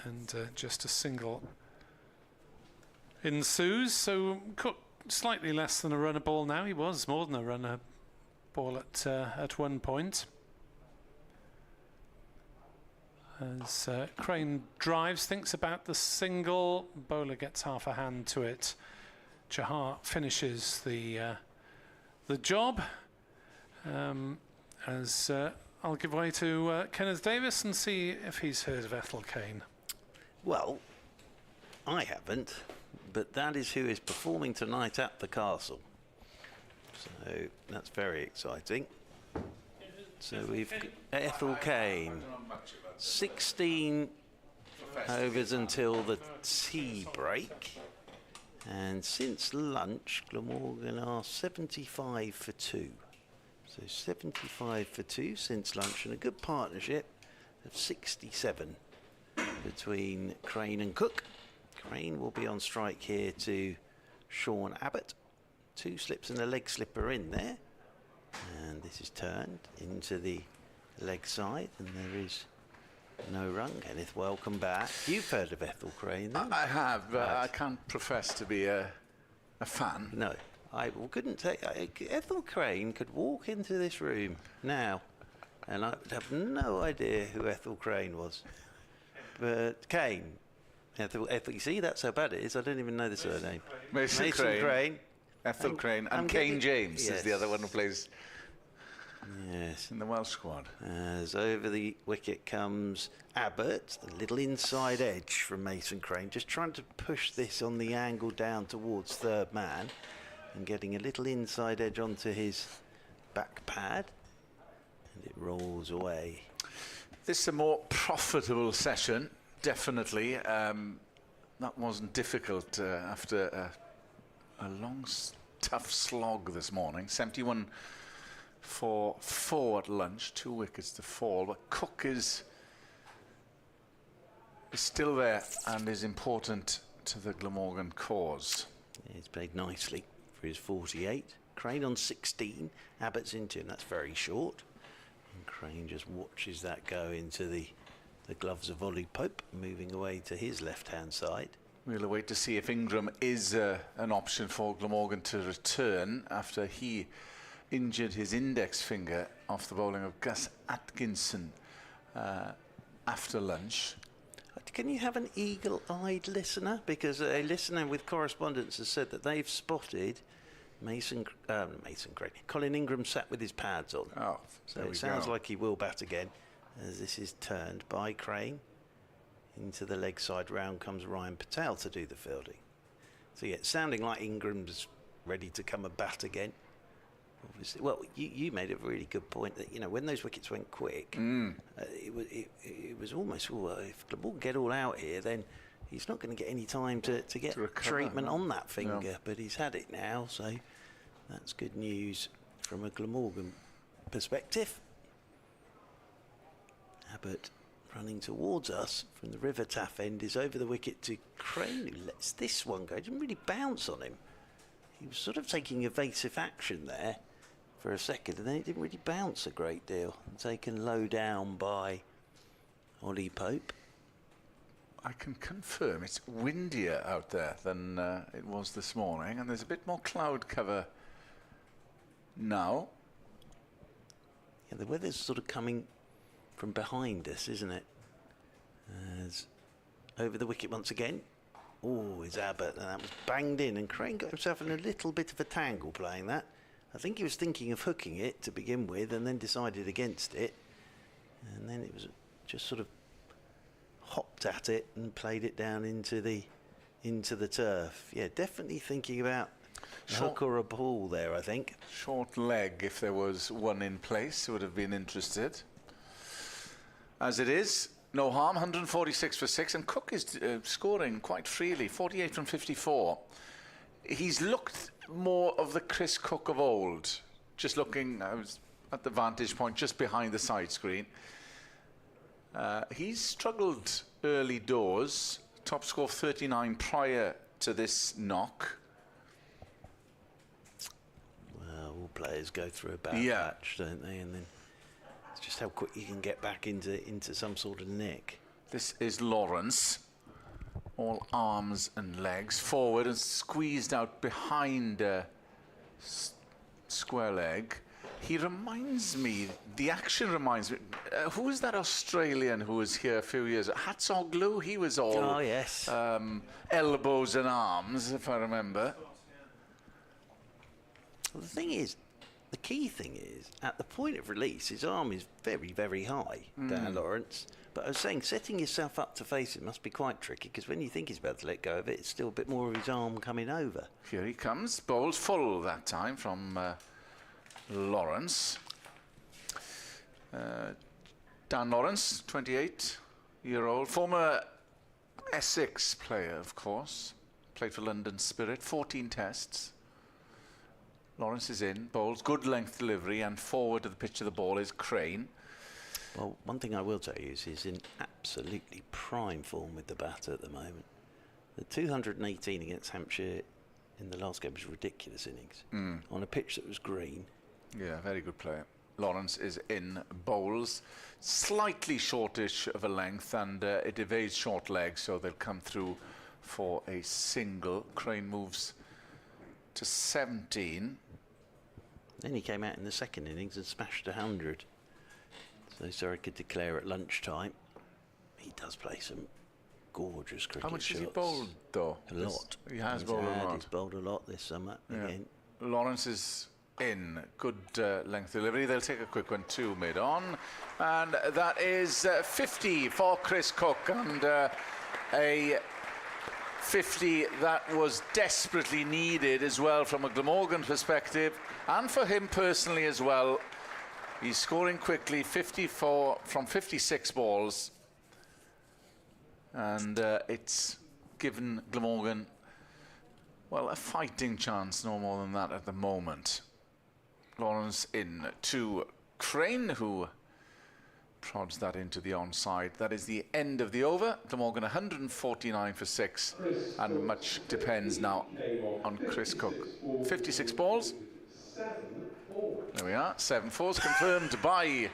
and just a single ensues. So Cook slightly less than a runner ball now. He was more than a runner ball at one point. As Crane drives, thinks about the single, bowler gets half a hand to it. Chahar finishes the job. As I'll give way to Kenneth Davis and see if he's heard of Ethel Kane. Well, I haven't, but that is who is performing tonight at the Castle. So that's very exciting. So we've got Ethel Kane, 16 overs until the tea break. And since lunch, Glamorgan are 75 for 2. So 75 for 2 since lunch, and a good partnership of 67 between Crane and Cook. Crane will be on strike here to Sean Abbott. 2 slips and a leg slipper in there. And this is turned into the leg side, and there is no run. Kenneth, welcome back. You've heard of Ethel Crane, then? I have, but I can't profess to be a fan. No, I couldn't take. Ethel Crane could walk into this room now, and I would have no idea who Ethel Crane was. But Kane, Ethel, you see, that's how bad it is. I don't even know the surname. Mason Crane. Ethel Crane, and Kane James is the other one who plays in the Welsh squad. As over the wicket comes Abbott, a little inside edge from Mason Crane, just trying to push this on the angle down towards third man and getting a little inside edge onto his back pad, and it rolls away. This is a more profitable session, definitely. That wasn't difficult after a long, tough slog this morning. 71 for 4 at lunch, 2 wickets to fall. But Cook is still there and is important to the Glamorgan cause. He's played nicely for his 48. Crane on 16. Abbott's into him. That's very short. And Crane just watches that go into the gloves of Ollie Pope, moving away to his left-hand side. We'll await to see if Ingram is an option for Glamorgan to return after he injured his index finger off the bowling of Gus Atkinson after lunch. Can you have an eagle-eyed listener? Because a listener with correspondence has said that they've spotted Colin Ingram sat with his pads on. Oh, so it sounds like he will bat again, as this is turned by Crane. Into the leg side, round comes Ryan Patel to do the fielding. So yeah, it's sounding like Ingram's ready to come and bat again. Obviously, well, you made a really good point that, you know, when those wickets went quick, it was almost, if Glamorgan get all out here, then he's not going to get any time to get treatment on that finger. Yeah. But he's had it now, so that's good news from a Glamorgan perspective. Abbott running towards us from the River Taff end is over the wicket to Crane, who lets this one go. It didn't really bounce on him. He was sort of taking evasive action there for a second, and then it didn't really bounce a great deal. Taken low down by Ollie Pope. I can confirm it's windier out there than it was this morning, and there's a bit more cloud cover now. Yeah, the weather's sort of coming from behind us, isn't it? As over the wicket once again. Oh, is Abbott, and that was banged in, and Crane got himself in a little bit of a tangle playing that. I think he was thinking of hooking it to begin with, and then decided against it, and then it was just sort of hopped at it and played it down into the turf. Yeah, definitely thinking about a hook or a ball there, I think. Short leg, if there was one in place, would have been interested. As it is, no harm, 146 for 6, and Cook is scoring quite freely, 48 from 54. He's looked more of the Chris Cook of old. Just looking, I was at the vantage point just behind the side screen. He's struggled early doors, top score 39 prior to this knock. Well, all players go through a bad patch, don't they? And then it's just how quick you can get back into some sort of nick. This is Lawrence. all arms and legs forward and squeezed out behind square leg. He reminds me, the action reminds me, who was that Australian who was here a few years ago? Hatsoglu, he was all Oh, yes. elbows and arms, if I remember. Well, the thing is, the key thing is, at the point of release, his arm is very, very high, Dan Lawrence. But I was saying, setting yourself up to face it must be quite tricky, because when you think he's about to let go of it, it's still a bit more of his arm coming over. Here he comes, bowls full that time from Lawrence. Dan Lawrence, 28-year-old, former Essex player, of course. Played for London Spirit, 14 tests. Lawrence is in, bowls, good length delivery, and forward to the pitch of the ball is Crane. Well, one thing I will tell you is he's in absolutely prime form with the bat at the moment. The 218 against Hampshire in the last game was a ridiculous innings. On a pitch that was green. Yeah, very good player. Lawrence is in, bowls, slightly shortish of a length, and it evades short legs, so they'll come through for a single. Crane moves to 17. Then he came out in the second innings and smashed 100. So Surrey could declare at lunchtime. He does play some gorgeous cricket shots. How much has he bowled, though? A lot. He has bowled a lot. He's bowled a lot this summer. Yeah. Again. Lawrence is in, good length delivery. They'll take a quick one to mid-on, and that is 50 for Chris Cook, and a 50 that was desperately needed as well from a Glamorgan perspective, and for him personally as well. He's scoring quickly, 54 from 56 balls, and it's given Glamorgan, well, a fighting chance, no more than that at the moment. Lawrence in to Crane, who prods that into the onside. That is the end of the over. Glamorgan 149 for 6, and much depends now on Chris Cook. 56 balls. There we are, 7 fours confirmed by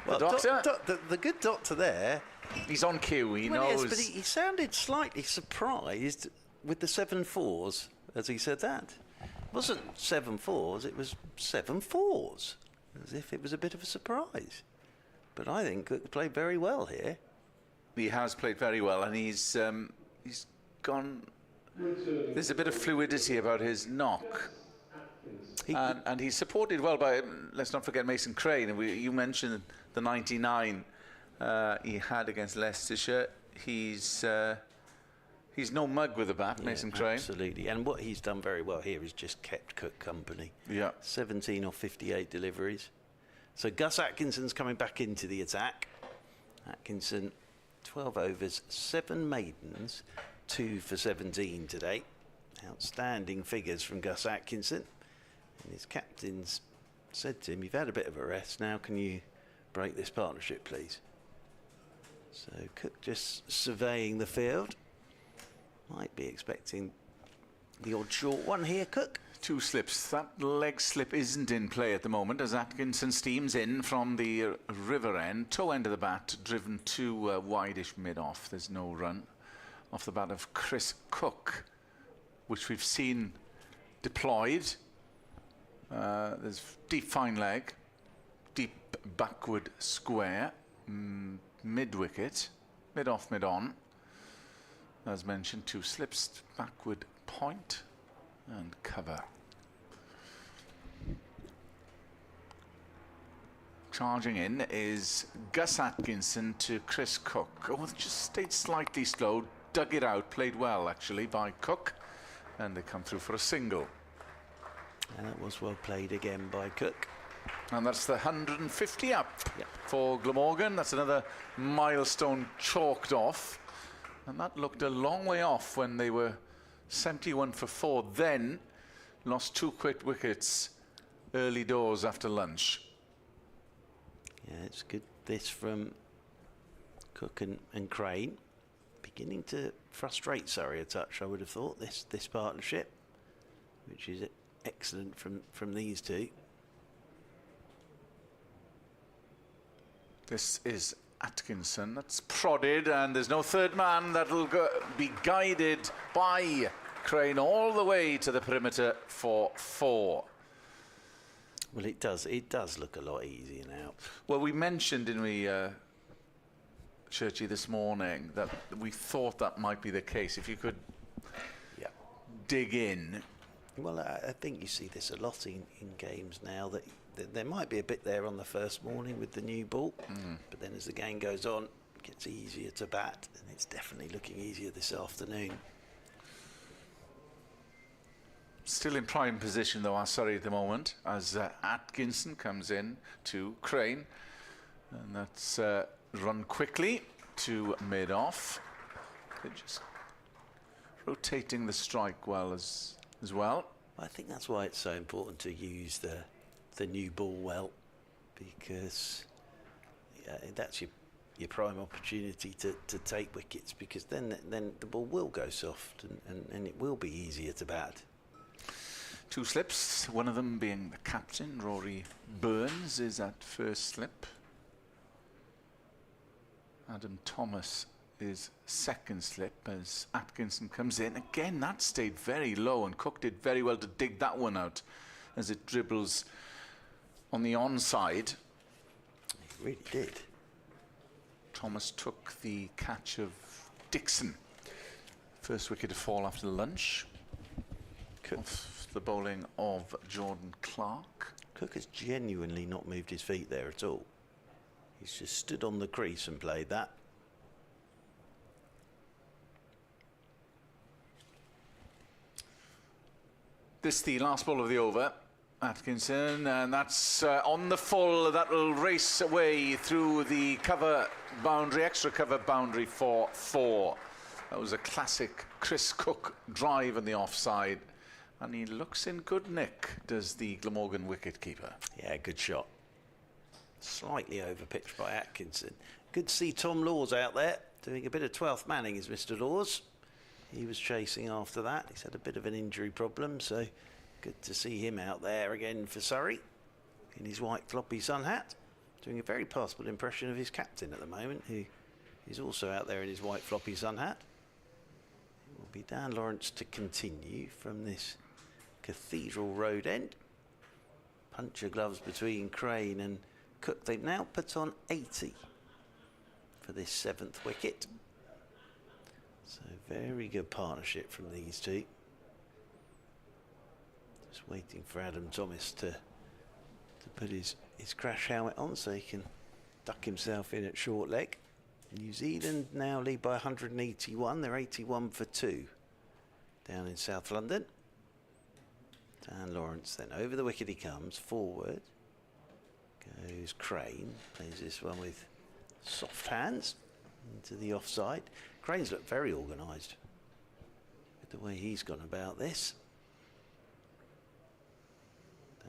the doctor. The good doctor there. He's on cue, he knows. Yes, but he sounded slightly surprised with the 7 fours as he said that. It wasn't 7 fours, it was 7 fours, as if it was a bit of a surprise. But I think Cook played very well here. He has played very well, and he's gone. There's a bit of fluidity about his knock. And he's supported well by, let's not forget, Mason Crane. You mentioned the 99 he had against Leicestershire. He's no mug with the bat, Mason Crane. Absolutely. And what he's done very well here is just kept Cook company. Yeah. 17 or 58 deliveries. So Gus Atkinson's coming back into the attack. Atkinson, 12 overs, 7 maidens, 2 for 17 today. Outstanding figures from Gus Atkinson. And his captains said to him, "You've had a bit of a rest, now can you break this partnership, please?" So Cook just surveying the field. Might be expecting the odd short one here, Cook. 2 slips. That leg slip isn't in play at the moment as Atkinson steams in from the river end. Toe end of the bat, driven to wide-ish mid-off. There's no run off the bat of Chris Cook, which we've seen deployed. There's deep fine leg, deep backward square, mid-wicket, mid-off, mid-on. As mentioned, 2 slips, backward point and cover. Charging in is Gus Atkinson to Chris Cook. Oh, just stayed slightly slow, dug it out, played well actually by Cook, and they come through for a single. And that was well played again by Cook. And that's the 150 up for Glamorgan. That's another milestone chalked off. And that looked a long way off when they were 71 for 4. Then lost 2 quick wickets early doors after lunch. Yeah, it's good. This from Cook and Crane. Beginning to frustrate Surrey a touch, I would have thought, this partnership, which is excellent from these two. This is Atkinson. That's prodded, and there's no third man. That'll be guided by Crane all the way to the perimeter for 4. Well, it does look a lot easier now. Well, we mentioned, didn't we, Churchy, this morning, that we thought that might be the case. If you could dig in. Well, I think you see this a lot in games now, that there might be a bit there on the first morning with the new ball, but then as the game goes on, it gets easier to bat, and it's definitely looking easier this afternoon. Still in prime position, though, are Surrey at the moment, as Atkinson comes in to Crane, and that's run quickly to mid-off. They're just rotating the strike well as well. I think that's why it's so important to use the new ball well, because that's your prime opportunity to take wickets, because then the ball will go soft and it will be easier to bat. 2 slips, one of them being the captain, Rory Burns, is at first slip. Adam Thomas is second slip as Atkinson comes in. Again, that stayed very low, and Cook did very well to dig that one out as it dribbles on the onside. He really did. Thomas took the catch of Dixon. First wicket to fall after the lunch. Off the bowling of Jordan Clark. Cook has genuinely not moved his feet there at all. He's just stood on the crease and played that. This the last ball of the over, Atkinson, and that's on the full. That will race away through the cover boundary, extra cover boundary for 4. That was a classic Chris Cook drive on the offside, and he looks in good nick, does the Glamorgan wicketkeeper. Yeah, good shot. Slightly overpitched by Atkinson. Good to see Tom Laws out there doing a bit of 12th manning, is Mr. Laws. He was chasing after that. He's had a bit of an injury problem, so good to see him out there again for Surrey in his white floppy sun hat, doing a very passable impression of his captain at the moment, who is also out there in his white floppy sun hat. It will be Dan Lawrence to continue from this Cathedral Road end. Punch of gloves between Crane and Cook. They've now put on 80 for this 7th wicket. So very good partnership from these two. Just waiting for Adam Thomas to put his crash helmet on so he can duck himself in at short leg. New Zealand now lead by 181. They're 81 for 2 down in South London. Dan Lawrence then over the wicket he comes, forward. Goes Crane, plays this one with soft hands into the offside. Crane's looked very organised with the way he's gone about this.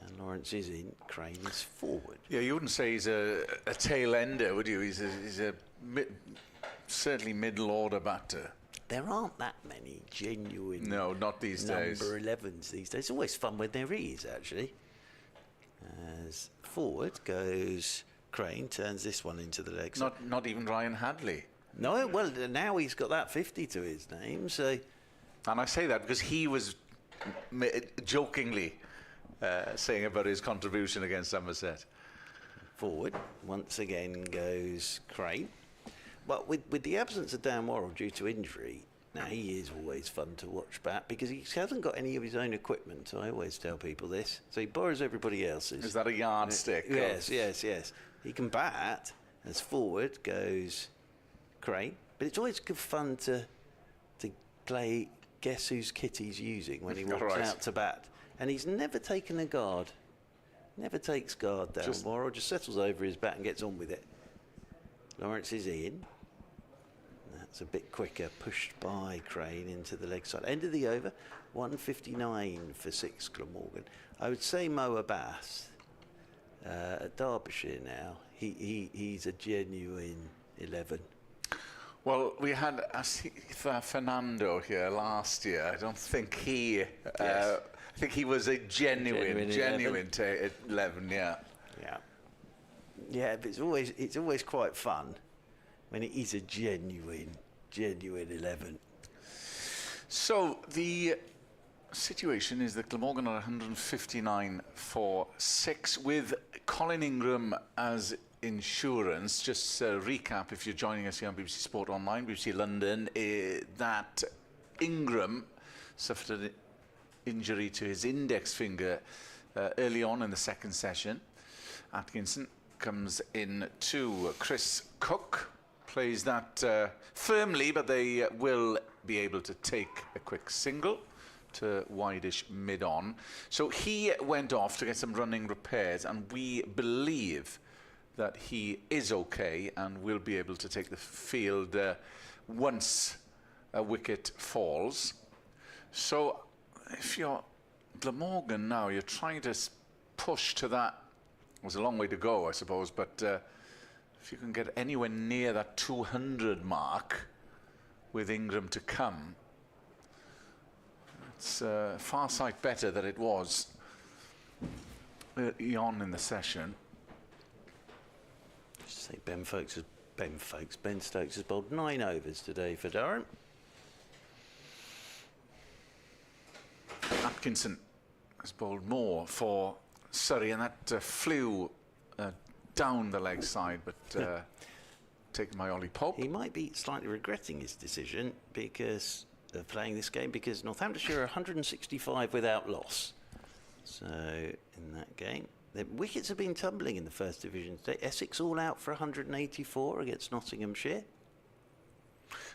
Dan Lawrence is in, Crane is forward. Yeah, you wouldn't say he's a tail ender, would you? He's a certainly middle order batter. There aren't that many genuine not these days. number 11s these days. It's always fun when there is, actually. As forward goes Crane, turns this one into the legs. Not even Ryan Hadley. No, well, now he's got that 50 to his name, so... And I say that because he was jokingly saying about his contribution against Somerset. Forward, once again, goes Crane. But with the absence of Dan Worrell due to injury, now he is always fun to watch bat because he hasn't got any of his own equipment. I always tell people this. So he borrows everybody else's. Is that a yardstick? Yes. He can bat. As forward goes Crane. But it's always good fun to play guess whose kit he's using when he walks out to bat. And he's never taken a guard. Never takes guard down. Worrell just settles over his bat and gets on with it. Lawrence is in. That's a bit quicker, pushed by Crane into the leg side. End of the over, 159 for 6 Glamorgan. I would say Mo Abbas at Derbyshire now. He's a genuine 11. Well, we had Asitha Fernando here last year. I don't think he... I think he was a genuine 11, yeah. Yeah, but it's always quite fun when it is a genuine 11. So the situation is that Glamorgan are 159 for 6 with Colin Ingram as insurance. Just recap if you're joining us here on BBC Sport Online, BBC London, that Ingram suffered an injury to his index finger early on in the second session. Atkinson comes in to Chris Cook, plays that firmly, but they will be able to take a quick single to wideish mid-on. So he went off to get some running repairs, and we believe that he is okay and will be able to take the field once a wicket falls. So if you're Glamorgan now, you're trying to push to that. It was a long way to go, I suppose, but if you can get anywhere near that 200 mark with Ingram to come, it's far sight better than it was early on in the session. Just say Ben Stokes has bowled 9 overs today for Durham. Atkinson has bowled more for Surrey, and that flew down the leg side, but taken by Ollie Pope. He might be slightly regretting his decision because of playing this game, because Northamptonshire are 165 without loss. So in that game, the wickets have been tumbling in the First Division today. Essex all out for 184 against Nottinghamshire.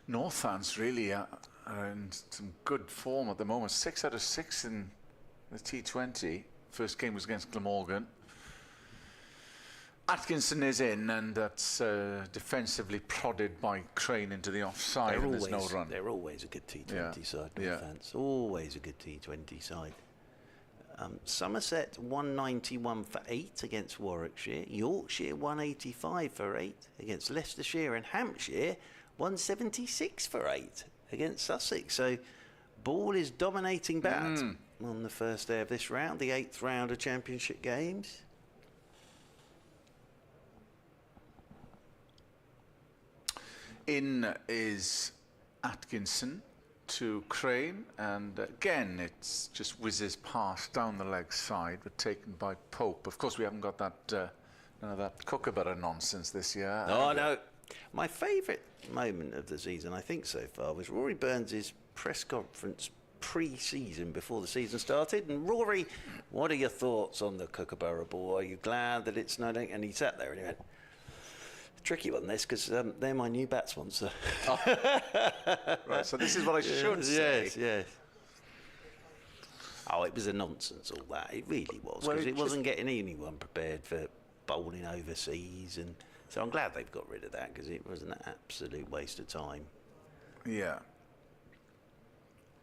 Northants really are in some good form at the moment. 6 out of 6 in the T20. First game was against Glamorgan. Atkinson is in, and that's defensively prodded by Crane into the offside, and there's no run. They're always a good T20 side, Northants. Always a good T20 side. Somerset 191 for 8 against Warwickshire. Yorkshire 185 for 8 against Leicestershire, and Hampshire 176 for 8 against Sussex. So ball is dominating bat on the first day of this round, the 8th round of Championship games. In is Atkinson to Crane, and again it's just whizzes past down the leg side, but taken by Pope. Of course we haven't got that none of that kookaburra nonsense this year. Oh no. My favourite moment of the season, I think so far, was Rory Burns' press conference pre-season before the season started. And Rory, what are your thoughts on the kookaburra ball? Are you glad that it's not? And he sat there and he went, tricky one this, because they're my new bat sponsor. Right, so this is what I should say. Yes. Oh, it was a nonsense, all that. It really was, Well, because it it wasn't getting anyone prepared for bowling overseas, and so I'm glad they've got rid of that, because it was an absolute waste of time. Yeah.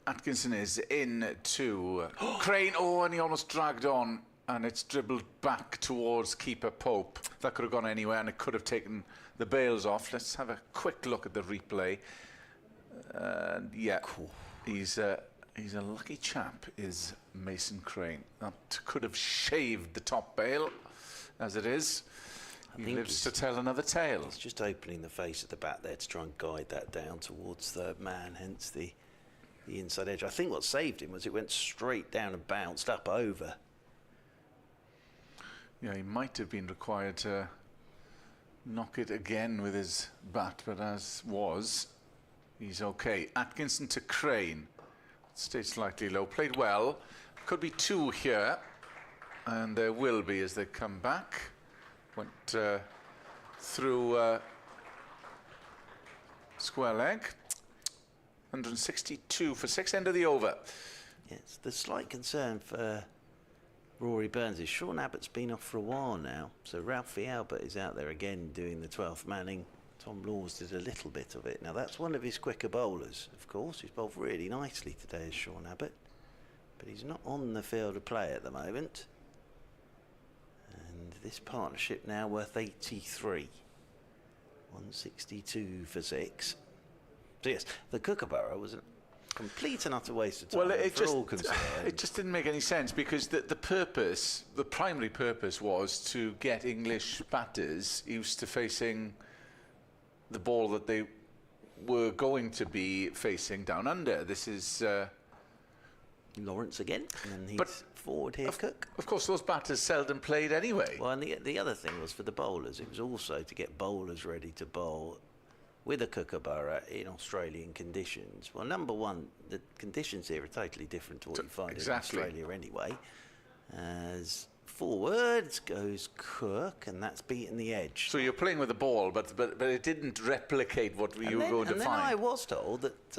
Atkinson is in to Crane. Oh, and he almost dragged on, and it's dribbled back towards keeper Pope. That could have gone anywhere, and it could have taken the bails off. Let's have a quick look at the replay. Yeah, cool. He's a lucky chap, is Mason Crane. That could have shaved the top bail, as it is. He lives to tell another tale. He's just opening the face of the bat there to try and guide that down towards third man, hence the inside edge. I think what saved him was it went straight down and bounced up over. Yeah, he might have been required to knock it again with his bat, but as was, he's okay. Atkinson to Crane. Stayed slightly low. Played well. Could be 2 here, and there will be as they come back. Went through square leg. 162 for 6, end of the over. Yes, the slight concern for Rory Burns is Sean Abbott's been off for a while now, so Ralphie Albert is out there again doing the 12th manning. Tom Laws did a little bit of it. Now that's one of his quicker bowlers, of course. He's bowled really nicely today, is Sean Abbott, but he's not on the field of play at the moment. And this partnership now worth 83. 162 for 6. So yes, the kookaburra was a complete and utter waste of time. Well, it it just didn't make any sense, because the primary purpose was to get English batters used to facing the ball that they were going to be facing down under. This is Lawrence again, and he's But forward here, Cook. Of course, those batters seldom played anyway. Well, and the other thing was for the bowlers, it was also to get bowlers ready to bowl with a kookaburra in Australian conditions. Well, number one, the conditions here are totally different to what you find exactly. in Australia anyway. As forwards goes Cook, and that's beaten the edge. So you're playing with the ball, but it didn't replicate what you were going to and find. then I was told that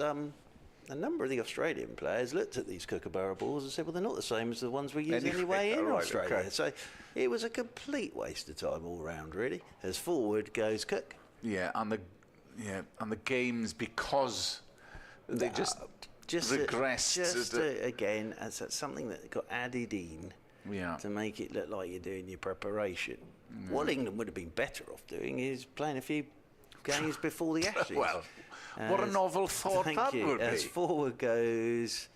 a number of the Australian players looked at these kookaburra balls and said, well, they're not the same as the ones we use anyway in right, Australia. okay. So it was a complete waste of time all round, really. As forward goes Cook. Yeah, and the games, because they just regressed. Again, as something that got added in to make it look like you're doing your preparation. What England would have been better off doing is playing a few games before the Ashes. Well, what a novel thought that would be. As forward goes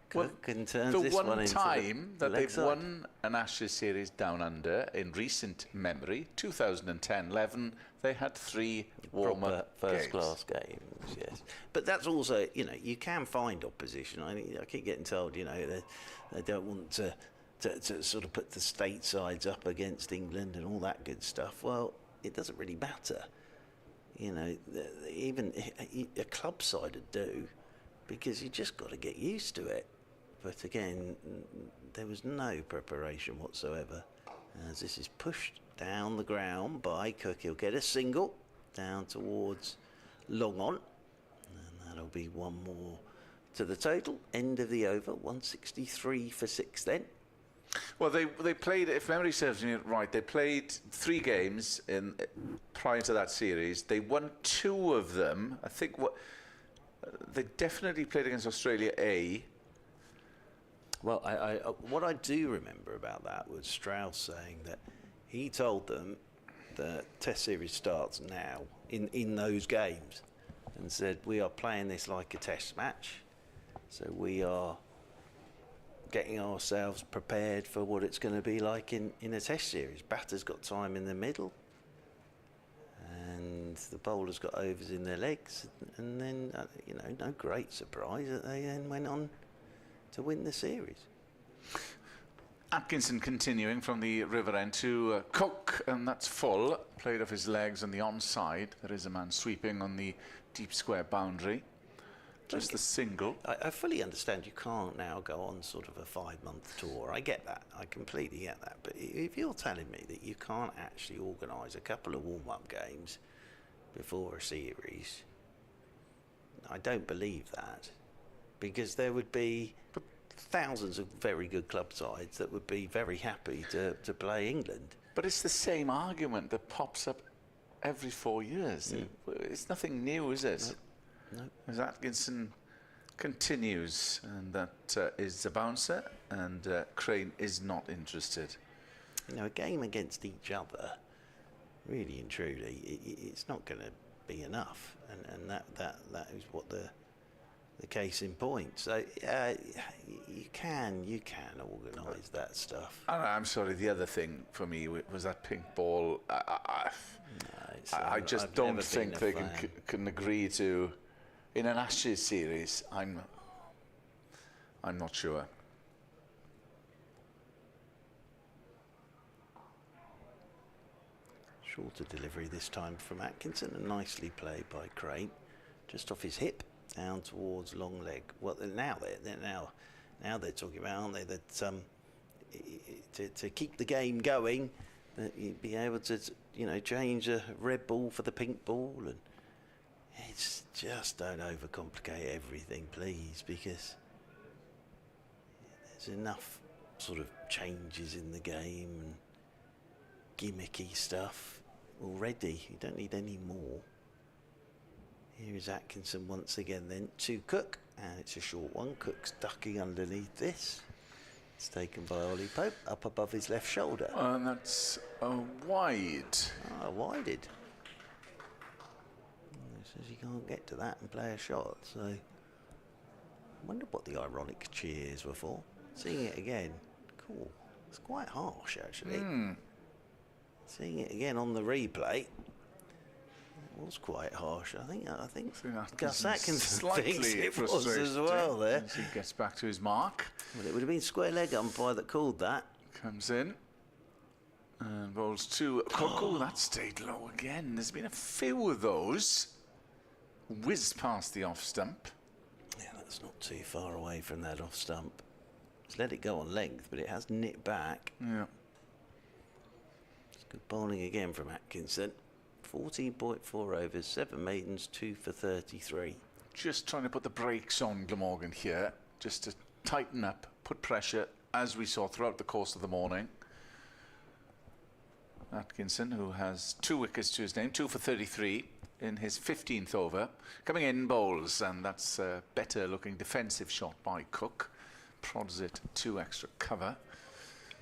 Cook and turns this one into the one time that leg they've side. won an Ashes series down under in recent memory, 2010-11, they had 3 warm-up first-class games, yes. But that's also, you can find opposition. I keep getting told, they don't want to sort of put the state sides up against England and all that good stuff. Well, it doesn't really matter. Even a club side would do, because you just got to get used to it. But again, there was no preparation whatsoever. As this is pushed down the ground by Cook, he'll get a single down towards long on, and that'll be one more to the total. End of the over, 163 for 6 then. Well, they played, if memory serves me right, they played 3 games prior to that series. They won 2 of them. I think they definitely played against Australia A. Well, what I do remember about that was Strauss saying that he told them the Test series starts now in those games, and said we are playing this like a Test match, so we are getting ourselves prepared for what it's going to be like in a Test series. Batter's got time in the middle, and the bowlers got overs in their legs, and then no great surprise that they then went on to win the series. Atkinson continuing from the river end to Cook, and that's full. Played off his legs on the onside. There is a man sweeping on the deep square boundary. Just the single. I fully understand you can't now go on sort of a 5-month tour. I get that. I completely get that. But if you're telling me that you can't actually organise a couple of warm-up games before a series, I don't believe that. Because there would be thousands of very good club sides that would be very happy to play England. But it's the same argument that pops up every 4 years. It's nothing new, is it? No. As Atkinson continues, and that is the bouncer, and Crane is not interested. A game against each other, really and truly, it's not going to be enough, and that is what the case in point. So you can organise that stuff. I'm sorry. The other thing for me was that pink ball. I just don't think they can agree to. In an Ashes series, I'm not sure. Shorter delivery this time from Atkinson, and nicely played by Crane, just off his hip down towards long leg. Well, now they're talking about, aren't they, that to keep the game going, that you'd be able to change a red ball for the pink ball, and it's just don't overcomplicate everything, please, because there's enough sort of changes in the game and gimmicky stuff already. You don't need any more. Here is Atkinson once again then to Cook, and it's a short one. Cook's ducking underneath this. It's taken by Ollie Pope up above his left shoulder. And that's wide. Wided. Says he can't get to that and play a shot, so I wonder what the ironic cheers were for. Seeing it again, cool. It's quite harsh, actually. Seeing it again on the replay, was quite harsh. I think Atkinson Gus Atkinson slightly thinks it was frustrated as well there. as he gets back to his mark. Well, it would have been square leg umpire that called that. Comes in and bowls to Cook. Oh, that stayed low again. There's been a few of those. Whiz past the off stump. Yeah, that's not too far away from that off stump. It's let it go on length, but it has nipped back. Yeah. It's good bowling again from Atkinson. 14.4 overs, 7 maidens, 2 for 33. Just trying to put the brakes on Glamorgan here, just to tighten up, put pressure, as we saw throughout the course of the morning. Atkinson, who has 2 wickets to his name, 2 for 33 in his 15th over. Coming in bowls, and that's a better looking defensive shot by Cook. Prods it to extra cover.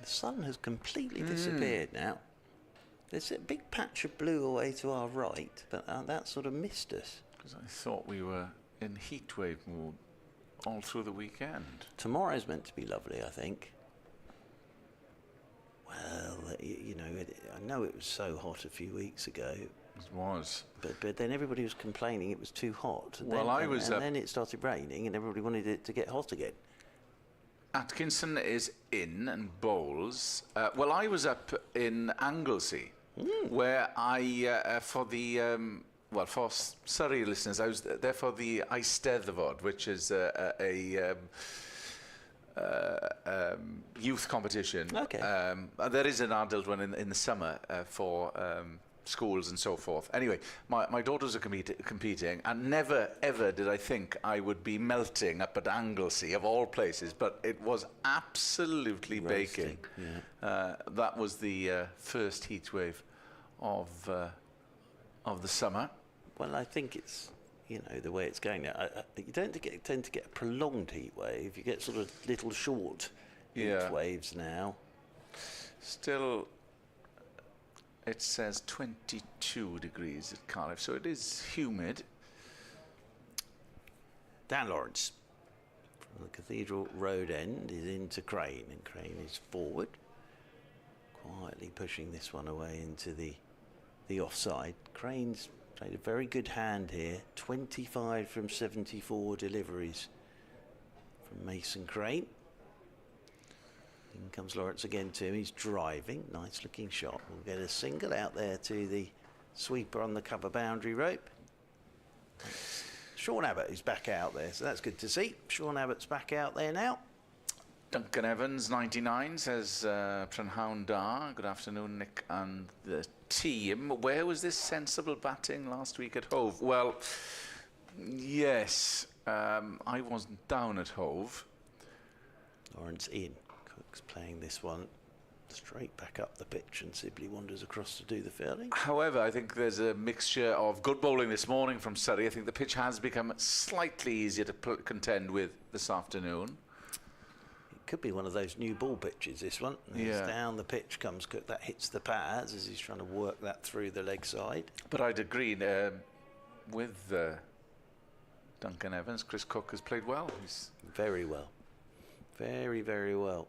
The sun has completely disappeared now. There's a big patch of blue away to our right, but that sort of missed us. Because I thought we were in heatwave mood all through the weekend. Tomorrow's meant to be lovely, I think. Well, you know, I know it was so hot a few weeks ago. It was. But then everybody was complaining it was too hot. And Well, then it started raining and everybody wanted it to get hot again. Atkinson is in and bowls. Well, I was up in Anglesey, where I, for the, well, for Surrey listeners, I was there for the Eisteddfod, which is a youth competition. Okay. There is an adult one in the summer for schools and so forth. Anyway, my daughters are competing, and never ever did I think I would be melting up at Anglesey of all places, but it was absolutely baking. Yeah. That was the first heat wave of the summer. Well, I think it's, you know, the way it's going now. You don't tend to get a prolonged heat wave. You get sort of little short heat waves now. Still, it says 22 degrees at Cardiff, so it is humid. Dan Lawrence from the Cathedral Road end is into Crane, and Crane is forward, quietly pushing this one away into the offside. Crane's played a very good hand here, 25 from 74 deliveries from Mason Crane. In comes Lawrence again to him. He's driving. Nice looking shot. We'll get a single out there to the sweeper on the cover boundary rope. Sean Abbott is back out there, so that's good to see. Sean Abbott's back out there now. Duncan Evans, 99, says Prynhawn Da. Good afternoon, Nick and the team. Where was this sensible batting last week at Hove? Well, yes, I wasn't down at Hove. Lawrence in. Cook's playing this one straight back up the pitch, and Sibley wanders across to do the fielding. However, I think there's a mixture of good bowling this morning from Surrey. I think the pitch has become slightly easier to contend with this afternoon. It could be one of those new ball pitches, this one. Yeah. Down the pitch comes Cook. That hits the pads as he's trying to work that through the leg side. But I'd agree with Duncan Evans. Chris Cook has played well. He's very well. Very, very well.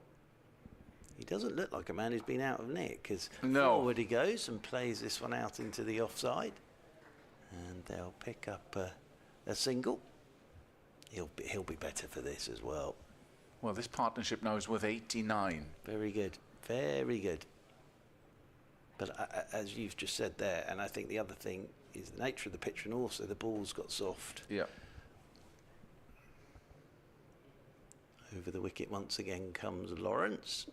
He doesn't look like a man who's been out of nick, because forward he goes and plays this one out into the offside, and they'll pick up a single. He'll be better for this as well. Well, this partnership now is worth 89. Very good, very good. But as you've just said there, and I think the other thing is the nature of the pitch, and also the ball's got soft. Yeah. Over the wicket once again comes Lawrence,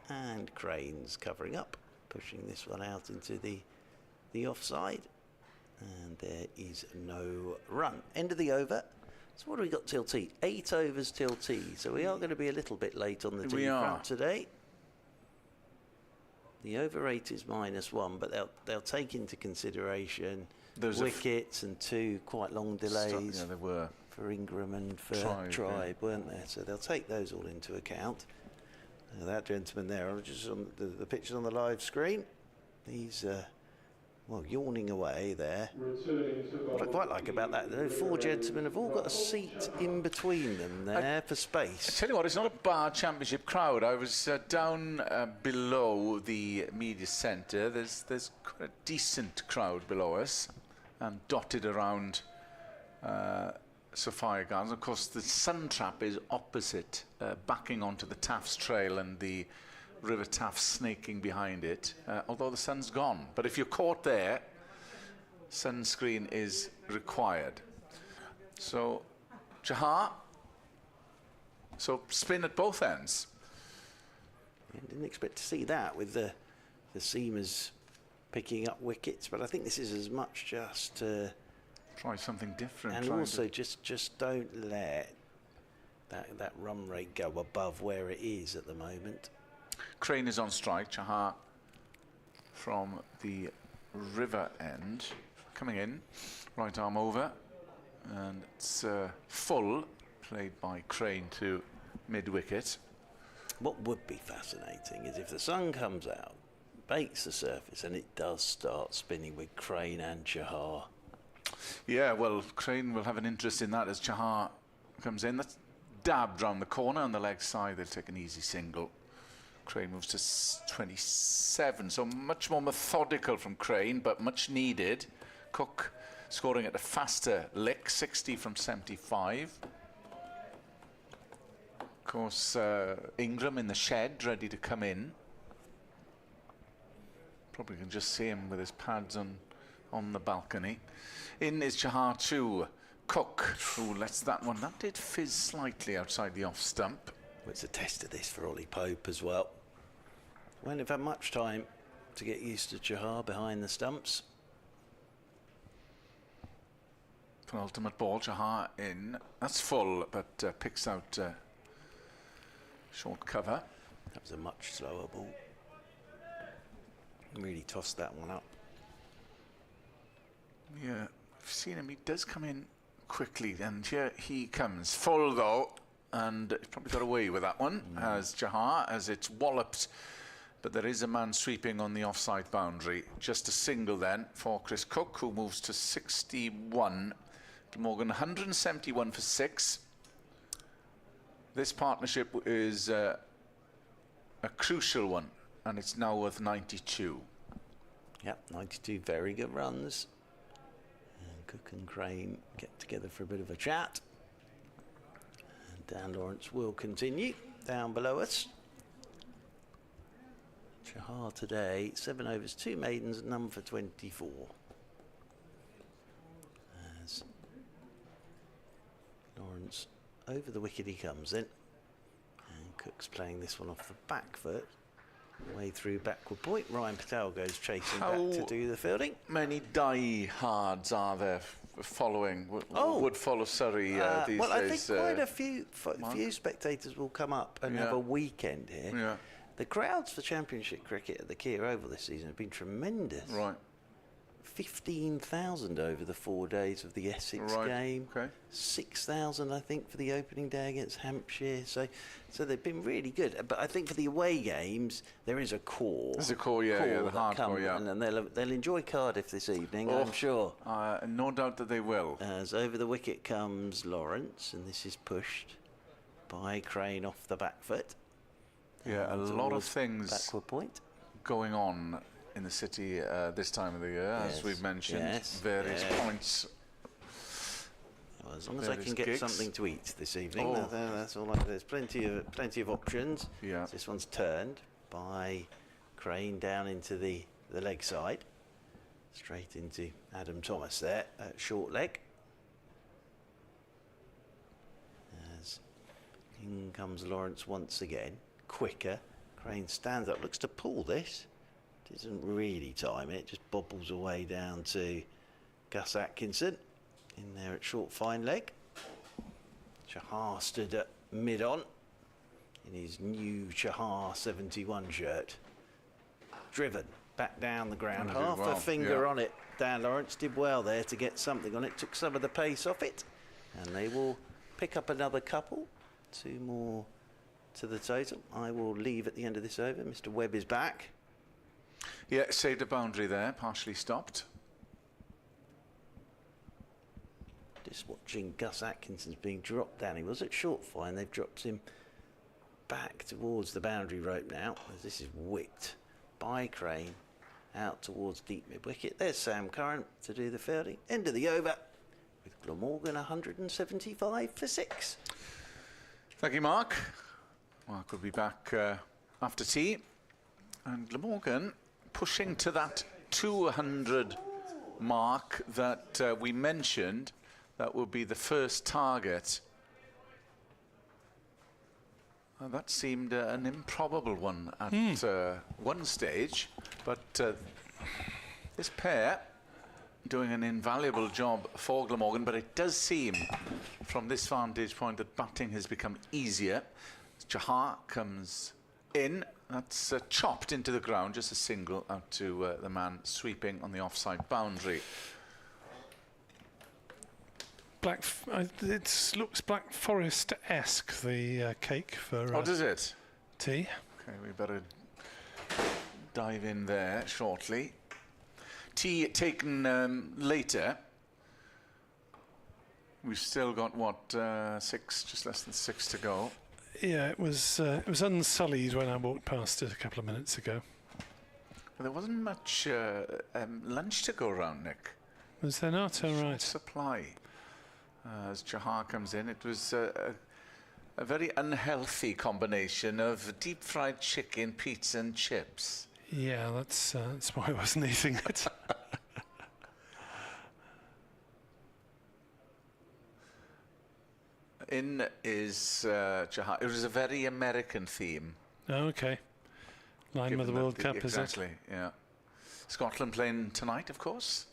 and Crane's covering up, pushing this one out into the offside, and there is no run. End of the over. So what do we got till tea? 8 overs till tea. So we are going to be a little bit late on the tea front today. The over 8 is -1, but they'll take into consideration those wickets and 2 quite long delays. Yeah, there were. For Ingram and for Tribe, weren't there? So they'll take those all into account. That gentleman there, just on the picture on the live screen, he's well, yawning away there. What I quite like about that, the 4 gentlemen have all got a seat in between them there for space. I tell you what, it's not a bad championship crowd. I was down below the media centre. There's quite a decent crowd below us. and dotted around Sophia Gardens. Of course, the Sun Trap is opposite, backing onto the Taff's Trail and the River Taff snaking behind it, although the sun's gone. But if you're caught there, sunscreen is required. So, Jahar, so spin at both ends. I didn't expect to see that with the seamers picking up wickets, but I think this is as much just try something different. and also just don't let that run rate go above where it is at the moment. Crane is on strike. Jahar from the river end coming in, right arm over, and it's full, played by Crane to mid wicket. What would be fascinating is if the sun comes out, bakes the surface, and it does start spinning with Crane and Jahar. Yeah, well, Crane will have an interest in that as Jahar comes in. That's dabbed round the corner on the leg side. They'll take an easy single. Crane moves to 27, so much more methodical from Crane, but much needed. Cook scoring at a faster lick, 60 from 75. Of course, Ingram in the shed, ready to come in. Probably can just see him with his pads on the balcony. In is Jahar to Cook, who lets that one. That did fizz slightly outside the off stump. It's a test of this for Ollie Pope as well. Won't have had much time to get used to Jahar behind the stumps. Penultimate ball, Jahar in. That's full, but picks out short cover. That was a much slower ball. Really tossed that one up. Yeah, I've seen him. He does come in quickly, and here he comes. Full though, and he's probably got away with that one as Jahar, as it's walloped. But there is a man sweeping on the offside boundary. Just a single then for Chris Cook, who moves to 61. Glamorgan 171 for 6. This partnership is a crucial one, and it's now worth 92. Yep, 92 very good runs. And Cook and Crane get together for a bit of a chat. And Dan Lawrence will continue down below us. Jahar today, 7 overs, 2 maidens, none for 24. As Lawrence over the wicket he comes in. And Cook's playing this one off the back foot. Way through backward point. Ryan Patel goes chasing back to do the fielding. Many diehards are there following, would follow Surrey these well, days? I think quite a few spectators will come up and have a weekend here. Yeah. The crowds for Championship cricket at the Kia Oval this season have been tremendous. Right. 15,000 over the 4 days of the Essex game. Okay. 6,000, I think, for the opening day against Hampshire. So they've been really good. But I think for the away games, there is a core. There's a core, the hardcore, yeah. And they'll enjoy Cardiff this evening, I'm sure. No doubt that they will. As over the wicket comes Lawrence, and this is pushed by Crane off the back foot. Yeah, a lot of things backward point going on in the city this time of the year, as we've mentioned. Various points. Well, as long as I can get something to eat this evening, that's all. There's plenty of options. Yeah. This one's turned by Crane down into the leg side, straight into Adam Thomas there at short leg. As in comes Lawrence once again, quicker. Crane stands up, looks to pull this. Doesn't really time it, just bobbles away down to Gus Atkinson in there at short fine leg. Jahar stood at mid-on in his new Jahar 71 shirt. Driven back down the ground, half a finger on it. Dan Lawrence did well there to get something on it, took some of the pace off it, and they will pick up another couple. 2 more to the total. I will leave at the end of this over. Mr. Webb is back. Yeah, saved a boundary there, partially stopped. Just watching Gus Atkinson's being dropped down. He was at short fine. They've dropped him back towards the boundary rope now, as this is whipped by Crane out towards deep mid-wicket. There's Sam Curran to do the fielding. End of the over with Glamorgan 175 for 6. Thank you, Mark. Mark will be back after tea. And Glamorgan pushing to that 200 mark that we mentioned. That would be the first target. That seemed an improbable one at one stage, but this pair doing an invaluable job for Glamorgan, but it does seem from this vantage point that batting has become easier. Jahar comes in, that's chopped into the ground, just a single out to the man sweeping on the offside boundary. It looks Black Forest-esque, the cake for oh, does it? Tea. Okay, we better dive in there shortly. Tea taken later. We've still got what, 6, just less than 6 to go. Yeah, it was unsullied when I walked past it a couple of minutes ago. But there wasn't much lunch to go around, Nick. Was there not? All right. Supply. As Jahar comes in, it was a very unhealthy combination of deep-fried chicken, pizza and chips. Yeah, that's why I wasn't eating it. In is Jahar. It was a very American theme. Oh, okay. Line with the World Cup, is it? Exactly, yeah. Scotland playing tonight, of course.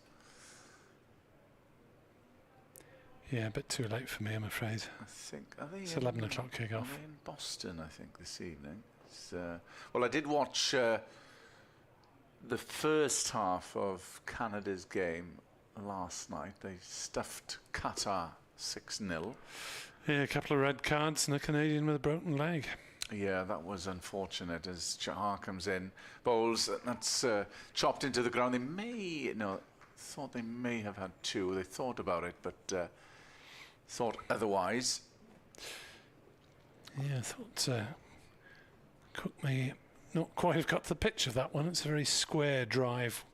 Yeah, a bit too late for me, I'm afraid. I think it's 11 o'clock kick-off. Are they in Boston, I think, this evening? Well, I did watch the first half of Canada's game last night. They stuffed Qatar 6-0. Yeah, a couple of red cards and a Canadian with a broken leg. Yeah, that was unfortunate as Jahar comes in, bowls, that's chopped into the ground. They may, thought they may have had 2. They thought about it, but thought otherwise. Yeah, I thought Cook may not quite have got the pitch of that one. It's a very square drive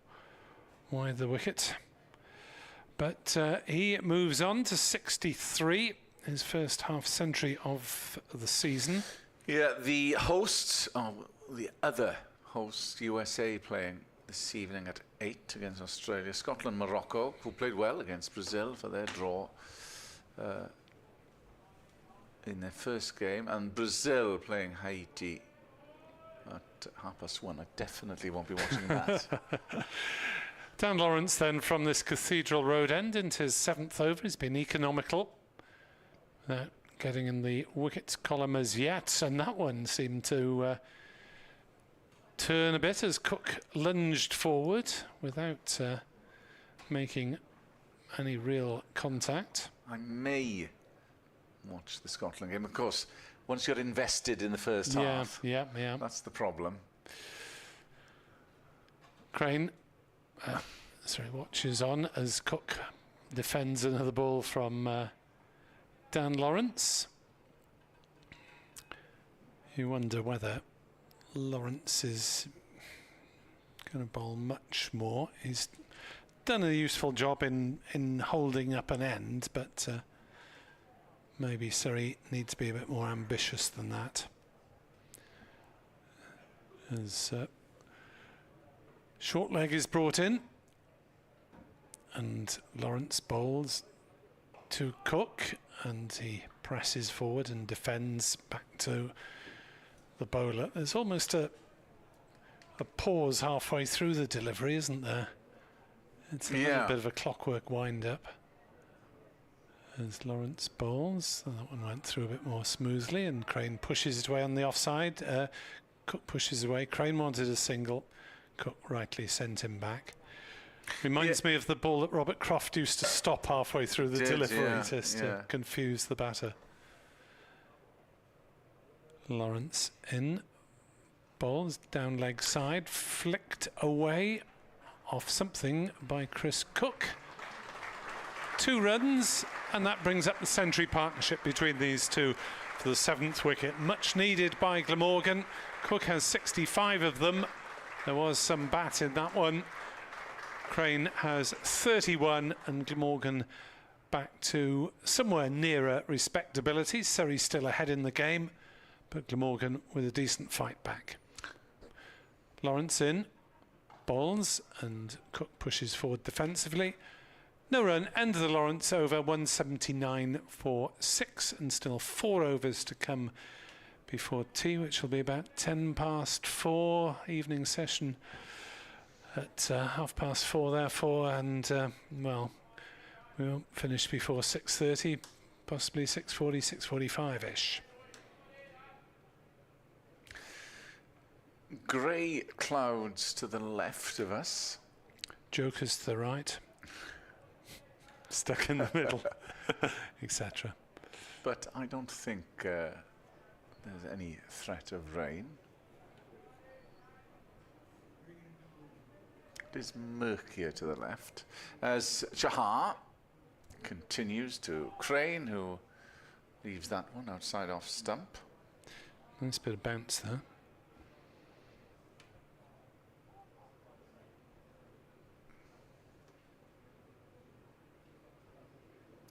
wide the wicket. But he moves on to 63, his first half century of the season. Yeah, the hosts, the other hosts, USA, playing this evening at 8 against Australia. Scotland, Morocco, who played well against Brazil for their draw in their first game, and Brazil playing Haiti at 1:30. I definitely won't be watching that. Dan Lawrence then from this Cathedral Road end into his 7th over. He's been economical without getting in the wicket column as yet, and that one seemed to turn a bit as Cook lunged forward without making any real contact. I may watch the Scotland game. Of course, once you're invested in the first half, yeah. That's the problem. Crane watches on as Cook defends another ball from Dan Lawrence. You wonder whether Lawrence is going to bowl much more. He's done a useful job in holding up an end, but maybe Surrey needs to be a bit more ambitious than that. As short leg is brought in, and Lawrence bowls to Cook, and he presses forward and defends back to the bowler. There's almost a pause halfway through the delivery, isn't there? It's a little bit of a clockwork wind-up. As Lawrence bowls, that one went through a bit more smoothly, and Crane pushes it away on the offside. Cook pushes away. Crane wanted a single. Cook rightly sent him back. Reminds me of the ball that Robert Croft used to stop halfway through the delivery to confuse the batter. Lawrence in. Bowls down leg side, flicked away off something by Chris Cook. 2 runs, and that brings up the century partnership between these two for the 7th wicket. Much needed by Glamorgan. Cook has 65 of them, There was some bat in that one. Crane has 31 and Glamorgan back to somewhere nearer respectability. Surrey still ahead in the game, but Glamorgan with a decent fight back. Lawrence in, balls, and Cook pushes forward defensively. No run, end of the Lawrence over, 179 for 6, and still 4 overs to come before tea, which will be about 4:10 evening session at 4:30 therefore, and well, we won't finish before 6:30, possibly 6:40, 6:45-ish. Grey clouds to the left of us. Jokers to the right. Stuck in the middle, etc. But I don't think there's any threat of rain. It is murkier to the left as Chahar continues to Crane, who leaves that one outside off stump. Nice bit of bounce there.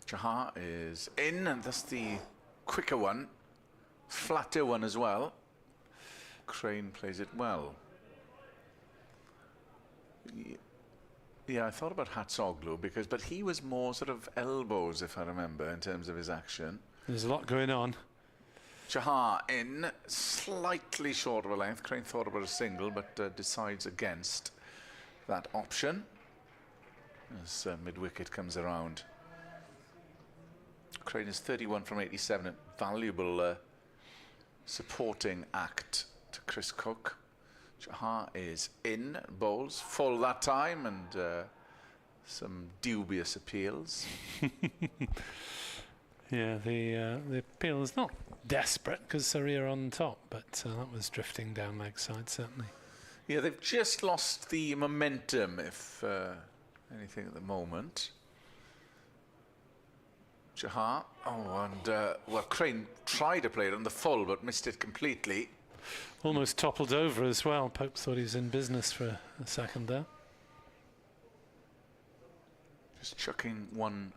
Chahar is in, and that's the quicker one, flatter one as well. Crane plays it well. Yeah, I thought about Hatsoglu but he was more sort of elbows, if I remember, in terms of his action. There's a lot going on. Chahar in, slightly short of a length. Crane thought about a single, but decides against that option as mid-wicket comes around. Crane is 31 from 87, a valuable supporting act to Chris Cook. Chahar is in, bowls full that time, and some dubious appeals. Yeah, the appeal is not desperate because Surrey are on top, but that was drifting down leg side, certainly. Yeah, they've just lost the momentum, if anything, at the moment. Chahar, well, Crane tried to play it on the full but missed it completely. Almost toppled over as well. Pope thought he was in business for a second there. Just chucking one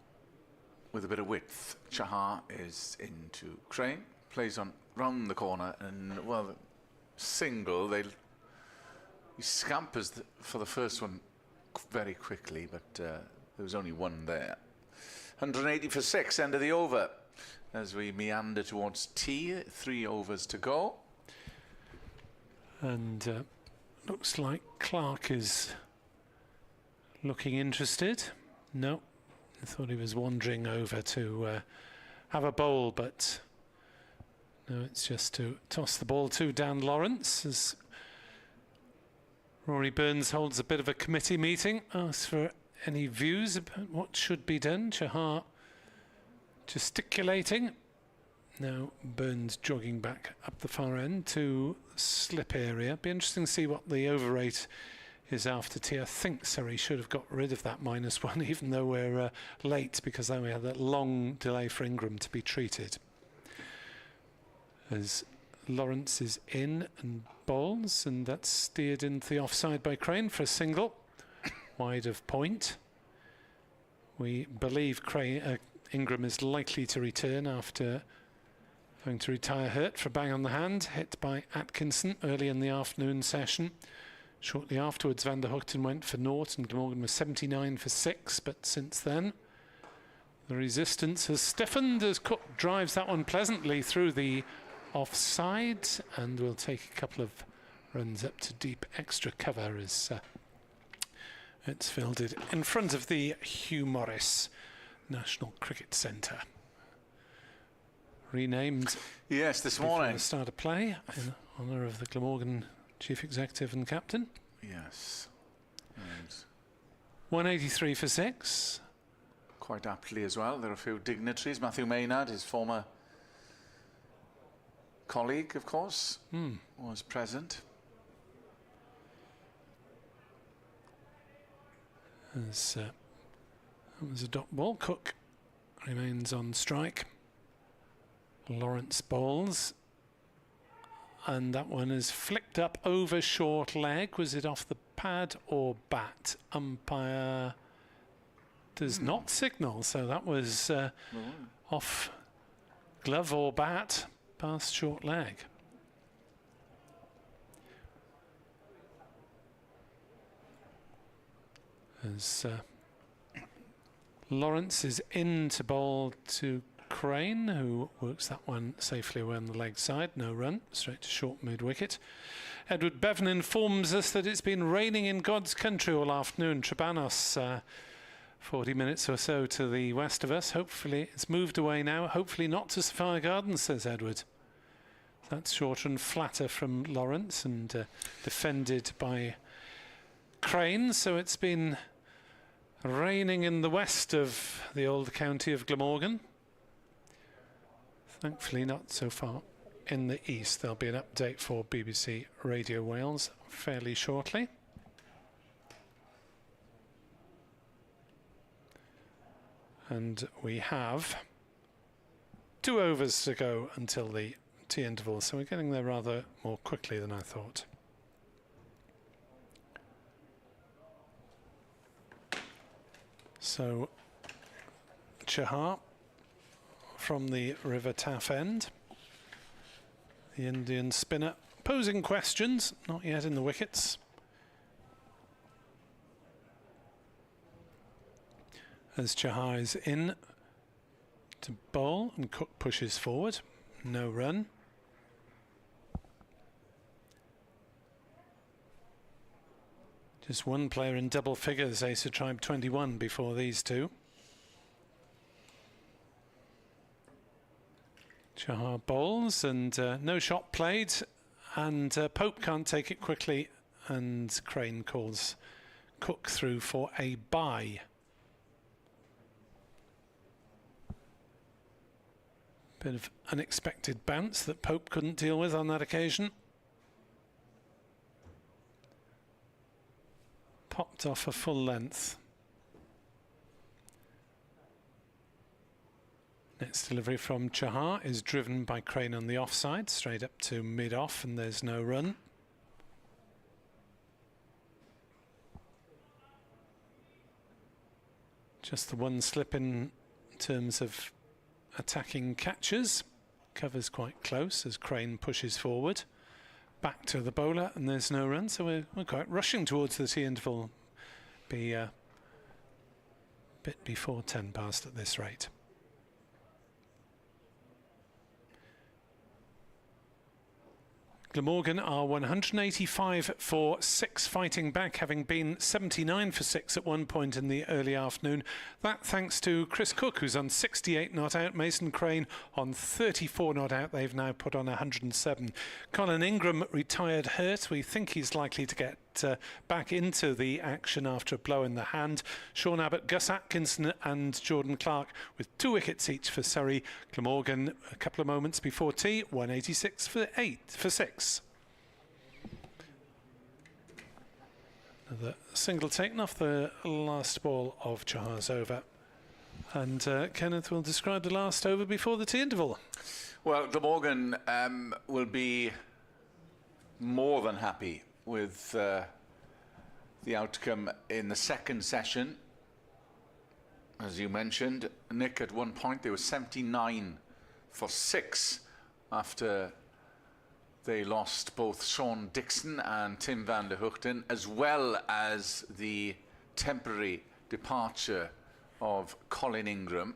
with a bit of width. Chahar is into Crane, plays on round the corner, and well, single. He scampers for the first one very quickly, but there was only one there. 180 for 6, end of the over. As we meander towards tea, 3 overs to go. And looks like Clark is looking interested. No, I thought he was wandering over to have a bowl, but no, it's just to toss the ball to Dan Lawrence as Rory Burns holds a bit of a committee meeting, asks for any views about what should be done. Chahar gesticulating. Now Burns jogging back up the far end to slip area. Be interesting to see what the over rate is after tea. I think Surrey should have got rid of that -1, even though we're late, because then we had that long delay for Ingram to be treated. As Lawrence is in and bowls, and that's steered into the offside by Crane for a single. Wide of point. We believe Ingram is likely to return after having to retire hurt for a bang on the hand, hit by Atkinson early in the afternoon session. Shortly afterwards, Van der Hoogten went for naught and Glamorgan was 79 for 6, but since then the resistance has stiffened as Cook drives that one pleasantly through the offside, and will take a couple of runs up to deep extra cover as it's fielded in front of the Hugh Morris National Cricket Centre. Renamed this before morning. the start of play in honour of the Glamorgan Chief Executive and Captain. Yes. And 183 for 6. quite aptly as well, there are a few dignitaries. Matthew Maynard, his former colleague, of course, was present. As that was a dot ball. Cook remains on strike. Lawrence bowls. and that one is flicked up over short leg. Was it off the pad or bat? Umpire does not signal, so that was off glove or bat past short leg. As Lawrence is in to bowl to Crane, who works that one safely away on the leg side. No run, straight to short mid-wicket. Edward Bevan informs us that it's been raining in God's country all afternoon. Trebanos, 40 minutes or so to the west of us. Hopefully it's moved away now. Hopefully not to Sapphire Gardens, says Edward. That's shorter and flatter from Lawrence and defended by Crane. So it's been raining in the west of the old county of Glamorgan. Thankfully not so far in the east. There'll be an update for BBC Radio Wales fairly shortly. And we have 2 overs to go until the tea interval, so we're getting there rather more quickly than I thought. So Chahar from the River Taff end, the Indian spinner, posing questions, not yet in the wickets. As Chahar is in to bowl and Cook pushes forward, no run. Just one player in double figures, Acer Tribe 21 before these two. Chahar bowls and no shot played, and Pope can't take it quickly, and Crane calls Cook through for a bye. Bit of unexpected bounce that Pope couldn't deal with on that occasion. Popped off a full length. Next delivery from Chahar is driven by Crane on the offside, straight up to mid-off, and there's no run. Just the one slip in terms of attacking catches. Covers quite close as Crane pushes forward. Back to the bowler, and there's no run, so we're quite rushing towards the tea interval. Be a bit before 10 past at this rate. Glamorgan are 185 for 6, fighting back, having been 79 for 6 at one point in the early afternoon. That thanks to Chris Cook, who's on 68 not out. Mason Crane on 34 not out. They've now put on 107. Colin Ingram retired hurt. We think he's likely to get back into the action after a blow in the hand. Sean Abbott, Gus Atkinson and Jordan Clark with 2 wickets each for Surrey. Glamorgan a couple of moments before tea, 186 for 6. Another single taken off the last ball of Chahar's over. And Kenneth will describe the last over before the tea interval. Well, Glamorgan will be more than happy with the outcome in the second session. As you mentioned, Nick, at one point they were 79 for 6 after they lost both Sean Dixon and Tim van der Hoogten, as well as the temporary departure of Colin Ingram.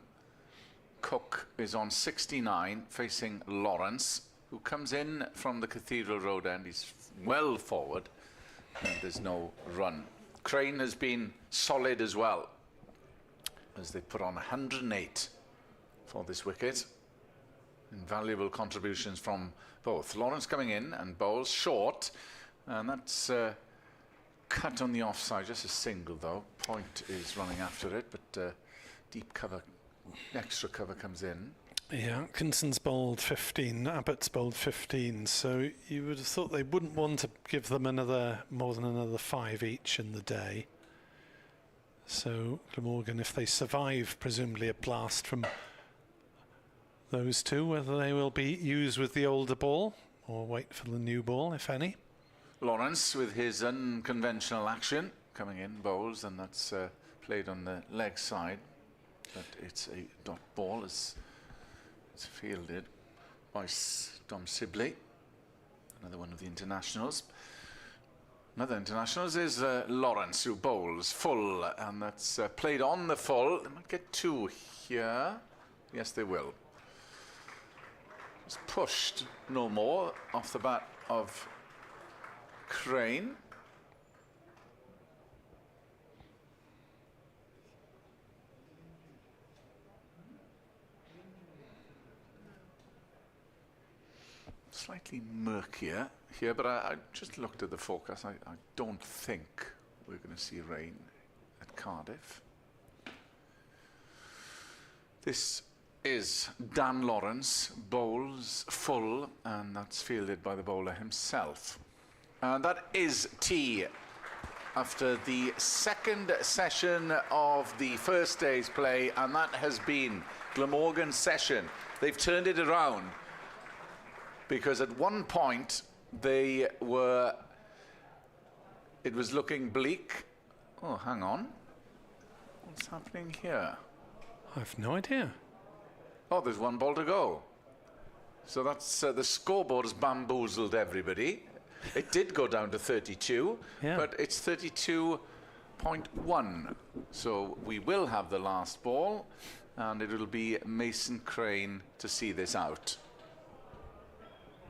Cook is on 69 facing Lawrence, who comes in from the Cathedral Road end. He's well forward and there's no run. Crane has been solid as well, as they put on 108 for this wicket. Invaluable contributions from both. Lawrence coming in and bowls short, and that's cut on the offside, just a single though. Point is running after it, but deep cover, extra cover comes in. Yeah, Atkinson's bowled 15, Abbott's bowled 15, so you would have thought they wouldn't want to give them more than another 5 each in the day. So Glamorgan, if they survive presumably a blast from those two, whether they will be used with the older ball or wait for the new ball, if any. Lawrence with his unconventional action coming in, bowls, and that's played on the leg side. But it's a dot ball as it's fielded by Dom Sibley, another one of the internationals. Another internationals is Lawrence, who bowls full, and that's played on the full. They might get two here. Yes, they will. It's pushed no more off the bat of Crane. Slightly murkier here, but I just looked at the forecast. I don't think we're going to see rain at Cardiff. This is Dan Lawrence, bowls full, and that's fielded by the bowler himself. And that is tea after the second session of the first day's play, and that has been Glamorgan's session. They've turned it around, because at one point it was looking bleak. Oh, hang on. What's happening here? I've no idea. Oh, there's one ball to go. So that's the scoreboard has bamboozled everybody. It did go down to 32, yeah, but it's 32.1. So we will have the last ball, and it will be Mason Crane to see this out.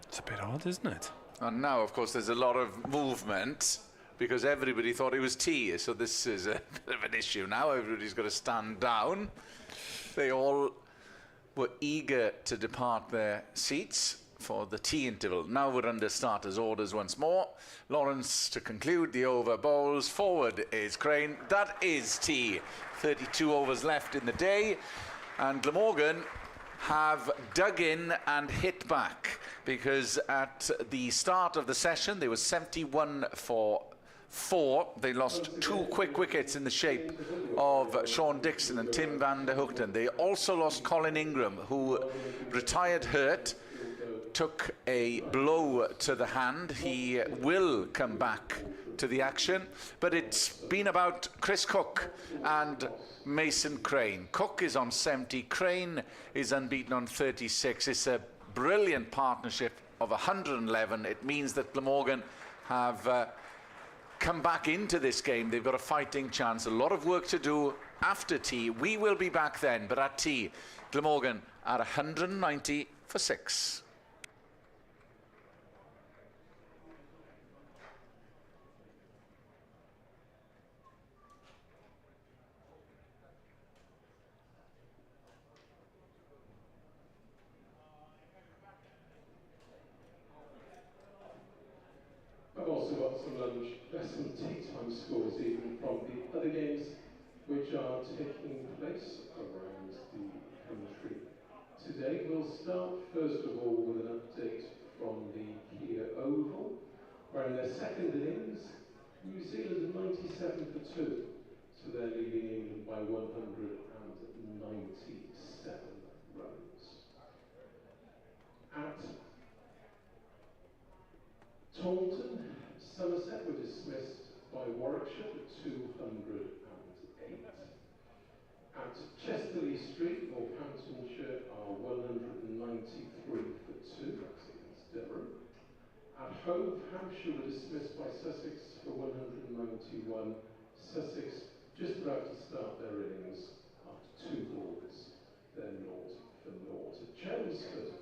It's a bit odd, isn't it? And now, of course, there's a lot of movement because everybody thought it was tea. So this is a bit of an issue now. Everybody's got to stand down. They all were eager to depart their seats for the tea interval. Now we're under starters' orders once more. Lawrence to conclude the over bowls. Forward is Crane. That is tea. 32 overs left in the day. And Glamorgan have dug in and hit back, because at the start of the session they were 71 for 4. They lost 2 quick wickets in the shape of Sean Dixon and Tim van der Hoogten. They also lost Colin Ingram, who retired hurt, took a blow to the hand. He will come back to the action, but it's been about Chris Cook and Mason Crane. Cook is on 70, Crane is unbeaten on 36. It's a brilliant partnership of 111. It means that Glamorgan have come back into this game. They've got a fighting chance. A lot of work to do after tea. We will be back then, but at tea, Glamorgan at 190 for 6. I've also got some less than tea time scores even from the other games which are taking place around the country today. We'll start first of all with an update from the Kia Oval, where in their second innings, New Zealand are 97 for 2, so they're leading England by 197 runs. At Taunton, Somerset were dismissed by Warwickshire for 208. At Chesterley Street, Northamptonshire are 193 for 2, that's against Devon. At Hove, Hampshire were dismissed by Sussex for 191. Sussex just about to start their innings after 2 balls. They're 0 for 0. At Chelmsford,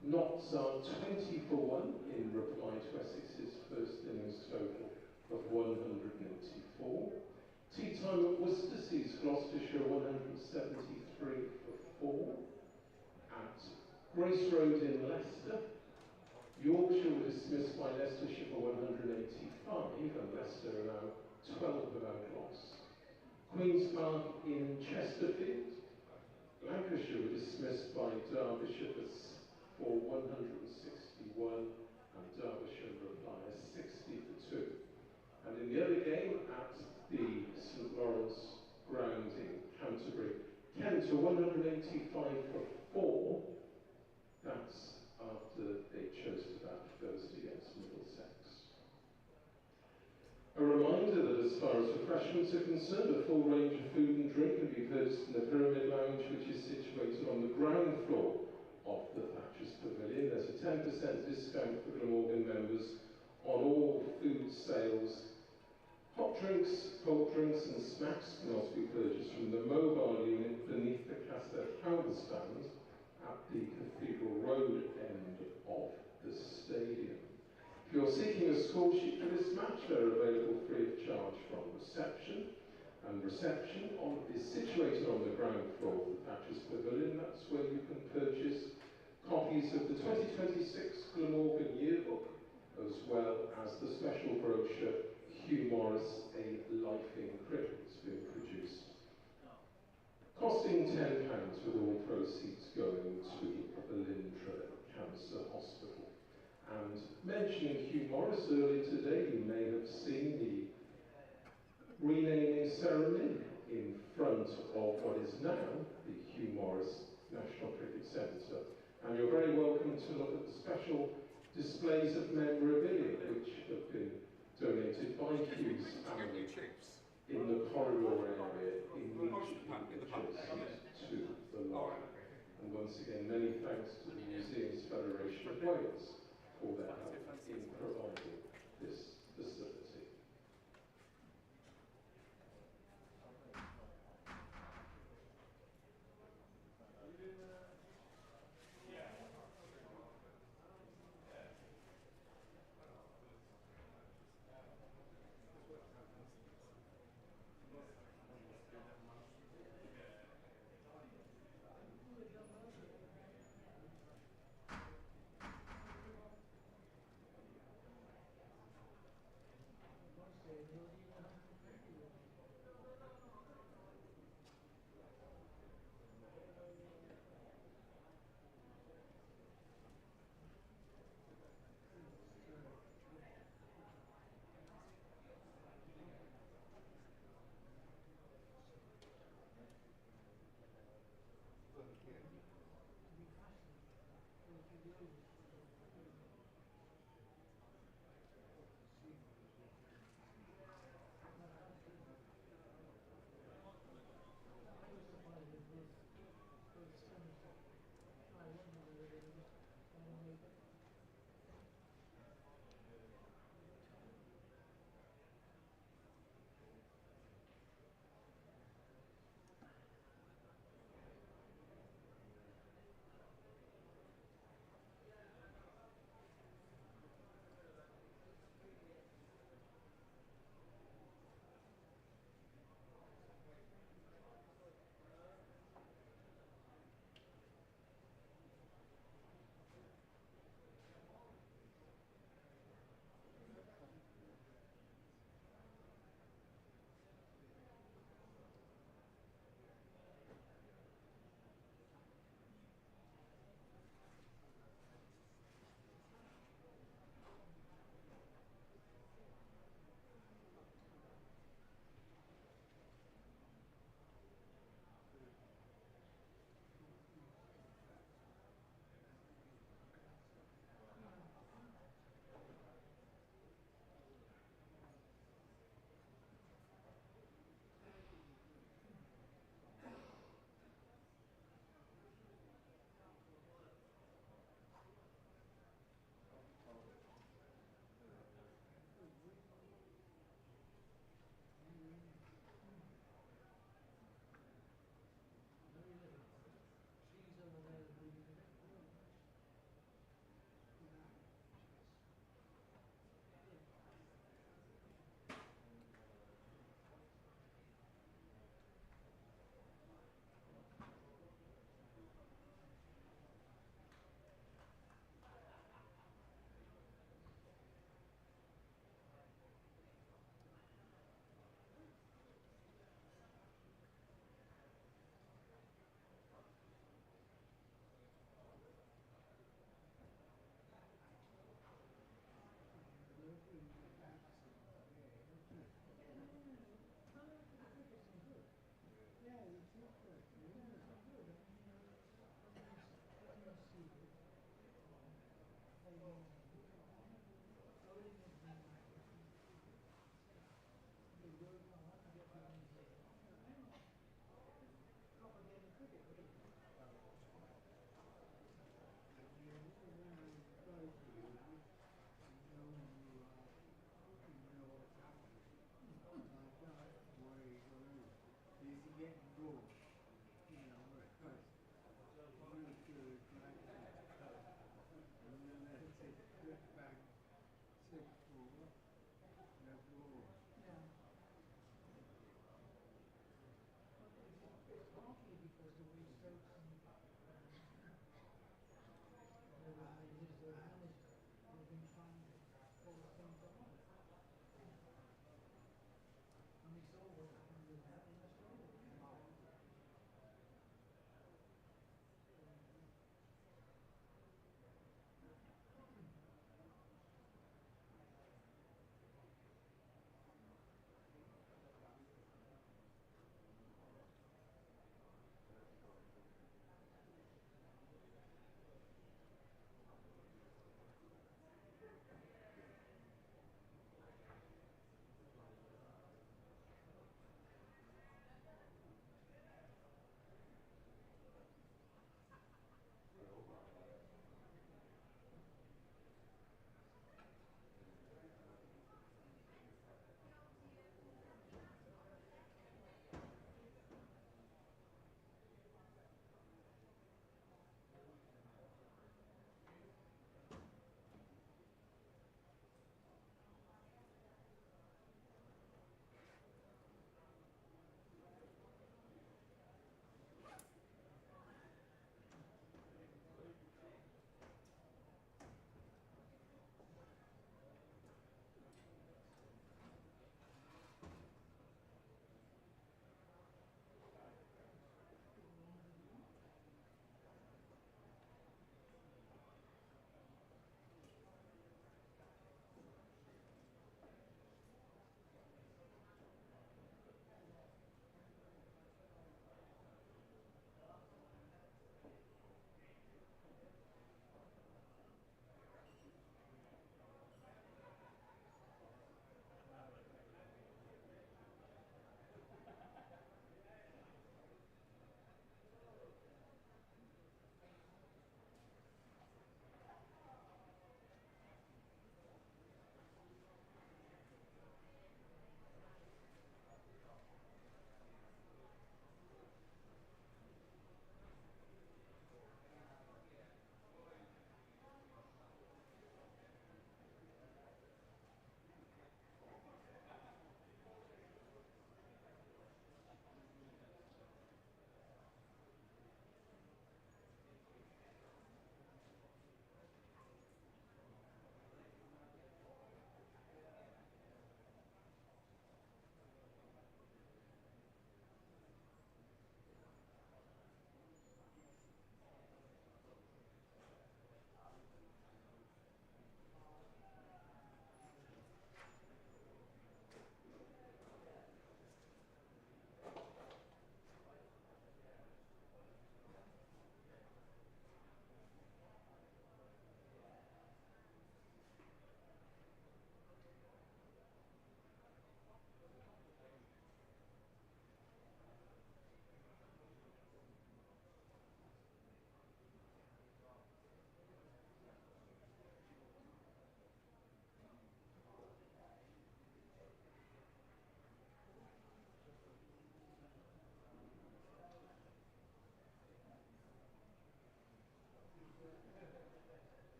Notts are 20 for 1 in reply to Essex's first innings total of 184. Tea time at Worcestershire, Gloucestershire 173 for 4. At Grace Road in Leicester, Yorkshire were dismissed by Leicestershire for 185, and Leicester are now 12 without loss. Queen's Park in Chesterfield, Lancashire were dismissed by Derbyshire for 161, and Derbyshire reply a 60 for 2. And in the other game at the St Lawrence ground in Canterbury, Kent to 185 for 4. That's after they chose to bat refreshments are concerned, a full range of food and drink can be purchased in the Pyramid Lounge, which is situated on the ground floor of the Thatcher's Pavilion. There's a 10% discount for Glamorgan members on all food sales. Hot drinks, cold drinks and snacks can also be purchased from the mobile unit beneath the cassette powder stand at the Cathedral Road end of the stadium. If you're seeking a score sheet for this match, they're available free of charge from reception. And reception is situated on the ground floor of the Thatcher's Pavilion. That's where you can purchase copies of the 2026 Glamorgan yearbook, as well as the special brochure Hugh Morris, A Life in Cricket, has been produced. Costing £10, with all proceeds going to the Lindra Cancer Hospital. And mentioning Hugh Morris earlier today, you may have seen the renaming ceremony in front of what is now the Hugh Morris National Cricket Centre. And you're very welcome to look at the special displays of memorabilia which have been donated by Hugh's family in the corridor area immediately adjacent to the line. And once again, many thanks to the Museums Federation of Wales for their help in providing this facility.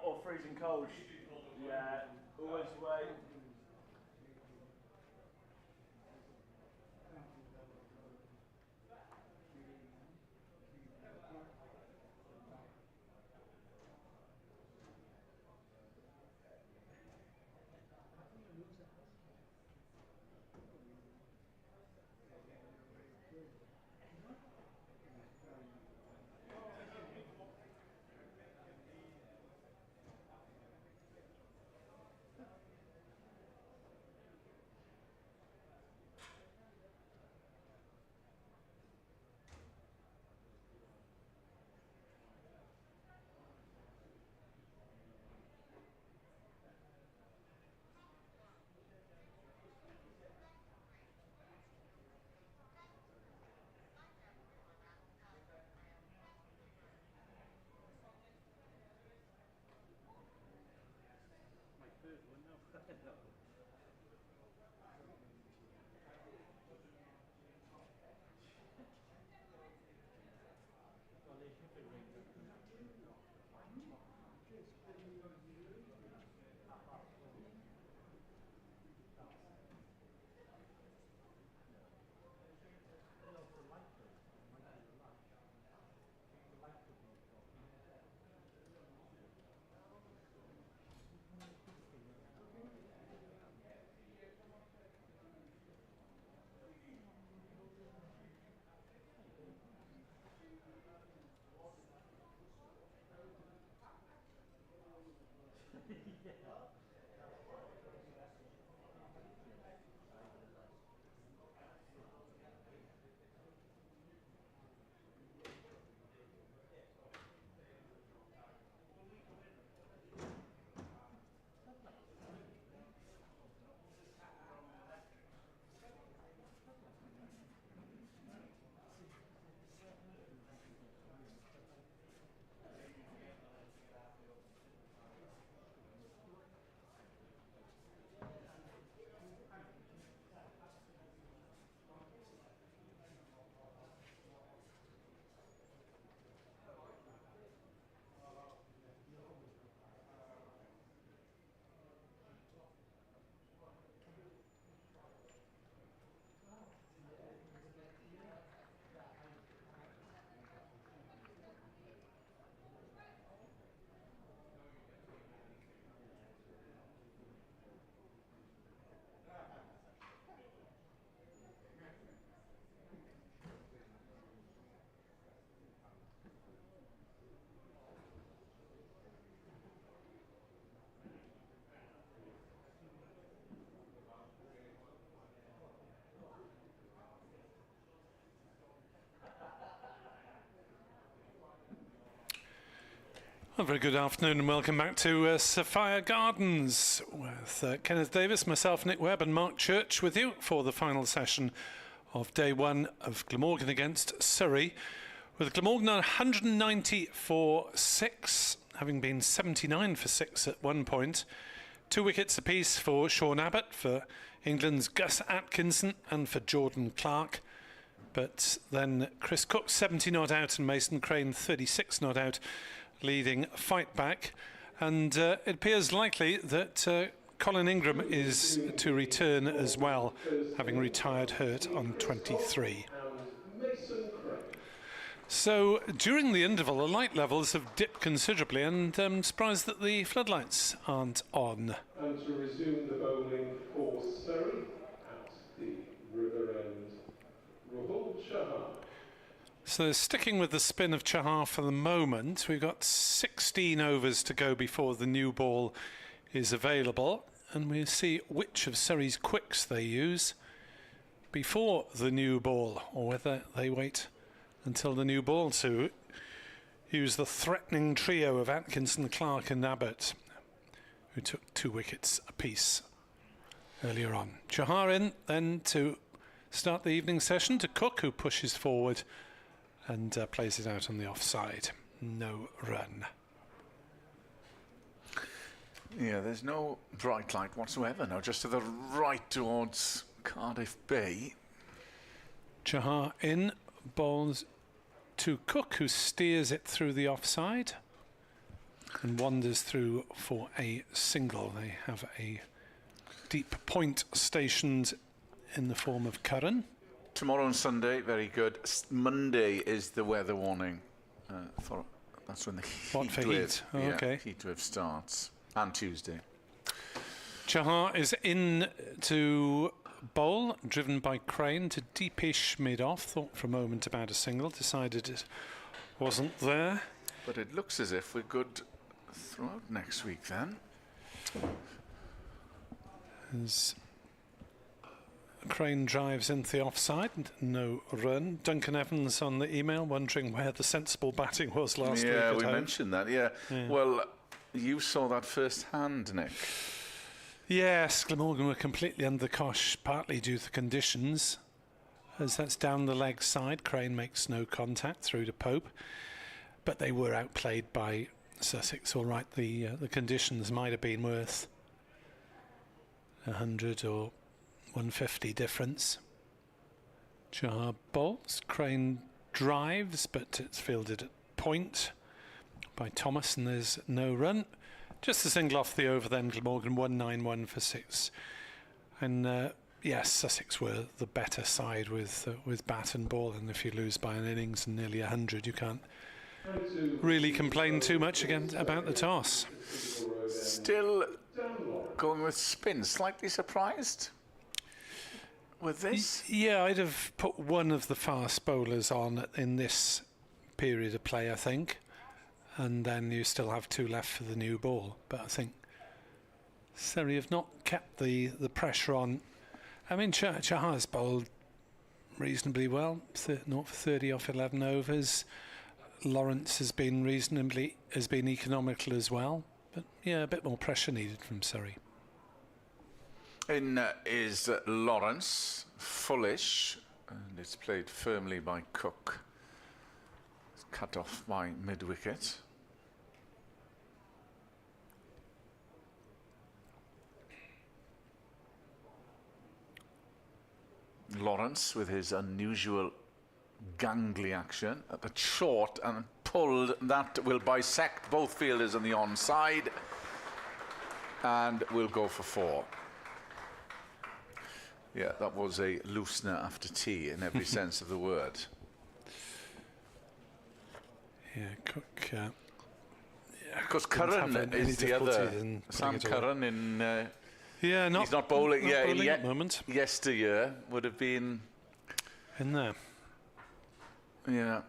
Or freezing cold. Yeah, always wait. A very good afternoon and welcome back to Sophia Gardens with Kenneth Davis, myself, Nick Webb and Mark Church with you for the final session of day one of Glamorgan against Surrey, with Glamorgan on 190 for 6, having been 79 for 6 at one point. 2 wickets apiece for Sean Abbott, for England's Gus Atkinson and for Jordan Clark. But then Chris Cook 70 not out and Mason Crane 36 not out, leading fight back. And it appears likely that Colin Ingram is to return as well, having retired hurt on 23. So during the interval, the light levels have dipped considerably, and I'm surprised that the floodlights aren't on. And to resume the bowling for Surrey at the River End, Rahul Chahar. So sticking with the spin of Chahar for the moment, we've got 16 overs to go before the new ball is available, and we'll see which of Surrey's quicks they use before the new ball, or whether they wait until the new ball to use the threatening trio of Atkinson, Clark and Abbott, who took 2 wickets apiece earlier on. Chahar in then to start the evening session, to Cook, who pushes forward and plays it out on the offside. No run. Yeah, there's no bright light whatsoever now, just to the right towards Cardiff Bay. Chahar in, bowls to Cook, who steers it through the offside and wanders through for a single. They have a deep point stationed in the form of Curran. Tomorrow and Sunday, very good. Monday is the weather warning. That's when the What, for heat? Oh, yeah, okay. heat wave starts. And Tuesday. Chahar is in to bowl, driven by Crane to deepish mid-off. Thought for a moment about a single, decided it wasn't there. But it looks as if we're good throughout next week then. As Crane drives into the offside, no run. Duncan Evans on the email wondering where the sensible batting was last week. Yeah, at we home. mentioned that, yeah. Well, you saw that firsthand, Nick. Yes, Glamorgan were completely under the cosh, partly due to conditions. As that's down the leg side, Crane makes no contact through to Pope. But they were outplayed by Sussex, all right. The conditions might have been worth 100 or 150 difference. Chahar bowls, Crane drives, but it's fielded at point by Thomas, and there's no run. Just a single off the over then, Glamorgan 191 for 6. And yes, Sussex were the better side with bat and ball, and if you lose by an innings and nearly 100, you can't really complain too much again about the toss. Still going with spin, slightly surprised with this? Yeah, I'd have put one of the fast bowlers on in this period of play, I think. And then you still have 2 left for the new ball. But I think Surrey have not kept the pressure on. I mean, Chahar's bowled reasonably well, 0 for 30 off 11 overs. Lawrence has been economical as well. But yeah, a bit more pressure needed from Surrey. In is Lawrence, fullish, and it's played firmly by Cook. It's cut off by mid-wicket. Lawrence with his unusual gangly action, but short and pulled. That will bisect both fielders on the onside and will go for 4. Yeah, that was a loosener after tea in every sense of the word. Yeah, Cook. Because Curran is the other. Sam Curran in. Yeah, he's not bowling. Not yeah, bowling at the moment. Yesteryear would have been in there. Yeah,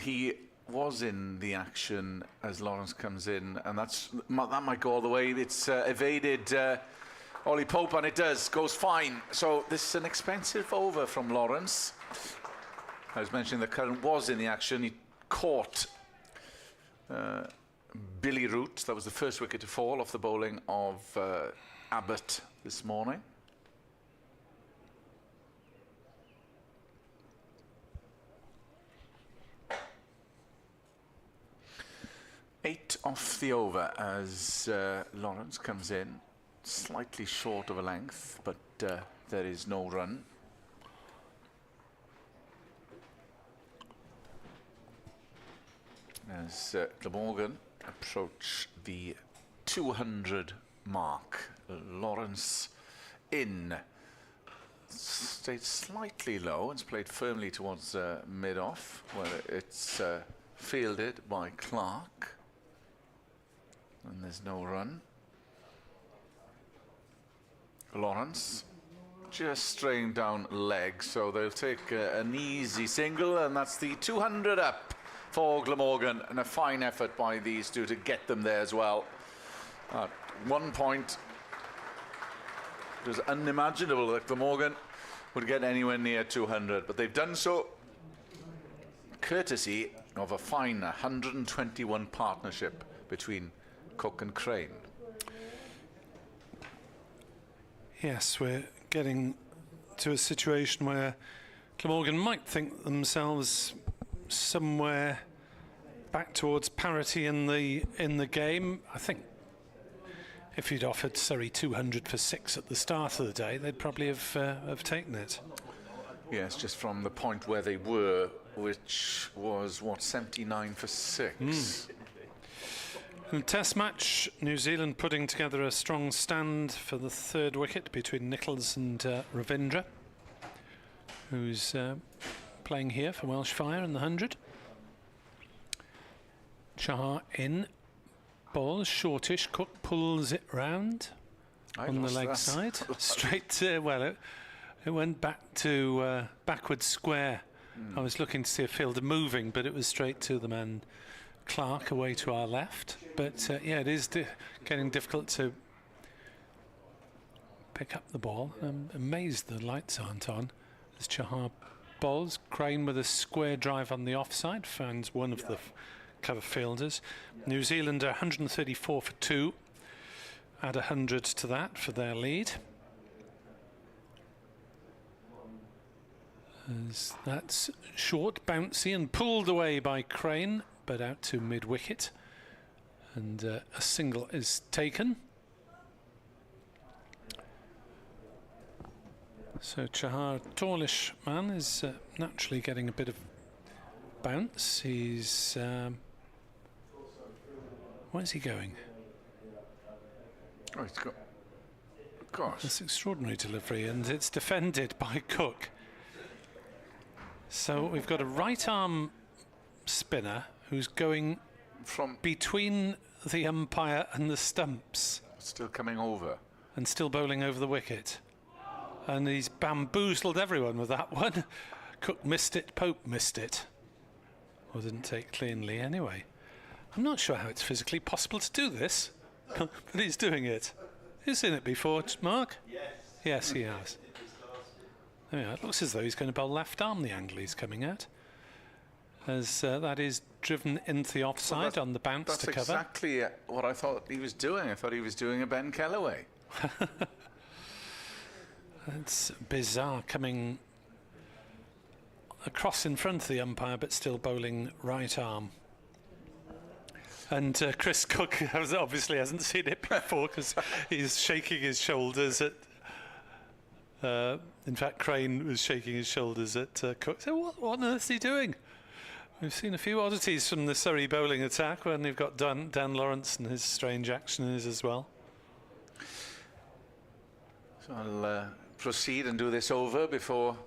he was in the action as Lawrence comes in, and that might go all the way. It's evaded Ollie Pope, and it goes fine. So this is an expensive over from Lawrence. I was mentioning that Curran was in the action. He caught Billy Root. That was the first wicket to fall off the bowling of Abbott this morning. Eight off the over as Lawrence comes in, slightly short of a length, but there is no run. As Glamorgan approach the 200 mark, Lawrence in. Stayed slightly low and played firmly towards mid-off, where it's fielded by Clark. And there's no run. Lawrence just straying down leg, so they'll take an easy single, and that's the 200 up for Glamorgan, and a fine effort by these two to get them there as well. At one point, it was unimaginable that Glamorgan would get anywhere near 200, but they've done so courtesy of a fine 121 partnership between Cook and Crane. Yes, we're getting to a situation where Glamorgan might think themselves somewhere back towards parity in the game. I think if you'd offered Surrey 200 for 6 at the start of the day, they'd probably have taken it. Yes, just from the point where they were, which was what, 79 for 6. In the Test match, New Zealand putting together a strong stand for the 3rd wicket between Nicholls and Ravindra, who's playing here for Welsh Fire in the 100. Chahar in, ball shortish, Cook pulls it round on the leg side, straight to, well, it went back to backward square. I was looking to see a fielder moving, but it was straight to the man Clark away to our left. But yeah, it is getting difficult to pick up the ball. I'm amazed the lights aren't on as Chahar bowls. Crane with a square drive on the offside finds one of the cover fielders. New Zealand are 134 for 2. Add 100 to that for their lead. As that's short, bouncy and pulled away by Crane, but out to mid-wicket, and a single is taken. So Chahar, tallish man, is naturally getting a bit of bounce. He's where's he going? Oh, it's got, gosh, that's extraordinary delivery, and it's defended by Cook. So we've got a right arm spinner who's going from between the umpire and the stumps. Still coming over. And still bowling over the wicket. And he's bamboozled everyone with that one. Cook missed it, Pope missed it. Or didn't take cleanly anyway. I'm not sure how it's physically possible to do this, but he's doing it. He's seen it before, Mark? Yes. Yes, he has. There we are. It looks as though he's going to bowl left arm, the angle he's coming at. As that is driven into the offside on the bounce to cover. That's exactly what I thought he was doing. I thought he was doing a Ben Kellaway. It's bizarre, coming across in front of the umpire but still bowling right arm. And Chris Cook obviously hasn't seen it before because he's shaking his shoulders at in fact Crane was shaking his shoulders at Cook. So what on earth is he doing? We've seen a few oddities from the Surrey bowling attack when they've got Dan Lawrence and his strange actions as well. So I'll proceed and do this over before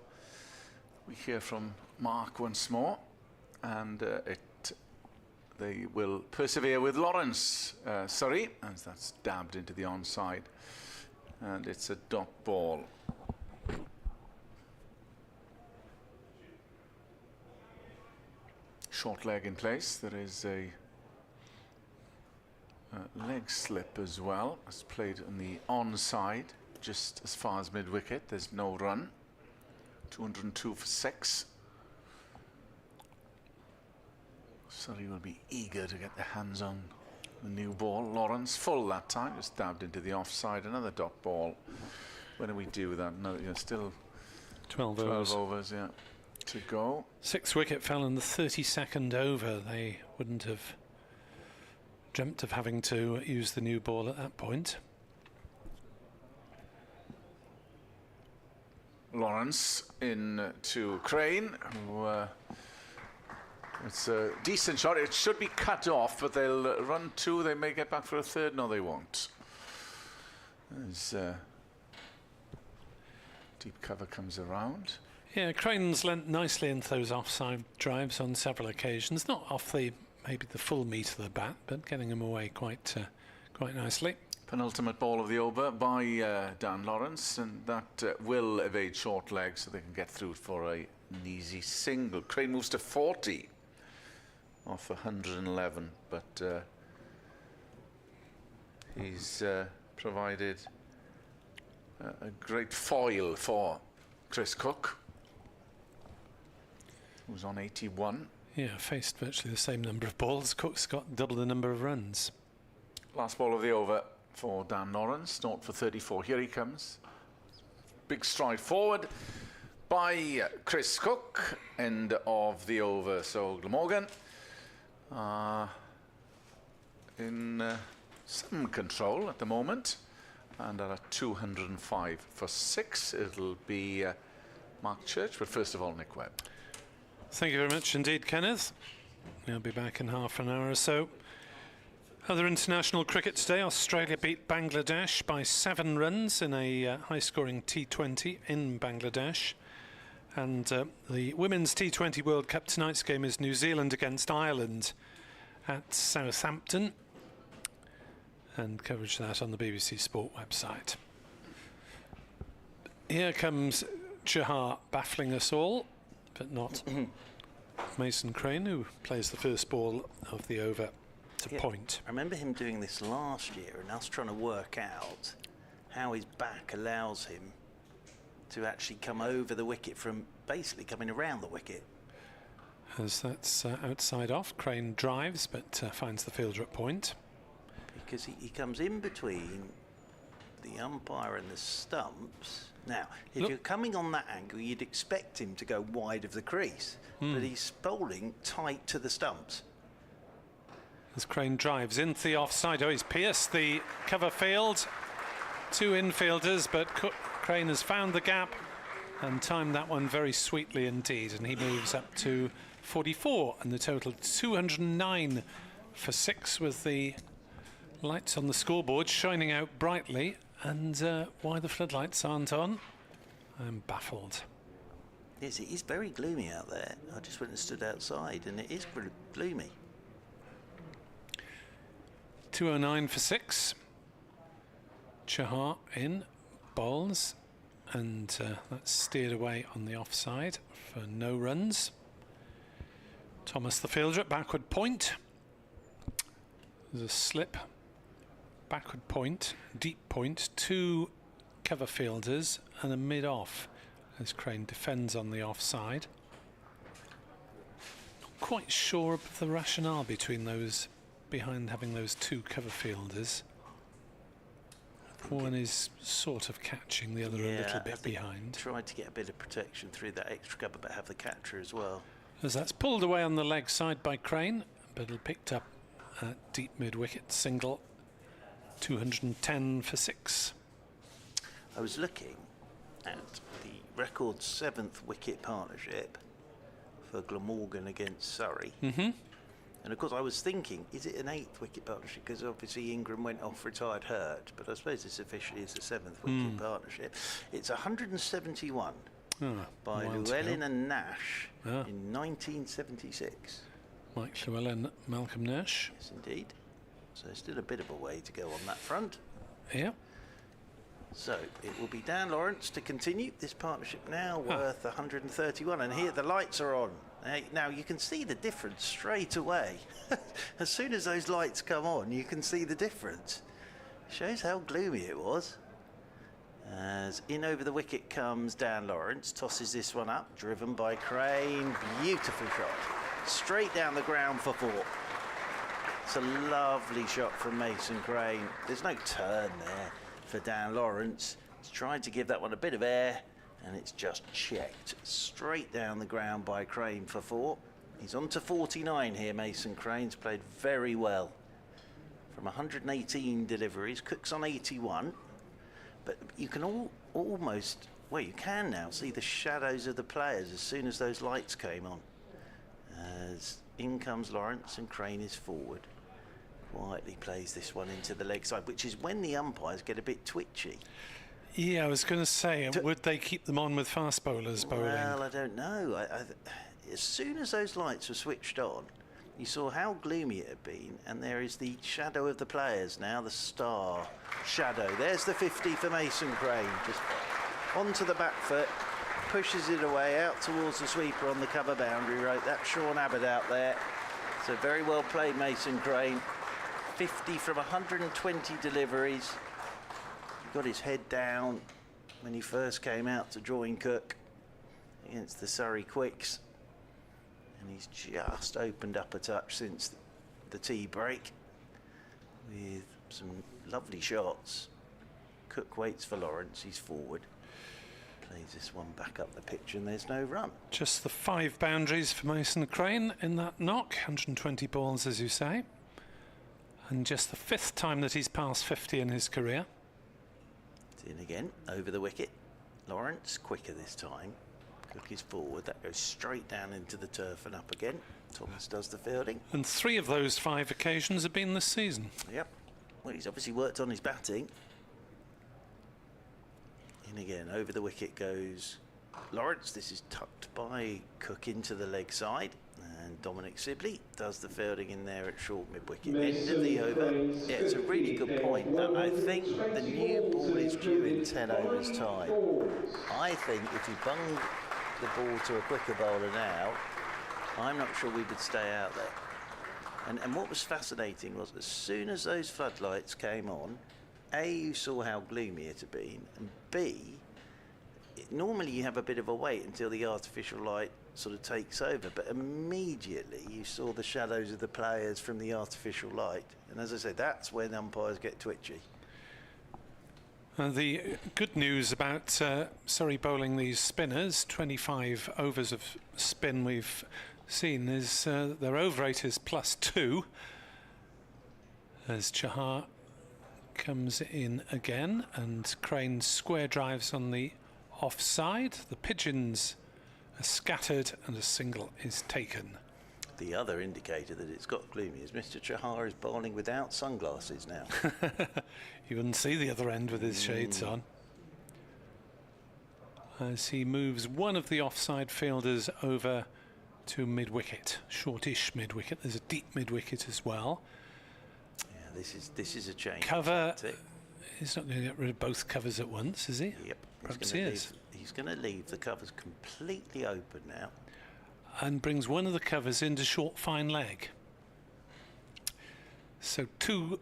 we hear from Mark once more. And they will persevere with Lawrence, Surrey, as that's dabbed into the onside. And it's a dot ball. Short leg in place. There is a leg slip as well. It's played on the onside, just as far as mid-wicket. There's no run. 202 for 6. Surrey will be eager to get their hands on The new ball, Lawrence, full that time, just dabbed into the offside. Another dot ball. When do we do that? No, still 12 overs, yeah, to go. 6th wicket fell in the 32nd over. They wouldn't have dreamt of having to use the new ball at that point. Lawrence in to Crane, who it's a decent shot. It should be cut off, but they'll run 2. They may get back for a 3rd. No, they won't. As deep cover comes around. Yeah, Crane's lent nicely into those offside drives on several occasions. Not off maybe the full meat of the bat, but getting them away quite nicely. Penultimate ball of the over by Dan Lawrence, and that will evade short legs so they can get through for an easy single. Crane moves to 40 off 111, but he's provided a great foil for Chris Cook, who's on 81. Yeah, faced virtually the same number of balls. Cook's got double the number of runs. Last ball of the over for Dan Lawrence, 0 for 34. Here he comes. Big stride forward by Chris Cook. End of the over. So Glamorgan in some control at the moment. And at a 205 for 6, it'll be Mark Church. But first of all, Nick Webb. Thank you very much indeed, Kenneth. We'll be back in half an hour or so. Other international cricket today, Australia beat Bangladesh by 7 runs in a high-scoring T20 in Bangladesh. And the Women's T20 World Cup, tonight's game is New Zealand against Ireland at Southampton. And coverage of that on the BBC Sport website. Here comes Chahar baffling us all, but not Mason Crane, who plays the first ball of the over. Point. I remember him doing this last year and us trying to work out how his back allows him to actually come over the wicket from basically coming around the wicket. As that's outside off, Crane drives but finds the fielder at point. Because he comes in between the umpire and the stumps. Now, if you're coming on that angle, you'd expect him to go wide of the crease, but he's bowling tight to the stumps. As Crane drives into the offside. Oh, he's pierced the cover field. 2 infielders, but Crane has found the gap and timed that one very sweetly indeed. And he moves up to 44 and the total 209 for 6 with the lights on the scoreboard shining out brightly. And why the floodlights aren't on, I'm baffled. Yes, it is very gloomy out there. I just went and stood outside and it is gloomy. 209 for 6. Chahar in, bowls, and that's steered away on the offside for no runs. Thomas the fielder at backward point. There's a slip, backward point, deep point, 2 cover fielders and a mid-off as Crane defends on the offside. Not quite sure of the rationale between those, behind having those 2 cover fielders. One is sort of catching, the other a little bit behind. Tried to get a bit of protection through that extra cover, but have the catcher as well. As that's pulled away on the leg side by Crane, but it'll picked up at deep mid-wicket, single, 210 for 6. I was looking at the record 7th wicket partnership for Glamorgan against Surrey. And of course I was thinking, is it an 8th wicket partnership? Because obviously Ingram went off retired hurt, but I suppose this officially is the 7th wicket partnership. It's 171 by Llewellyn and Nash in 1976. Mike Llewellyn, Malcolm Nash. Yes, indeed. So still a bit of a way to go on that front. Yeah. So it will be Dan Lawrence to continue this partnership now, worth 131. And here the lights are on. Now you can see the difference straight away. As soon as those lights come on, you can see the difference. Shows how gloomy it was. As in over the wicket comes Dan Lawrence, tosses this one up, driven by Crane. Beautiful shot. Straight down the ground for 4. It's a lovely shot from Mason Crane. There's no turn there for Dan Lawrence. He's trying to give that one a bit of air, and it's just checked straight down the ground by Crane for 4. He's on to 49 here, Mason Crane's played very well. From 118 deliveries, Cook's on 81. But you can almost, well, you can now see the shadows of the players as soon as those lights came on. As in comes Lawrence and Crane is forward. Quietly plays this one into the leg side, which is when the umpires get a bit twitchy. Yeah, I was going to say, would they keep them on with fast bowlers bowling? Well, I don't know. As soon as those lights were switched on, you saw how gloomy it had been, and there is the shadow of the players now, the star shadow. There's the 50 for Mason Crane, just onto the back foot, pushes it away out towards the sweeper on the cover boundary rope. That's Sean Abbott out there. So very well played, Mason Crane. 50 from 120 deliveries. He got his head down when he first came out to join Cook against the Surrey Quicks. And he's just opened up a touch since the tea break with some lovely shots. Cook waits for Lawrence, he's forward. Plays this one back up the pitch and there's no run. Just the 5 boundaries for Mason Crane in that knock, 120 balls as you say. And just the 5th time that he's passed 50 in his career. It's in again, over the wicket. Lawrence quicker this time. Cook is forward, that goes straight down into the turf and up again. Thomas does the fielding. And 3 of those 5 occasions have been this season. Yep. Well, he's obviously worked on his batting. In again, over the wicket goes Lawrence. This is tucked by Cook into the leg side. And Dominic Sibley does the fielding in there at short mid-wicket. End of the over. Yeah, it's a really good point. That I think the new ball is due in 10 overs time. I think if you bung the ball to a quicker bowler now, I'm not sure we would stay out there. And what was fascinating was as soon as those floodlights came on, A, you saw how gloomy it had been, and B, normally you have a bit of a wait until the artificial light sort of takes over, but immediately you saw the shadows of the players from the artificial light, and as I said, that's when umpires get twitchy. The good news about Surrey bowling these spinners, 25 overs of spin we've seen, is their over rate is +2 as Chahar comes in again and Crane square drives on the offside. The pigeons are scattered and a single is taken. The other indicator that it's got gloomy is Mr. Chahar is bowling without sunglasses now. You wouldn't see the other end with his shades on. As he moves one of the offside fielders over to mid-wicket, shortish mid-wicket. There's a deep mid-wicket as well. Yeah, this is a change. Cover. He's not going to get rid of both covers at once, is he? Yep. Perhaps he is. He's going to leave the covers completely open now. And brings one of the covers into short fine leg. So 2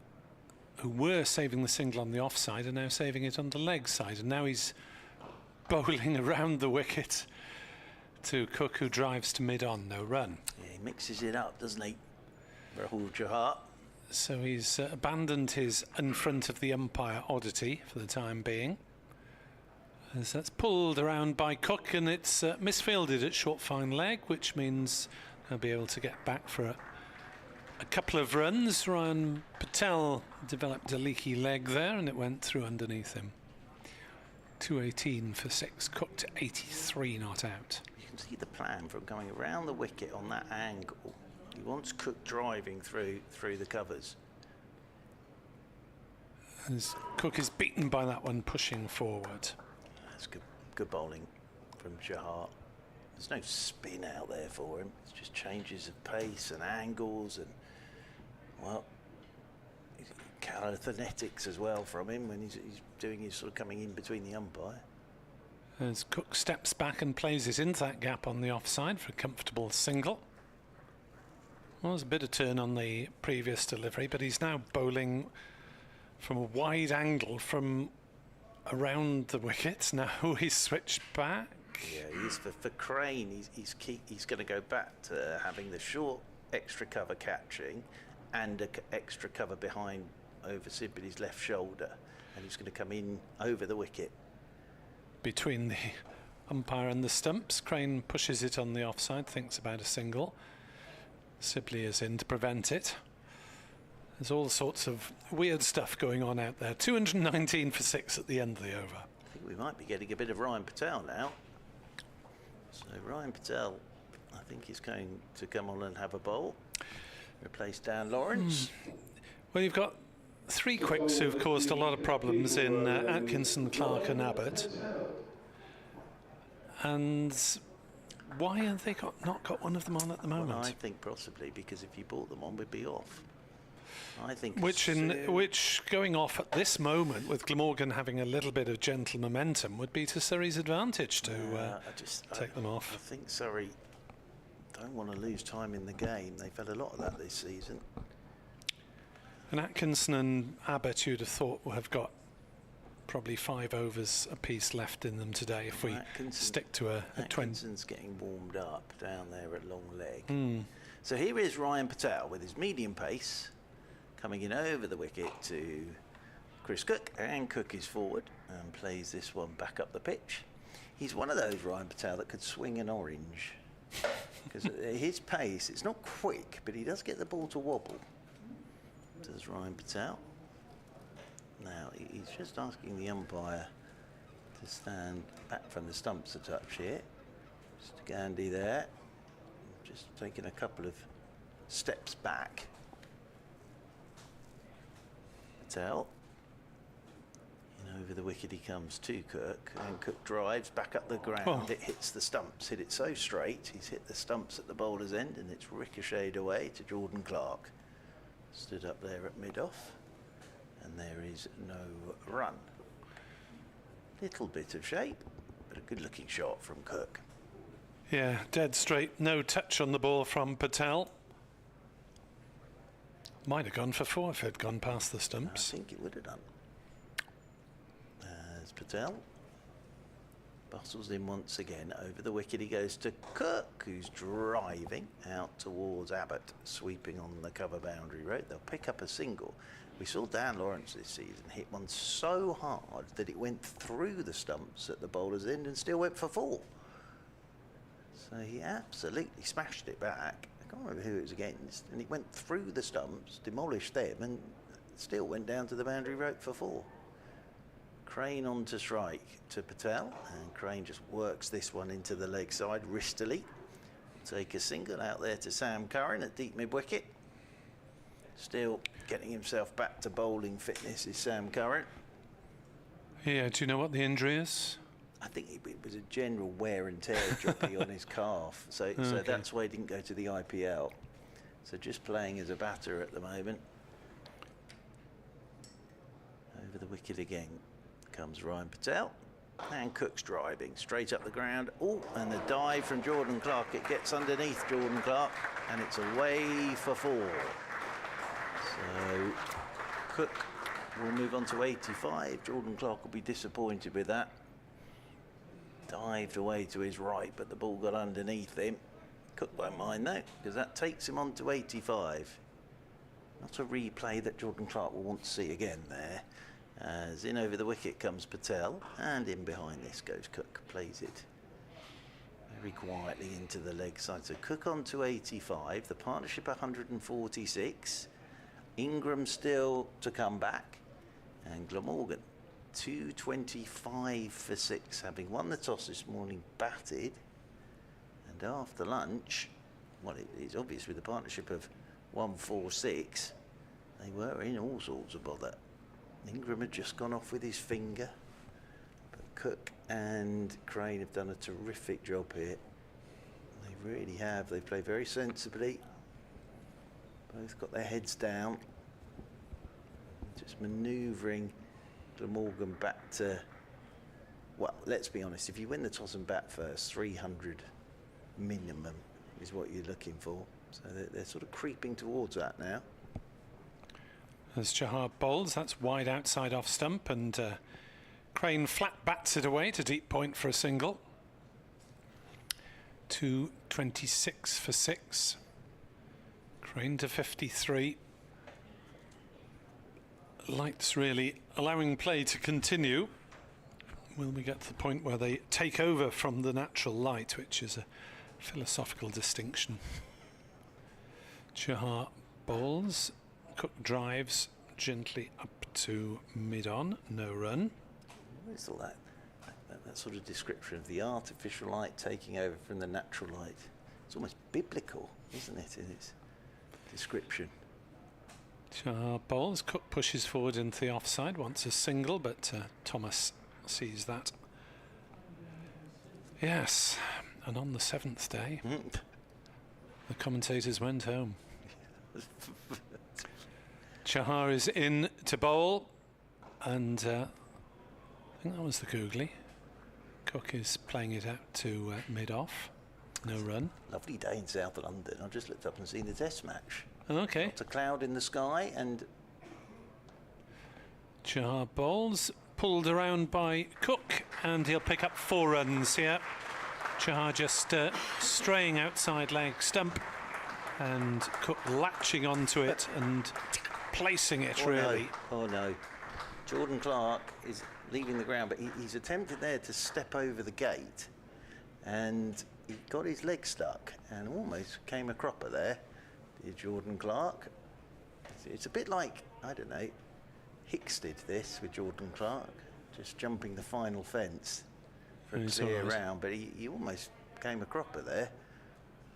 who were saving the single on the offside are now saving it on the leg side, and now he's bowling around the wicket to Cook, who drives to mid-on, no run. Yeah, he mixes it up, doesn't he, Rahul Chahar? So he's abandoned his in front of the umpire oddity for the time being. As that's pulled around by Cook, and it's misfielded at short fine leg, which means they'll be able to get back for a couple of runs. Ryan Patel developed a leaky leg there and it went through underneath him. 218 for 6, Cook to 83 not out. You can see the plan from going around the wicket on that angle. He wants Cook driving through the covers. As Cook is beaten by that one, pushing forward. That's good bowling from Chahar. There's no spin out there for him. It's just changes of pace and angles and, well, calisthenics as well from him when he's doing his sort of coming in between the umpire. As Cook steps back and plays it into that gap on the offside for a comfortable single. Well, there's a bit of turn on the previous delivery, but he's now bowling from a wide angle from around the wicket. Now he's switched back. Yeah, he's for Crane. He's going to go back to having the short extra cover catching and extra cover behind over Sibley's left shoulder, and he's going to come in over the wicket. Between the umpire and the stumps, Crane pushes it on the offside, thinks about a single. Sibley is in to prevent it. There's all sorts of weird stuff going on out there. 219 for 6 at the end of the over. I think we might be getting a bit of Ryan Patel now. So Ryan Patel, I think, is going to come on and have a bowl. Replace Dan Lawrence. Well, you've got 3 quicks who've caused a lot of problems in Atkinson, Clark and Abbott. And why have they not got one of them on at the moment? Well, I think possibly because if you brought them on, we'd be off. I think Which going off at this moment, with Glamorgan having a little bit of gentle momentum, would be to Surrey's advantage to take them off. I think Surrey don't want to lose time in the game. They've had a lot of that this season. And Atkinson and Abbott, you'd have thought, will have got probably 5 overs apiece left in them today if we stick to a 20. Atkinson's getting warmed up down there at long leg. So here is Ryan Patel with his medium pace, coming in over the wicket to Chris Cook, and Cook is forward and plays this one back up the pitch. He's one of those, Ryan Patel, that could swing an orange, because his pace, it's not quick, but he does get the ball to wobble. Does Ryan Patel. Now he's just asking the umpire to stand back from the stumps a touch here. Mr. Gandhi there, just taking a couple of steps back. Patel, and over the wicket he comes to Cook, and Cook drives back up the ground. Oh. It hits the stumps, hit it so straight, he's hit the stumps at the bowler's end, and it's ricocheted away to Jordan Clark. Stood up there at mid-off, and there is no run. Little bit of shape, but a good looking shot from Cook. Yeah, dead straight, no touch on the ball from Patel. Might have gone for 4 if it had gone past the stumps. I think it would have done. As Patel bustles in once again. Over the wicket he goes to Cook, who's driving out towards Abbott, sweeping on the cover boundary road. They'll pick up a single. We saw Dan Lawrence this season hit one so hard that it went through the stumps at the bowler's end and still went for 4. So he absolutely smashed it back. I can't remember who it was against, and it went through the stumps, demolished them, and still went down to the boundary rope for 4. Crane on to strike to Patel, and Crane just works this one into the leg side wristily. Take a single out there to Sam Curran at deep mid-wicket. Still getting himself back to bowling fitness is Sam Curran. Yeah, do you know what the injury is? I think it was a general wear and tear jockey on his calf, so that's why he didn't go to the IPL. So just playing as a batter at the moment. Over the wicket again comes Ryan Patel, and Cook's driving straight up the ground. Oh, and the dive from Jordan Clark. It gets underneath Jordan Clark, and it's away for 4. So Cook will move on to 85. Jordan Clark will be disappointed with that. Dived away to his right, but the ball got underneath him. Cook won't mind though, because that takes him on to 85. Not a replay that Jordan Clark will want to see again there. As in over the wicket comes Patel, and in behind this goes Cook. Plays it very quietly into the leg side. So Cook on to 85, the partnership 146. Ingram still to come back, and Glamorgan 225 for 6, having won the toss this morning, batted, and after lunch, well, it's obvious with the partnership of 146, they were in all sorts of bother. Ingram had just gone off with his finger, but Cook and Crane have done a terrific job here. They really have. They play very sensibly. Both got their heads down. Just manoeuvring Glamorgan back to, well, let's be honest, if you win the toss and bat first, 300 minimum is what you're looking for. So they're sort of creeping towards that now. As Chahar bowls, that's wide outside off stump, and Crane flat bats it away to deep point for a single. 226 for 6. Crane to 53. lights really allowing play to continue. Will we get to the point where they take over from the natural light, which is a philosophical distinction? Chahar bowls, Cook drives gently up to mid-on, no run. What is all that? That sort of description of the artificial light taking over from the natural light. It's almost biblical, isn't it, in its description? Chahar bowls, Cook pushes forward into the offside, wants a single, but Thomas sees that. Yes, and on the 7th day, the commentators went home. Chahar is in to bowl, and I think that was the googly. Cook is playing it out to mid-off, no run. Lovely day in South London. I just looked up and seen the test match. Okay. Lots of cloud in the sky, and Chahar bowls, pulled around by Cook, and he'll pick up 4 runs here. Chahar just straying outside leg stump, and Cook latching onto it and placing it really. No. Oh no. Jordan Clark is leaving the ground, but he's attempted there to step over the gate, and he got his leg stuck and almost came a cropper there. Did Jordan Clark. It's a bit like, I don't know, Hicks did this with Jordan Clark, just jumping the final fence for a clear round, but he almost came a cropper there.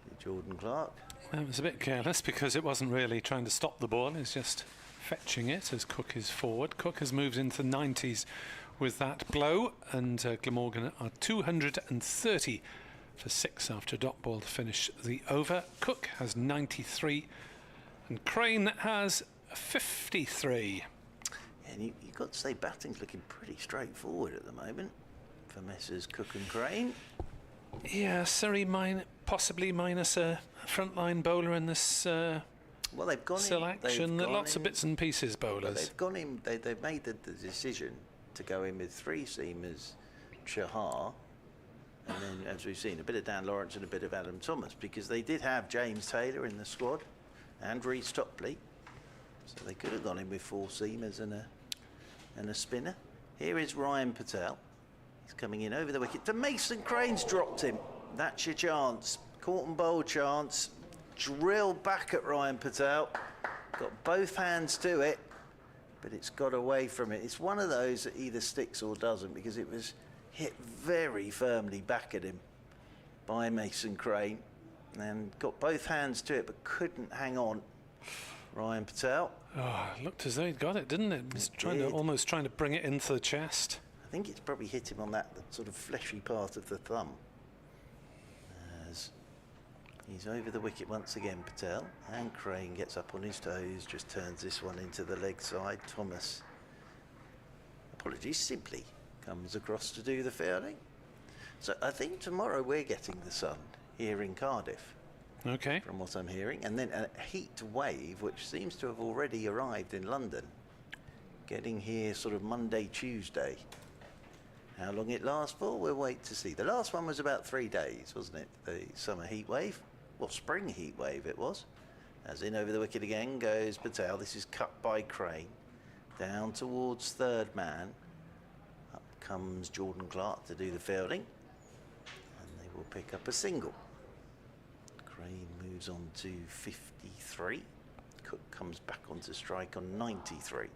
Did Jordan Clark. That was a bit careless because it wasn't really trying to stop the ball, it's just fetching it as Cook is forward. Cook has moved into the 90s with that blow, and Glamorgan are 230 for 6 after a dot ball to finish the over. Cook has 93 and Crane has 53. And you've got to say batting's looking pretty straightforward at the moment for Messrs Cook and Crane. Yeah, Surrey possibly minus a frontline bowler in this well, they've gone selection. Lots of bits and pieces bowlers. They've gone in. They've made the decision to go in with 3 seamers, Chahar, and then, as we've seen, a bit of Dan Lawrence and a bit of Adam Thomas, because they did have James Taylor in the squad and Reece Topley, so they could have gone in with 4 seamers and a spinner. Here is Ryan Patel. He's coming in over the wicket. To Mason Crane's dropped him. That's your chance. Caught and bowl chance. Drill back at Ryan Patel. Got both hands to it, but it's got away from it. It's one of those that either sticks or doesn't, because it was hit very firmly back at him by Mason Crane and got both hands to it, but couldn't hang on. Ryan Patel. Oh, it looked as though he'd got it, didn't it? He's almost trying to bring it into the chest. I think it's probably hit him on that sort of fleshy part of the thumb. As he's over the wicket once again, Patel, and Crane gets up on his toes, just turns this one into the leg side. Thomas, apologies, simply comes across to do the fielding. So I think tomorrow we're getting the sun here in Cardiff. Okay. From what I'm hearing, and then a heat wave which seems to have already arrived in London, getting here sort of Monday, Tuesday. How long it lasts for, we'll wait to see. The last one was about 3 days, wasn't it? The summer heat wave, well, spring heat wave it was. As in over the wicket again goes Patel. This is cut by Crane, down towards third man. Up comes Jordan Clark to do the fielding, and they will pick up a single. Crane moves on to 53. Cook comes back onto strike on 93.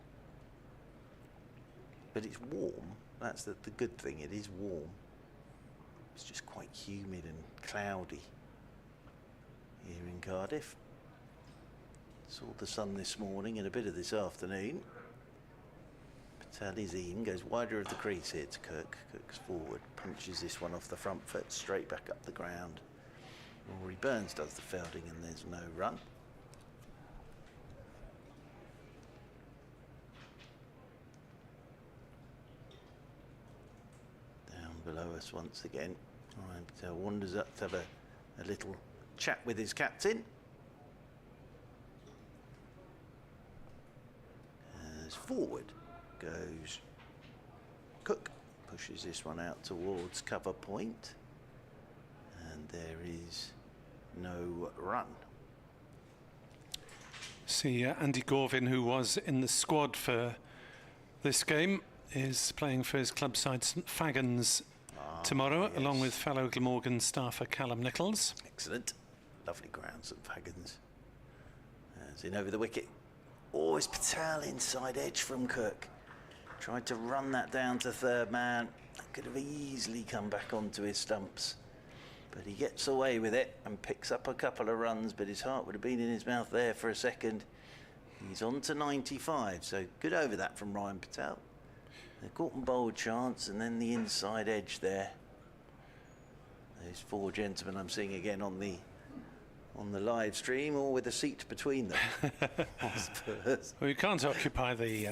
But it's warm. That's the good thing. It is warm. It's just quite humid and cloudy here in Cardiff. Saw the sun this morning and a bit of this afternoon. Patel is in, goes wider of the crease here to Cook. Cook's forward, punches this one off the front foot, straight back up the ground. Rory Burns does the fielding and there's no run. Down below us once again. Ryan Patel wanders up to have a little chat with his captain. As forward goes Cook, pushes this one out towards cover point, and there is no run. See Andy Gorvin, who was in the squad for this game is playing for his club side St Fagans tomorrow, yes. along with fellow Glamorgan staffer Callum Nichols. Excellent. Lovely ground, St Fagans. As in over the wicket. Always Patel inside edge from Cook. Tried to run that down to third man. Could have easily come back onto his stumps. But he gets away with it and picks up a couple of runs, but his heart would have been in his mouth there for a second. He's on to 95, so good over that from Ryan Patel. A caught and bowled chance, and then the inside edge there. Those four gentlemen I'm seeing again on the live stream, all with a seat between them. Well, you can't occupy the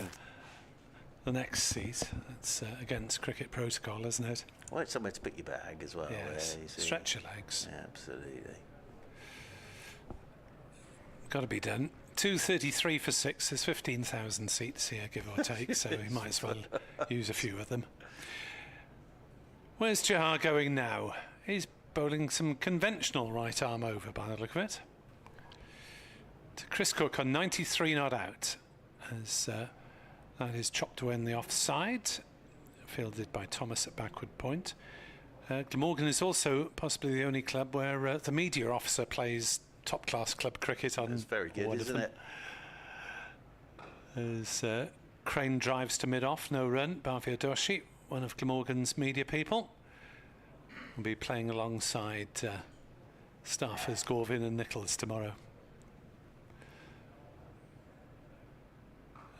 next seat. That's against cricket protocol, isn't it? Well, it's somewhere to put your bag as well. Yes. Stretch your legs. Yeah, absolutely. Got to be done. 233 for 6. There's 15,000 seats here, give or take, so we might as well use a few of them. Where's Jahar going now? He's bowling some conventional right arm over by the look of it. To Chris Cook on 93 not out, as that is chopped away in the offside, fielded by Thomas at backward point. Glamorgan is also possibly the only club where the media officer plays top-class club cricket on. That's very good, isn't it? As Crane drives to mid-off, no run. Bhavya Doshi, one of Glamorgan's media people, will be playing alongside staffers Gorvin and Nichols tomorrow.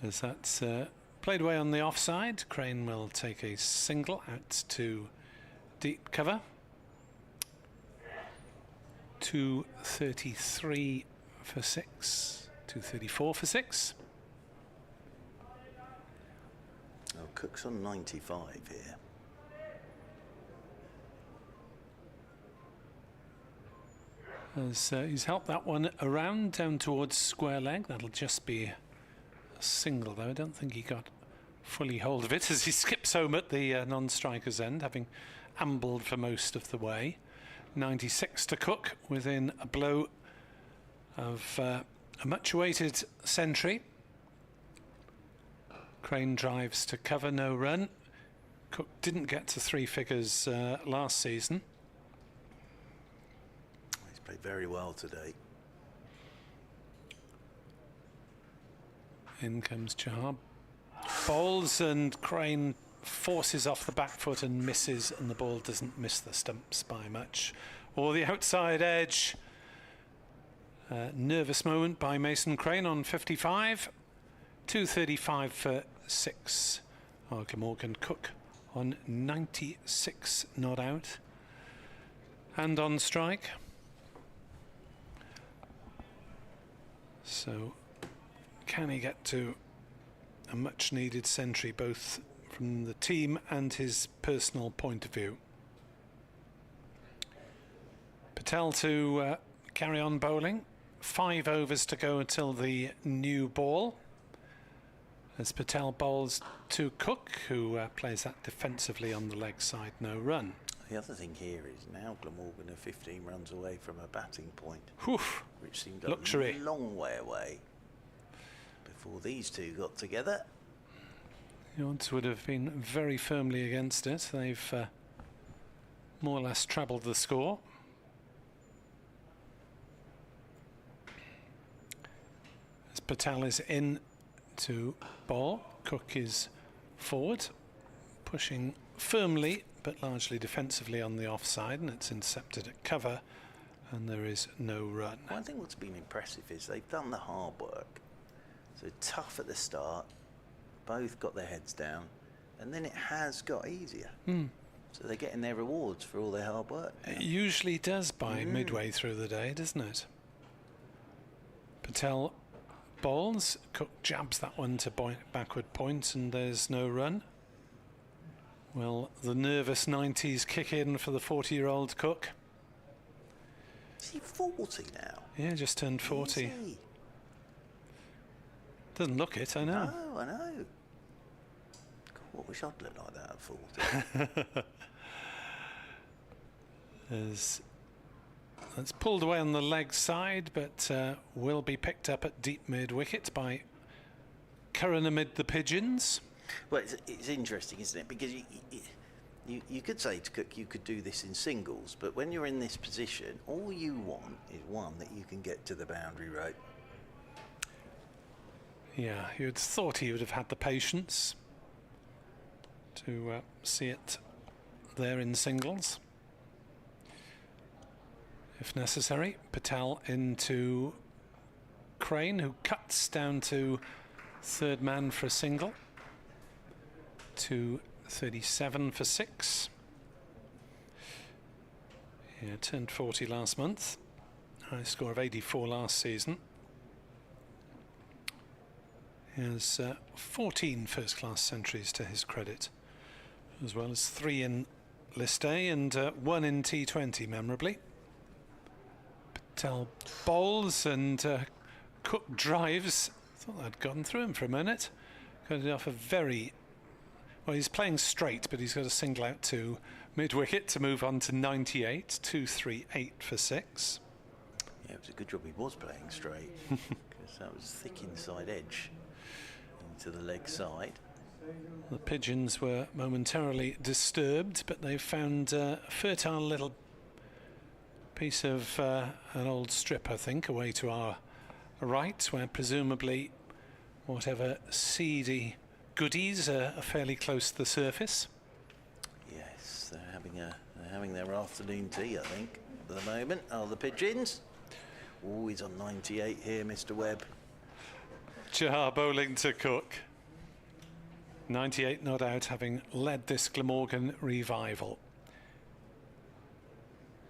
As that's played away on the offside, Crane will take a single out to deep cover. 233 for 6, 234 for 6. Oh, Cook's on 95 here. As he's helped that one around down towards square leg. That'll just be a single, though. I don't think he got fully hold of it as he skips home at the non-striker's end, having ambled for most of the way. 96 to Cook, within a blow of a much-awaited century. Crane drives to cover, no run. Cook didn't get to three figures last season. He's played very well today. In comes Jahar. Bowls, and Crane forces off the back foot and misses, and the ball doesn't miss the stumps by much. Or the outside edge. Nervous moment by Mason Crane on 55. 235 for 6. Glamorgan. Cook on 96 not out. And on strike. So can he get to a much needed century, both from the team and his personal point of view? Patel to carry on bowling. 5 overs to go until the new ball, as Patel bowls to Cook, who plays that defensively on the leg side, no run. The other thing here is now Glamorgan are 15 runs away from a batting point. Whew. Which seemed Luxury. a long way away before these two got together. The odds would have been very firmly against it. They've more or less trebled the score. As Patel is in to bowl, Cook is forward, pushing firmly but largely defensively on the offside, and it's intercepted at cover, and there is no run. One thing what's been impressive is they've done the hard work. So tough at the start, both got their heads down, and then it has got easier. So they're getting their rewards for all their hard work. It usually does by midway through the day, doesn't it? Patel bowls, Cook jabs that one to backward point, and there's no run. Well, the nervous 90s kick in for the 40-year-old Cook. Is he 40 now? Yeah, just turned 40. Is he? Doesn't look it, I know. No, I know. God, I wish I'd look like that at 40. That's pulled away on the leg side, but will be picked up at deep mid wicket by Curran amid the pigeons. Well, it's interesting, isn't it? Because you could say to Cook, you could do this in singles, but when you're in this position, all you want is one that you can get to the boundary rope. Yeah, you'd thought he would have had the patience to see it there in singles. If necessary, Patel into Crane, who cuts down to third man for a single, to 37 for 6. Yeah, turned 40 last month. High score of 84 last season. He has 14 first-class centuries to his credit, as well as 3 in List A and 1 in T20, memorably. Patel bowls and Cook drives. Thought I'd gone through him for a minute. Got it off a very... Well, he's playing straight, but he's got a single out to mid-wicket to move on to 98, 238 for 6. Yeah, it was a good job he was playing straight, because that was thick inside edge into the leg side. The pigeons were momentarily disturbed, but they found a fertile little piece of an old strip, I think, away to our right, where presumably whatever seedy goodies are fairly close to the surface. Yes, they're having their afternoon tea, I think, at the moment. Oh, the pigeons. Oh, he's on 98 here, Mr. Webb. Chahar bowling to Cook. 98 not out, having led this Glamorgan revival.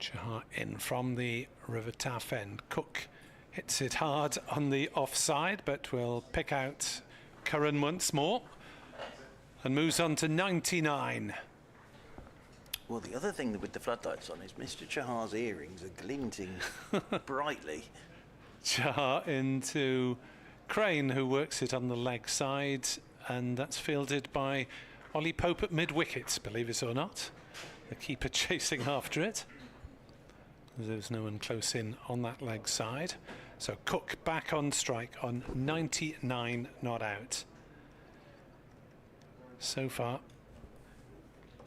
Chahar in from the River Taff end. Cook hits it hard on the offside, but will pick out Curran once more and moves on to 99. Well, the other thing with the floodlights on is Mr. Chahar's earrings are glinting brightly. Chahar into Crane, who works it on the leg side, and that's fielded by Ollie Pope at mid-wicket, believe it or not. The keeper chasing after it. There's no one close in on that leg side. So Cook back on strike on 99 not out. So far,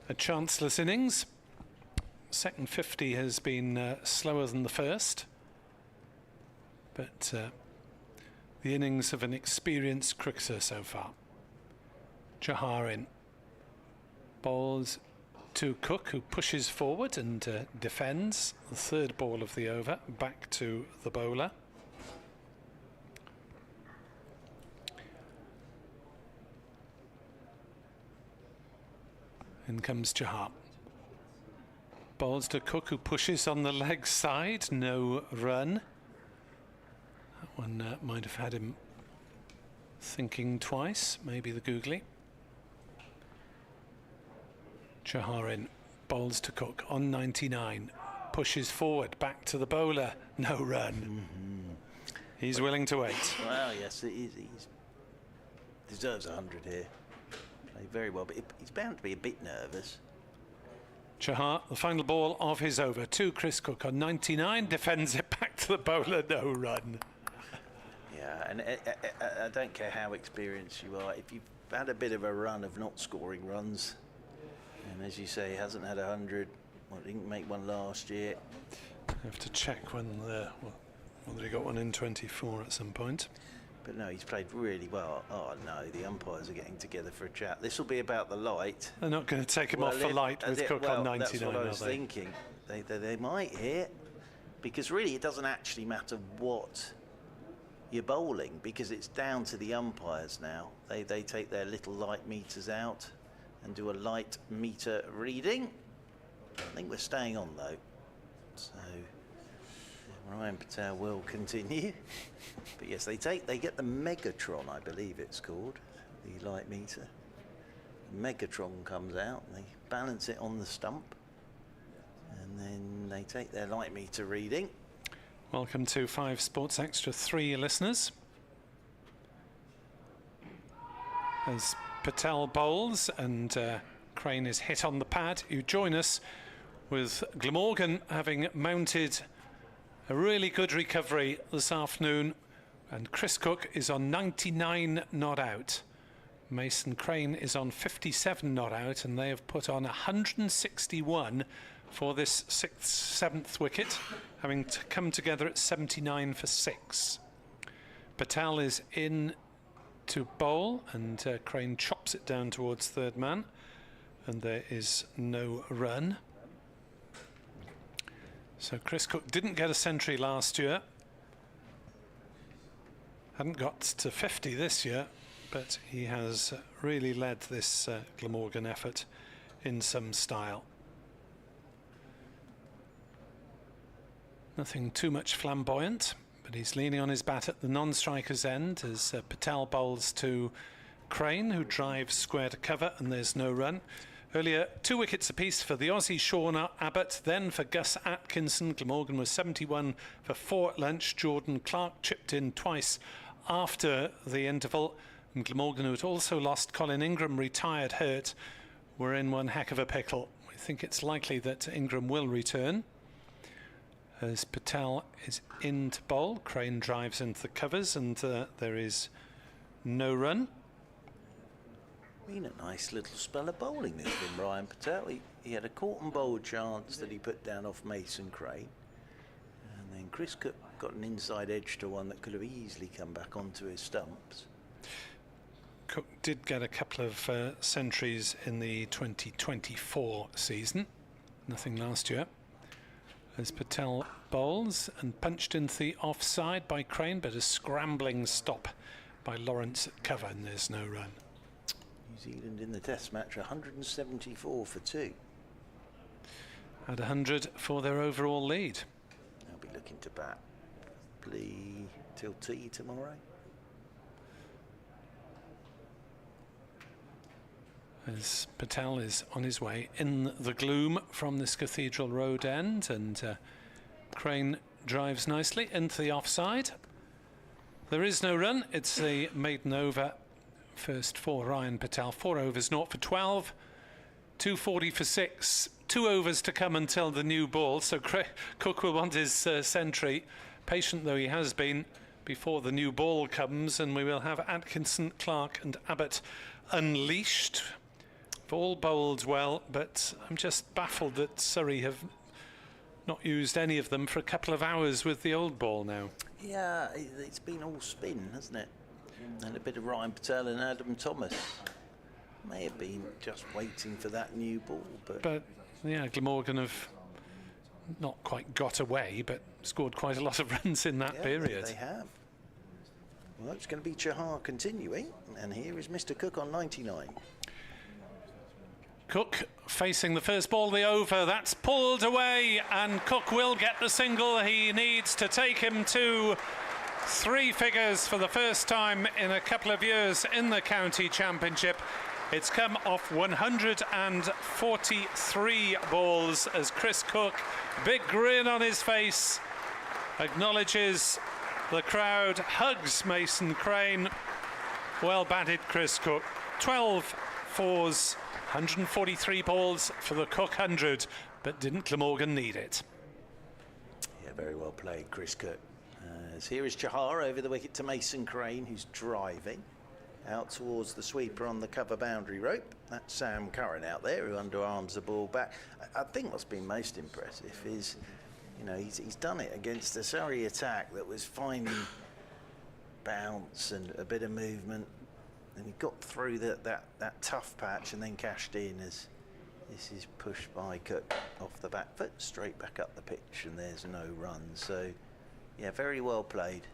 a chanceless innings. Second 50 has been slower than the first, but the innings of an experienced cricketer so far. Chahar in. Bowls to Cook, who pushes forward and defends. The third ball of the over, back to the bowler. In comes Chahar. Bowls to Cook, who pushes on the leg side. No run. That one might have had him thinking twice, maybe the googly. Chahar in. Bowls to Cook on 99. Pushes forward, back to the bowler. No run. He's willing to wait. Well, yes, it is. He deserves 100 here. Played very well, but he's bound to be a bit nervous. Chahar, the final ball of his over to Chris Cook on 99. Defends it back to the bowler. No run. Yeah, and I don't care how experienced you are. If you've had a bit of a run of not scoring runs, and as you say, he hasn't had 100. Well, didn't make one last year. I have to check when whether he got one in 24 at some point. But no, he's played really well. Oh no, the umpires are getting together for a chat. This will be about the light. They're not going to take him off for light with Cook on 99, that's what I was are they? thinking. They might hit, because really it doesn't actually matter what you're bowling, because it's down to the umpires now. They take their little light meters out and do a light meter reading. I think we're staying on though, so Ryan Patel will continue. But yes, they get the Megatron, I believe it's called, the light meter. The Megatron comes out and they balance it on the stump, and then they take their light meter reading. Welcome to 5 Sports Extra 3 listeners. As Patel bowls and Crane is hit on the pad, you join us with Glamorgan having mounted a really good recovery this afternoon, and Chris Cook is on 99 not out. Mason Crane is on 57 not out, and they have put on 161 for this 6th, 7th wicket, having come together at 79 for 6. Patel is in to bowl, and Crane chops it down towards third man, and there is no run. So Chris Cook didn't get a century last year, hadn't got to 50 this year, but he has really led this Glamorgan effort in some style. Nothing too much flamboyant, but he's leaning on his bat at the non-striker's end as Patel bowls to Crane, who drives square to cover, and there's no run. Earlier, 2 wickets apiece for the Aussie Sean Abbott, then for Gus Atkinson. Glamorgan was 71 for 4 at lunch. Jordan Clark chipped in twice after the interval. And Glamorgan, who had also lost Colin Ingram, retired hurt, were in one heck of a pickle. We think it's likely that Ingram will return. As Patel is in to bowl, Crane drives into the covers, and there is no run. Been a nice little spell of bowling this from Ryan Patel. He had a caught and bowled chance that he put down off Mason Crane, and then Chris Cook got an inside edge to one that could have easily come back onto his stumps. Cook did get a couple of centuries in the 2024 season, nothing last year. As Patel bowls and punched into the offside by Crane, but a scrambling stop by Lawrence at cover, and there's no run. New Zealand in the Test match 174 for 2. Had 100 for their overall lead. They'll be looking to bat till tea tomorrow. As Patel is on his way in the gloom from this Cathedral Road end, and Crane drives nicely into the offside. There is no run. It's a maiden over first for Ryan Patel. 4 overs, 0 for 12, 240 for 6. 2 overs to come until the new ball, so Cook will want his century, patient though he has been, before the new ball comes, and we will have Atkinson, Clark and Abbott unleashed. All bowled well, but I'm just baffled that Surrey have not used any of them for a couple of hours with the old ball now. Yeah, it's been all spin, hasn't it? And a bit of Ryan Patel and Adam Thomas. May have been just waiting for that new ball, but yeah, Glamorgan have not quite got away, but scored quite a lot of runs in that period. They have. Well, it's going to be Chahar continuing, and here is Mr. Cook on 99. Cook facing the first ball, the over, that's pulled away, and Cook will get the single he needs to take him to 3 figures for the first time in a couple of years in the county championship. It's come off 143 balls as Chris Cook, big grin on his face, acknowledges the crowd, hugs Mason Crane. Well batted, Chris Cook. 12 fours, 143 balls for the Cook 100, but didn't Glamorgan need it? Yeah, very well played, Chris Cook. As here is Chahar over the wicket to Mason Crane, who's driving out towards the sweeper on the cover boundary rope. That's Sam Curran out there, who underarms the ball back. I think what's been most impressive is, you know, he's done it against the Surrey attack that was finding bounce and a bit of movement, and he got through that tough patch and then cashed in as this is pushed by Cook off the back foot, straight back up the pitch, and there's no run. So yeah, very well played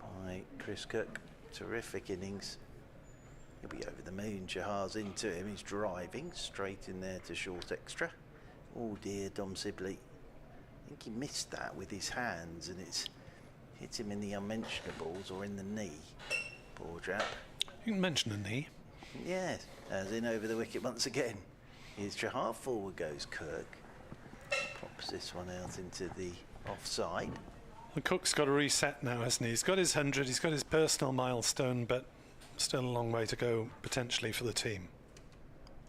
by Chris Cook. Terrific innings. He'll be over the moon. Chahar's into him. He's driving straight in there to short extra. Oh dear, Dom Sibley. I think he missed that with his hands, and it's hit him in the unmentionables or in the knee. Poor chap. You can mention a knee. Yes, as in over the wicket once again. Here's Chahar. Forward goes Cook. Pops this one out into the offside. The Cook's got a reset now, hasn't he? He's got his 100, he's got his personal milestone, but still a long way to go potentially for the team.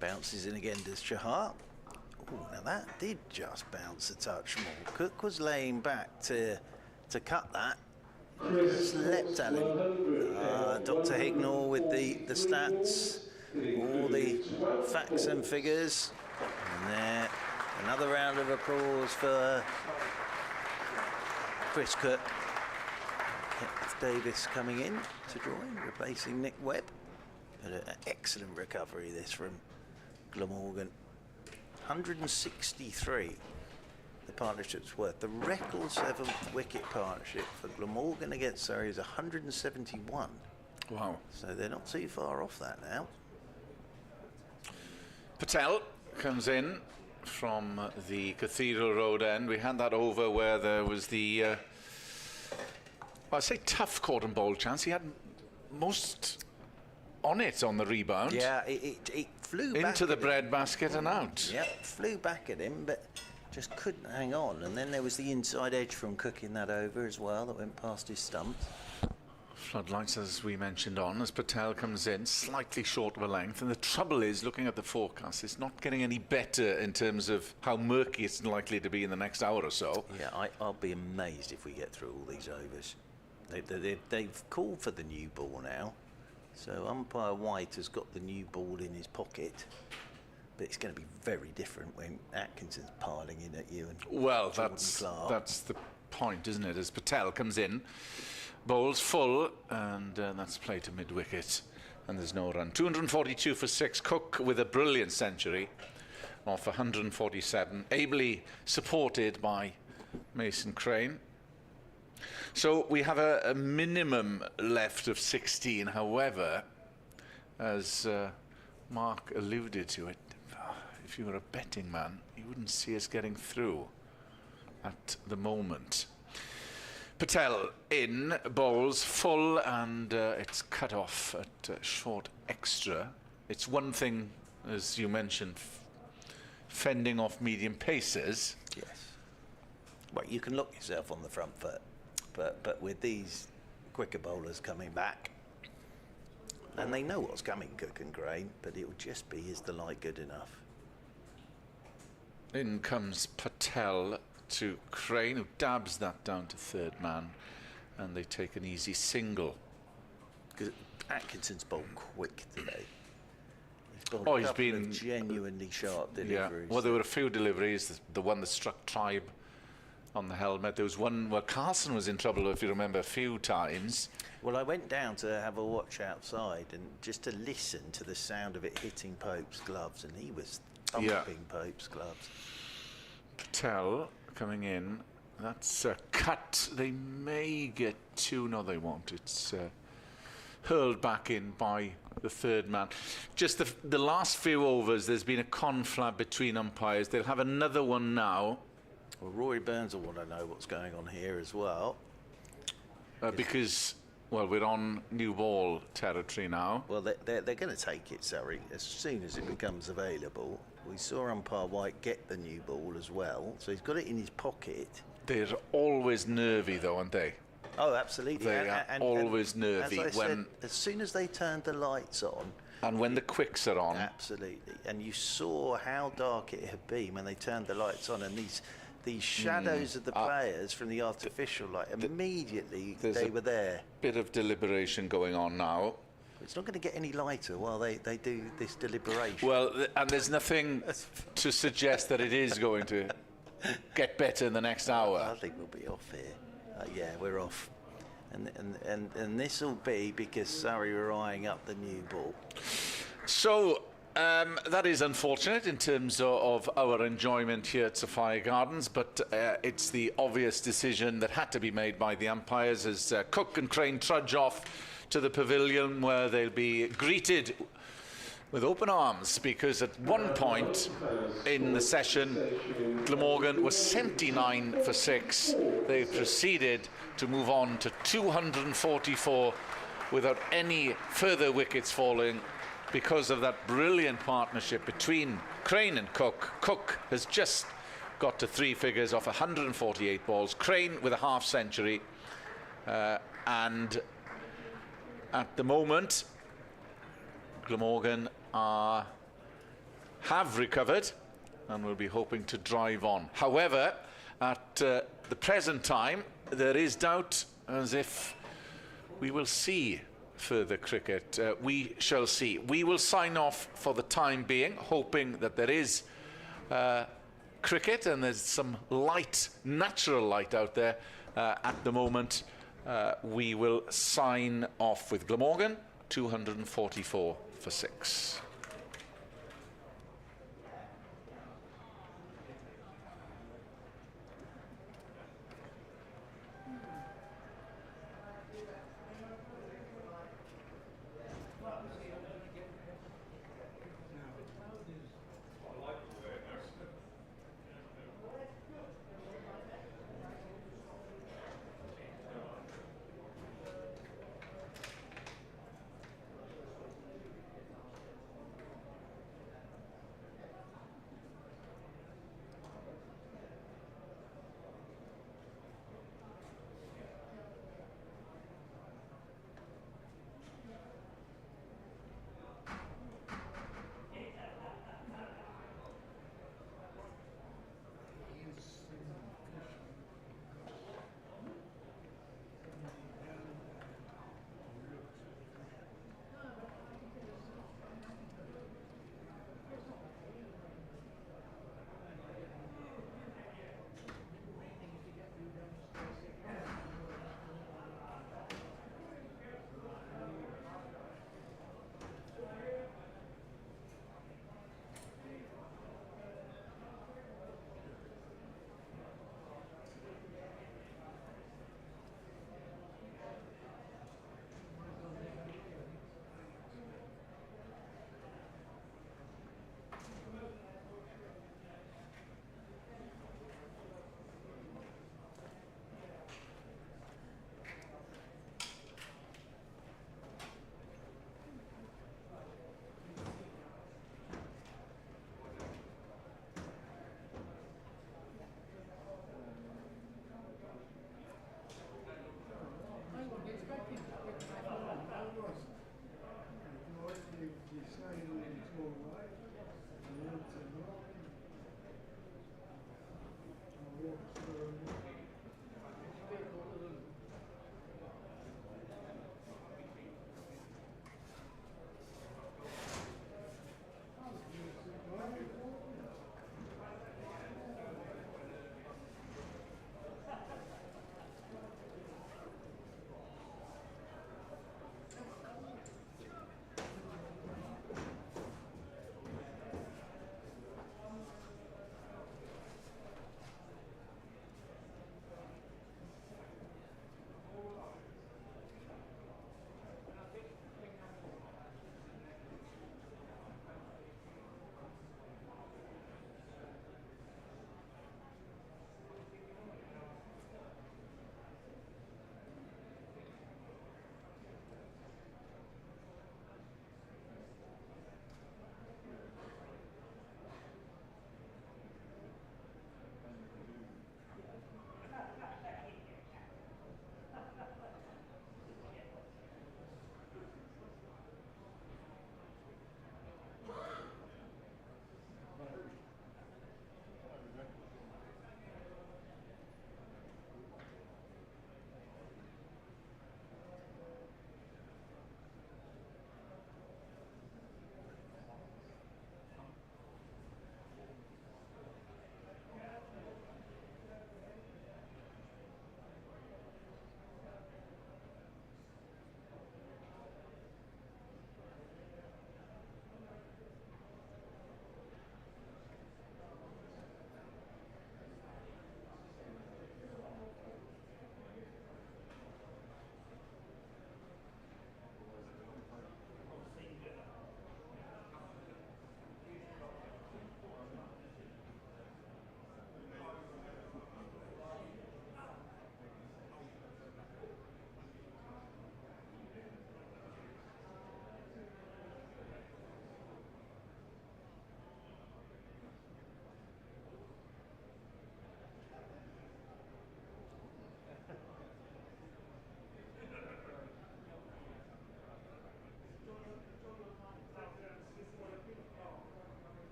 Bounces in again, does Chahar. Oh, now that did just bounce a touch more. Cook was laying back to cut that. Chris Leapt at him. Dr. Hignall with the stats, all the facts and figures. And there, another round of applause for Chris Cook. Kenneth Davis coming in to join, replacing Nick Webb. But an excellent recovery this from Glamorgan. 163 the partnership's worth. The record 7th wicket partnership for Glamorgan against Surrey is 171. Wow. So they're not too far off that now. Patel comes in from the Cathedral Road end. We had that over where there was the, well, I say tough caught and bowl chance. He had most on it on the rebound. Yeah, it flew back into the at bread basket and out. Yeah, flew back at him, but just couldn't hang on. And then there was the inside edge from cooking that over as well that went past his stumps. Floodlights, as we mentioned on, as Patel comes in, slightly short of a length. And the trouble is, looking at the forecast, it's not getting any better in terms of how murky it's likely to be in the next hour or so. Yeah, I'll be amazed if we get through all these overs. They've called for the new ball now. So umpire White has got the new ball in his pocket. But it's going to be very different when Atkinson's piling in at you. And well, that's the point, isn't it? As Patel comes in, bowls full, and that's play to mid-wicket, and there's no run. 242 for 6. Cook with a brilliant century off 147, ably supported by Mason Crane. So we have a minimum left of 16. However, as Mark alluded to it, if you were a betting man, you wouldn't see us getting through at the moment. Patel in, bowls full, and it's cut off at short extra. It's one thing, as you mentioned, fending off medium paces. Yes. Well, you can look yourself on the front foot, but with these quicker bowlers coming back, and they know what's coming, Cook and Crane, but it will just be, is the light good enough? In comes Patel to Crane, who dabs that down to third man, and they take an easy single. Because Atkinson's bowled quick today. He's been genuinely sharp deliveries. Yeah. Well, there were a few deliveries. The one that struck Tribe on the helmet. There was one where Carlson was in trouble, if you remember, a few times. Well, I went down to have a watch outside and just to listen to the sound of it hitting Pope's gloves, and he was thumping Pope's gloves. Patel coming in. That's a cut. They may get two. No, they won't. It's hurled back in by the third man. Just the last few overs, there's been a conflab between umpires. They'll have another one now. Well, Rory Burns will want to know what's going on here as well. Because, well, we're on new ball territory now. Well, they're going to take it, Surrey, as soon as it becomes available. We saw umpire White get the new ball as well, so he's got it in his pocket. They're always nervy, though, aren't they? Oh, absolutely. They are always nervy. As I said, as soon as they turned the lights on. And when the quicks are on. Absolutely. And you saw how dark it had been when they turned the lights on, and these shadows of the players from the artificial light, immediately they were there. Bit of deliberation going on now. It's not going to get any lighter while they do this deliberation. Well, and there's nothing to suggest that it is going to get better in the next hour. I think we'll be off here. Yeah, we're off. And this will be because Surrey were eyeing up the new ball. So that is unfortunate in terms of our enjoyment here at Sapphire Gardens, but it's the obvious decision that had to be made by the umpires as Cook and Crane trudge off to the pavilion, where they'll be greeted with open arms, because at one point in the session Glamorgan was 79 for 6. They proceeded to move on to 244 without any further wickets falling because of that brilliant partnership between Crane and Cook. Cook has just got to 3 figures off 148 balls. Crane with a half century, and at the moment Glamorgan have recovered and will be hoping to drive on. However, at the present time there is doubt as if we will see further cricket. We shall see. We will sign off for the time being, hoping that there is cricket and there's some light, natural light out there at the moment. We will sign off with Glamorgan, 244 for 6.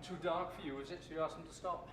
too dark for you, is it? So you asked them to stop?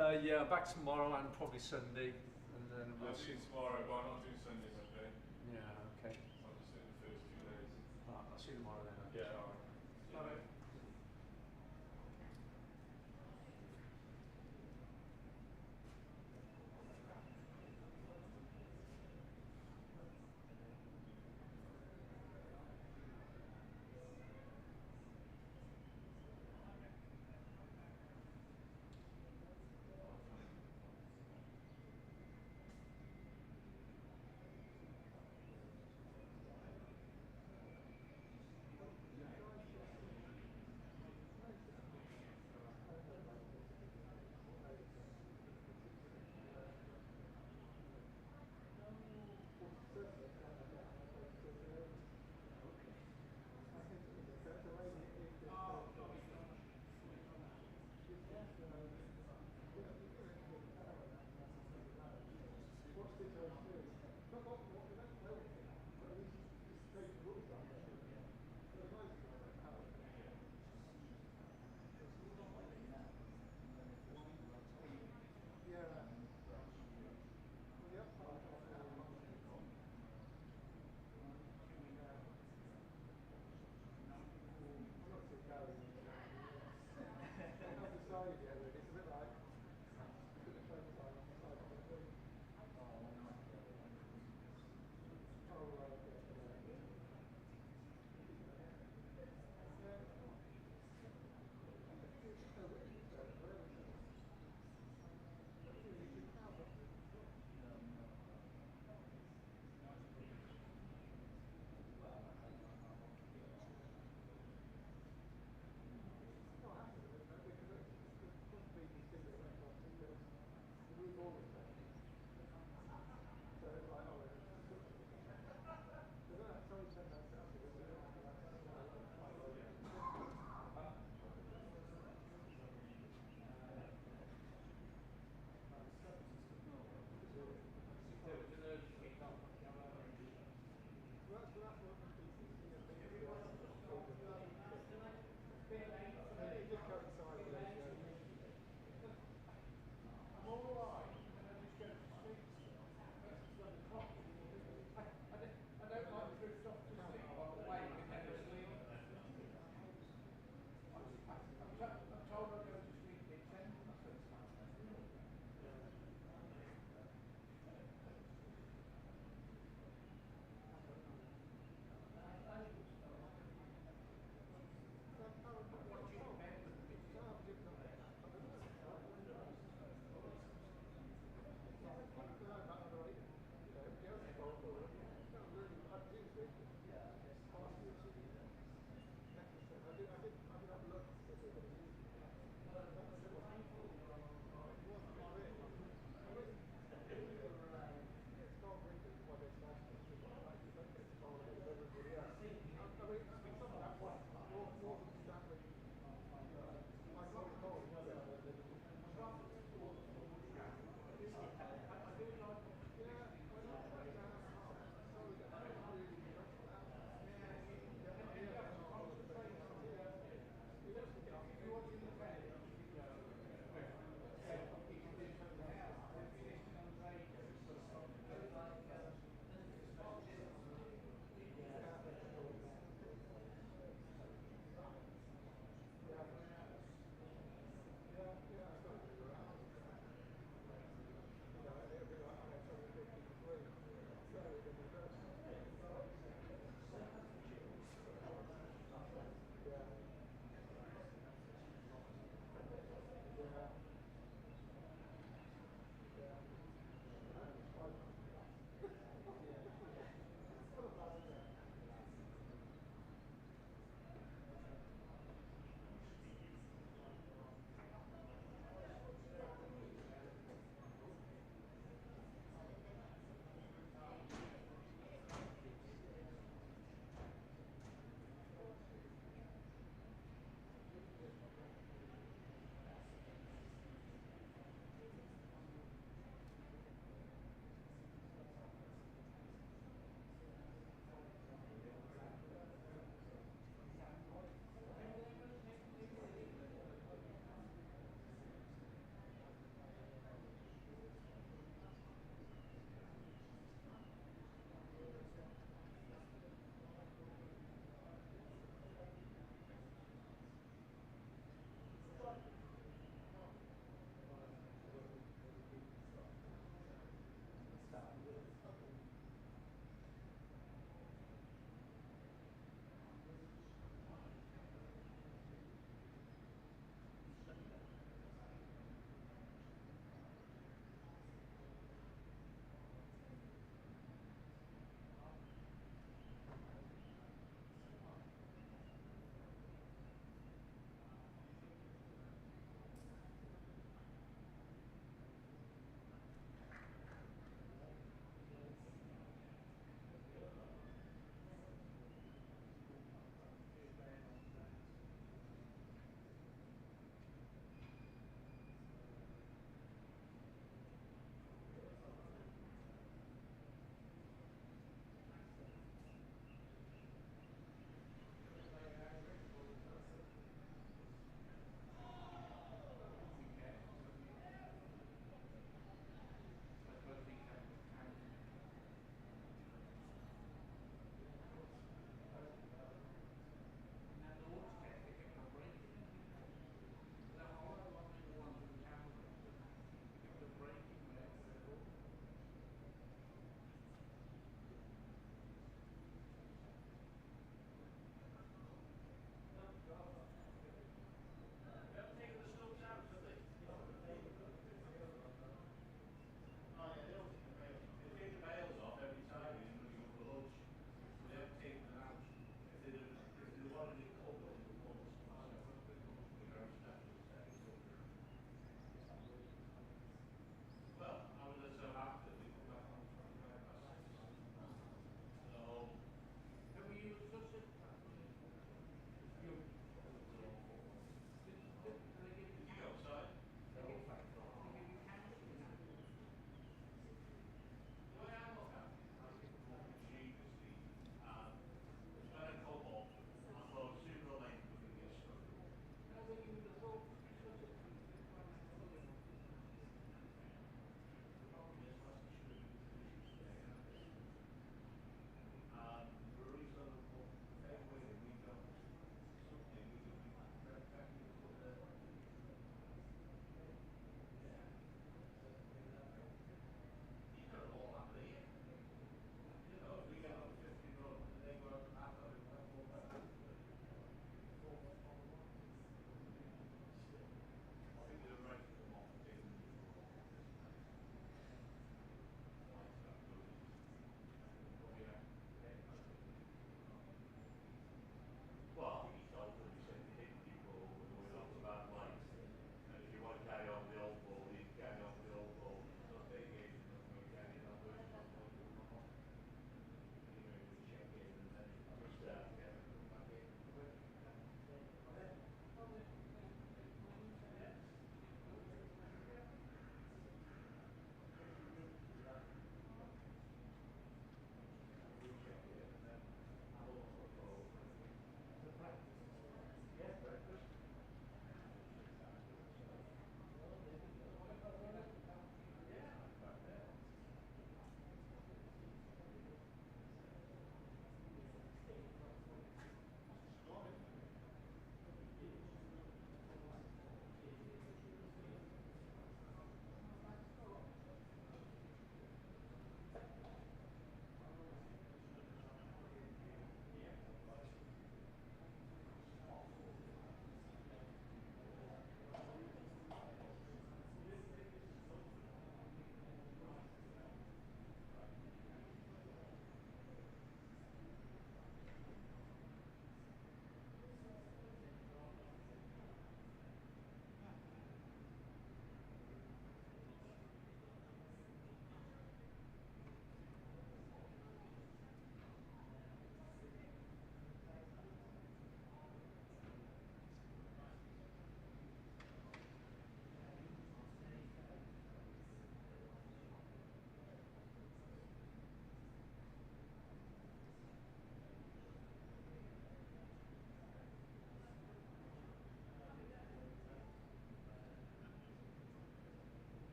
Yeah, back tomorrow and probably Sunday, and then we'll see. tomorrow, but I'm not doing Sunday, Monday. Yeah, okay. I'll just do the first 2 days. I'll see you tomorrow then. Yeah, alright. Alright.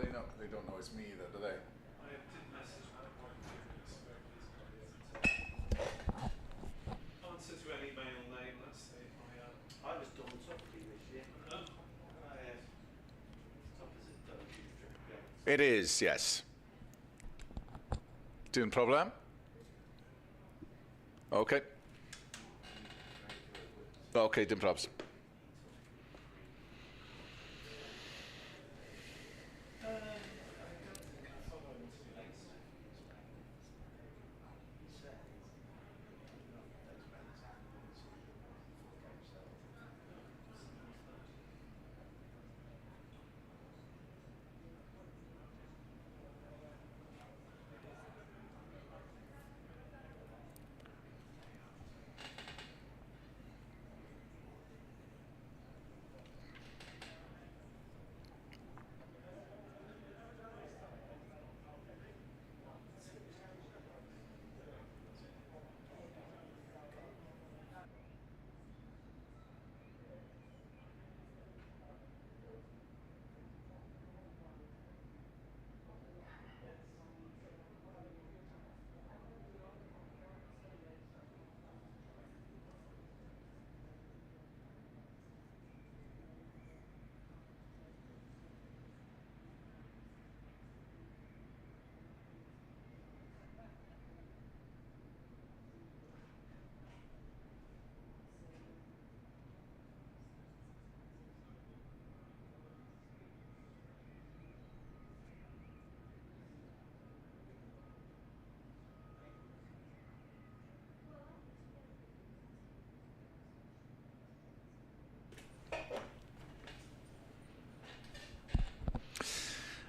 They don't know it's me either, do they? Answer to any male name, let's see. I was done softly this year. It is, yes. Doing problem? Okay. Okay, dim probs.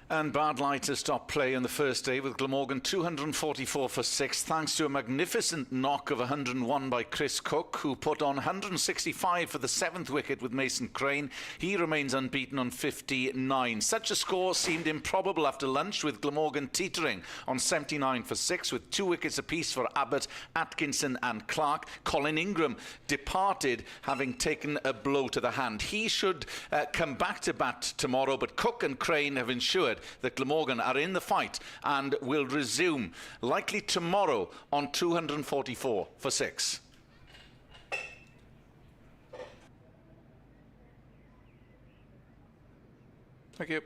And bad light to stop play in the first day with Glamorgan 244 for 6, thanks to a magnificent knock of 101 by Chris Cook, who put on 165 for the 7th wicket with Mason Crane. He remains unbeaten on 59. Such a score seemed improbable after lunch, with Glamorgan teetering on 79 for 6 with 2 wickets apiece for Abbott, Atkinson and Clark. Colin Ingram departed, having taken a blow to the hand. He should come back to bat tomorrow, but Cook and Crane have ensured that Glamorgan are in the fight and will resume likely tomorrow on 244 for 6. Thank you.